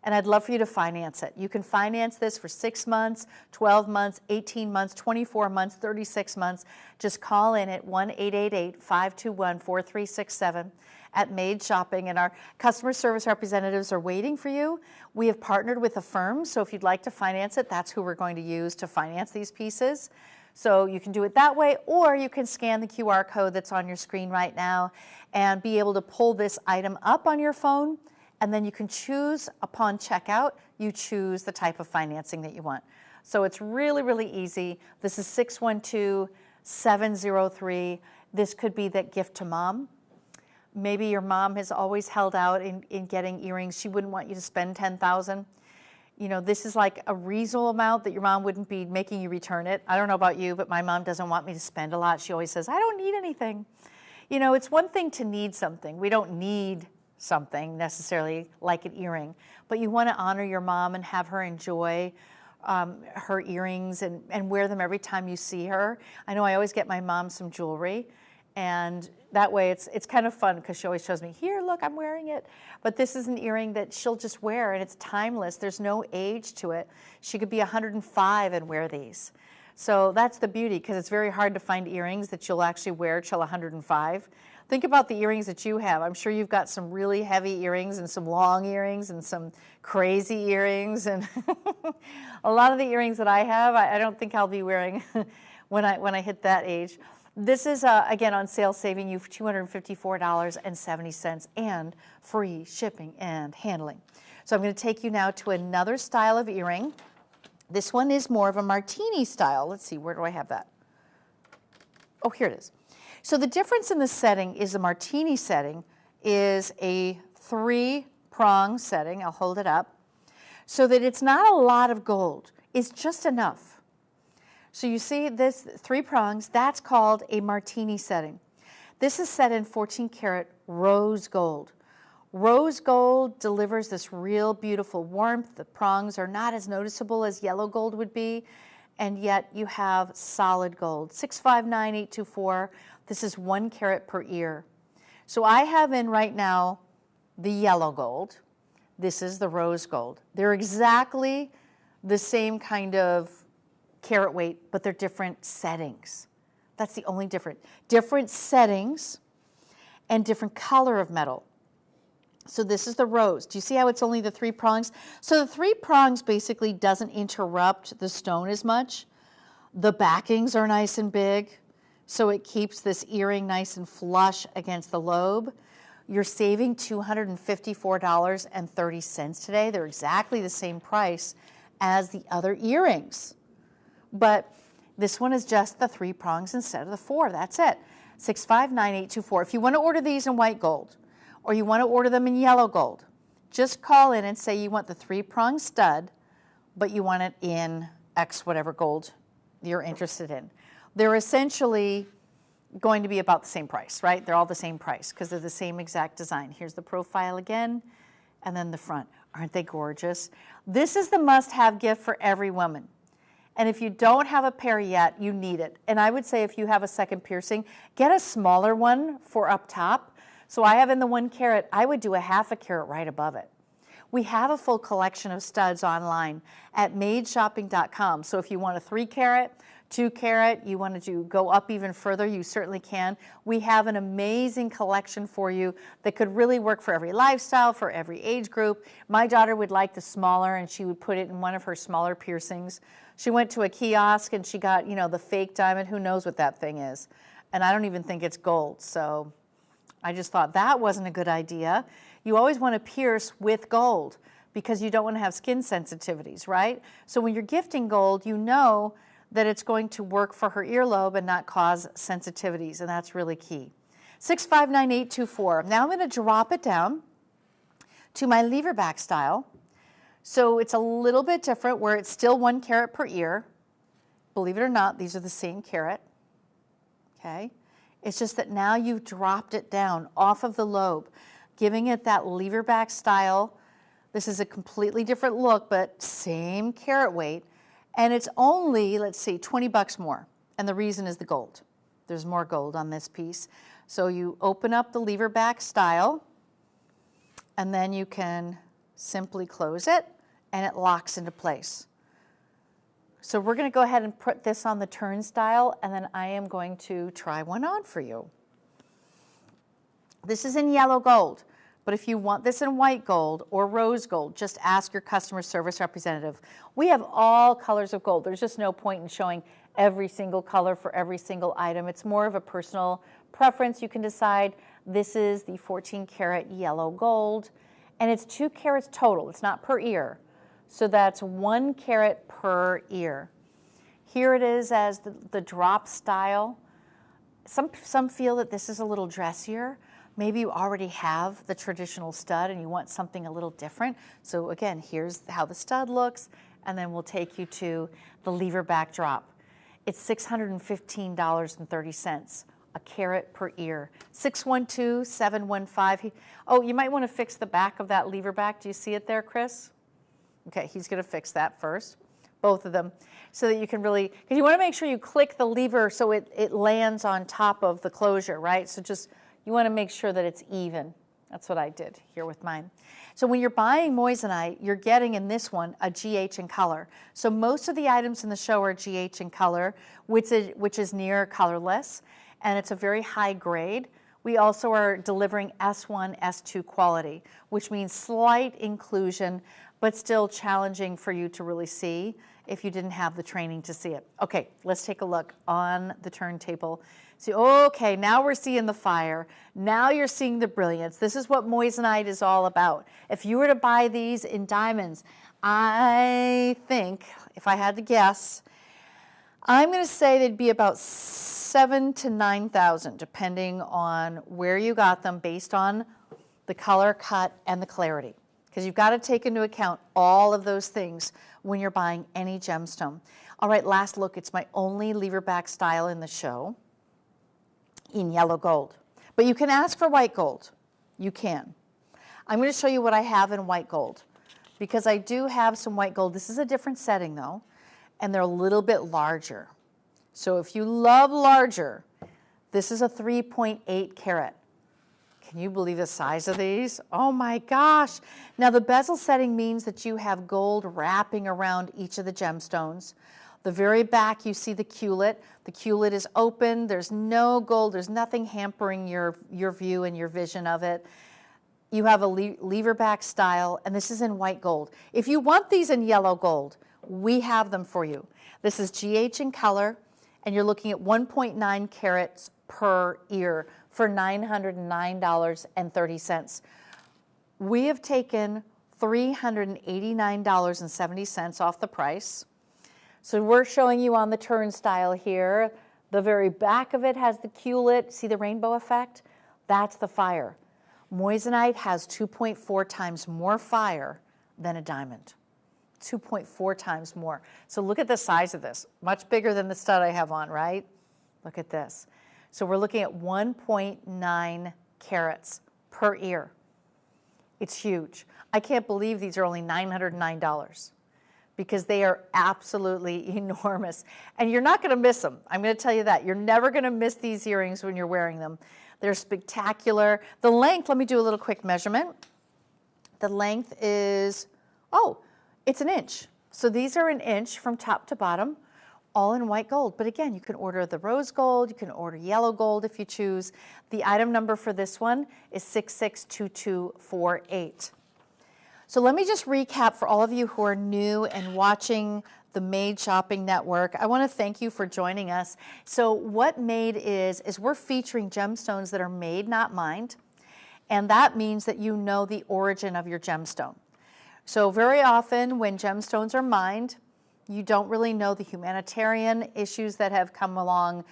and I'd love for you to finance it. You can finance this for 6 months, 12 months, 18 months, 24 months, 36 months. Just call in at 1-888-521-4367 at Made Shopping, and our customer service representatives are waiting for you. We have partnered with a firm, so if you'd like to finance it, that's who we're going to use to finance these pieces. So you can do it that way, or you can scan the QR code that's on your screen right now and be able to pull this item up on your phone, and then you can choose upon checkout, you choose the type of financing that you want. So it's really, really easy. This is 612-703. This could be that gift to mom. Maybe your mom has always held out in getting earrings. She wouldn't want you to spend $10,000. You know, this is like a reasonable amount that your mom wouldn't be making you return it. I don't know about you, but my mom doesn't want me to spend a lot. She always says, I don't need anything. You know, it's one thing to need something. We don't need something necessarily like an earring, but you want to honor your mom and have her enjoy her earrings and wear them every time you see her. I know I always get my mom some jewelry, and that way it's kind of fun because she always shows me, here, look, I'm wearing it. But this is an earring that she'll just wear, and it's timeless. There's no age to it. She could be 105 and wear these. So that's the beauty, because it's very hard to find earrings that you'll actually wear till 105. Think about the earrings that you have. I'm sure you've got some really heavy earrings and some long earrings and some crazy earrings. And a lot of the earrings that I have, I don't think I'll be wearing when I hit that age. This is, again, on sale, saving you $254.70 and free shipping and handling. So I'm going to take you now to another style of earring. This one is more of a martini style. Let's see, where do I have that? Oh, here it is. So the difference in the setting is the martini setting is a 3-prong setting. I'll hold it up. So that it's not a lot of gold. It's just enough. So you see this 3 prongs, that's called a martini setting. This is set in 14 karat rose gold. Rose gold delivers this real beautiful warmth. The prongs are not as noticeable as yellow gold would be, and yet you have solid gold. 659824, this is 1 carat per ear. So I have in right now the yellow gold. This is the rose gold. They're exactly the same kind of carat weight, but they're different settings. That's the only difference. Different settings and different color of metal. So this is the rose. Do you see how it's only the 3 prongs? So the 3 prongs basically doesn't interrupt the stone as much. The backings are nice and big, so it keeps this earring nice and flush against the lobe. You're saving $254.30 today. They're exactly the same price as the other earrings. But this one is just the 3 prongs instead of the 4. That's it. 659824. If you want to order these in white gold, or you want to order them in yellow gold, just call in and say you want the 3-prong stud, but you want it in X whatever gold you're interested in. They're essentially going to be about the same price, right? They're all the same price because they're the same exact design. Here's the profile again, and then the front. Aren't they gorgeous? This is the must-have gift for every woman. And if you don't have a pair yet, you need it. And I would say if you have a second piercing, get a smaller one for up top. So I have in the 1 carat, I would do a 1/2 carat right above it. We have a full collection of studs online at madeshopping.com. So if you want a 3 carat, 2 carat, you want to go up even further, you certainly can. We have an amazing collection for you that could really work for every lifestyle, for every age group. My daughter would like the smaller, and she would put it in one of her smaller piercings. She went to a kiosk and she got, you know, the fake diamond. Who knows what that thing is? And I don't even think it's gold. So I just thought that wasn't a good idea. You always want to pierce with gold because you don't want to have skin sensitivities, right? So when you're gifting gold, you know that it's going to work for her earlobe and not cause sensitivities, and that's really key. 659824. Now I'm going to drop it down to my lever back style. So it's a little bit different where it's still 1 carat per ear. Believe it or not, these are the same carat. Okay? It's just that now you've dropped it down off of the lobe, giving it that lever back style. This is a completely different look, but same carat weight. And it's only, let's see, 20 bucks more. And the reason is the gold. There's more gold on this piece. So you open up the lever back style, and then you can simply close it and it locks into place. So we're going to go ahead and put this on the turnstile, and then I am going to try one on for you. This is in yellow gold, but if you want this in white gold or rose gold, just ask your customer service representative. We have all colors of gold. There's just no point in showing every single color for every single item. It's more of a personal preference. You can decide this is the 14 karat yellow gold, and it's 2 carats total. It's not per ear. So that's 1 carat per ear. Here it is as the drop style. Some feel that this is a little dressier. Maybe you already have the traditional stud and you want something a little different. So again, here's how the stud looks, and then we'll take you to the lever back drop. It's $615.30, a carat per ear. 612-715. Oh, you might want to fix the back of that lever back. Do you see it there, Chris? Okay, he's going to fix that first, both of them, so that you can really, because you want to make sure you click the lever so it lands on top of the closure, right? So just, you want to make sure that it's even. That's what I did here with mine. So when you're buying moissanite, you're getting in this one a GH in color. So most of the items in the show are GH in color, which is near colorless, and it's a very high grade. We also are delivering S1, S2 quality, which means slight inclusion, but still challenging for you to really see if you didn't have the training to see it. Okay, let's take a look on the turntable. See, okay, now we're seeing the fire. Now you're seeing the brilliance. This is what moissanite is all about. If you were to buy these in diamonds, I think, if I had to guess, I'm going to say they'd be about $7,000 to $9,000, depending on where you got them, based on the color, cut, and the clarity. Because you've got to take into account all of those things when you're buying any gemstone. All right, last look. It's my only lever back style in the show in yellow gold. But you can ask for white gold. You can. I'm going to show you what I have in white gold, because I do have some white gold. This is a different setting, though, and they're a little bit larger. So if you love larger, this is a 3.8 carat. Can you believe the size of these? Oh my gosh. Now the bezel setting means that you have gold wrapping around each of the gemstones. The very back, you see the culet. The culet is open. There's no gold. There's nothing hampering your view and your vision of it. You have a lever back style, and this is in white gold. If you want these in yellow gold, we have them for you. This is GH in color, and you're looking at 1.9 carats per ear for $909.30. We have taken $389.70 off the price. So we're showing you on the turnstile here. The very back of it has the culet. See the rainbow effect? That's the fire. Moissanite has 2.4 times more fire than a diamond. 2.4 times more. So look at the size of this. Much bigger than the stud I have on, right? Look at this. So we're looking at 1.9 carats per ear. It's huge. I can't believe these are only $909, because they are absolutely enormous. And you're not going to miss them. I'm going to tell you that. You're never going to miss these earrings when you're wearing them. They're spectacular. The length, let me do a little quick measurement. The length is, it's an inch. So these are an inch from top to bottom, all in white gold. But again, you can order the rose gold, you can order yellow gold if you choose. The item number for this one is 662248. So let me just recap for all of you who are new and watching the Made Shopping Network. I want to thank you for joining us. So what Made is we're featuring gemstones that are made, not mined. And that means that you know the origin of your gemstone. So very often when gemstones are mined, you don't really know the humanitarian issues that have come along,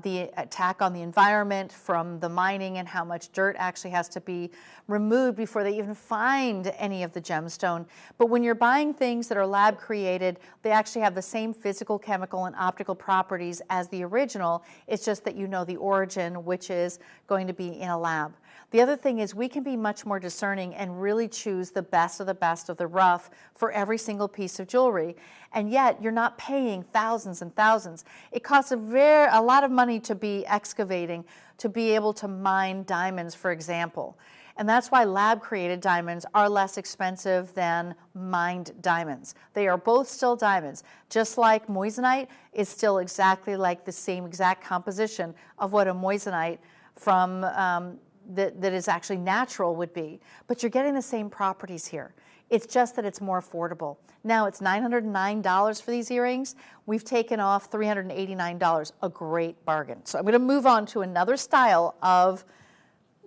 the attack on the environment from the mining and how much dirt actually has to be removed before they even find any of the gemstone. But when you're buying things that are lab created, they actually have the same physical, chemical, and optical properties as the original. It's just that you know the origin, which is going to be in a lab. The other thing is we can be much more discerning and really choose the best of the rough for every single piece of jewelry. And yet you're not paying thousands and thousands. It costs a lot of money to be excavating, to be able to mine diamonds, for example. And that's why lab-created diamonds are less expensive than mined diamonds. They are both still diamonds, just like moissanite is still exactly like the same exact composition of what a moissanite from that is actually natural would be. But you're getting the same properties here. It's just that it's more affordable. Now it's $909 for these earrings. We've taken off $389, a great bargain. So I'm going to move on to another style of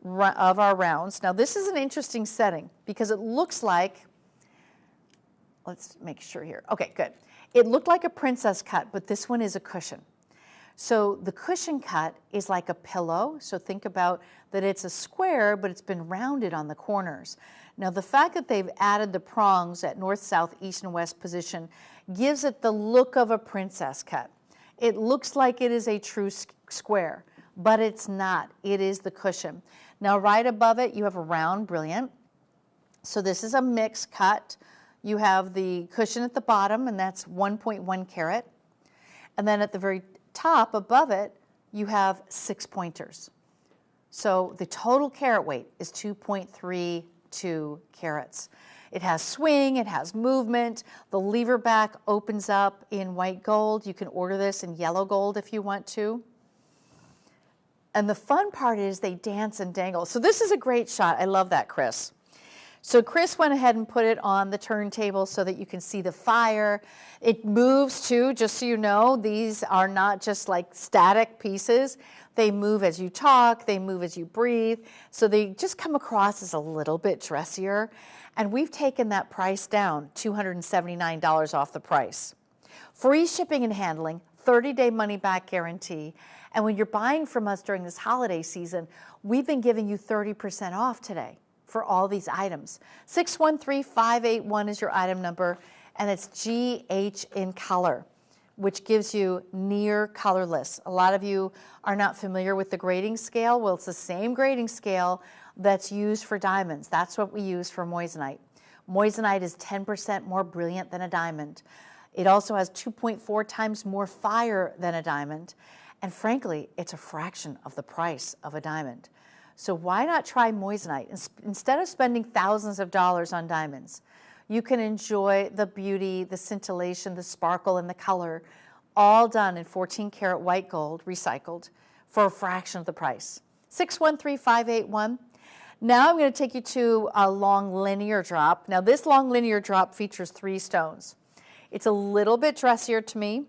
our rounds. Now this is an interesting setting because it looks like, let's make sure here. Okay, good. It looked like a princess cut, but this one is a cushion. So the cushion cut is like a pillow. So think about that it's a square, but it's been rounded on the corners. Now the fact that they've added the prongs at north, south, east, and west position gives it the look of a princess cut. It looks like it is a true square, but it's not. It is the cushion. Now right above it, you have a round brilliant. So this is a mixed cut. You have the cushion at the bottom, and that's 1.1 carat. And then at the very top above it, you have 6 pointers. So the total carat weight is 2.32 carats. It has swing, it has movement. The lever back opens up in white gold. You can order this in yellow gold if you want to. And the fun part is they dance and dangle. So this is a great shot. I love that, Chris. So Chris went ahead and put it on the turntable so that you can see the fire. It moves too, just so you know. These are not just like static pieces. They move as you talk, they move as you breathe. So they just come across as a little bit dressier. And we've taken that price down, $279 off the price. Free shipping and handling, 30-day money-back guarantee. And when you're buying from us during this holiday season, we've been giving you 30% off today for all these items. 613581 is your item number, and it's GH in color, which gives you near colorless. A lot of you are not familiar with the grading scale. Well, it's the same grading scale that's used for diamonds. That's what we use for moissanite. Moissanite is 10% more brilliant than a diamond. It also has 2.4 times more fire than a diamond. And frankly, it's a fraction of the price of a diamond. So why not try moissanite? Instead of spending thousands of dollars on diamonds, you can enjoy the beauty, the scintillation, the sparkle, and the color, all done in 14 karat white gold, recycled, for a fraction of the price. 613581. Now I'm going to take you to a long linear drop. Now this long linear drop features 3 stones. It's a little bit dressier to me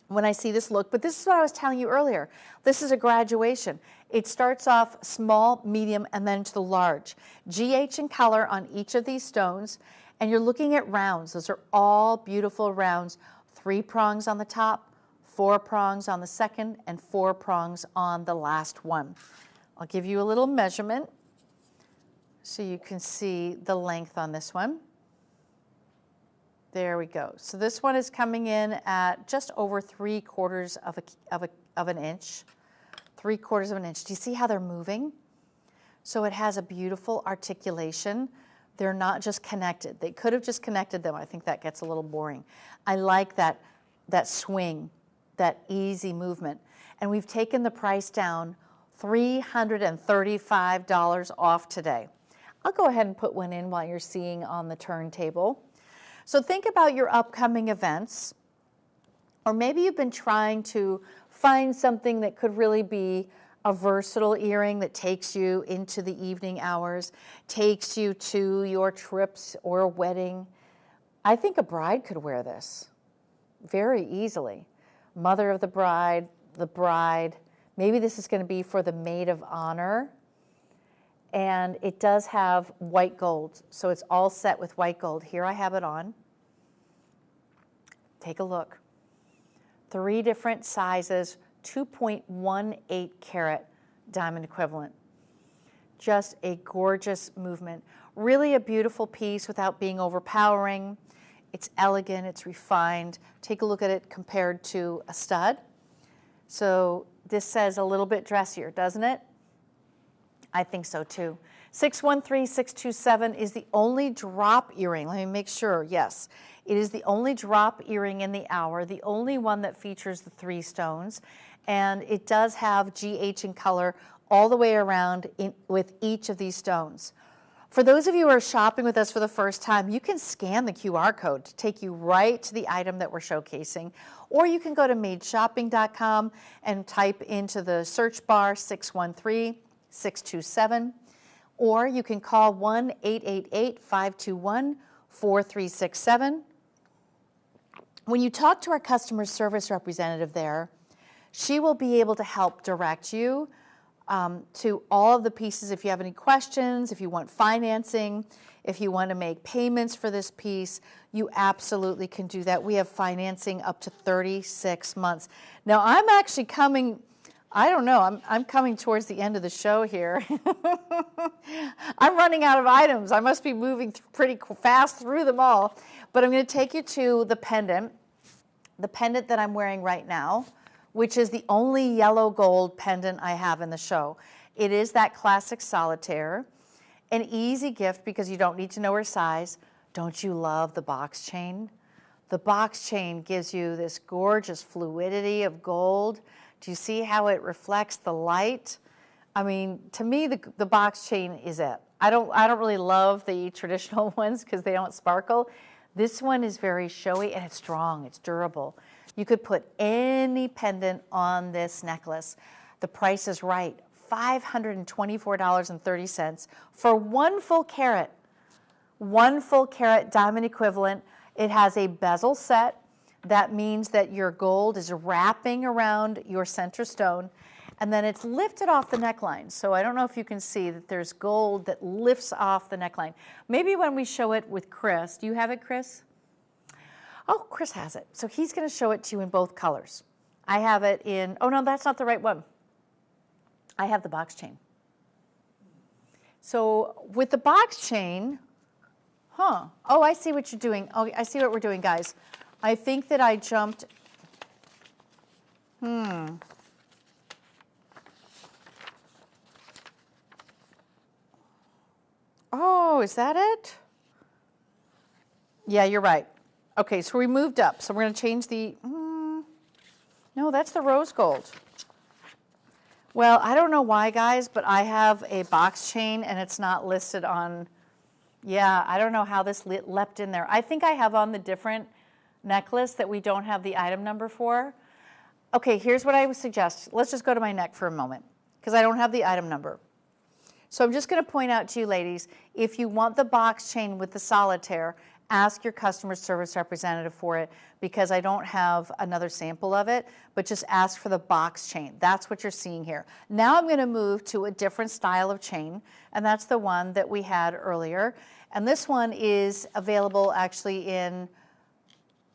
when I see this look, but this is what I was telling you earlier. This is a graduation. It starts off small, medium, and then to the large. GH in color on each of these stones, and you're looking at rounds. Those are all beautiful rounds. 3 prongs on the top, 4 prongs on the second, and 4 prongs on the last one. I'll give you a little measurement so you can see the length on this one. There we go. So this one is coming in at just over 3/4 of an inch. 3/4 of an inch. Do you see how they're moving? So it has a beautiful articulation. They're not just connected. They could have just connected them. I think that gets a little boring. I like that swing, that easy movement. And we've taken the price down $335 off today. I'll go ahead and put one in while you're seeing on the turntable. So think about your upcoming events, or maybe you've been trying to find something that could really be a versatile earring that takes you into the evening hours, takes you to your trips or a wedding. I think a bride could wear this very easily. Mother of the bride, maybe this is going to be for the maid of honor. And it does have white gold, so it's all set with white gold. Here I have it on. Take a look. 3 different sizes, 2.18 carat diamond equivalent. Just a gorgeous movement. Really a beautiful piece without being overpowering. It's elegant, it's refined. Take a look at it compared to a stud. So this says a little bit dressier, doesn't it? I think so too. 613627 is the only drop earring. Let me make sure. Yes, It is the only drop earring in the hour, the only one that features the 3 stones, and it does have GH in color all the way around with each of these stones. For those of you who are shopping with us for the first time, you can scan the QR code to take you right to the item that we're showcasing, or you can go to madeshopping.com and type into the search bar 613-627, or you can call 1-888-521-4367. When you talk to our customer service representative there, she will be able to help direct you to all of the pieces. If you have any questions, if you want financing, if you want to make payments for this piece, you absolutely can do that. We have financing up to 36 months. Now, I'm actually coming, I don't know, I'm coming towards the end of the show here. I'm running out of items. I must be moving pretty fast through them all. But I'm going to take you to the pendant that I'm wearing right now, which is the only yellow gold pendant I have in the show. It is that classic solitaire, an easy gift because you don't need to know her size. Don't you love the box chain? The box chain gives you this gorgeous fluidity of gold. Do you see how it reflects the light? I mean, to me, the box chain is it. I don't really love the traditional ones because they don't sparkle. This one is very showy and it's strong, it's durable. You could put any pendant on this necklace. The price is right, $524.30 for 1 full carat. 1 full carat diamond equivalent. It has a bezel set. That means that your gold is wrapping around your center stone, and then it's lifted off the neckline. So I don't know if you can see that there's gold that lifts off the neckline. Maybe when we show it with Chris. Do you have it, Chris? Oh, Chris has it. So he's going to show it to you in both colors. I have it in, oh no, that's not the right one. I have the box chain. So with the box chain, oh, I see what you're doing. Oh, I see what we're doing, guys. I think that I jumped, Oh, is that it? Yeah, you're right. Okay, so we moved up. So we're going to change the, no, that's the rose gold. Well, I don't know why, guys, but I have a box chain and it's not listed on, yeah, I don't know how this leapt in there. I think I have on the different necklace that we don't have the item number for. Okay, here's what I would suggest. Let's just go to my neck for a moment because I don't have the item number. So I'm just going to point out to you ladies, if you want the box chain with the solitaire, ask your customer service representative for it because I don't have another sample of it, but just ask for the box chain. That's what you're seeing here. Now I'm going to move to a different style of chain, and that's the one that we had earlier. And this one is available actually in,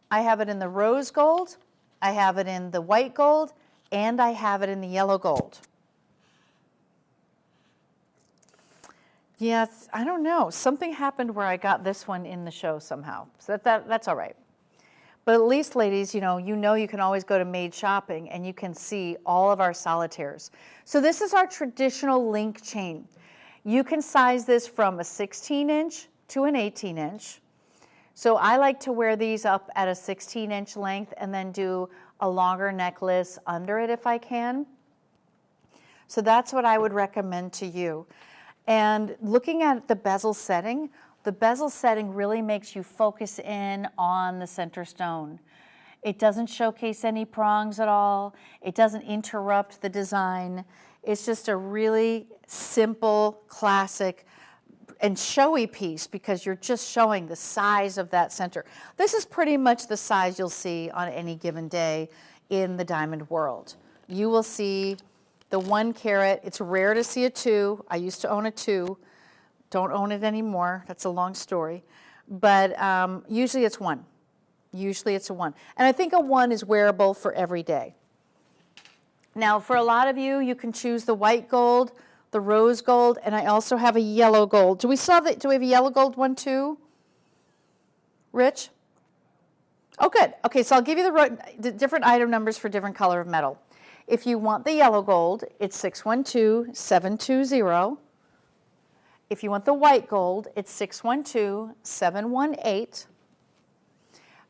I have it in the rose gold, I have it in the white gold, and I have it in the yellow gold. Yes, I don't know. Something happened where I got this one in the show somehow. So that's all right. But at least, ladies, you know you can always go to Made Shopping and you can see all of our solitaires. So this is our traditional link chain. You can size this from a 16-inch to an 18-inch. So I like to wear these up at a 16-inch length and then do a longer necklace under it if I can. So that's what I would recommend to you. And looking at the bezel setting really makes you focus in on the center stone. It doesn't showcase any prongs at all. It doesn't interrupt the design. It's just a really simple, classic, and showy piece because you're just showing the size of that center. This is pretty much the size you'll see on any given day in the diamond world. You will see the 1 carat. It's rare to see a 2. I used to own a 2. Don't own it anymore. That's a long story. But usually it's 1. Usually it's a 1. And I think a 1 is wearable for every day. Now, for a lot of you, you can choose the white gold, the rose gold, and I also have a yellow gold. Do we have a yellow gold one too? Rich? Oh, good. Okay, so I'll give you the different item numbers for different color of metal. If you want the yellow gold, it's 612720. If you want the white gold, it's 612718.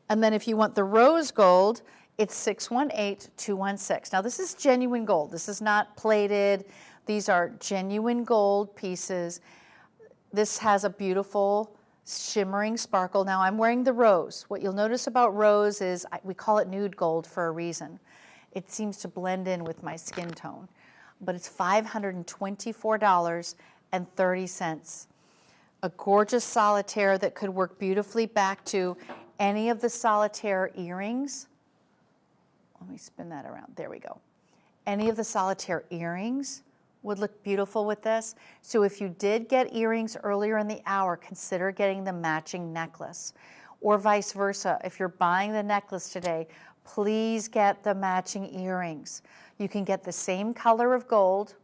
And then if you want the rose gold, it's 618-216. Now this is genuine gold. This is not plated. These are genuine gold pieces. This has a beautiful shimmering sparkle. Now I'm wearing the rose. What you'll notice about rose is we call it nude gold for a reason. It seems to blend in with my skin tone. But it's $524.30. A gorgeous solitaire that could work beautifully back to any of the solitaire earrings. Let me spin that around. There we go. Any of the solitaire earrings would look beautiful with this. So if you did get earrings earlier in the hour, consider getting the matching necklace. Or vice versa. If you're buying the necklace today, please get the matching earrings. You can get the same color of gold.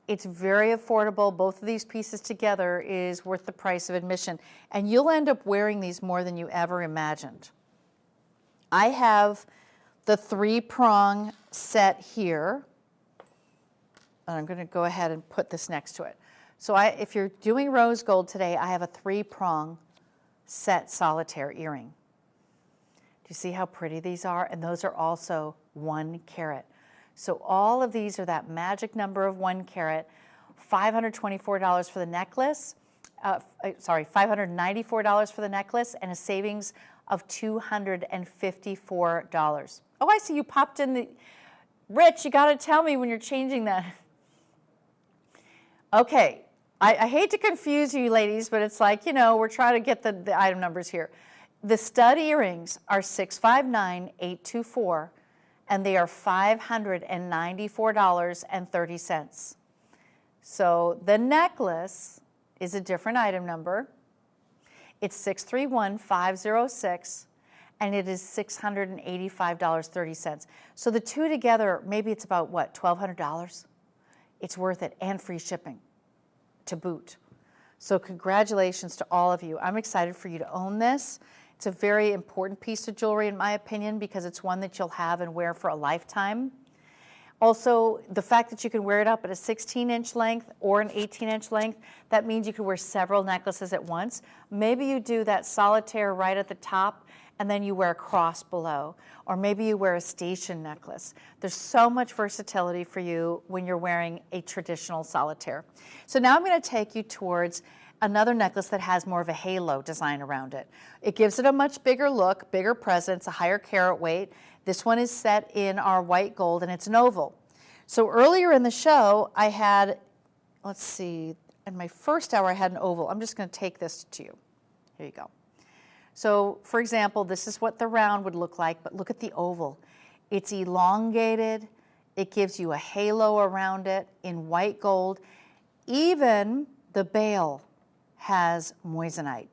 It's very affordable. Both of these pieces together is worth the price of admission. And you'll end up wearing these more than you ever imagined. I have the 3-prong set here. And I'm going to go ahead and put this next to it. So if you're doing rose gold today, I have a 3-prong set solitaire earring. Do you see how pretty these are? And those are also 1 carat. So all of these are that magic number of 1 carat. $524 for the necklace. $594 for the necklace, and a savings of $254. Oh, I see you popped in the... Rich, you got to tell me when you're changing that. Okay, I hate to confuse you ladies, but it's like, you know, we're trying to get the item numbers here. The stud earrings are $659,824, and they are $594.30. So the necklace is a different item number. It's 631,506, and it is $685.30. So the two together, maybe it's about what, $1,200? It's worth it, and free shipping to boot. So congratulations to all of you. I'm excited for you to own this. It's a very important piece of jewelry, in my opinion, because it's one that you'll have and wear for a lifetime. Also, the fact that you can wear it up at a 16-inch length or an 18-inch length, that means you can wear several necklaces at once. Maybe you do that solitaire right at the top, and then you wear a cross below. Or maybe you wear a station necklace. There's so much versatility for you when you're wearing a traditional solitaire. So now I'm going to take you towards another necklace that has more of a halo design around it. It gives it a much bigger look, bigger presence, a higher carat weight. This one is set in our white gold, and it's an oval. So earlier in the show, I had, let's see, in my first hour I had an oval. I'm just going to take this to you. Here you go. So for example, this is what the round would look like, but look at the oval. It's elongated. It gives you a halo around it in white gold. Even the bail has moissanite.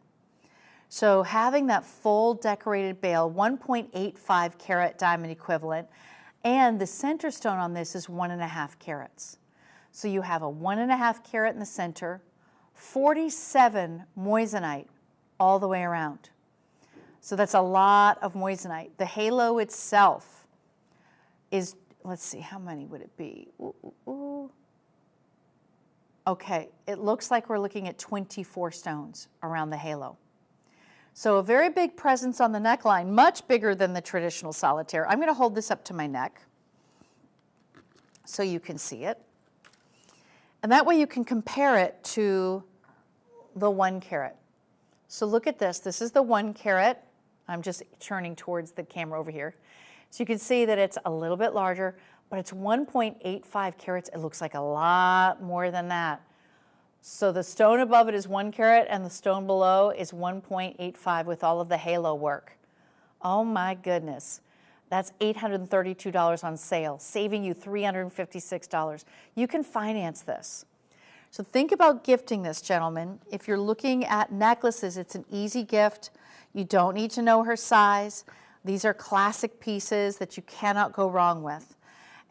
So having that full decorated bail, 1.85 carat diamond equivalent, and the center stone on this is 1.5 carats. So you have a 1.5 carat in the center, 47 moissanite all the way around. So that's a lot of moissanite. The halo itself is, let's see, how many would it be? Okay, it looks like we're looking at 24 stones around the halo. So a very big presence on the neckline, much bigger than the traditional solitaire. I'm going to hold this up to my neck so you can see it. And that way you can compare it to the 1 carat. So look at this. This is the 1 carat. I'm just turning towards the camera over here. So you can see that it's a little bit larger, but it's 1.85 carats. It looks like a lot more than that. So the stone above it is 1 carat, and the stone below is 1.85 with all of the halo work. Oh my goodness. That's $832 on sale, saving you $356. You can finance this. So think about gifting this, gentlemen. If you're looking at necklaces, it's an easy gift. You don't need to know her size. These are classic pieces that you cannot go wrong with.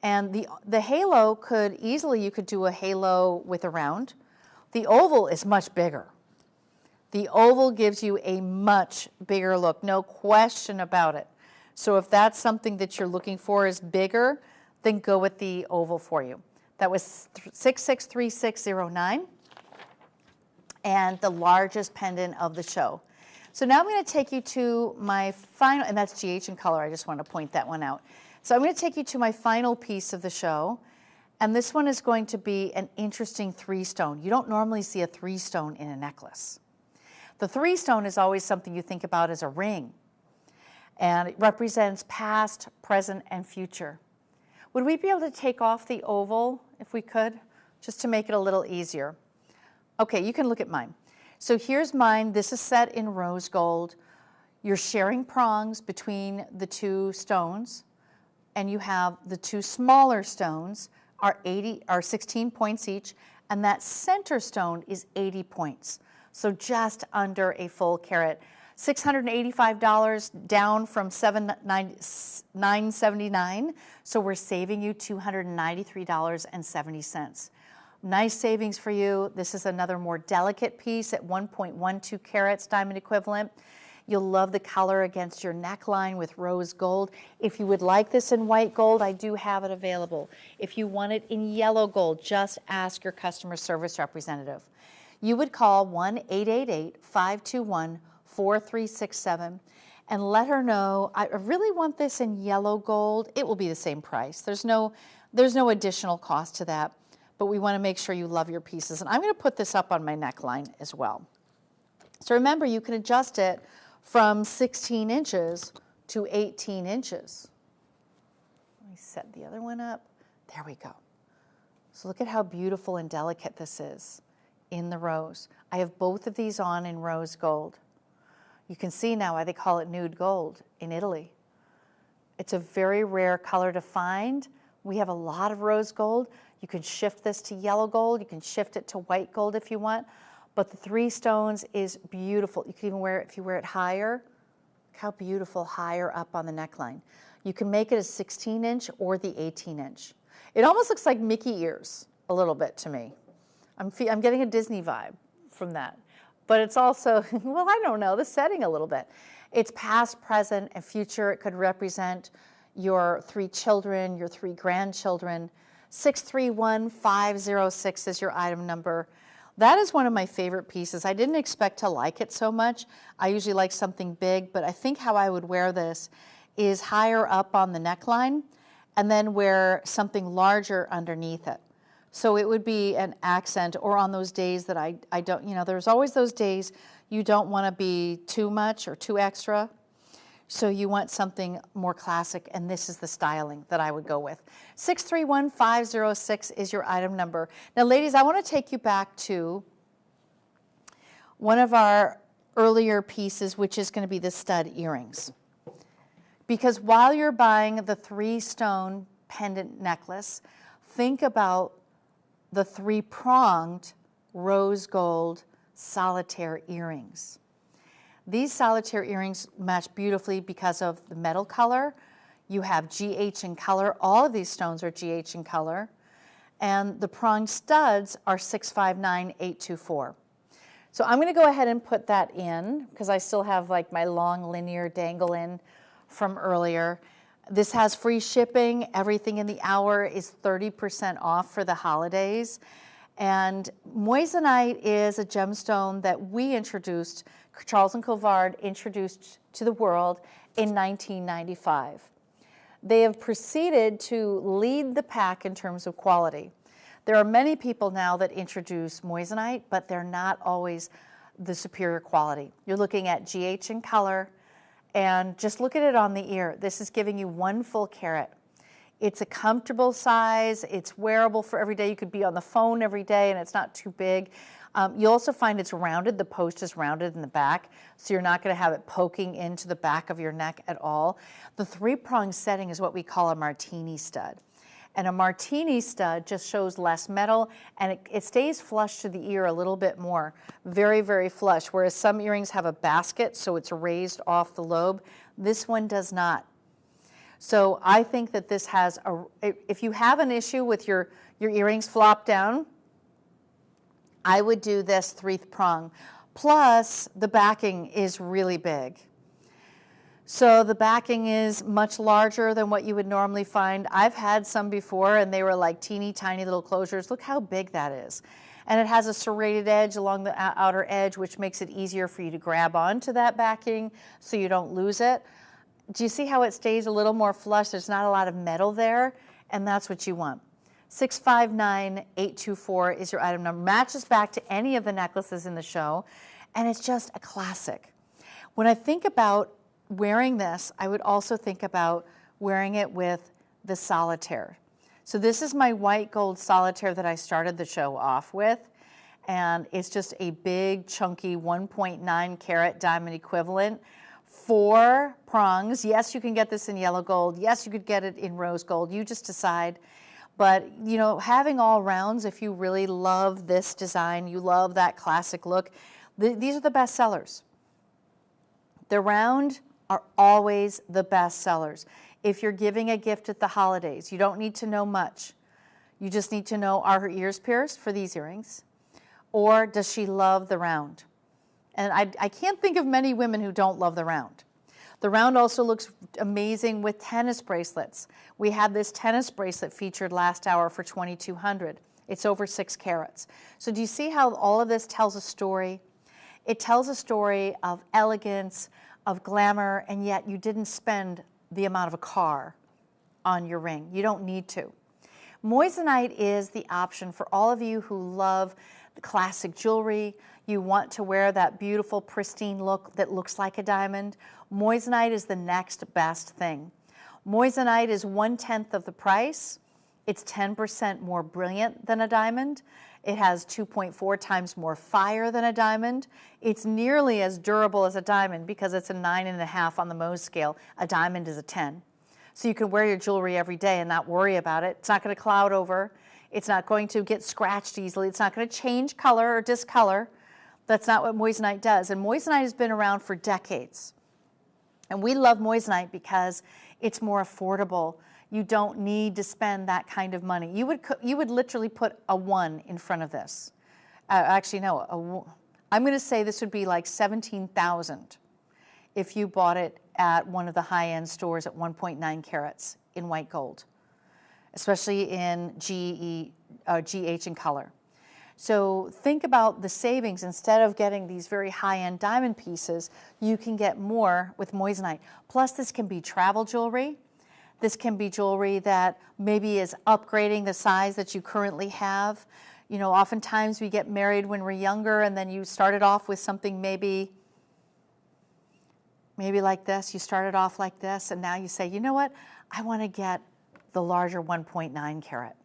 And the halo could easily, you could do a halo with a round. The oval is much bigger. The oval gives you a much bigger look, no question about it. So if that's something that you're looking for is bigger, then go with the oval for you. That was 663609, and the largest pendant of the show. So now I'm going to take you to my final, and that's GH in color. I just want to point that one out. So I'm going to take you to my final piece of the show. And this one is going to be an interesting 3-stone. You don't normally see a 3-stone in a necklace. The 3-stone is always something you think about as a ring. And it represents past, present, and future. Would we be able to take off the oval if we could, just to make it a little easier? Okay, you can look at mine. So here's mine. This is set in rose gold. You're sharing prongs between the 2 stones, and you have the 2 smaller stones are 16 points each, and that center stone is 80 points. So just under a full carat. $685 down from $979, so we're saving you $293.70. Nice savings for you. This is another more delicate piece at 1.12 carats diamond equivalent. You'll love the color against your neckline with rose gold. If you would like this in white gold, I do have it available. If you want it in yellow gold, just ask your customer service representative. You would call 1-888-521-4367 and let her know, I really want this in yellow gold. It will be the same price. There's no additional cost to that. But we want to make sure you love your pieces. And I'm going to put this up on my neckline as well. So remember, you can adjust it from 16 inches to 18 inches. Let me set the other one up. There we go. So look at how beautiful and delicate this is in the rose. I have both of these on in rose gold. You can see now why they call it nude gold in Italy. It's a very rare color to find. We have a lot of rose gold. You can shift this to yellow gold. You can shift it to white gold if you want. But the 3 stones is beautiful. You can even wear it if you wear it higher. Look how beautiful higher up on the neckline. You can make it a 16-inch or the 18-inch. It almost looks like Mickey ears a little bit to me. I'm getting a Disney vibe from that. But it's also, well, I don't know, the setting a little bit. It's past, present, and future. It could represent your 3 children, your 3 grandchildren. 631506 is your item number. That is one of my favorite pieces. I didn't expect to like it so much. I usually like something big, but I think how I would wear this is higher up on the neckline and then wear something larger underneath it. So it would be an accent, or on those days that I don't, there's always those days you don't want to be too much or too extra. So you want something more classic, and this is the styling that I would go with. 631506 is your item number. Now, ladies, I want to take you back to one of our earlier pieces, which is going to be the stud earrings. Because while you're buying the 3-stone pendant necklace, think about the 3-pronged rose gold solitaire earrings. These solitaire earrings match beautifully because of the metal color. You have GH in color. All of these stones are GH in color. And the pronged studs are 659824. So I'm going to go ahead and put that in because I still have like my long linear dangle in from earlier. This has free shipping. Everything in the hour is 30% off for the holidays. And moissanite is a gemstone that we introduced, Charles and Colvard introduced to the world in 1995. They have proceeded to lead the pack in terms of quality. There are many people now that introduce moissanite, but they're not always the superior quality. You're looking at GH in color, and just look at it on the ear. This is giving you 1 full carat. It's a comfortable size. It's wearable for every day. You could be on the phone every day, and it's not too big. You also find it's rounded. The post is rounded in the back, so you're not going to have it poking into the back of your neck at all. The 3-prong setting is what we call a martini stud. And a martini stud just shows less metal, and it stays flush to the ear a little bit more. Very, very flush, whereas some earrings have a basket, so it's raised off the lobe. This one does not. So I think that this has if you have an issue with your earrings flop down, I would do this 3rd prong. Plus, the backing is really big. So the backing is much larger than what you would normally find. I've had some before, and they were like teeny tiny little closures. Look how big that is. And it has a serrated edge along the outer edge, which makes it easier for you to grab onto that backing so you don't lose it. Do you see how it stays a little more flush? There's not a lot of metal there, and that's what you want. 659824 is your item number. Matches back to any of the necklaces in the show, and it's just a classic. When I think about wearing this, I would also think about wearing it with the solitaire. So this is my white gold solitaire that I started the show off with, and it's just a big, chunky 1.9 carat diamond equivalent. 4 prongs. Yes, you can get this in yellow gold. Yes, you could get it in rose gold. You just decide. But, you know, having all rounds, if you really love this design, you love that classic look, these are the best sellers. The round are always the best sellers. If you're giving a gift at the holidays, you don't need to know much. You just need to know, are her ears pierced for these earrings? Or does she love the round? And I can't think of many women who don't love the round. The round also looks amazing with tennis bracelets. We had this tennis bracelet featured last hour for $2,200. It's over 6 carats. So do you see how all of this tells a story? It tells a story of elegance, of glamour, and yet you didn't spend the amount of a car on your ring. You don't need to. Moissanite is the option for all of you who love the classic jewelry. You want to wear that beautiful, pristine look that looks like a diamond. Moissanite is the next best thing. Moissanite is 1/10 of the price. It's 10% more brilliant than a diamond. It has 2.4 times more fire than a diamond. It's nearly as durable as a diamond because it's a 9.5 on the Mohs scale. A diamond is a 10. So you can wear your jewelry every day and not worry about it. It's not going to cloud over. It's not going to get scratched easily. It's not going to change color or discolor. That's not what moissanite does. And moissanite has been around for decades. And we love moissanite because it's more affordable. You don't need to spend that kind of money. You would literally put a 1 in front of this. Actually, no. I'm going to say this would be like $17,000 if you bought it at one of the high-end stores at 1.9 carats in white gold, especially in GH in color. So think about the savings. Instead of getting these very high-end diamond pieces, you can get more with moissanite. Plus, this can be travel jewelry. This can be jewelry that maybe is upgrading the size that you currently have. You know, oftentimes we get married when we're younger, and then you started off with something maybe like this. You started off like this, and now you say, you know what? I want to get the larger 1.9 carat.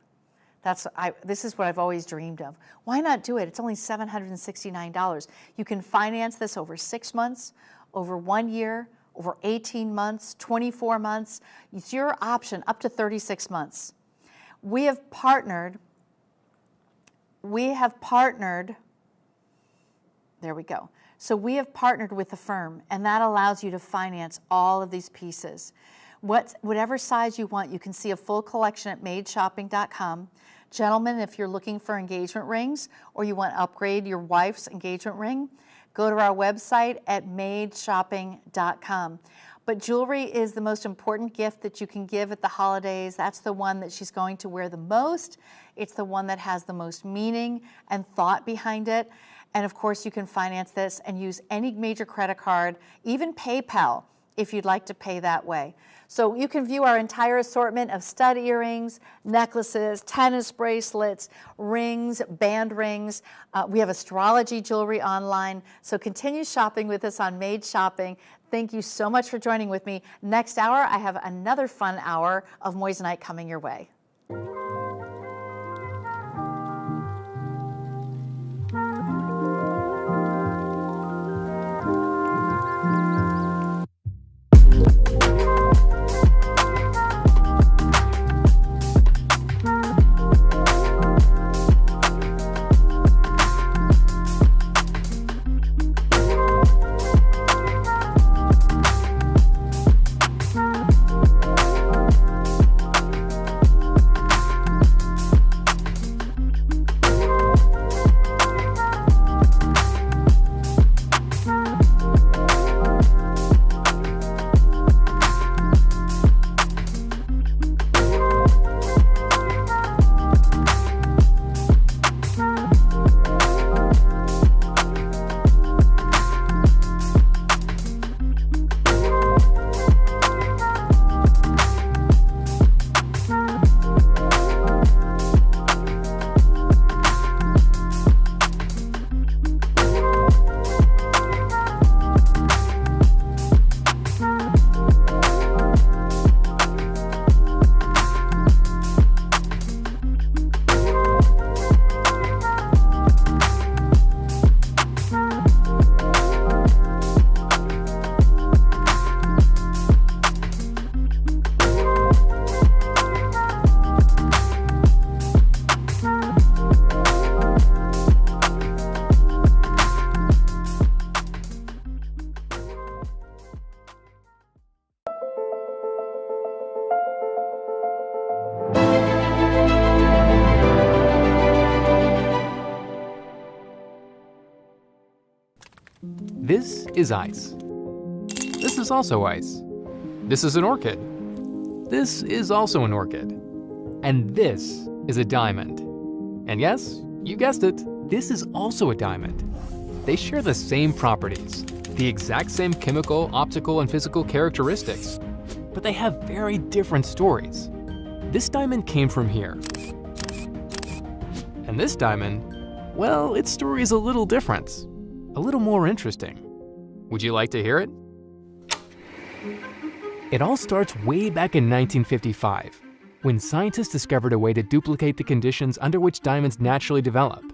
This is what I've always dreamed of. Why not do it? It's only $769. You can finance this over 6 months, over 1 year, over 18 months, 24 months. It's your option, up to 36 months. We have partnered, there we go. So we have partnered with a firm, and that allows you to finance all of these pieces. Whatever size you want, you can see a full collection at madeshopping.com. Gentlemen, if you're looking for engagement rings or you want to upgrade your wife's engagement ring, go to our website at madeshopping.com. But jewelry is the most important gift that you can give at the holidays. That's the one that she's going to wear the most. It's the one that has the most meaning and thought behind it. And of course, you can finance this and use any major credit card, even PayPal, if you'd like to pay that way. So you can view our entire assortment of stud earrings, necklaces, tennis bracelets, rings, band rings. We have astrology jewelry online. So continue shopping with us on Made Shopping. Thank you so much for joining with me. Next hour, I have another fun hour of moissanite coming your way. This is ice. This is also ice. This is an orchid. This is also an orchid. And this is a diamond. And yes, you guessed it, this is also a diamond. They share the same properties, the exact same chemical, optical, and physical characteristics, but they have very different stories. This diamond came from here. And this diamond, well, its story is a little different, a little more interesting. Would you like to hear it? It all starts way back in 1955, when scientists discovered a way to duplicate the conditions under which diamonds naturally develop.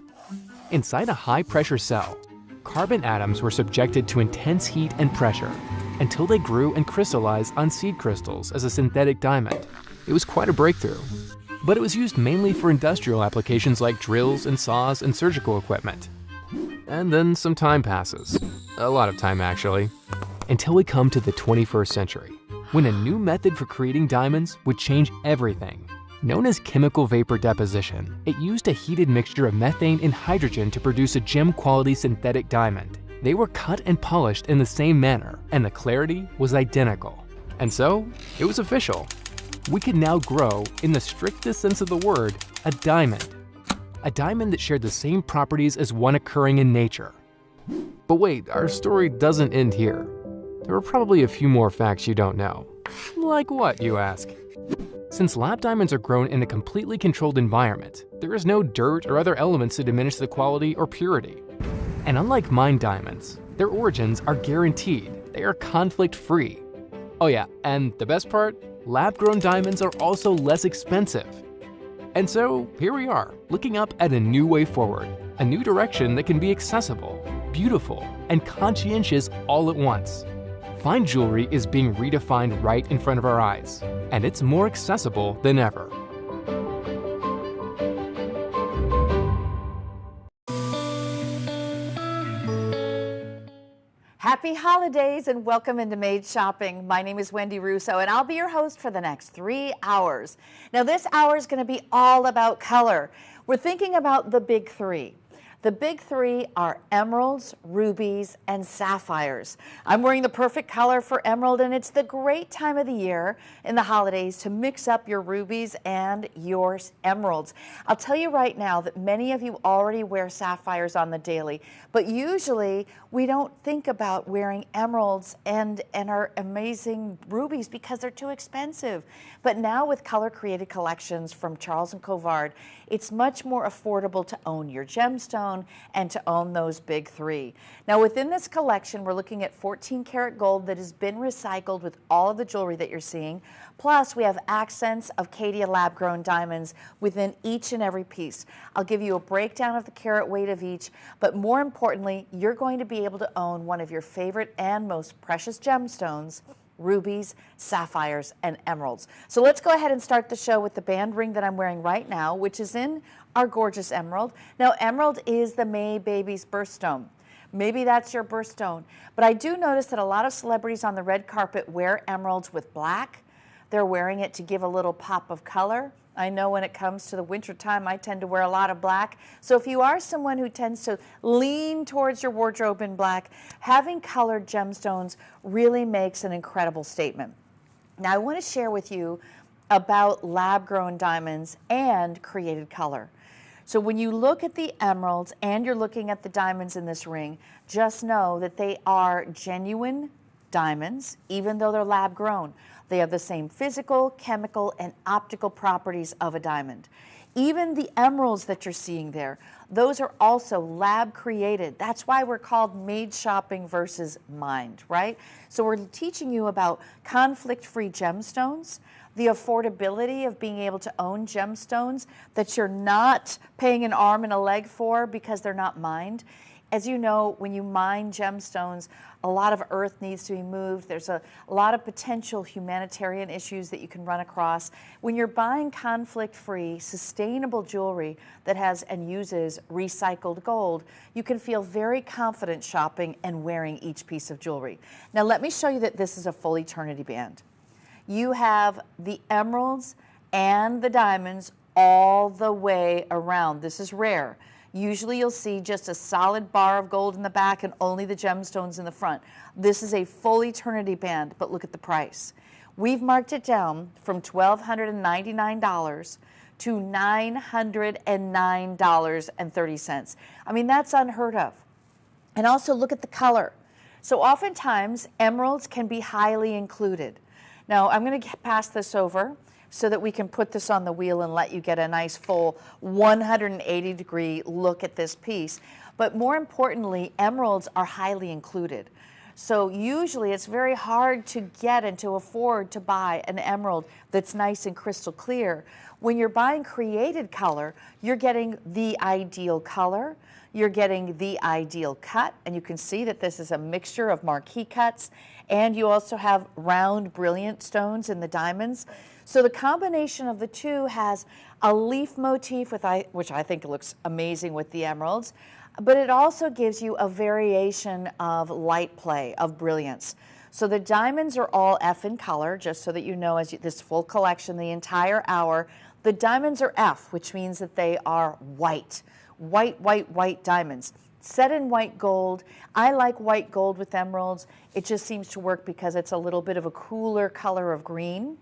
Inside a high-pressure cell, carbon atoms were subjected to intense heat and pressure until they grew and crystallized on seed crystals as a synthetic diamond. It was quite a breakthrough, but it was used mainly for industrial applications like drills and saws and surgical equipment. And then some time passes, a lot of time actually, until we come to the 21st century, when a new method for creating diamonds would change everything. Known as chemical vapor deposition, it used a heated mixture of methane and hydrogen to produce a gem-quality synthetic diamond. They were cut and polished in the same manner, and the clarity was identical. And so, it was official. We could now grow, in the strictest sense of the word, a diamond. A diamond that shared the same properties as one occurring in nature. But wait, our story doesn't end here. There are probably a few more facts you don't know. Like what, you ask? Since lab diamonds are grown in a completely controlled environment, there is no dirt or other elements to diminish the quality or purity. And unlike mined diamonds, their origins are guaranteed. They are conflict-free. Oh yeah, and the best part? Lab-grown diamonds are also less expensive. And so, here we are, looking up at a new way forward, a new direction that can be accessible, beautiful, and conscientious all at once. Fine jewelry is being redefined right in front of our eyes, and it's more accessible than ever. Happy holidays and welcome into Made Shopping. My name is Wendy Russo and I'll be your host for the next 3 hours. Now this hour is going to be all about color. We're thinking about the big three. The big three are emeralds, rubies, and sapphires. I'm wearing the perfect color for emerald, and it's the great time of the year in the holidays to mix up your rubies and your emeralds. I'll tell you right now that many of you already wear sapphires on the daily, but usually we don't think about wearing emeralds and our amazing rubies because they're too expensive. But now with color created collections from Charles Colvard, it's much more affordable to own your gemstone and to own those big three. Now within this collection, we're looking at 14 karat gold that has been recycled with all of the jewelry that you're seeing. Plus we have accents of Caydia lab grown diamonds within each and every piece. I'll give you a breakdown of the carat weight of each, but more importantly, you're going to be able to own one of your favorite and most precious gemstones, rubies, sapphires, and emeralds. So let's go ahead and start the show with the band ring that I'm wearing right now, which is in our gorgeous emerald. Now, emerald is the May baby's birthstone. Maybe that's your birthstone. But I do notice that a lot of celebrities on the red carpet wear emeralds with black. They're wearing it to give a little pop of color. I know when it comes to the winter time, I tend to wear a lot of black. So if you are someone who tends to lean towards your wardrobe in black, having colored gemstones really makes an incredible statement. Now I want to share with you about lab-grown diamonds and created color. So when you look at the emeralds and you're looking at the diamonds in this ring, just know that they are genuine diamonds, even though they're lab-grown. They have the same physical, chemical, and optical properties of a diamond. Even the emeralds that you're seeing there, those are also lab created. That's why we're called made shopping versus mined, right? So we're teaching you about conflict-free gemstones, the affordability of being able to own gemstones that you're not paying an arm and a leg for because they're not mined. As you know, when you mine gemstones, a lot of earth needs to be moved. There's a lot of potential humanitarian issues that you can run across. When you're buying conflict-free, sustainable jewelry that has and uses recycled gold, you can feel very confident shopping and wearing each piece of jewelry. Now let me show you that this is a full eternity band. You have the emeralds and the diamonds all the way around. This is rare. Usually you'll see just a solid bar of gold in the back and only the gemstones in the front. This is a full eternity band, but look at the price. We've marked it down from $1,299 to $909.30. I mean, that's unheard of. And also look at the color. So oftentimes emeralds can be highly included. Now I'm going to pass this over so that we can put this on the wheel and let you get a nice full 180-degree look at this piece. But more importantly, emeralds are highly included. So usually it's very hard to get and to afford to buy an emerald that's nice and crystal clear. When you're buying created color, you're getting the ideal color, you're getting the ideal cut, and you can see that this is a mixture of marquee cuts, and you also have round brilliant stones in the diamonds. So the combination of the two has a leaf motif, which I think looks amazing with the emeralds, but it also gives you a variation of light play, of brilliance. So the diamonds are all F in color, just so that you know, as this full collection, the entire hour, the diamonds are F, which means that they are white. White, white, white diamonds. Set in white gold. I like white gold with emeralds. It just seems to work because it's a little bit of a cooler color of green.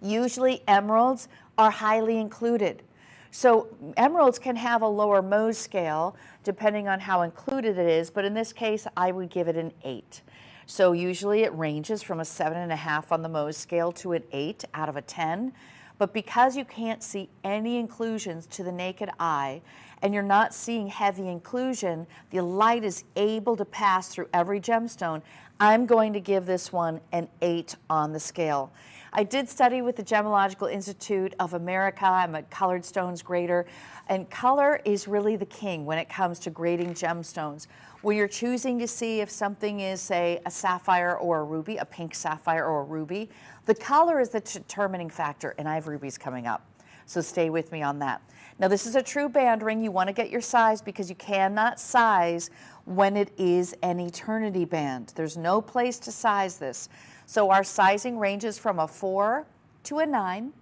Usually emeralds are highly included. So emeralds can have a lower Mohs scale depending on how included it is, but in this case I would give it an 8. So usually it ranges from a 7.5 on the Mohs scale to an 8 out of a 10. But because you can't see any inclusions to the naked eye, and you're not seeing heavy inclusion, the light is able to pass through every gemstone, I'm going to give this one an 8 on the scale. I did study with the Gemological Institute of America. I'm a colored stones grader, and color is really the king when it comes to grading gemstones. When you're choosing to see if something is, say, a sapphire or a ruby, a pink sapphire or a ruby, the color is the determining factor, and I have rubies coming up, so stay with me on that. Now this is a true band ring. You want to get your size because you cannot size when it is an eternity band. There's no place to size this. So our sizing ranges from a 4 to a 9.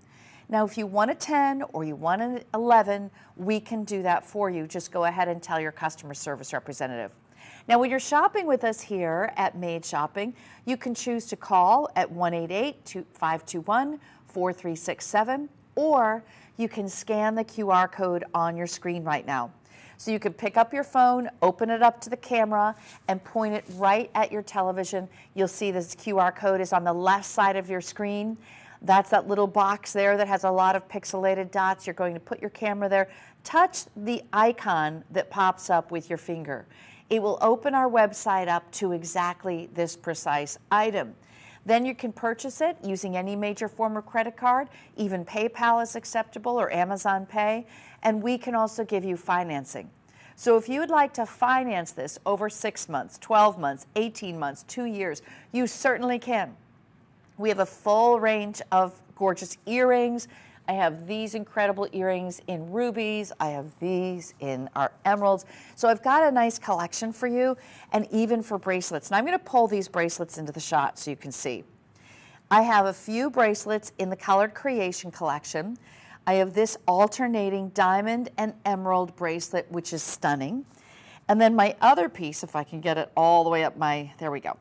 Now if you want a 10 or you want an 11, we can do that for you. Just go ahead and tell your customer service representative. Now when you're shopping with us here at Made Shopping, you can choose to call at 1-888-521-4367, or you can scan the QR code on your screen right now. So you can pick up your phone, open it up to the camera, and point it right at your television. You'll see this QR code is on the left side of your screen. That's that little box there that has a lot of pixelated dots. You're going to put your camera there. Touch the icon that pops up with your finger. It will open our website up to exactly this precise item. Then you can purchase it using any major form of credit card. Even PayPal is acceptable, or Amazon Pay, and we can also give you financing. So if you would like to finance this over 6 months, 12 months, 18 months, 2 years, you certainly can. We have a full range of gorgeous earrings. I have these incredible earrings in rubies. I have these in our emeralds. So I've got a nice collection for you, and even for bracelets. And I'm going to pull these bracelets into the shot so you can see. I have a few bracelets in the Colored Creation collection. I have this alternating diamond and emerald bracelet, which is stunning. And then my other piece, if I can get it all the way up there we go,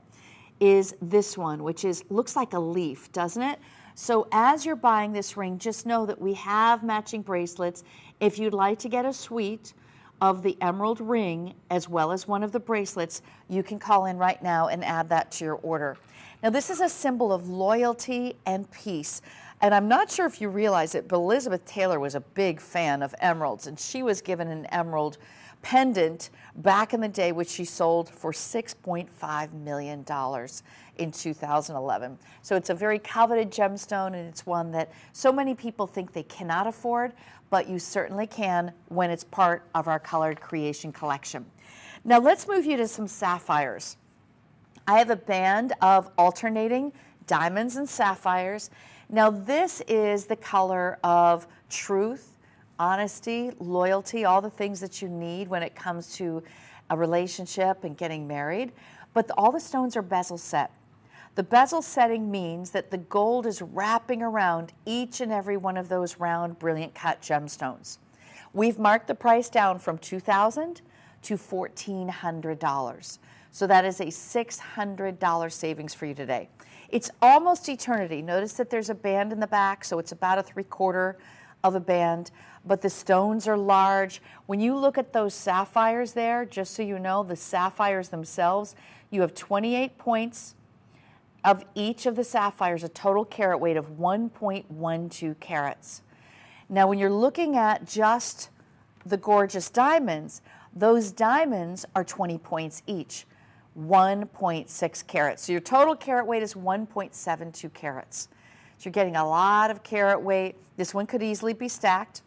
is this one, which looks like a leaf, doesn't it? So as you're buying this ring, just know that we have matching bracelets. If you'd like to get a suite of the emerald ring as well as one of the bracelets, you can call in right now and add that to your order. Now this is a symbol of loyalty and peace. And I'm not sure if you realize it, but Elizabeth Taylor was a big fan of emeralds, and she was given an emerald pendant back in the day, which she sold for $6.5 million in 2011. So it's a very coveted gemstone, and it's one that so many people think they cannot afford, but you certainly can when it's part of our Colored Creation collection. Now let's move you to some sapphires. I have a band of alternating diamonds and sapphires. Now this is the color of truth, honesty, loyalty, all the things that you need when it comes to a relationship and getting married. But all the stones are bezel set. The bezel setting means that the gold is wrapping around each and every one of those round, brilliant cut gemstones. We've marked the price down from $2,000 to $1,400. So that is a $600 savings for you today. It's almost eternity. Notice that there's a band in the back, so it's about a 3/4 of a band, but the stones are large. When you look at those sapphires there, just so you know, the sapphires themselves, you have 28 points of each of the sapphires, a total carat weight of 1.12 carats. Now, when you're looking at just the gorgeous diamonds, those diamonds are 20 points each, 1.6 carats. So your total carat weight is 1.72 carats. So you're getting a lot of carat weight. This one could easily be stacked.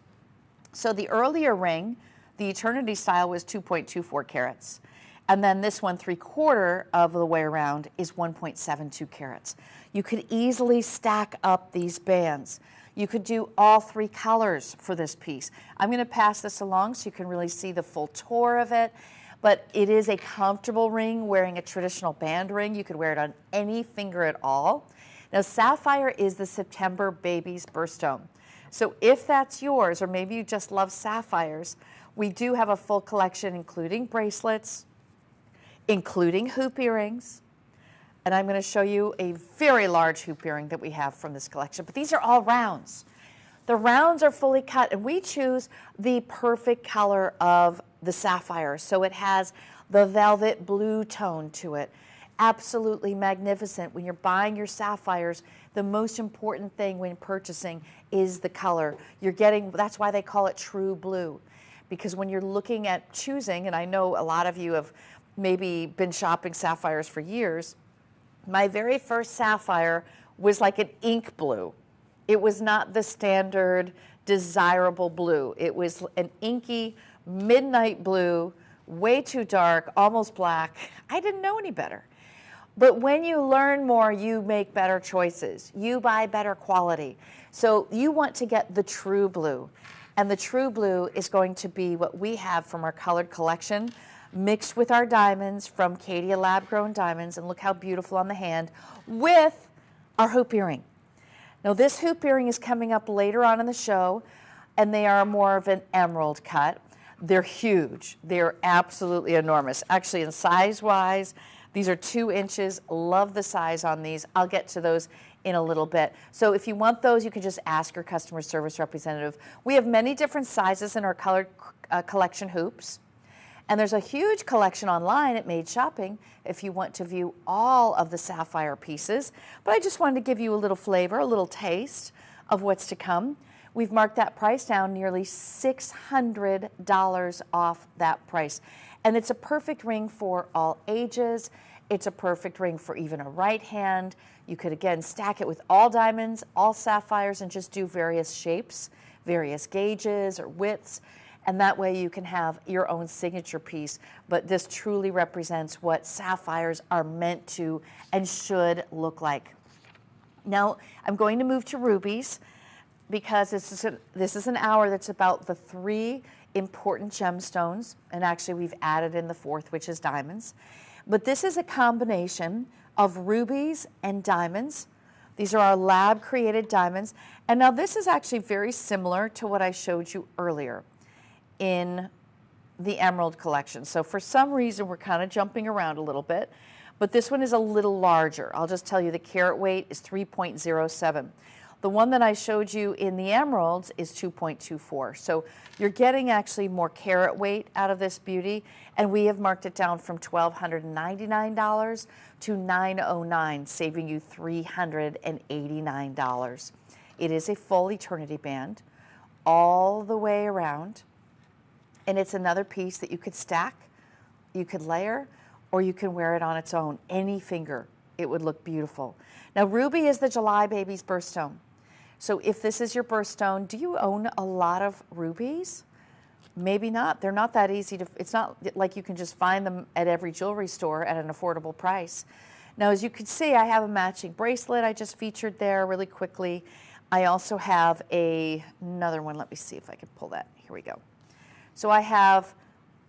So the earlier ring, the Eternity style, was 2.24 carats. And then this one, 3/4 of the way around, is 1.72 carats. You could easily stack up these bands. You could do all 3 colors for this piece. I'm going to pass this along so you can really see the full tour of it. But it is a comfortable ring, wearing a traditional band ring. You could wear it on any finger at all. Now, sapphire is the September baby's birthstone. So if that's yours, or maybe you just love sapphires, we do have a full collection, including bracelets, including hoop earrings. And I'm going to show you a very large hoop earring that we have from this collection. But these are all rounds. The rounds are fully cut, and we choose the perfect color of the sapphire. So it has the velvet blue tone to it. Absolutely magnificent. When you're buying your sapphires, the most important thing when purchasing is the color. You're getting, that's why they call it true blue. Because when you're looking at choosing, and I know a lot of you have maybe been shopping sapphires for years, my very first sapphire was like an ink blue. It was not the standard desirable blue. It was an inky midnight blue, way too dark, almost black. I didn't know any better. But when you learn more, you make better choices. You buy better quality. So you want to get the true blue. And the true blue is going to be what we have from our colored collection, mixed with our diamonds from Caydia lab-grown diamonds. And look how beautiful on the hand, with our hoop earring. Now, this hoop earring is coming up later on in the show, and they are more of an emerald cut. They're huge. They're absolutely enormous. Actually, in size-wise, these are 2 inches. Love the size on these. I'll get to those in a little bit. So if you want those, you can just ask your customer service representative. We have many different sizes in our colored collection hoops. And there's a huge collection online at Made Shopping if you want to view all of the sapphire pieces. But I just wanted to give you a little flavor, a little taste of what's to come. We've marked that price down nearly $600 off that price. And it's a perfect ring for all ages. It's a perfect ring for even a right hand. You could, again, stack it with all diamonds, all sapphires, and just do various shapes, various gauges or widths. And that way you can have your own signature piece. But this truly represents what sapphires are meant to and should look like. Now, I'm going to move to rubies, because this is an hour that's about the 3 important gemstones. And actually, we've added in the 4th, which is diamonds. But this is a combination of rubies and diamonds. These are our lab-created diamonds. And now this is actually very similar to what I showed you earlier in the emerald collection. So for some reason, we're kind of jumping around a little bit, but this one is a little larger. I'll just tell you the carat weight is 3.07. The one that I showed you in the emeralds is 2.24. So you're getting actually more carat weight out of this beauty, and we have marked it down from $1,299 to $909, saving you $389. It is a full eternity band all the way around. And it's another piece that you could stack, you could layer, or you can wear it on its own. Any finger, it would look beautiful. Now, ruby is the July baby's birthstone. So if this is your birthstone, do you own a lot of rubies? Maybe not. They're not that easy to, it's not like you can just find them at every jewelry store at an affordable price. Now, as you can see, I have a matching bracelet I just featured there really quickly. I also have another one. Let me see if I can pull that. Here we go. So I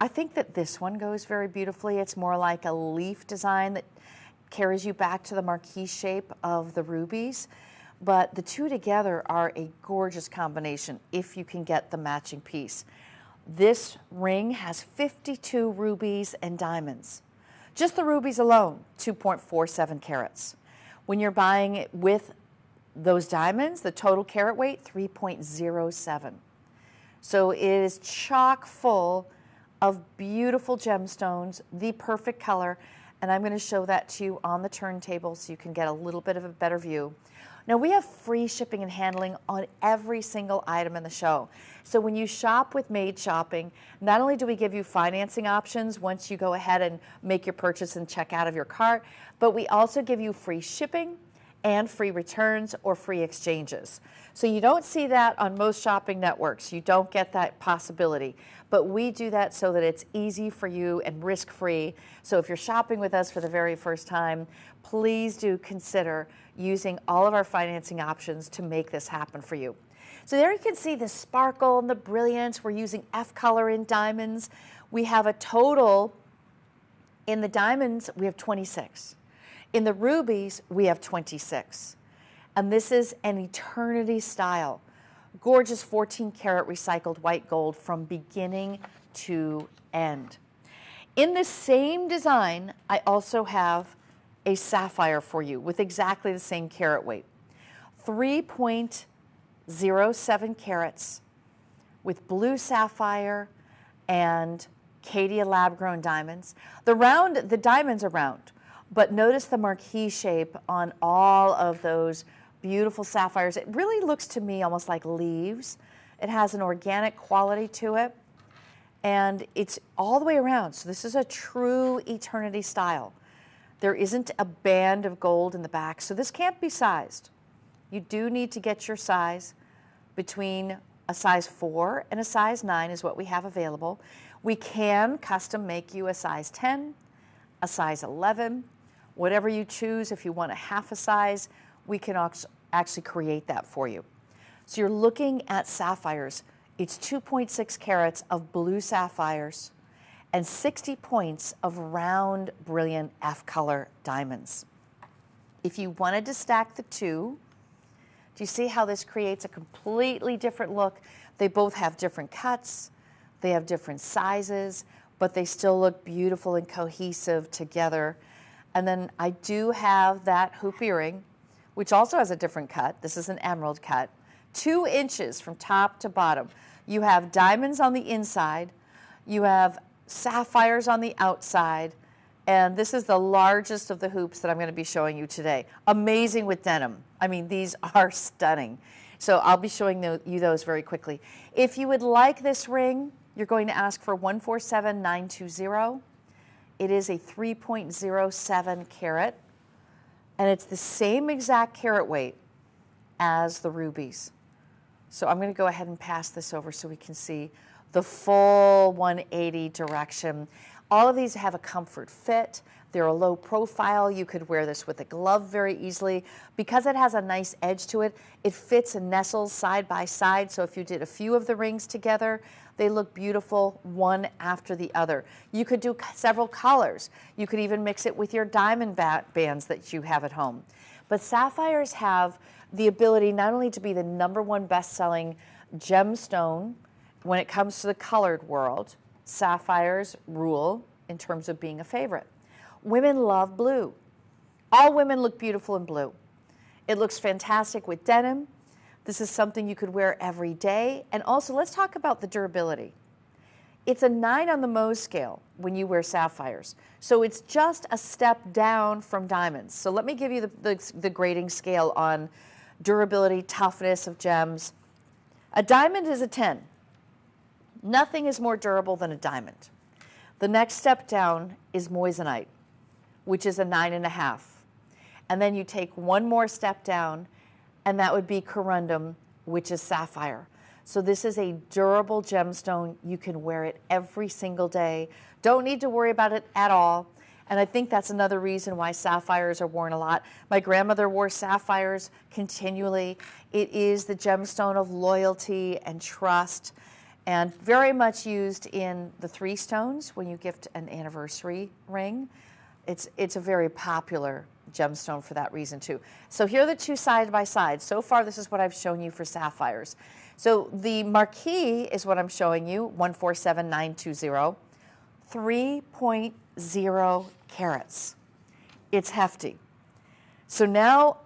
think that this one goes very beautifully. It's more like a leaf design that carries you back to the marquise shape of the rubies. but the two together are a gorgeous combination if you can get the matching piece. This ring has 52 rubies and diamonds. Just the rubies alone, 2.47 carats. When you're buying it with those diamonds, the total carat weight, 3.07. So it is chock full of beautiful gemstones, the perfect color, and I'm going to show that to you on the turntable so you can get a little bit of a better view. Now, we have free shipping and handling on every single item in the show. So when you shop with Made Shopping, not only do we give you financing options once you go ahead and make your purchase and check out of your cart, but we also give you free shipping and free returns or free exchanges. So you don't see that on most shopping networks. You don't get that possibility. But we do that so that it's easy for you and risk-free. So if you're shopping with us for the very first time, please do consider using all of our financing options to make this happen for you. So there you can see the sparkle and the brilliance. We're using F color in diamonds. We have a total, in the diamonds, we have 26. In the rubies, we have 26. And this is an eternity style. Gorgeous 14 karat recycled white gold from beginning to end. In the same design, I also have a sapphire for you with exactly the same carat weight. 3.07 carats with blue sapphire and Caydia lab-grown diamonds. The diamonds are round, but notice the marquee shape on all of those beautiful sapphires. It really looks to me almost like leaves. It has an organic quality to it, and it's all the way around. So this is a true eternity style. There isn't a band of gold in the back, so this can't be sized. You do need to get your size. Between a size 4 and a size 9 is what we have available. We can custom make you a size 10, a size 11, whatever you choose. If you want a half a size, we can actually create that for you. So you're looking at sapphires. It's 2.6 carats of blue sapphires and 60 points of round, brilliant F color diamonds. If you wanted to stack the two, do you see how this creates a completely different look? They both have different cuts, they have different sizes, but they still look beautiful and cohesive together. And then I do have that hoop earring, which also has a different cut. This is an emerald cut, 2 inches from top to bottom. You have diamonds on the inside, you have sapphires on the outside, and this is the largest of the hoops that I'm going to be showing you today. Amazing with denim. I mean, these are stunning. So I'll be showing you those very quickly. If you would like this ring, you're going to ask for 147,920. It is a 3.07 carat, and it's the same exact carat weight as the rubies. So I'm going to go ahead and pass this over so we can see the full 180 direction. All of these have a comfort fit. They're a low profile. You could wear this with a glove very easily. Because it has a nice edge to it, it fits and nestles side by side. So if you did a few of the rings together, they look beautiful one after the other. You could do several colors. You could even mix it with your diamond bands that you have at home. But sapphires have the ability not only to be the #1 best-selling gemstone when it comes to the colored world. Sapphires rule in terms of being a favorite. Women love blue. All women look beautiful in blue. It looks fantastic with denim. This is something you could wear every day. And also, let's talk about the durability. It's a 9 on the Mohs scale when you wear sapphires. So it's just a step down from diamonds. So let me give you the grading scale on durability, toughness of gems. A diamond is a 10. Nothing is more durable than a diamond. The next step down is moissanite, which is a 9.5. And then you take one more step down, and that would be corundum, which is sapphire. So this is a durable gemstone. You can wear it every single day. Don't need to worry about it at all. And I think that's another reason why sapphires are worn a lot. My grandmother wore sapphires continually. It is the gemstone of loyalty and trust, and very much used in the 3 stones when you gift an anniversary ring. It's a very popular gemstone for that reason too. So here are the two side by side. So far, this is what I've shown you for sapphires. So the marquee is what I'm showing you, 147920, 3.0 carats. It's hefty. So now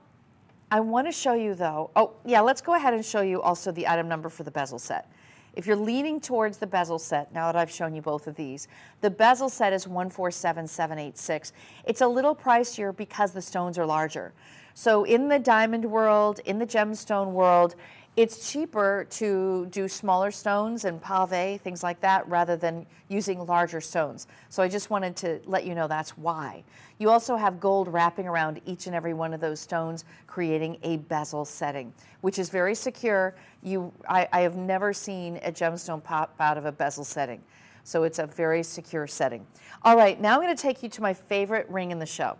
I want to show you though, oh yeah, let's go ahead and show you also the item number for the bezel set. If you're leaning towards the bezel set, now that I've shown you both of these, the bezel set is 147786. It's a little pricier because the stones are larger. So in the diamond world, in the gemstone world, it's cheaper to do smaller stones and pave, things like that, rather than using larger stones. So I just wanted to let you know that's why. You also have gold wrapping around each and every one of those stones, creating a bezel setting, which is very secure. I have never seen a gemstone pop out of a bezel setting. So it's a very secure setting. All right, now I'm going to take you to my favorite ring in the show.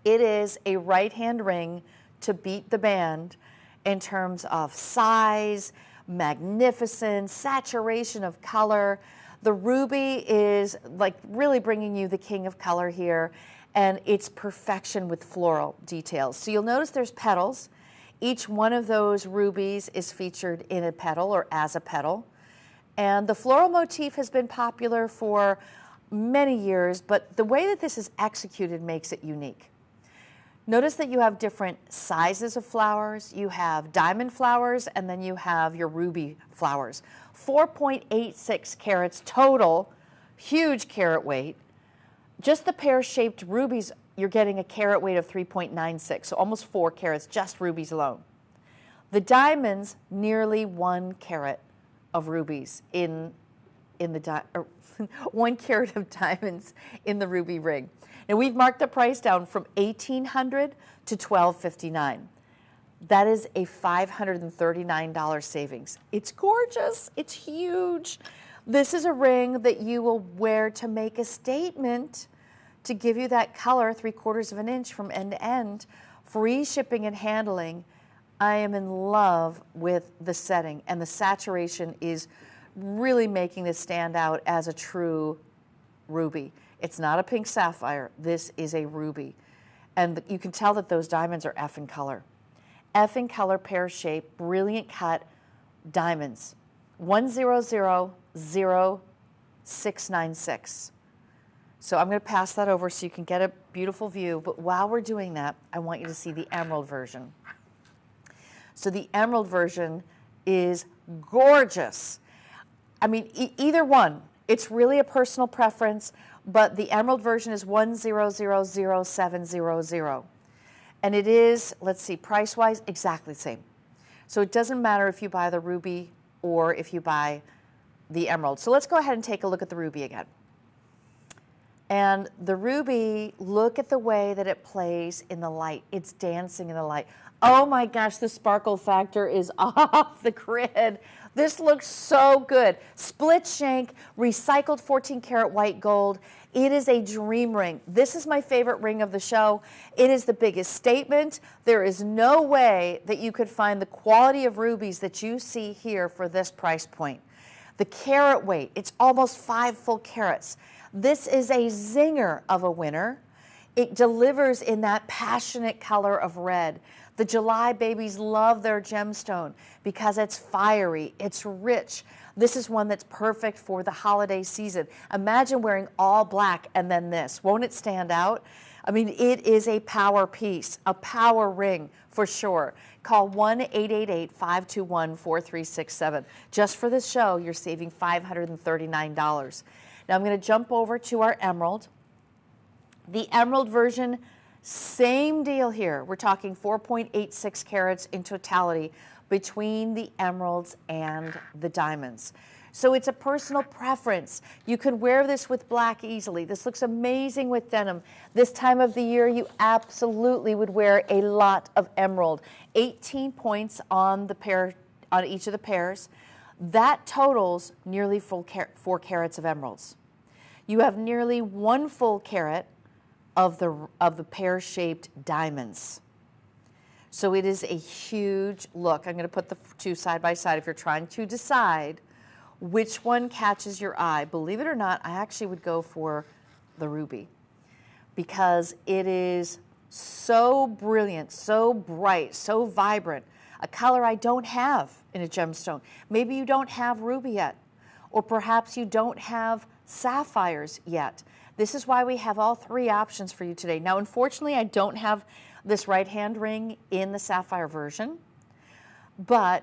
It is a right-hand ring to beat the band in terms of size, magnificence, saturation of color. The ruby is like really bringing you the king of color here, and it's perfection with floral details. So you'll notice there's petals. Each one of those rubies is featured in a petal or as a petal. And the floral motif has been popular for many years, but the way that this is executed makes it unique. Notice that you have different sizes of flowers. You have diamond flowers, and then you have your ruby flowers. 4.86 carats total, huge carat weight. Just the pear-shaped rubies, you're getting a carat weight of 3.96, so almost 4 carats, just rubies alone. The diamonds, nearly 1 carat of rubies in the 1 carat of diamonds in the ruby ring. Now we've marked the price down from $1,800 to $1,259. That is a $539 savings. It's gorgeous, it's huge. This is a ring that you will wear to make a statement, to give you that color, 3/4 of an inch from end to end, free shipping and handling. I am in love with the setting, and the saturation is really making this stand out as a true ruby. It's not a pink sapphire, this is a ruby. And you can tell that those diamonds are F in color. F in color, pear shape, brilliant cut diamonds. 1000696. So I'm going to pass that over so you can get a beautiful view, but while we're doing that, I want you to see the emerald version. So the emerald version is gorgeous. I mean, either one. It's really a personal preference, but the emerald version is 1000700. And it is, let's see, price-wise, exactly the same. So it doesn't matter if you buy the ruby or if you buy the emerald. So let's go ahead and take a look at the ruby again. And the ruby, look at the way that it plays in the light. It's dancing in the light. Oh my gosh, the sparkle factor is off the grid. This looks so good. Split shank, recycled 14 karat white gold. It is a dream ring. This is my favorite ring of the show. It is the biggest statement. There is no way that you could find the quality of rubies that you see here for this price point. The carat weight, it's almost 5 full carats. This is a zinger of a winner. It delivers in that passionate color of red. The July babies love their gemstone because it's fiery, it's rich. This is one that's perfect for the holiday season. Imagine wearing all black and then this. Won't it stand out? I mean, it is a power piece, a power ring for sure. Call 1-888-521-4367. Just for this show, you're saving $539. Now I'm going to jump over to our emerald. The emerald version, same deal here. We're talking 4.86 carats in totality between the emeralds and the diamonds. So it's a personal preference. You could wear this with black easily. This looks amazing with denim. This time of the year, you absolutely would wear a lot of emerald. 18 points on the pair, on each of the pairs. That totals nearly 4 carats of emeralds. You have nearly 1 full carat of the pear-shaped diamonds. So it is a huge look. I'm going to put the two side by side if you're trying to decide which one catches your eye. Believe it or not, I actually would go for the ruby because it is So brilliant, so bright, so vibrant, a color I don't have in a gemstone. Maybe you don't have ruby yet, or perhaps you don't have sapphires yet. This is why we have all three options for you today. Now, unfortunately, I don't have this right hand ring in the sapphire version, but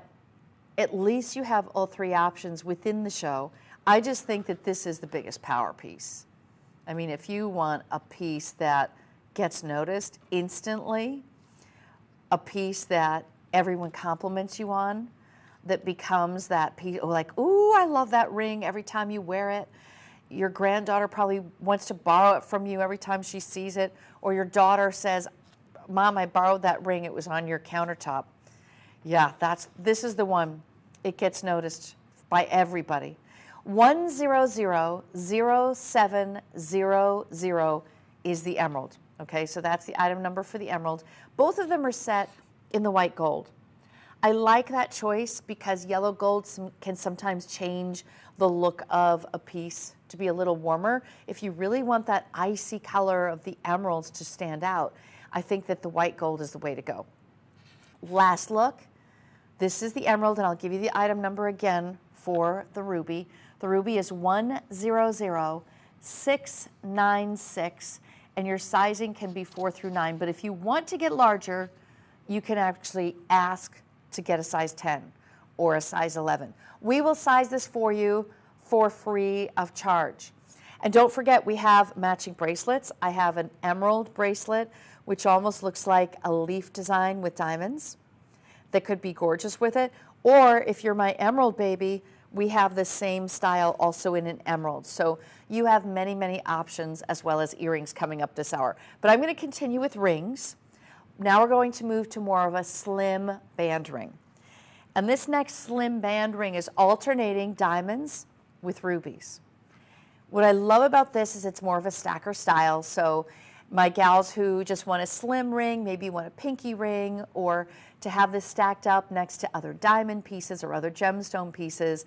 at least you have all three options within the show. I just think that this is the biggest power piece. I mean, if you want a piece that gets noticed instantly, a piece that everyone compliments you on, that becomes that piece, like, ooh, I love that ring every time you wear it. Your granddaughter probably wants to borrow it from you every time she sees it, or your daughter says, Mom, I borrowed that ring, it was on your countertop. Yeah, this is the one. It gets noticed by everybody. 1000700 is the emerald. Okay, so that's the item number for the emerald. Both of them are set in the white gold. I like that choice because yellow gold can sometimes change the look of a piece to be a little warmer. If you really want that icy color of the emeralds to stand out, I think that the white gold is the way to go. Last look. This is the emerald, and I'll give you the item number again for the ruby. The ruby is 100696, and your sizing can be 4 through 9. But if you want to get larger, you can actually ask to get a size 10 or a size 11. We will size this for you for free of charge. And don't forget, we have matching bracelets. I have an emerald bracelet, which almost looks like a leaf design with diamonds. That could be gorgeous with it. Or if you're my emerald baby, we have the same style also in an emerald. So you have many, many options as well as earrings coming up this hour. But I'm going to continue with rings. Now we're going to move to more of a slim band ring. And this next slim band ring is alternating diamonds with rubies. What I love about this is it's more of a stacker style. So my gals who just want a slim ring, maybe want a pinky ring, or to have this stacked up next to other diamond pieces or other gemstone pieces.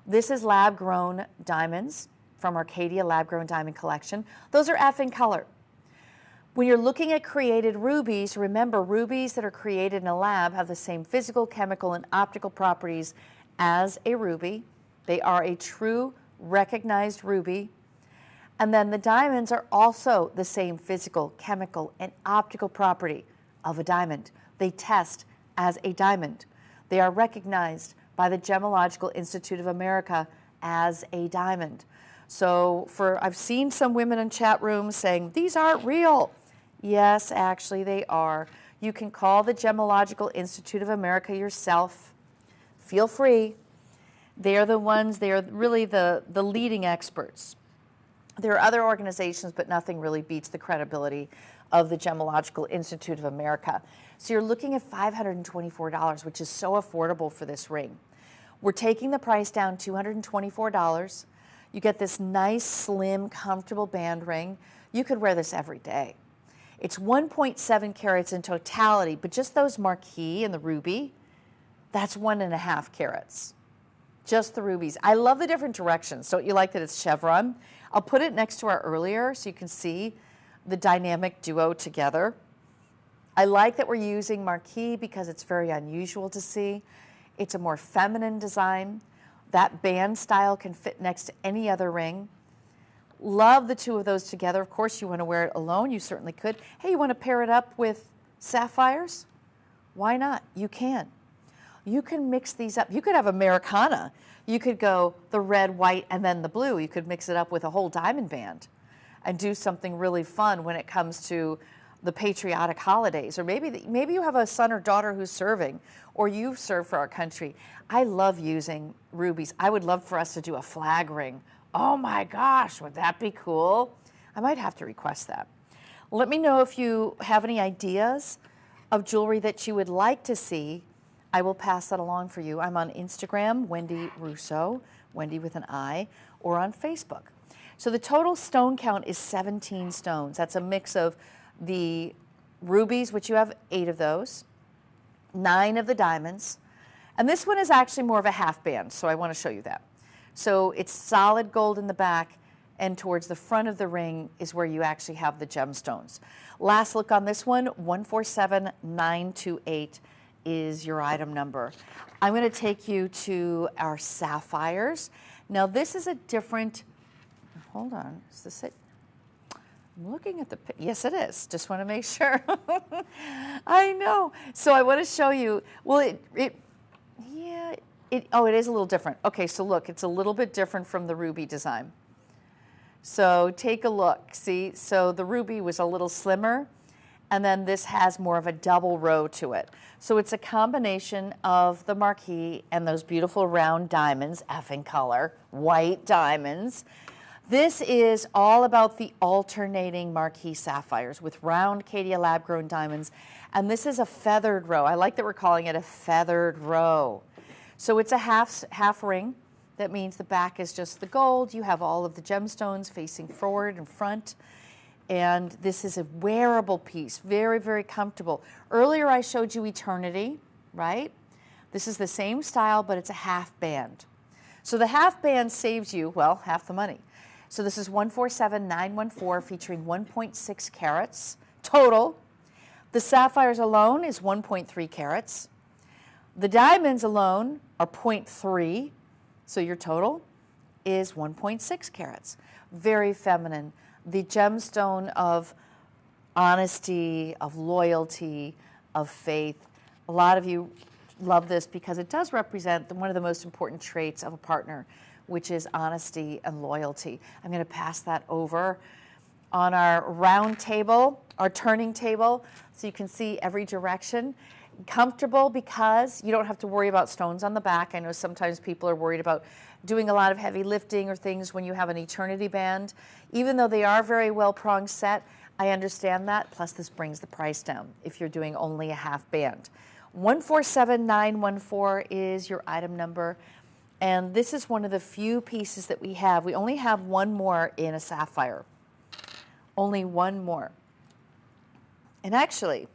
This is lab-grown diamonds from our Caydia lab-grown diamond collection. Those are F in color. When you're looking at created rubies, remember rubies that are created in a lab have the same physical, chemical, and optical properties as a ruby. They are a true recognized ruby. And then the diamonds are also the same physical, chemical, and optical property of a diamond. They test as a diamond. They are recognized by the Gemological Institute of America as a diamond. So I've seen some women in chat rooms saying, these aren't real. Yes, actually they are. You can call the Gemological Institute of America yourself. Feel free. They are the ones, they are really the leading experts. There are other organizations, but nothing really beats the credibility of the Gemological Institute of America. So you're looking at $524, which is so affordable for this ring. We're taking the price down $224. You get this nice, slim, comfortable band ring. You could wear this every day. It's 1.7 carats in totality, but just those marquee and the ruby, that's 1.5 carats. Just the rubies. I love the different directions. Don't you like that it's chevron? I'll put it next to our earlier so you can see the dynamic duo together. I like that we're using marquee because it's very unusual to see. It's a more feminine design. That band style can fit next to any other ring. Love the two of those together. Of course, you want to wear it alone. You certainly could. Hey, you want to pair it up with sapphires? Why not? You can. You can mix these up. You could have Americana. You could go the red, white, and then the blue. You could mix it up with a whole diamond band and do something really fun when it comes to the patriotic holidays. Or maybe you have a son or daughter who's serving, or you serve for our country. I love using rubies. I would love for us to do a flag ring. Oh my gosh, would that be cool? I might have to request that. Let me know if you have any ideas of jewelry that you would like to see. I will pass that along for you. I'm on Instagram, Wendy Russo, Wendy with an I, or on Facebook. So the total stone count is 17 stones. That's a mix of the rubies, which you have 8 of those, 9 of the diamonds, and this one is actually more of a half band, so I want to show you that. So it's solid gold in the back, and towards the front of the ring is where you actually have the gemstones. Last look on this one, 147928 is your item number. I'm going to take you to our sapphires. Now this is a different, hold on, is this it? I'm looking at the, yes it is, just want to make sure. I know. So I want to show you, well it is a little different. Okay, so look, it's a little bit different from the ruby design. So take a look, see, so the ruby was a little slimmer, and then this has more of a double row to it. So it's a combination of the marquise and those beautiful round diamonds, effing color, white diamonds. This is all about the alternating marquise sapphires with round Caydia lab-grown diamonds, and this is a feathered row. I like that we're calling it a feathered row. So it's a half ring. That means the back is just the gold. You have all of the gemstones facing forward and front. And this is a wearable piece, very, very comfortable. Earlier I showed you Eternity, right? This is the same style, but it's a half band. So the half band saves you, well, half the money. So this is 147914 featuring 1.6 carats total. The sapphires alone is 1.3 carats. The diamonds alone are 0.3. So your total is 1.6 carats. Very feminine. The gemstone of honesty, of loyalty, of faith. A lot of you love this because it does represent one of the most important traits of a partner, which is honesty and loyalty. I'm going to pass that over on our round table, our turning table, so you can see every direction. Comfortable because you don't have to worry about stones on the back. I know sometimes people are worried about doing a lot of heavy lifting or things when you have an Eternity band. Even though they are very well pronged set, I understand that. Plus this brings the price down if you're doing only a half band. 147914 is your item number. And this is one of the few pieces that we have. We only have one more in a sapphire. Only one more. And actually,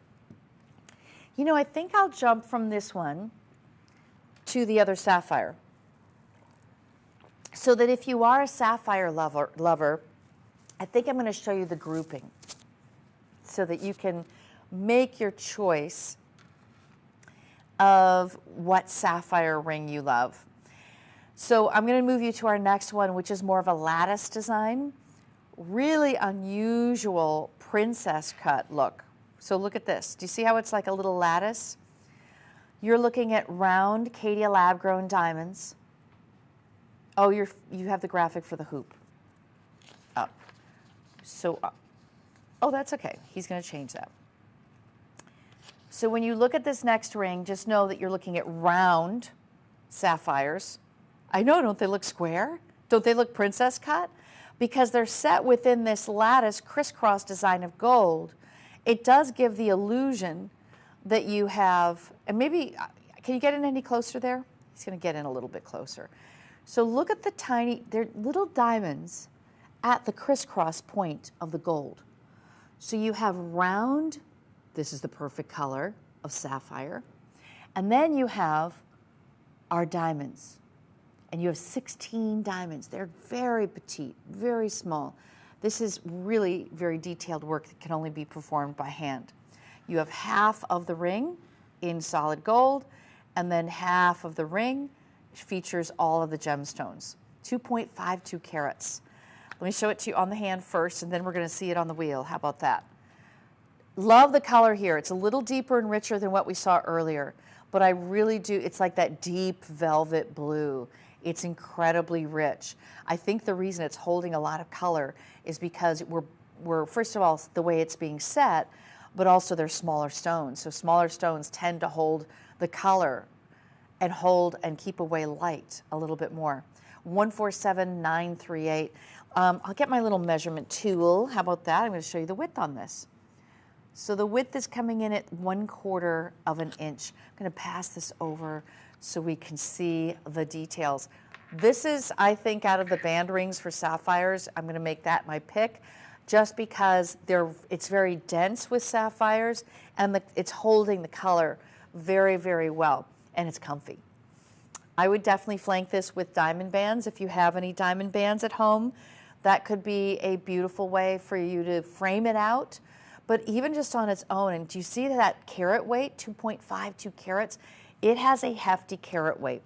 you know, I think I'll jump from this one to the other sapphire. So that if you are a sapphire lover, I think I'm going to show you the grouping so that you can make your choice of what sapphire ring you love. So I'm going to move you to our next one, which is more of a lattice design. Really unusual princess cut look. So look at this. Do you see how it's like a little lattice? You're looking at round Caydia lab-grown diamonds. Oh, you have the graphic for the hoop up. So, oh, that's okay. He's going to change that. So when you look at this next ring, just know that you're looking at round sapphires. I know, don't they look square? Don't they look princess cut? Because they're set within this lattice crisscross design of gold. It does give the illusion that you have, and maybe, can you get in any closer there? He's going to get in a little bit closer. So look at the tiny, they're little diamonds at the crisscross point of the gold. So you have round, this is the perfect color of sapphire, and then you have our diamonds. And you have 16 diamonds. They're very petite, very small. This is really very detailed work that can only be performed by hand. You have half of the ring in solid gold, and then half of the ring features all of the gemstones, 2.52 carats. Let me show it to you on the hand first, and then we're going to see it on the wheel. How about that? Love the color here. It's a little deeper and richer than what we saw earlier, but I really do, it's like that deep velvet blue. It's incredibly rich. I think the reason it's holding a lot of color is because we're first of all, the way it's being set, but also they're smaller stones. So smaller stones tend to hold the color and hold and keep away light a little bit more. 147938. I'll get my little measurement tool. How about that? I'm going to show you the width on this. So the width is coming in at 1/4 of an inch. I'm going to pass this over so we can see the details. This is, I think, out of the band rings for sapphires, I'm going to make that my pick just because it's very dense with sapphires and it's holding the color very, very well, and it's comfy. I would definitely flank this with diamond bands if you have any diamond bands at home. That could be a beautiful way for you to frame it out. But even just on its own, and do you see that carat weight, 2.52 carats? It has a hefty carat weight.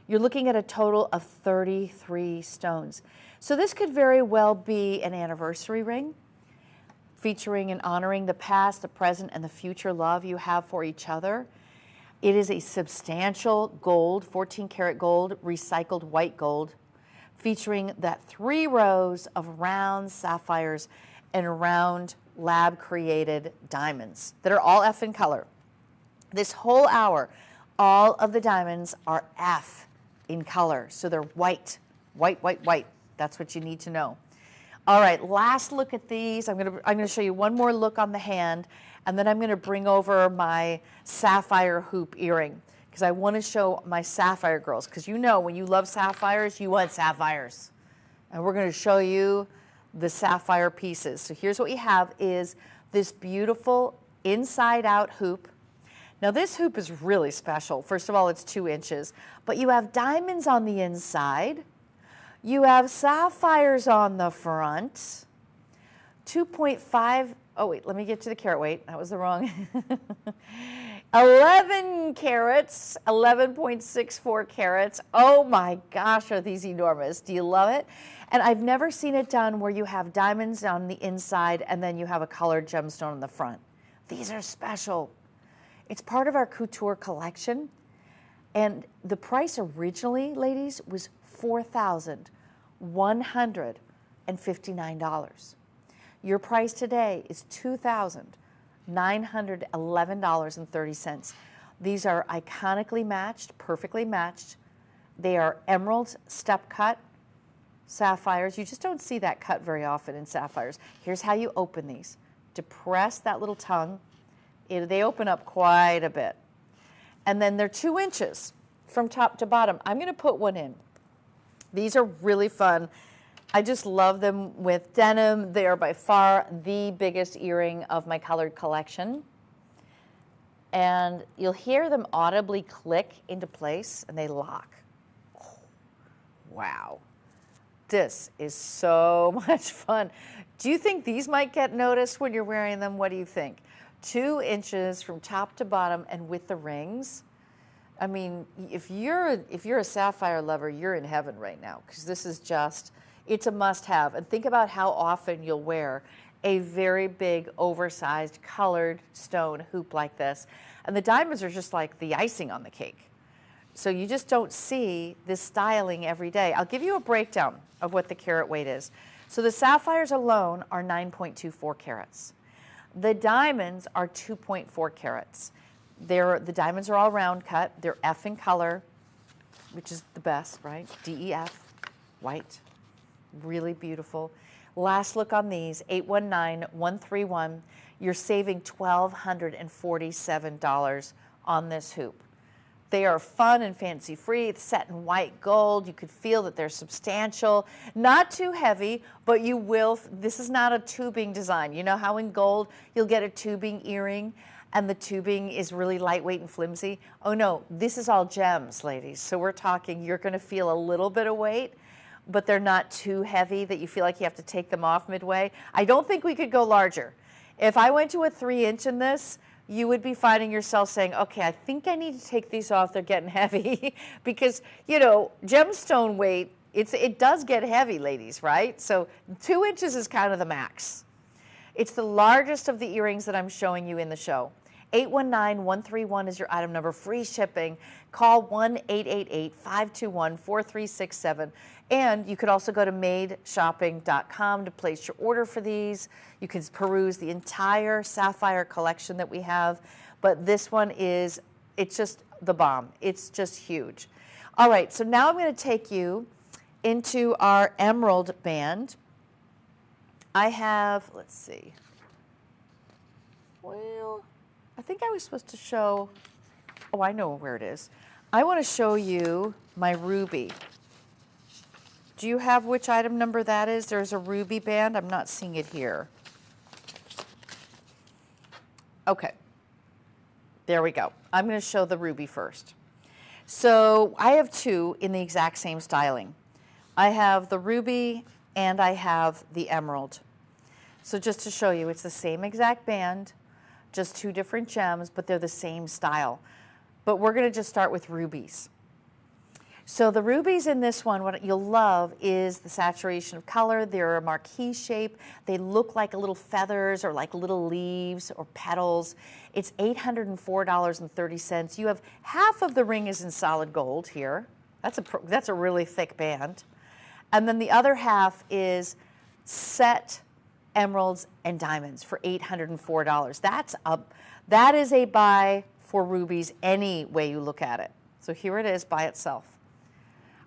You're looking at a total of 33 stones. So this could very well be an anniversary ring, featuring and honoring the past, the present, and the future love you have for each other. It is a substantial gold, 14 karat gold, recycled white gold, featuring that 3 rows of round sapphires and round lab-created diamonds that are all F in color. This whole hour, all of the diamonds are F in color, so they're white, white, white, white. That's what you need to know. All right, last look at these. I'm gonna show you one more look on the hand, and then I'm gonna bring over my sapphire hoop earring, because I want to show my sapphire girls, because you know when you love sapphires, you want sapphires. And we're going to show you the sapphire pieces. So here's what we have is this beautiful inside out hoop. Now this hoop is really special. First of all, it's 2 inches, but you have diamonds on the inside. You have sapphires on the front. 2.5, oh wait, let me get to the carat weight. That was the wrong. 11 carats, 11.64 carats. Oh my gosh, are these enormous. Do you love it? And I've never seen it done where you have diamonds on the inside and then you have a colored gemstone on the front. These are special. It's part of our couture collection. And the price originally, ladies, was $4,159. Your price today is $2,911.30. These are iconically matched, perfectly matched. They are emerald step cut sapphires. You just don't see that cut very often in sapphires. Here's how you open these. Depress that little tongue. They open up quite a bit. And then they're 2 inches from top to bottom. I'm going to put one in. These are really fun. I just love them with denim. They are by far the biggest earring of my colored collection. And you'll hear them audibly click into place and they lock. Oh, wow. This is so much fun. Do you think these might get noticed when you're wearing them? What do you think? 2 inches from top to bottom and with the rings. I mean, if you're a sapphire lover, you're in heaven right now, because this is just, it's a must-have. And think about how often you'll wear a very big, oversized, colored stone hoop like this. And the diamonds are just like the icing on the cake. So you just don't see this styling every day. I'll give you a breakdown of what the carat weight is. So the sapphires alone are 9.24 carats. The diamonds are 2.4 carats. The diamonds are all round cut. They're F in color, which is the best, right? DEF, white, really beautiful. Last look on these, 819131. You're saving $1,247 on this hoop. They are fun and fancy free. It's set in white gold. You could feel that they're substantial, not too heavy, but you will. This is not a tubing design. You know how in gold you'll get a tubing earring and the tubing is really lightweight and flimsy? Oh no, this is all gems, ladies. So we're talking, you're gonna feel a little bit of weight, but they're not too heavy that you feel like you have to take them off midway. I don't think we could go larger. If I went to a 3-inch in this, you would be finding yourself saying, okay, I think I need to take these off, they're getting heavy. Because, you know, gemstone weight, it does get heavy, ladies, right? So 2 inches is kind of the max. It's the largest of the earrings that I'm showing you in the show. 819131 is your item number, free shipping. Call 1-888-521-4367. And you could also go to madeshopping.com to place your order for these. You can peruse the entire sapphire collection that we have. But this one is, it's just the bomb. It's just huge. All right, so now I'm going to take you into our emerald band. I have, let's see. Well, I think I was supposed to show, oh, I know where it is. I want to show you my ruby. Do you have which item number that is? There's a ruby band. I'm not seeing it here. Okay. There we go. I'm going to show the ruby first. So I have 2 in the exact same styling. I have the ruby and I have the emerald. So just to show you, it's the same exact band, just two different gems, but they're the same style. But we're going to just start with rubies. So the rubies in this one, what you'll love is the saturation of color. They're a marquee shape. They look like little feathers or like little leaves or petals. It's $804.30. You have half of the ring is in solid gold here. That's a really thick band. And then the other half is set emeralds and diamonds for $804. That is a buy for rubies any way you look at it. So here it is by itself.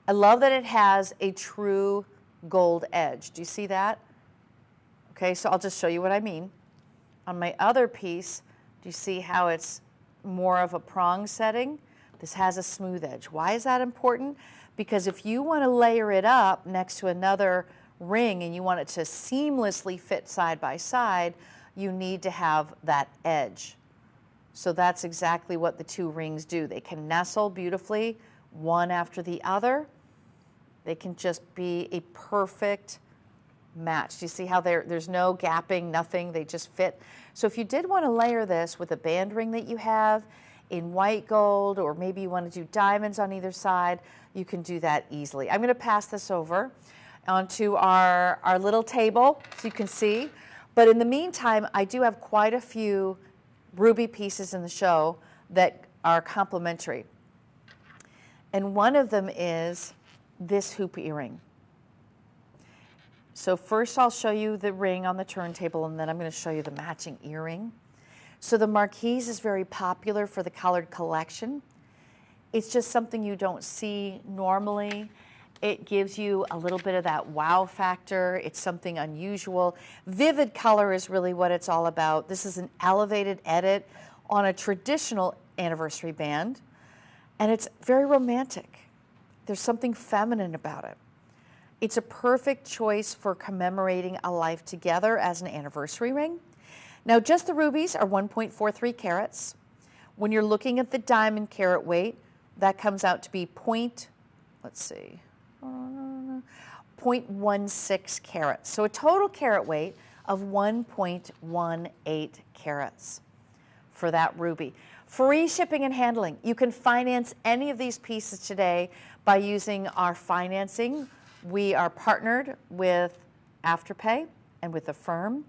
I love that it has a true gold edge. Do you see that? Okay, so I'll just show you what I mean. On my other piece, do you see how it's more of a prong setting? This has a smooth edge. Why is that important? Because if you want to layer it up next to another ring and you want it to seamlessly fit side by side, you need to have that edge. So that's exactly what the two rings do. They can nestle beautifully one after the other. They can just be a perfect match. Do you see how there's no gapping, nothing, they just fit? So if you did want to layer this with a band ring that you have in white gold, or maybe you want to do diamonds on either side, you can do that easily. I'm going to pass this over onto our little table so you can see. But in the meantime, I do have quite a few ruby pieces in the show that are complementary. And one of them is this hoop earring. So first I'll show you the ring on the turntable, and then I'm going to show you the matching earring. So the marquise is very popular for the colored collection. It's just something you don't see normally. It gives you a little bit of that wow factor. It's something unusual. Vivid color is really what it's all about. This is an elevated edit on a traditional anniversary band, and it's very romantic. There's something feminine about it. It's a perfect choice for commemorating a life together as an anniversary ring. Now, just the rubies are 1.43 carats. When you're looking at the diamond carat weight, that comes out to be 0.16 carats. So a total carat weight of 1.18 carats for that ruby. Free shipping and handling. You can finance any of these pieces today by using our financing. We are partnered with Afterpay and with Affirm,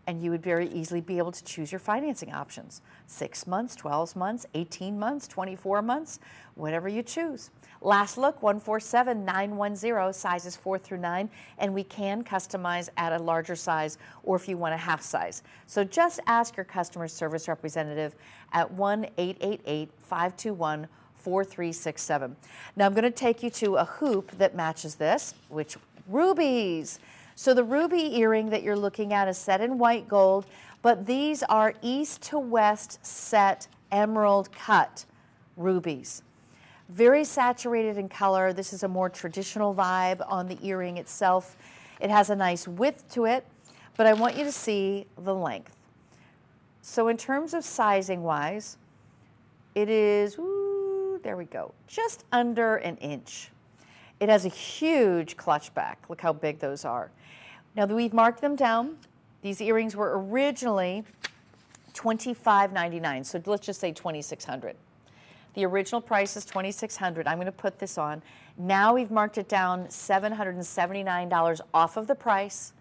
and you would very easily be able to choose your financing options. 6 months, 12 months, 18 months, 24 months, whatever you choose. Last look, 147910, sizes 4 through 9, and we can customize at a larger size or if you want a half size. So just ask your customer service representative at 1-888-521-4367. Now I'm going to take you to a hoop that matches this, which rubies. So the ruby earring that you're looking at is set in white gold, but these are east to west set emerald cut rubies. Very saturated in color. This is a more traditional vibe on the earring itself. It has a nice width to it, but I want you to see the length. So in terms of sizing wise, it is, there we go, just under an inch. It has a huge clutch back. Look how big those are. Now that we've marked them down, these earrings were originally $25.99, so let's just say $2,600. The original price is $2,600. I'm going to put this on. Now we've marked it down $779 off of the price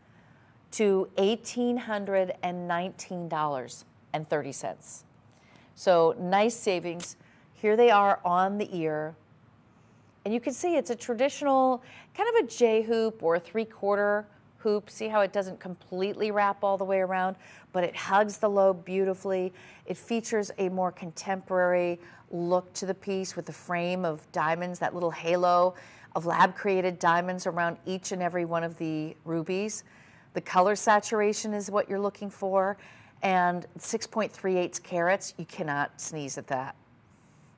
to $1,819.30. So nice savings. Here they are on the ear. And you can see it's a traditional kind of a J-hoop or a 3/4 hoop. See how it doesn't completely wrap all the way around, but it hugs the lobe beautifully. It features a more contemporary look to the piece with the frame of diamonds, that little halo of lab-created diamonds around each and every one of the rubies. The color saturation is what you're looking for, and 6.38 carats, you cannot sneeze at that.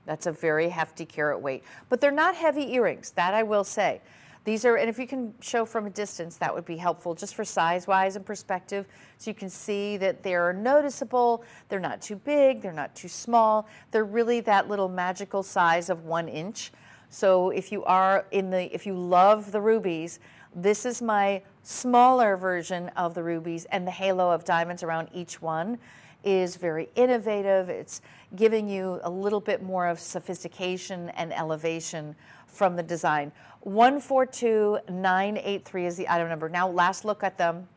That's a very hefty carat weight, but they're not heavy earrings, that I will say. These are, and if you can show from a distance, that would be helpful just for size-wise and perspective, so you can see that they're noticeable. They're not too big, they're not too small. They're really that little magical size of 1 inch. So if you are if you love the rubies, this is my smaller version of the rubies, and the halo of diamonds around each one is very innovative. It's giving you a little bit more of sophistication and elevation from the design. 142983 is the item number. Now, last look at them.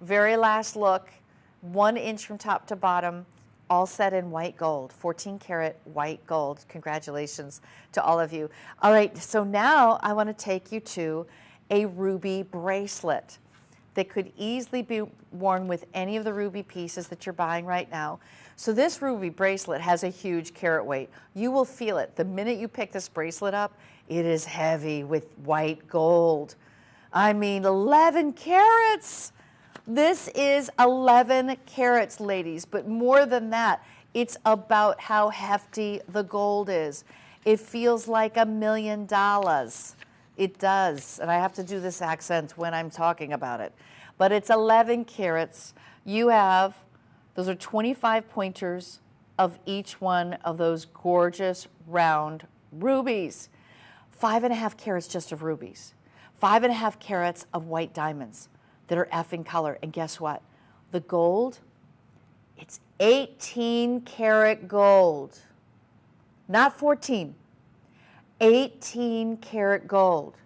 Very last look, 1 inch from top to bottom, all set in white gold, 14 karat white gold. Congratulations to all of you. All right, so now I want to take you to a ruby bracelet that could easily be worn with any of the ruby pieces that you're buying right now. So this ruby bracelet has a huge carat weight. You will feel it. The minute you pick this bracelet up, it is heavy with white gold. I mean, 11 carats. This is 11 carats, ladies, but more than that, it's about how hefty the gold is. It feels like $1 million. It does, and I have to do this accent when I'm talking about it. But it's 11 carats. You have, those are 25 pointers of each one of those gorgeous round rubies. 5.5 carats just of rubies. 5.5 carats of white diamonds that are effing color. And guess what? The gold, it's 18 karat gold. Not 14. 18 karat gold.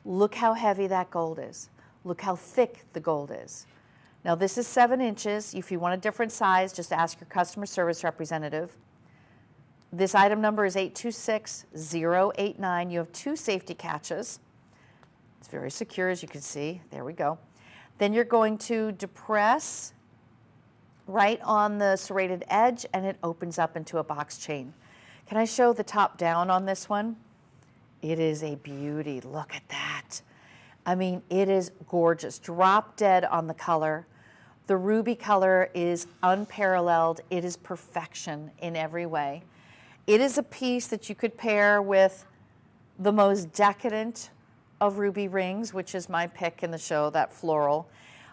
Look how heavy that gold is. Look how thick the gold is. Now this is 7 inches. If you want a different size, just ask your customer service representative. This item number is 826089. You have 2 safety catches. It's very secure, as you can see. There we go. Then you're going to depress right on the serrated edge, and it opens up into a box chain. Can I show the top down on this one? It is a beauty. Look at that. I mean, it is gorgeous. Drop dead on the color. The ruby color is unparalleled. It is perfection in every way. It is a piece that you could pair with the most decadent of ruby rings, which is my pick in the show, that floral.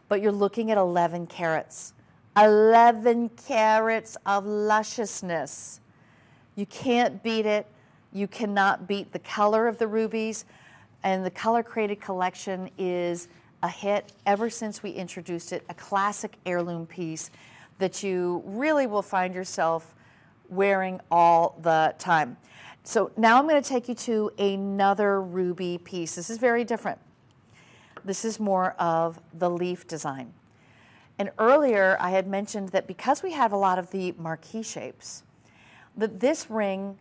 But you're looking at 11 carats. 11 carats of lusciousness. You can't beat it. You cannot beat the color of the rubies. And the Color Created collection is a hit ever since we introduced it, a classic heirloom piece that you really will find yourself wearing all the time. So now I'm going to take you to another ruby piece. This is very different. This is more of the leaf design. And earlier I had mentioned that because we have a lot of the marquee shapes, that this ring,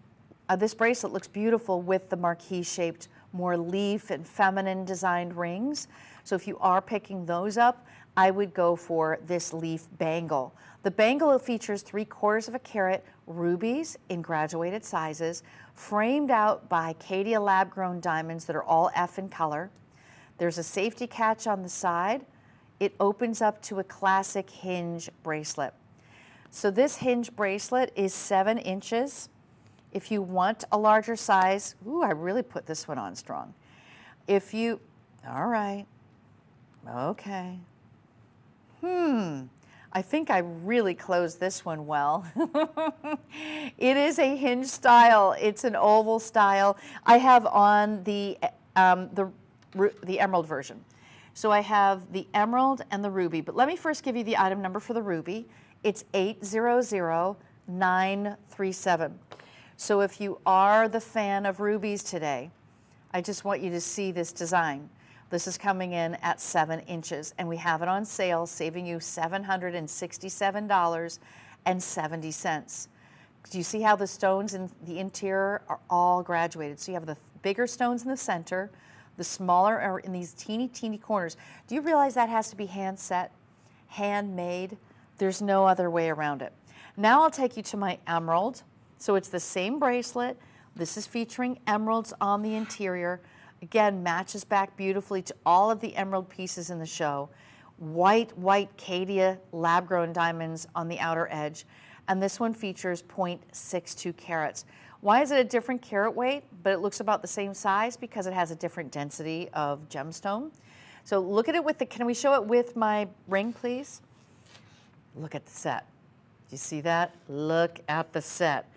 this bracelet looks beautiful with the marquee shaped, more leaf and feminine designed rings. So if you are picking those up, I would go for this leaf bangle. The bangle features 3/4 carat rubies in graduated sizes, framed out by Caydia lab-grown diamonds that are all F in color. There's a safety catch on the side. It opens up to a classic hinge bracelet. So this hinge bracelet is 7 inches. If you want a larger size, ooh, I really put this one on strong. If you, all right, okay. I think I really closed this one well. It is a hinge style. It's an oval style. I have on the emerald version. So I have the emerald and the ruby, but let me first give you the item number for the ruby. It's 800937. So if you are the fan of rubies today, I just want you to see this design. This is coming in at 7 inches, and we have it on sale, saving you $767.70. Do you see how the stones in the interior are all graduated? So you have the bigger stones in the center, the smaller are in these teeny, teeny corners. Do you realize that has to be hand set, handmade? There's no other way around it. Now I'll take you to my emerald. So it's the same bracelet. This is featuring emeralds on the interior. Again, matches back beautifully to all of the emerald pieces in the show. White Caydia lab-grown diamonds on the outer edge. And this one features 0.62 carats. Why is it a different carat weight, but it looks about the same size? Because it has a different density of gemstone. So look at it with the, can we show it with my ring, please? Look at the set. Do you see that? Look at the set.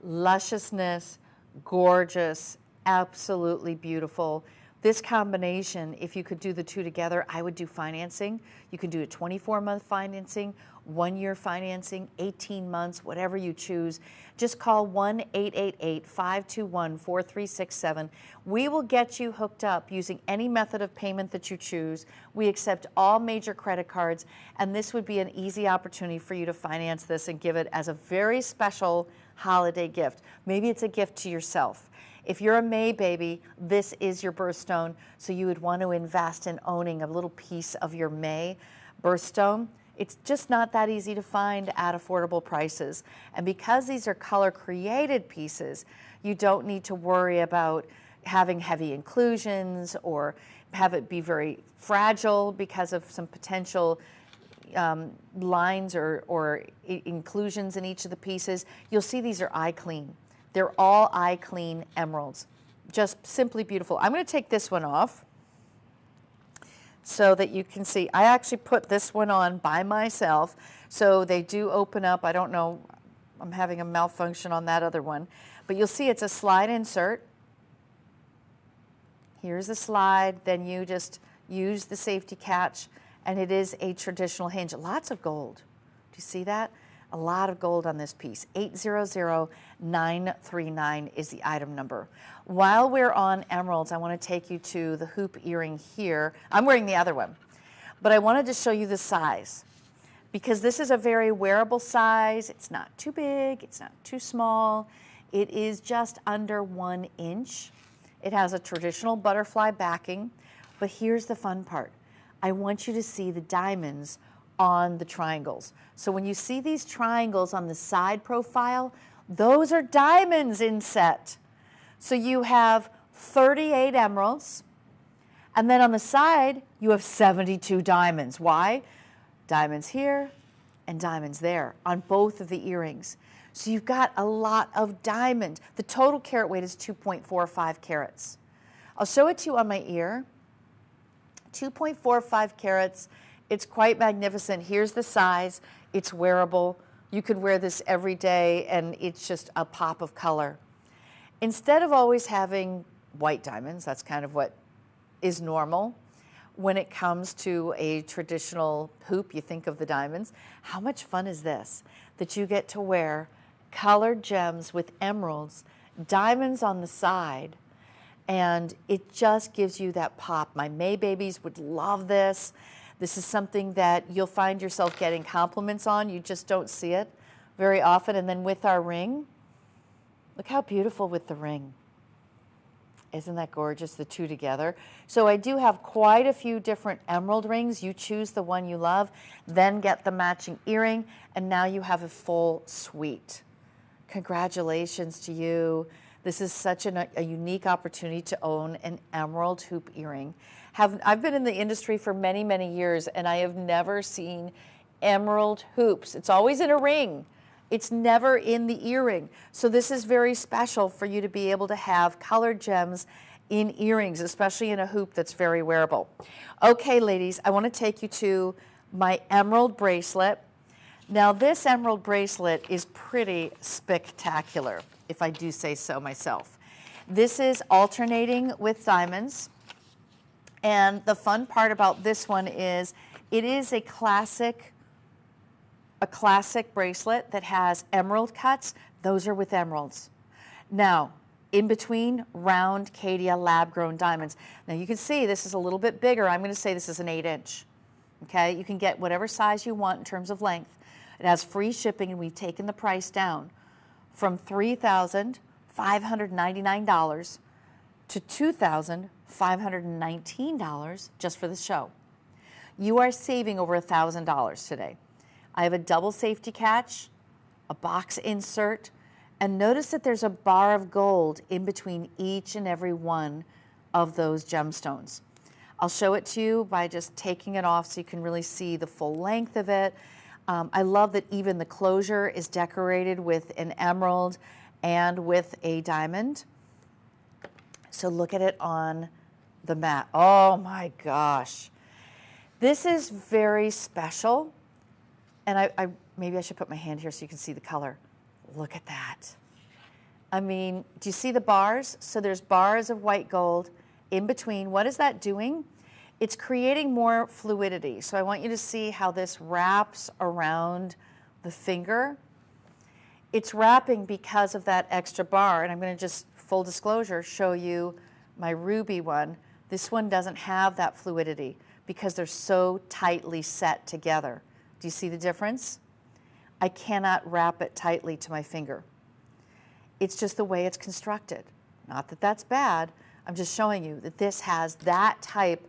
Lusciousness, gorgeous, absolutely beautiful. This combination, if you could do the two together, I would do financing. You can do a 24-month financing, 1-year financing, 18 months, whatever you choose. Just call 1-888-521-4367. We will get you hooked up using any method of payment that you choose. We accept all major credit cards, and this would be an easy opportunity for you to finance this and give it as a very special holiday gift. Maybe it's a gift to yourself. If you're a May baby, this is your birthstone, so you would want to invest in owning a little piece of your May birthstone. It's just not that easy to find at affordable prices. And because these are color-created pieces, you don't need to worry about having heavy inclusions or have it be very fragile because of some potential lines or inclusions in each of the pieces. You'll see these are eye clean. They're all eye clean emeralds. Just simply beautiful. I'm going to take this one off so that you can see. I actually put this one on by myself, so they do open up. I don't know, I'm having a malfunction on that other one. But you'll see it's a slide insert. Here's the slide, then you just use the safety catch, and it is a traditional hinge. Lots of gold. Do you see that? A lot of gold on this piece. 800939 is the item number. While we're on emeralds, I want to take you to the hoop earring here. I'm wearing the other one, but I wanted to show you the size because this is a very wearable size. It's not too big, it's not too small. It is just under 1 inch. It has a traditional butterfly backing, but here's the fun part. I want you to see the diamonds on the triangles. So when you see these triangles on the side profile, those are diamonds inset. So you have 38 emeralds, and then on the side, you have 72 diamonds. Why? Diamonds here and diamonds there on both of the earrings. So you've got a lot of diamond. The total carat weight is 2.45 carats. I'll show it to you on my ear. 2.45 carats. It's quite magnificent. Here's the size. It's wearable. You could wear this every day, and it's just a pop of color. Instead of always having white diamonds, that's kind of what is normal. When it comes to a traditional hoop, you think of the diamonds. How much fun is this? That you get to wear colored gems with emeralds, diamonds on the side, and it just gives you that pop. My May babies would love this. This is something that you'll find yourself getting compliments on. You just don't see it very often. And then with our ring, look how beautiful with the ring. Isn't that gorgeous, the two together? So I do have quite a few different emerald rings. You choose the one you love, then get the matching earring, and now you have a full suite. Congratulations to you. This is such a unique opportunity to own an emerald hoop earring. I've been in the industry for many, many years, and I have never seen emerald hoops. It's always in a ring. It's never in the earring. So this is very special for you to be able to have colored gems in earrings, especially in a hoop that's very wearable. Okay, ladies, I want to take you to my emerald bracelet. Now, this emerald bracelet is pretty spectacular, if I do say so myself. This is alternating with diamonds. And the fun part about this one is it is a classic bracelet that has emerald cuts. Those are with emeralds. Now, in between, round Caydia lab-grown diamonds. Now, you can see this is a little bit bigger. I'm going to say this is an 8-inch. Okay, you can get whatever size you want in terms of length. It has free shipping, and we've taken the price down from $3,599 to $2,519 just for the show. You are saving over $1,000 today. I have a double safety catch, a box insert, and notice that there's a bar of gold in between each and every one of those gemstones. I'll show it to you by just taking it off so you can really see the full length of it. I love that even the closure is decorated with an emerald and with a diamond. So look at it on the mat. Oh my gosh. This is very special. And maybe I should put my hand here so you can see the color. Look at that. I mean, do you see the bars? So there's bars of white gold in between. What is that doing? It's creating more fluidity. So I want you to see how this wraps around the finger. It's wrapping because of that extra bar, and I'm going to just, full disclosure, show you my ruby one. This one doesn't have that fluidity because they're so tightly set together. Do you see the difference? I cannot wrap it tightly to my finger. It's just the way it's constructed. Not that that's bad. I'm just showing you that this has that type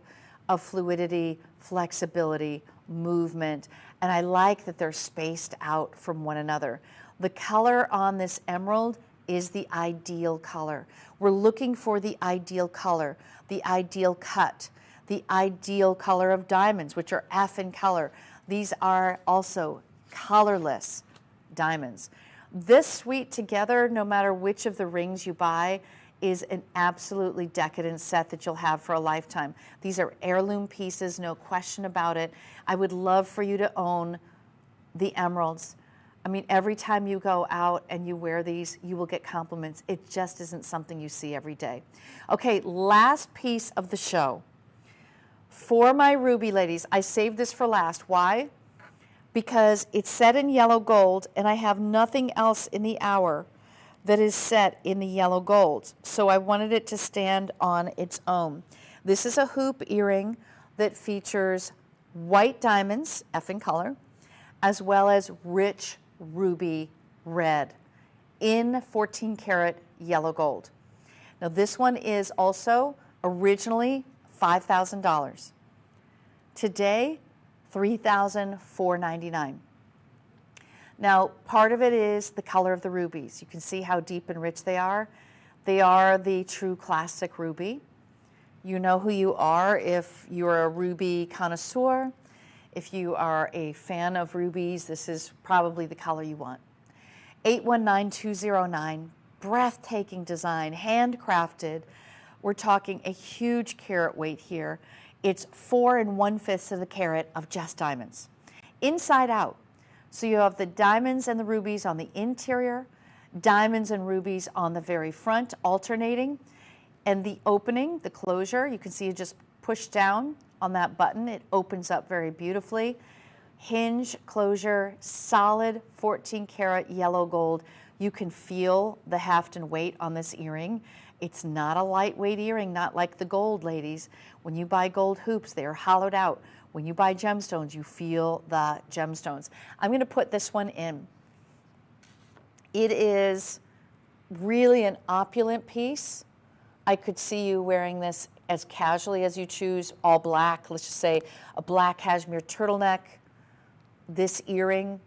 of fluidity, flexibility, movement, and I like that they're spaced out from one another. The color on this emerald is the ideal color. We're looking for the ideal color, the ideal cut, the ideal color of diamonds, which are F in color. These are also colorless diamonds. This suite together, no matter which of the rings you buy, is an absolutely decadent set that you'll have for a lifetime. These are heirloom pieces, no question about it. I would love for you to own the emeralds. I mean, every time you go out and you wear these, you will get compliments. It just isn't something you see every day. Okay, last piece of the show. For my ruby ladies, I saved this for last. Why? Because it's set in yellow gold, and I have nothing else in the hour that is set in the yellow gold. So I wanted it to stand on its own. This is a hoop earring that features white diamonds, F in color, as well as rich ruby red in 14 karat yellow gold. Now this one is also originally $5,000. Today, $3,499. Now, part of it is the color of the rubies. You can see how deep and rich they are. They are the true classic ruby. You know who you are if you're a ruby connoisseur. If you are a fan of rubies, this is probably the color you want. 819209, breathtaking design, handcrafted. We're talking a huge carat weight here. It's 4 1/5 of the carat of just diamonds. Inside out. So you have the diamonds and the rubies on the interior, diamonds and rubies on the very front, alternating. And the opening, the closure, you can see you just push down on that button. It opens up very beautifully. Hinge closure, solid 14 karat yellow gold. You can feel the heft and weight on this earring. It's not a lightweight earring, not like the gold, ladies. When you buy gold hoops, they are hollowed out. When you buy gemstones, you feel the gemstones. I'm going to put this one in. It is really an opulent piece. I could see you wearing this as casually as you choose, all black. Let's just say a black cashmere turtleneck. This earring,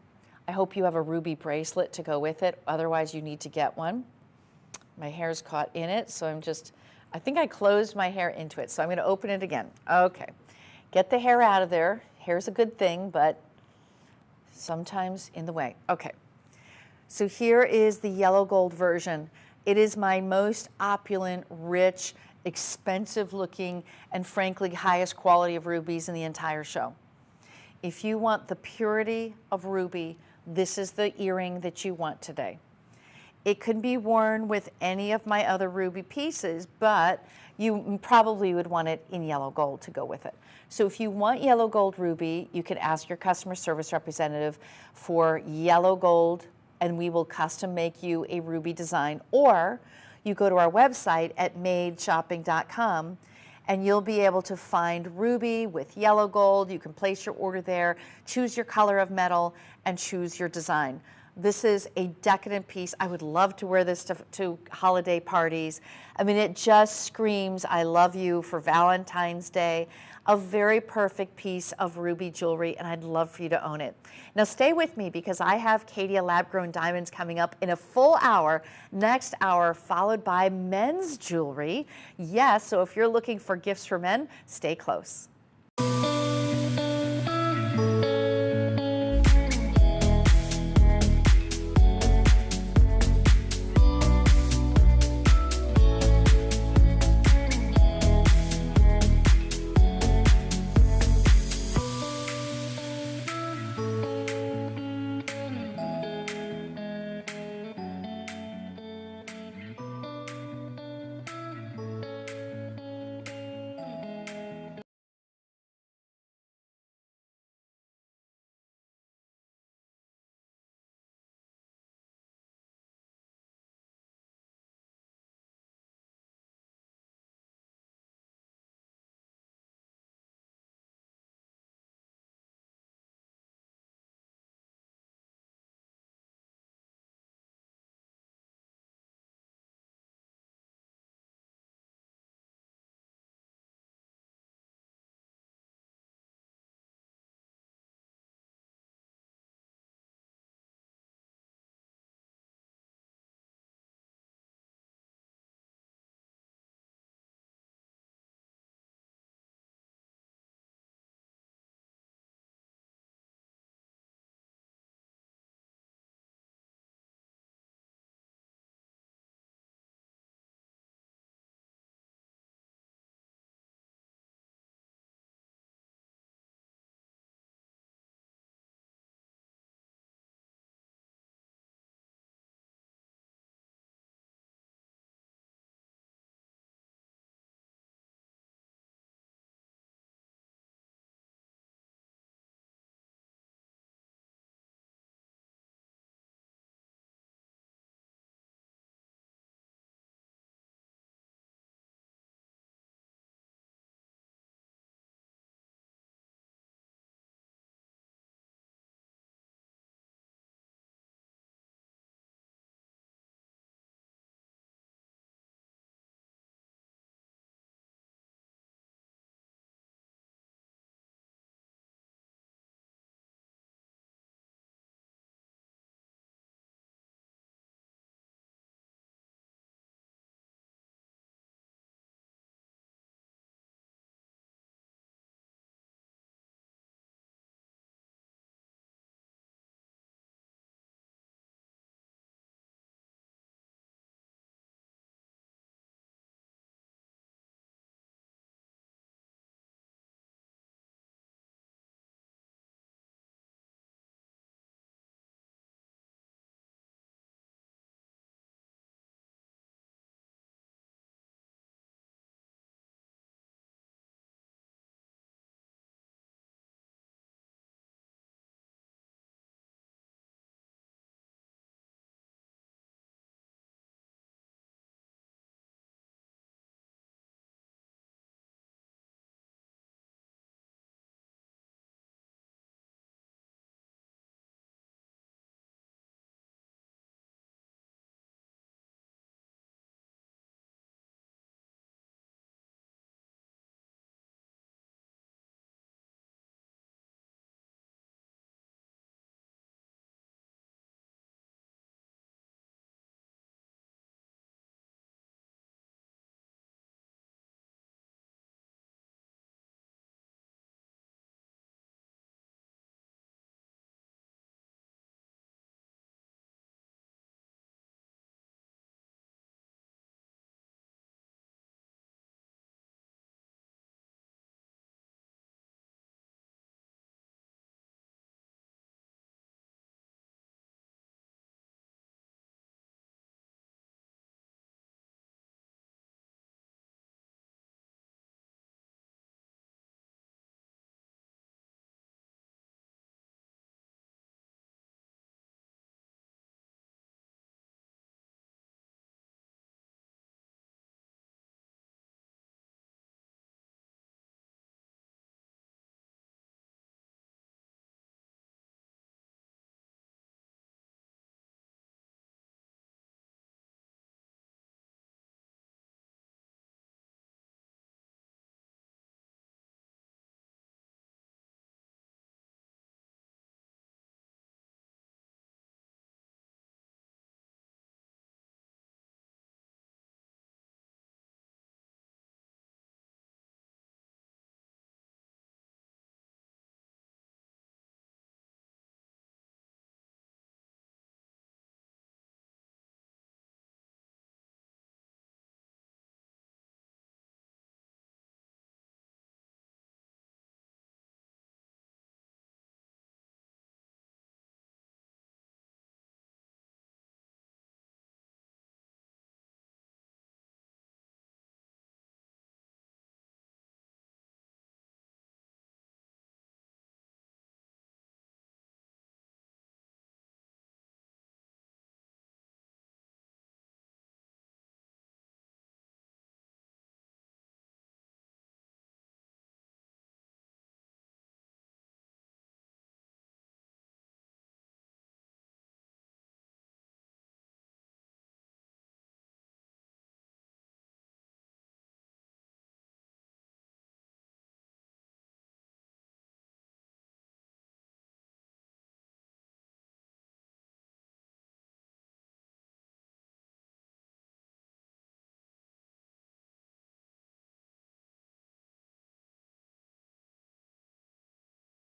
I hope you have a ruby bracelet to go with it. Otherwise, you need to get one. My hair's caught in it, so I think I closed my hair into it, so I'm going to open it again. Okay. Get the hair out of there. Hair's a good thing, but sometimes in the way. Okay. So here is the yellow gold version. It is my most opulent, rich, expensive looking, and frankly, highest quality of rubies in the entire show. If you want the purity of ruby, this is the earring that you want today. It could be worn with any of my other ruby pieces, but you probably would want it in yellow gold to go with it. So if you want yellow gold ruby, you can ask your customer service representative for yellow gold, and we will custom make you a ruby design. Or you go to our website at madeshopping.com, and you'll be able to find ruby with yellow gold. You can place your order there, choose your color of metal, and choose your design. This is a decadent piece. I would love to wear this to holiday parties. I mean, it just screams, I love you for Valentine's Day. A very perfect piece of ruby jewelry, and I'd love for you to own it. Now stay with me because I have Caydia lab-grown diamonds coming up in a full hour, next hour, followed by men's jewelry. Yes, so if you're looking for gifts for men, stay close.